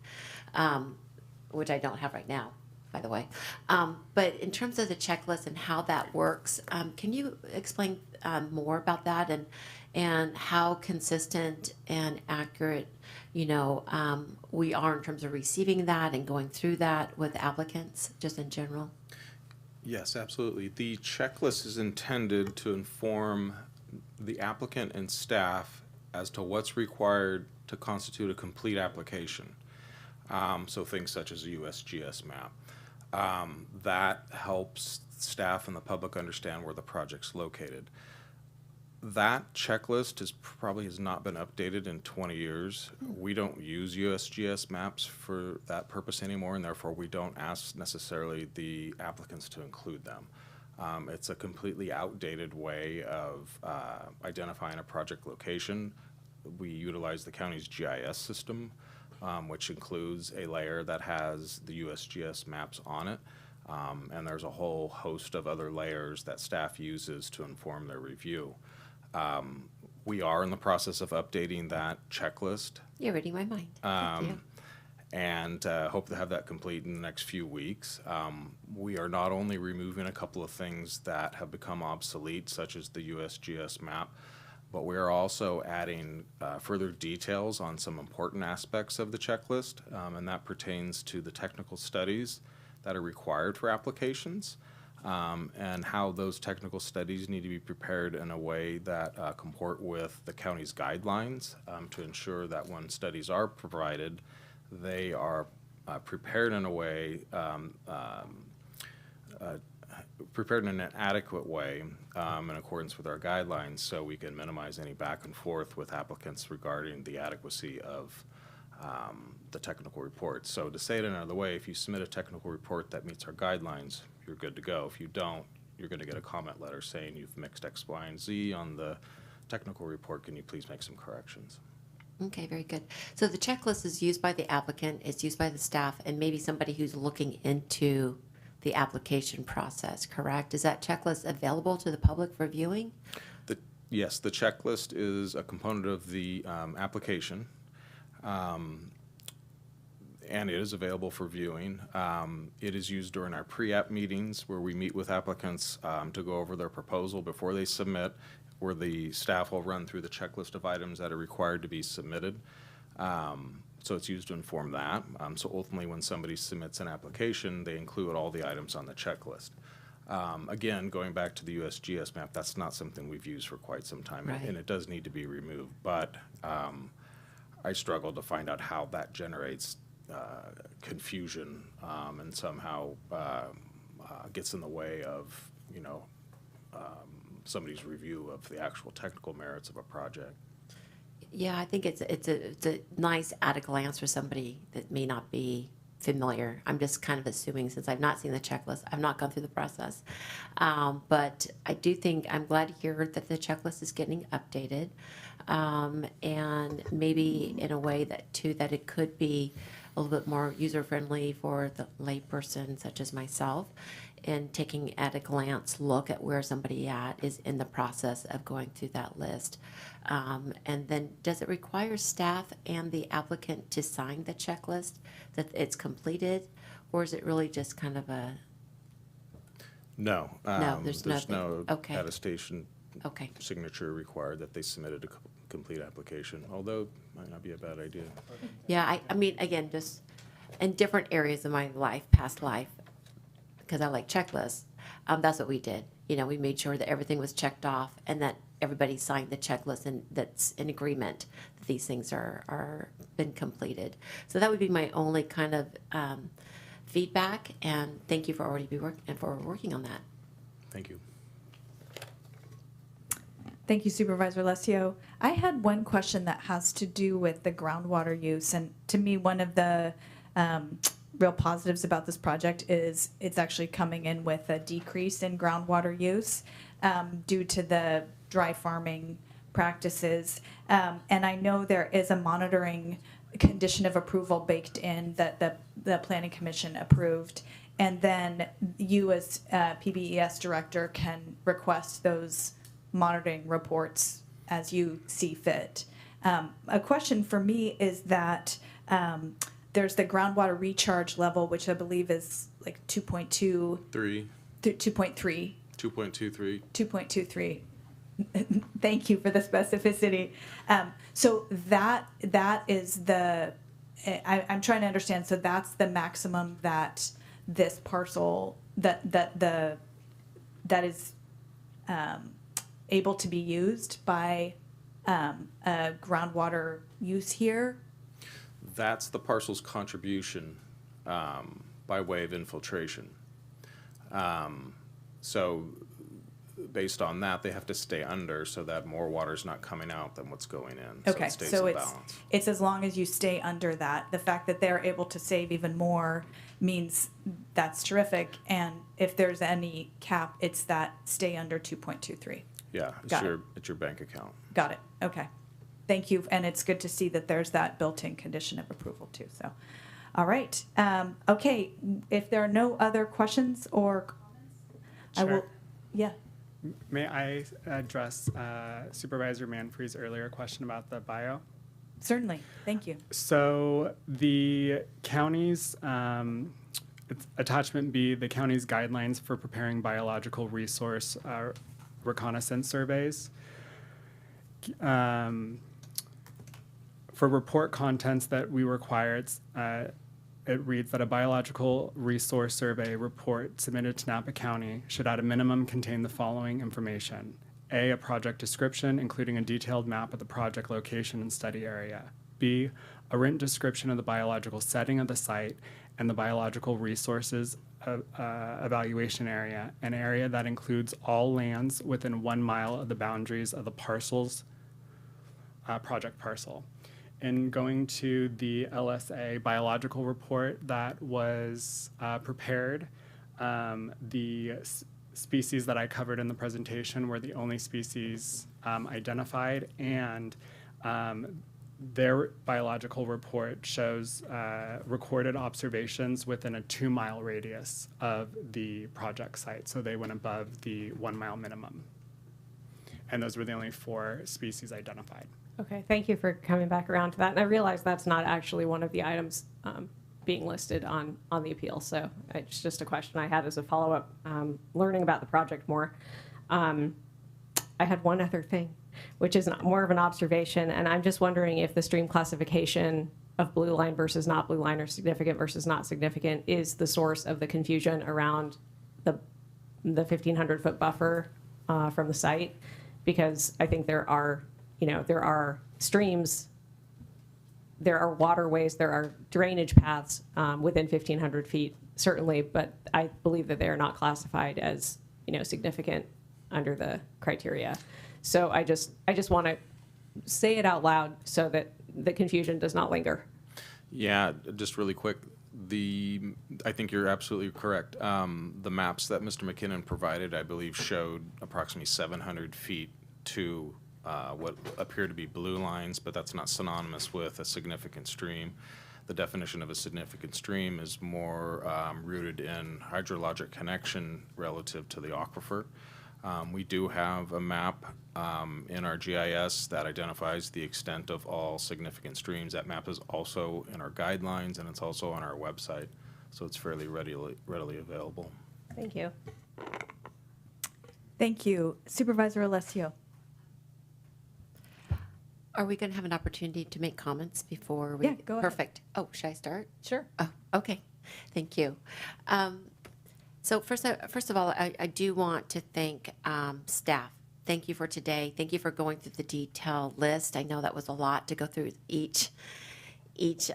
which I don't have right now, by the way. But in terms of the checklist and how that works, can you explain more about that and how consistent and accurate, you know, we are in terms of receiving that and going through that with applicants, just in general? Yes, absolutely. The checklist is intended to inform the applicant and staff as to what's required to constitute a complete application. So things such as a USGS map. That helps staff and the public understand where the project's located. That checklist probably has not been updated in 20 years. We don't use USGS maps for that purpose anymore, and therefore we don't ask necessarily the applicants to include them. It's a completely outdated way of identifying a project location. We utilize the county's GIS system, which includes a layer that has the USGS maps on it. And there's a whole host of other layers that staff uses to inform their review. We are in the process of updating that checklist. You're reading my mind. Thank you. And hope to have that complete in the next few weeks. We are not only removing a couple of things that have become obsolete, such as the USGS map, but we are also adding further details on some important aspects of the checklist, and that pertains to the technical studies that are required for applications, and how those technical studies need to be prepared in a way that comport with the county's guidelines to ensure that when studies are provided, they are prepared in a way, prepared in an adequate way in accordance with our guidelines, so we can minimize any back and forth with applicants regarding the adequacy of the technical report. So to say it another way, if you submit a technical report that meets our guidelines, you're good to go. If you don't, you're going to get a comment letter saying you've mixed X, Y, and Z on the technical report. Can you please make some corrections? Okay, very good. So the checklist is used by the applicant, it's used by the staff, and maybe somebody who's looking into the application process, correct? Is that checklist available to the public for viewing? Yes, the checklist is a component of the application, and it is available for viewing. It is used during our pre-app meetings where we meet with applicants to go over their proposal before they submit, where the staff will run through the checklist of items that are required to be submitted. So it's used to inform that. So ultimately, when somebody submits an application, they include all the items on the checklist. Again, going back to the USGS map, that's not something we've used for quite some time, Right. and it does need to be removed. But I struggle to find out how that generates confusion and somehow gets in the way of, somebody's review of the actual technical merits of a project. Yeah, I think it's a nice at a glance for somebody that may not be familiar. I'm just kind of assuming, since I've not seen the checklist, I've not gone through the process. But I do think, I'm glad to hear that the checklist is getting updated. And maybe in a way that too, that it could be a little bit more user-friendly for the layperson such as myself, and taking at a glance look at where somebody is in the process of going through that list. And then does it require staff and the applicant to sign the checklist that it's completed, or is it really just kind of a? No. No, there's nothing. No Okay. attestation Okay. signature required that they submitted a complete application, although might not be a bad idea. Yeah, I mean, again, just in different areas of my life, past life, because I like checklists, that's what we did. We made sure that everything was checked off and that everybody signed the checklist and that's in agreement that these things are been completed. So that would be my only kind of feedback, and thank you for working on that. Thank you. Thank you, Supervisor Lesio. I had one question that has to do with the groundwater use, and to me, one of the real positives about this project is it's actually coming in with a decrease in groundwater use due to the dry farming practices. And I know there is a monitoring condition of approval baked in that the Planning Commission approved. And then you as PBES director can request those monitoring reports as you see fit. A question for me is that there's the groundwater recharge level, which I believe is like 2.2. 2.3. 2.23. 2.23. Thank you for the specificity. So that is the, I'm trying to understand. So that's the maximum that this parcel that is able to be used by groundwater use here. That's the parcel's contribution by way of infiltration. So based on that, they have to stay under so that more water's not coming out than what's going in. Okay, So it stays so in balance. it's as long as you stay under that. The fact that they're able to save even more means that's terrific. And if there's any cap, it's that stay under 2.23. Yeah, it's your bank account. Got it. Okay. Thank you. And it's good to see that there's that built-in condition of approval too. So, All right. Okay. If there are no other questions or comments, I will. Sure. Yeah. May I address Supervisor Manfree's earlier question about the bio? Certainly. Thank you. So the county's, it's attachment B, the county's guidelines for preparing biological resource reconnaissance surveys. For report contents that we require, it reads that a biological resource survey report submitted to Napa County should at a minimum contain the following information. A project description, including a detailed map of the project location and study area. B, a written description of the biological setting of the site and the biological resources evaluation area, an area that includes all lands within 1 mile of the boundaries of the parcel's project parcel. In going to the LSA biological report that was prepared, the species that I covered in the presentation were the only species identified, and their biological report shows recorded observations within a 2-mile radius of the project site. So they went above the 1 mile minimum. And those were the only 4 species identified. Okay, thank you for coming back around to that. And I realize that's not actually one of the items being listed on the appeal. So it's just a question I had as a follow-up, learning about the project more. I had one other thing, which is more of an observation. And I'm just wondering if the stream classification of blue line versus not blue line or significant versus not significant is the source of the confusion around the 1,500-foot buffer from the site. Because I think there are streams, there are waterways, there are drainage paths within 1,500 feet, certainly, but I believe that they are not classified as, significant under the criteria. So I just want to say it out loud so that the confusion does not linger. Yeah, just really quick. I think you're absolutely correct. The maps that Mr. McKinnon provided, I believe, showed approximately 700 feet to what appear to be blue lines, but that's not synonymous with a significant stream. The definition of a significant stream is more rooted in hydrologic connection relative to the aquifer. We do have a map in our GIS that identifies the extent of all significant streams. That map is also in our guidelines, and it's also on our website, so it's fairly readily available. Thank you. Thank you. Supervisor Alessio. Are we going to have an opportunity to make comments before we? Yeah, go ahead. Perfect. Oh, should I start? Sure. Oh, okay. Thank you. So first of all, I do want to thank staff. Thank you for today. Thank you for going through the detailed list. I know that was a lot to go through each reason,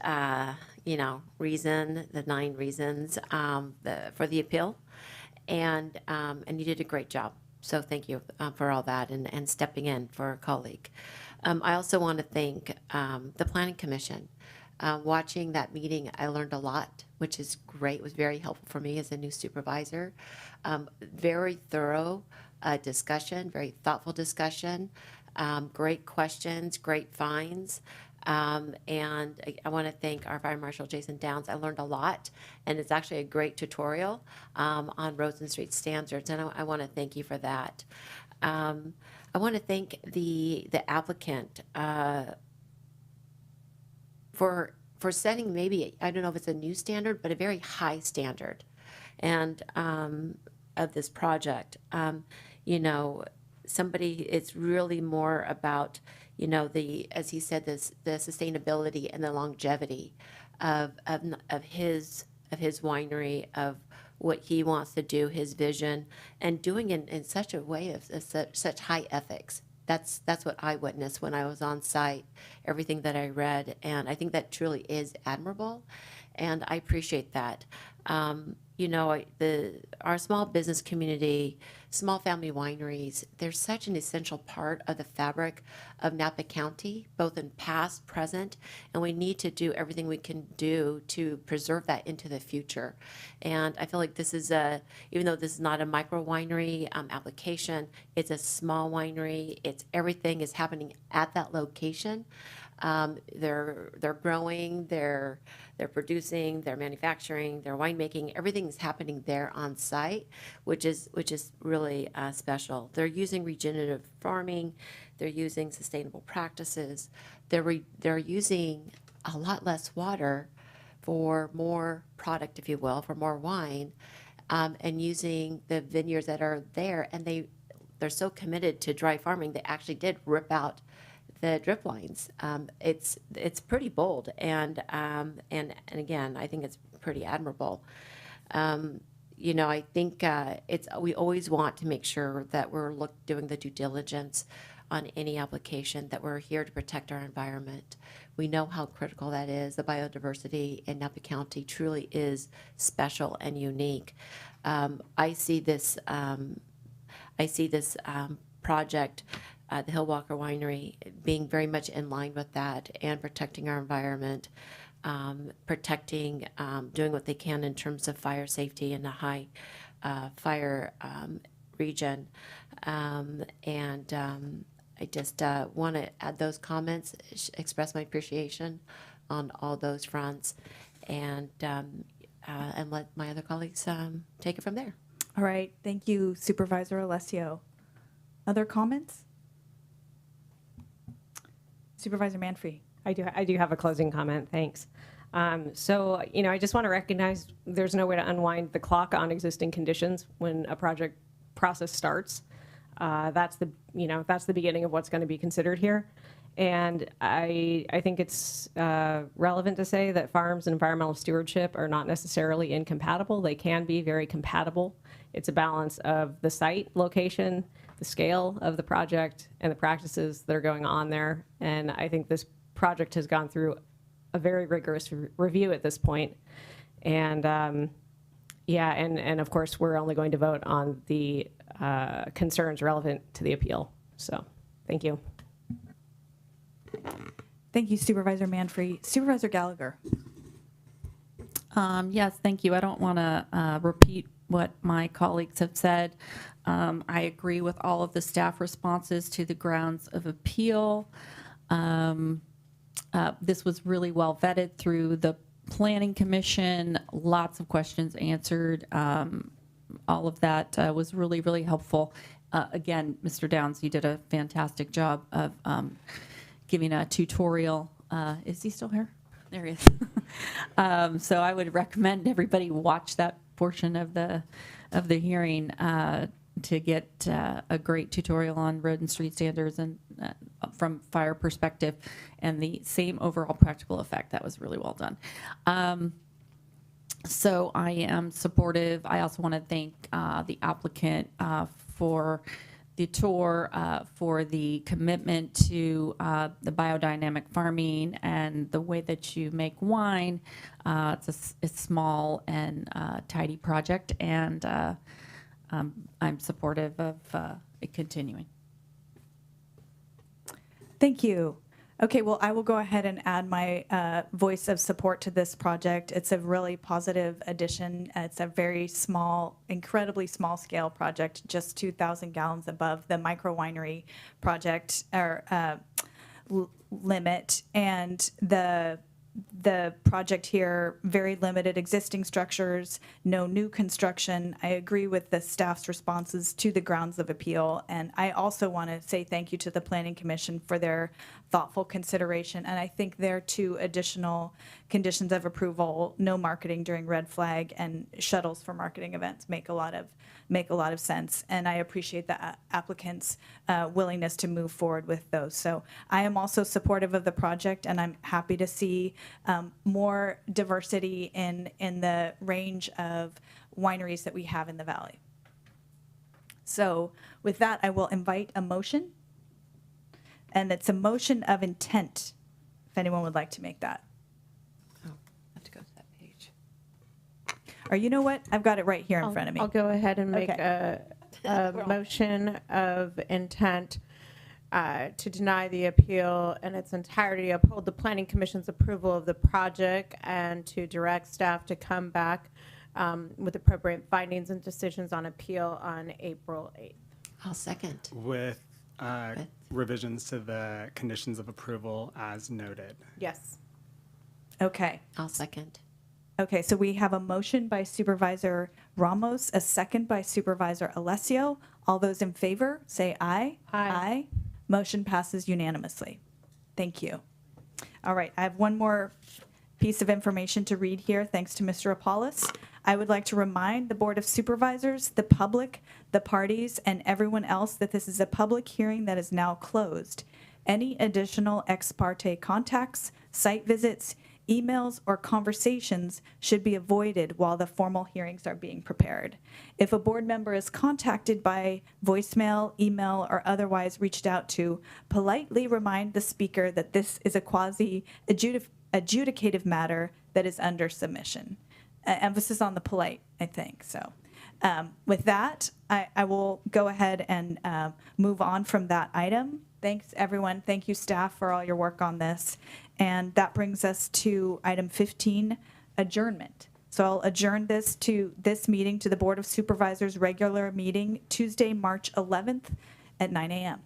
the 9 reasons for the appeal, and you did a great job. So thank you for all that and stepping in for a colleague. I also want to thank the Planning Commission. Watching that meeting, I learned a lot, which is great. It was very helpful for me as a new supervisor. Very thorough discussion, very thoughtful discussion, great questions, great finds. And I want to thank our Fire Marshal, Jason Downs. I learned a lot, and it's actually a great tutorial on roads and street standards, and I want to thank you for that. I want to thank the applicant for setting maybe, I don't know if it's a new standard, but a very high standard and of this project. It's really more about, as he said, the sustainability and the longevity of his winery, of what he wants to do, his vision, and doing it in such a way of such high ethics. That's what I witnessed when I was on site, everything that I read, and I think that truly is admirable, and I appreciate that. Our small business community, small family wineries, they're such an essential part of the fabric of Napa County, both in past, present, and we need to do everything we can do to preserve that into the future. And I feel like this is even though this is not a micro winery application, it's a small winery. Everything is happening at that location. They're growing, they're producing, they're manufacturing, they're winemaking. Everything's happening there on site, which is really special. They're using regenerative farming, they're using sustainable practices, they're using a lot less water for more product, if you will, for more wine, and using the vineyards that are there. And they're so committed to dry farming, they actually did rip out the drip lines. It's pretty bold, and again, I think it's pretty admirable. I think we always want to make sure that we're doing the due diligence on any application, that we're here to protect our environment. We know how critical that is. The biodiversity in Napa County truly is special and unique. I see this project, the Hillwalker Winery, being very much in line with that and protecting our environment, doing what they can in terms of fire safety in a high fire region. I just want to add those comments, express my appreciation on all those fronts, and let my other colleagues take it from there. All right. Thank you, Supervisor Alessio. Other comments? Supervisor Manfree. I do have a closing comment. Thanks. So, I just want to recognize there's no way to unwind the clock on existing conditions when a project process starts. That's the beginning of what's going to be considered here. And I think it's relevant to say that farms and environmental stewardship are not necessarily incompatible. They can be very compatible. It's a balance of the site location, the scale of the project, and the practices that are going on there. And I think this project has gone through a very rigorous review at this point. And and of course, we're only going to vote on the concerns relevant to the appeal. So, thank you. Thank you, Supervisor Manfree. Supervisor Gallagher. Yes, thank you. I don't want to repeat what my colleagues have said. I agree with all of the staff responses to the grounds of appeal. This was really well vetted through the Planning Commission. Lots of questions answered. All of that was really, really helpful. Again, Mr. Downs, you did a fantastic job of giving a tutorial. Is he still here? There he is. So I would recommend everybody watch that portion of the hearing to get a great tutorial on road and street standards and from fire perspective, and the same overall practical effect. That was really well done. So I am supportive. I also want to thank the applicant for the tour, for the commitment to the biodynamic farming and the way that you make wine. It's a small and tidy project, and I'm supportive of it continuing. Thank you. Okay, well, I will go ahead and add my voice of support to this project. It's a really positive addition. It's a very small, incredibly small scale project, just 2,000 gallons above the micro winery project or limit. And the project here, very limited existing structures, no new construction. I agree with the staff's responses to the grounds of appeal. And I also want to say thank you to the Planning Commission for their thoughtful consideration. And I think their two additional conditions of approval, no marketing during red flag and shuttles for marketing events, make a lot of sense. And I appreciate the applicant's willingness to move forward with those. So I am also supportive of the project, and I'm happy to see more diversity in the range of wineries that we have in the valley. So with that, I will invite a motion. And it's a motion of intent, if anyone would like to make that. Oh, I have to go to that page. Or you know what? I've got it right here in front of me. I'll go ahead and make Okay. a motion of intent to deny the appeal in its entirety, uphold the Planning Commission's approval of the project, and to direct staff to come back with appropriate findings and decisions on appeal on April 8th. I'll second. With revisions to the conditions of approval as noted. Yes. Okay. I'll second. Okay, so we have a motion by Supervisor Ramos, a second by Supervisor Alessio. All those in favor, say aye. Aye. Motion passes unanimously. Thank you. All right, I have one more piece of information to read here, thanks to Mr. Apollos. I would like to remind the Board of Supervisors, the public, the parties, and everyone else that this is a public hearing that is now closed. Any additional ex parte contacts, site visits, emails, or conversations should be avoided while the formal hearings are being prepared. If a board member is contacted by voicemail, email, or otherwise reached out to, politely remind the speaker that this is a quasi-adjudicative matter that is under submission. Emphasis on the polite, I think. So with that, I will go ahead and move on from that item. Thanks, everyone. Thank you, staff, for all your work on this. And that brings us to item 15, adjournment. So I'll adjourn this meeting to the Board of Supervisors regular meeting Tuesday, March 11th at 9 a.m.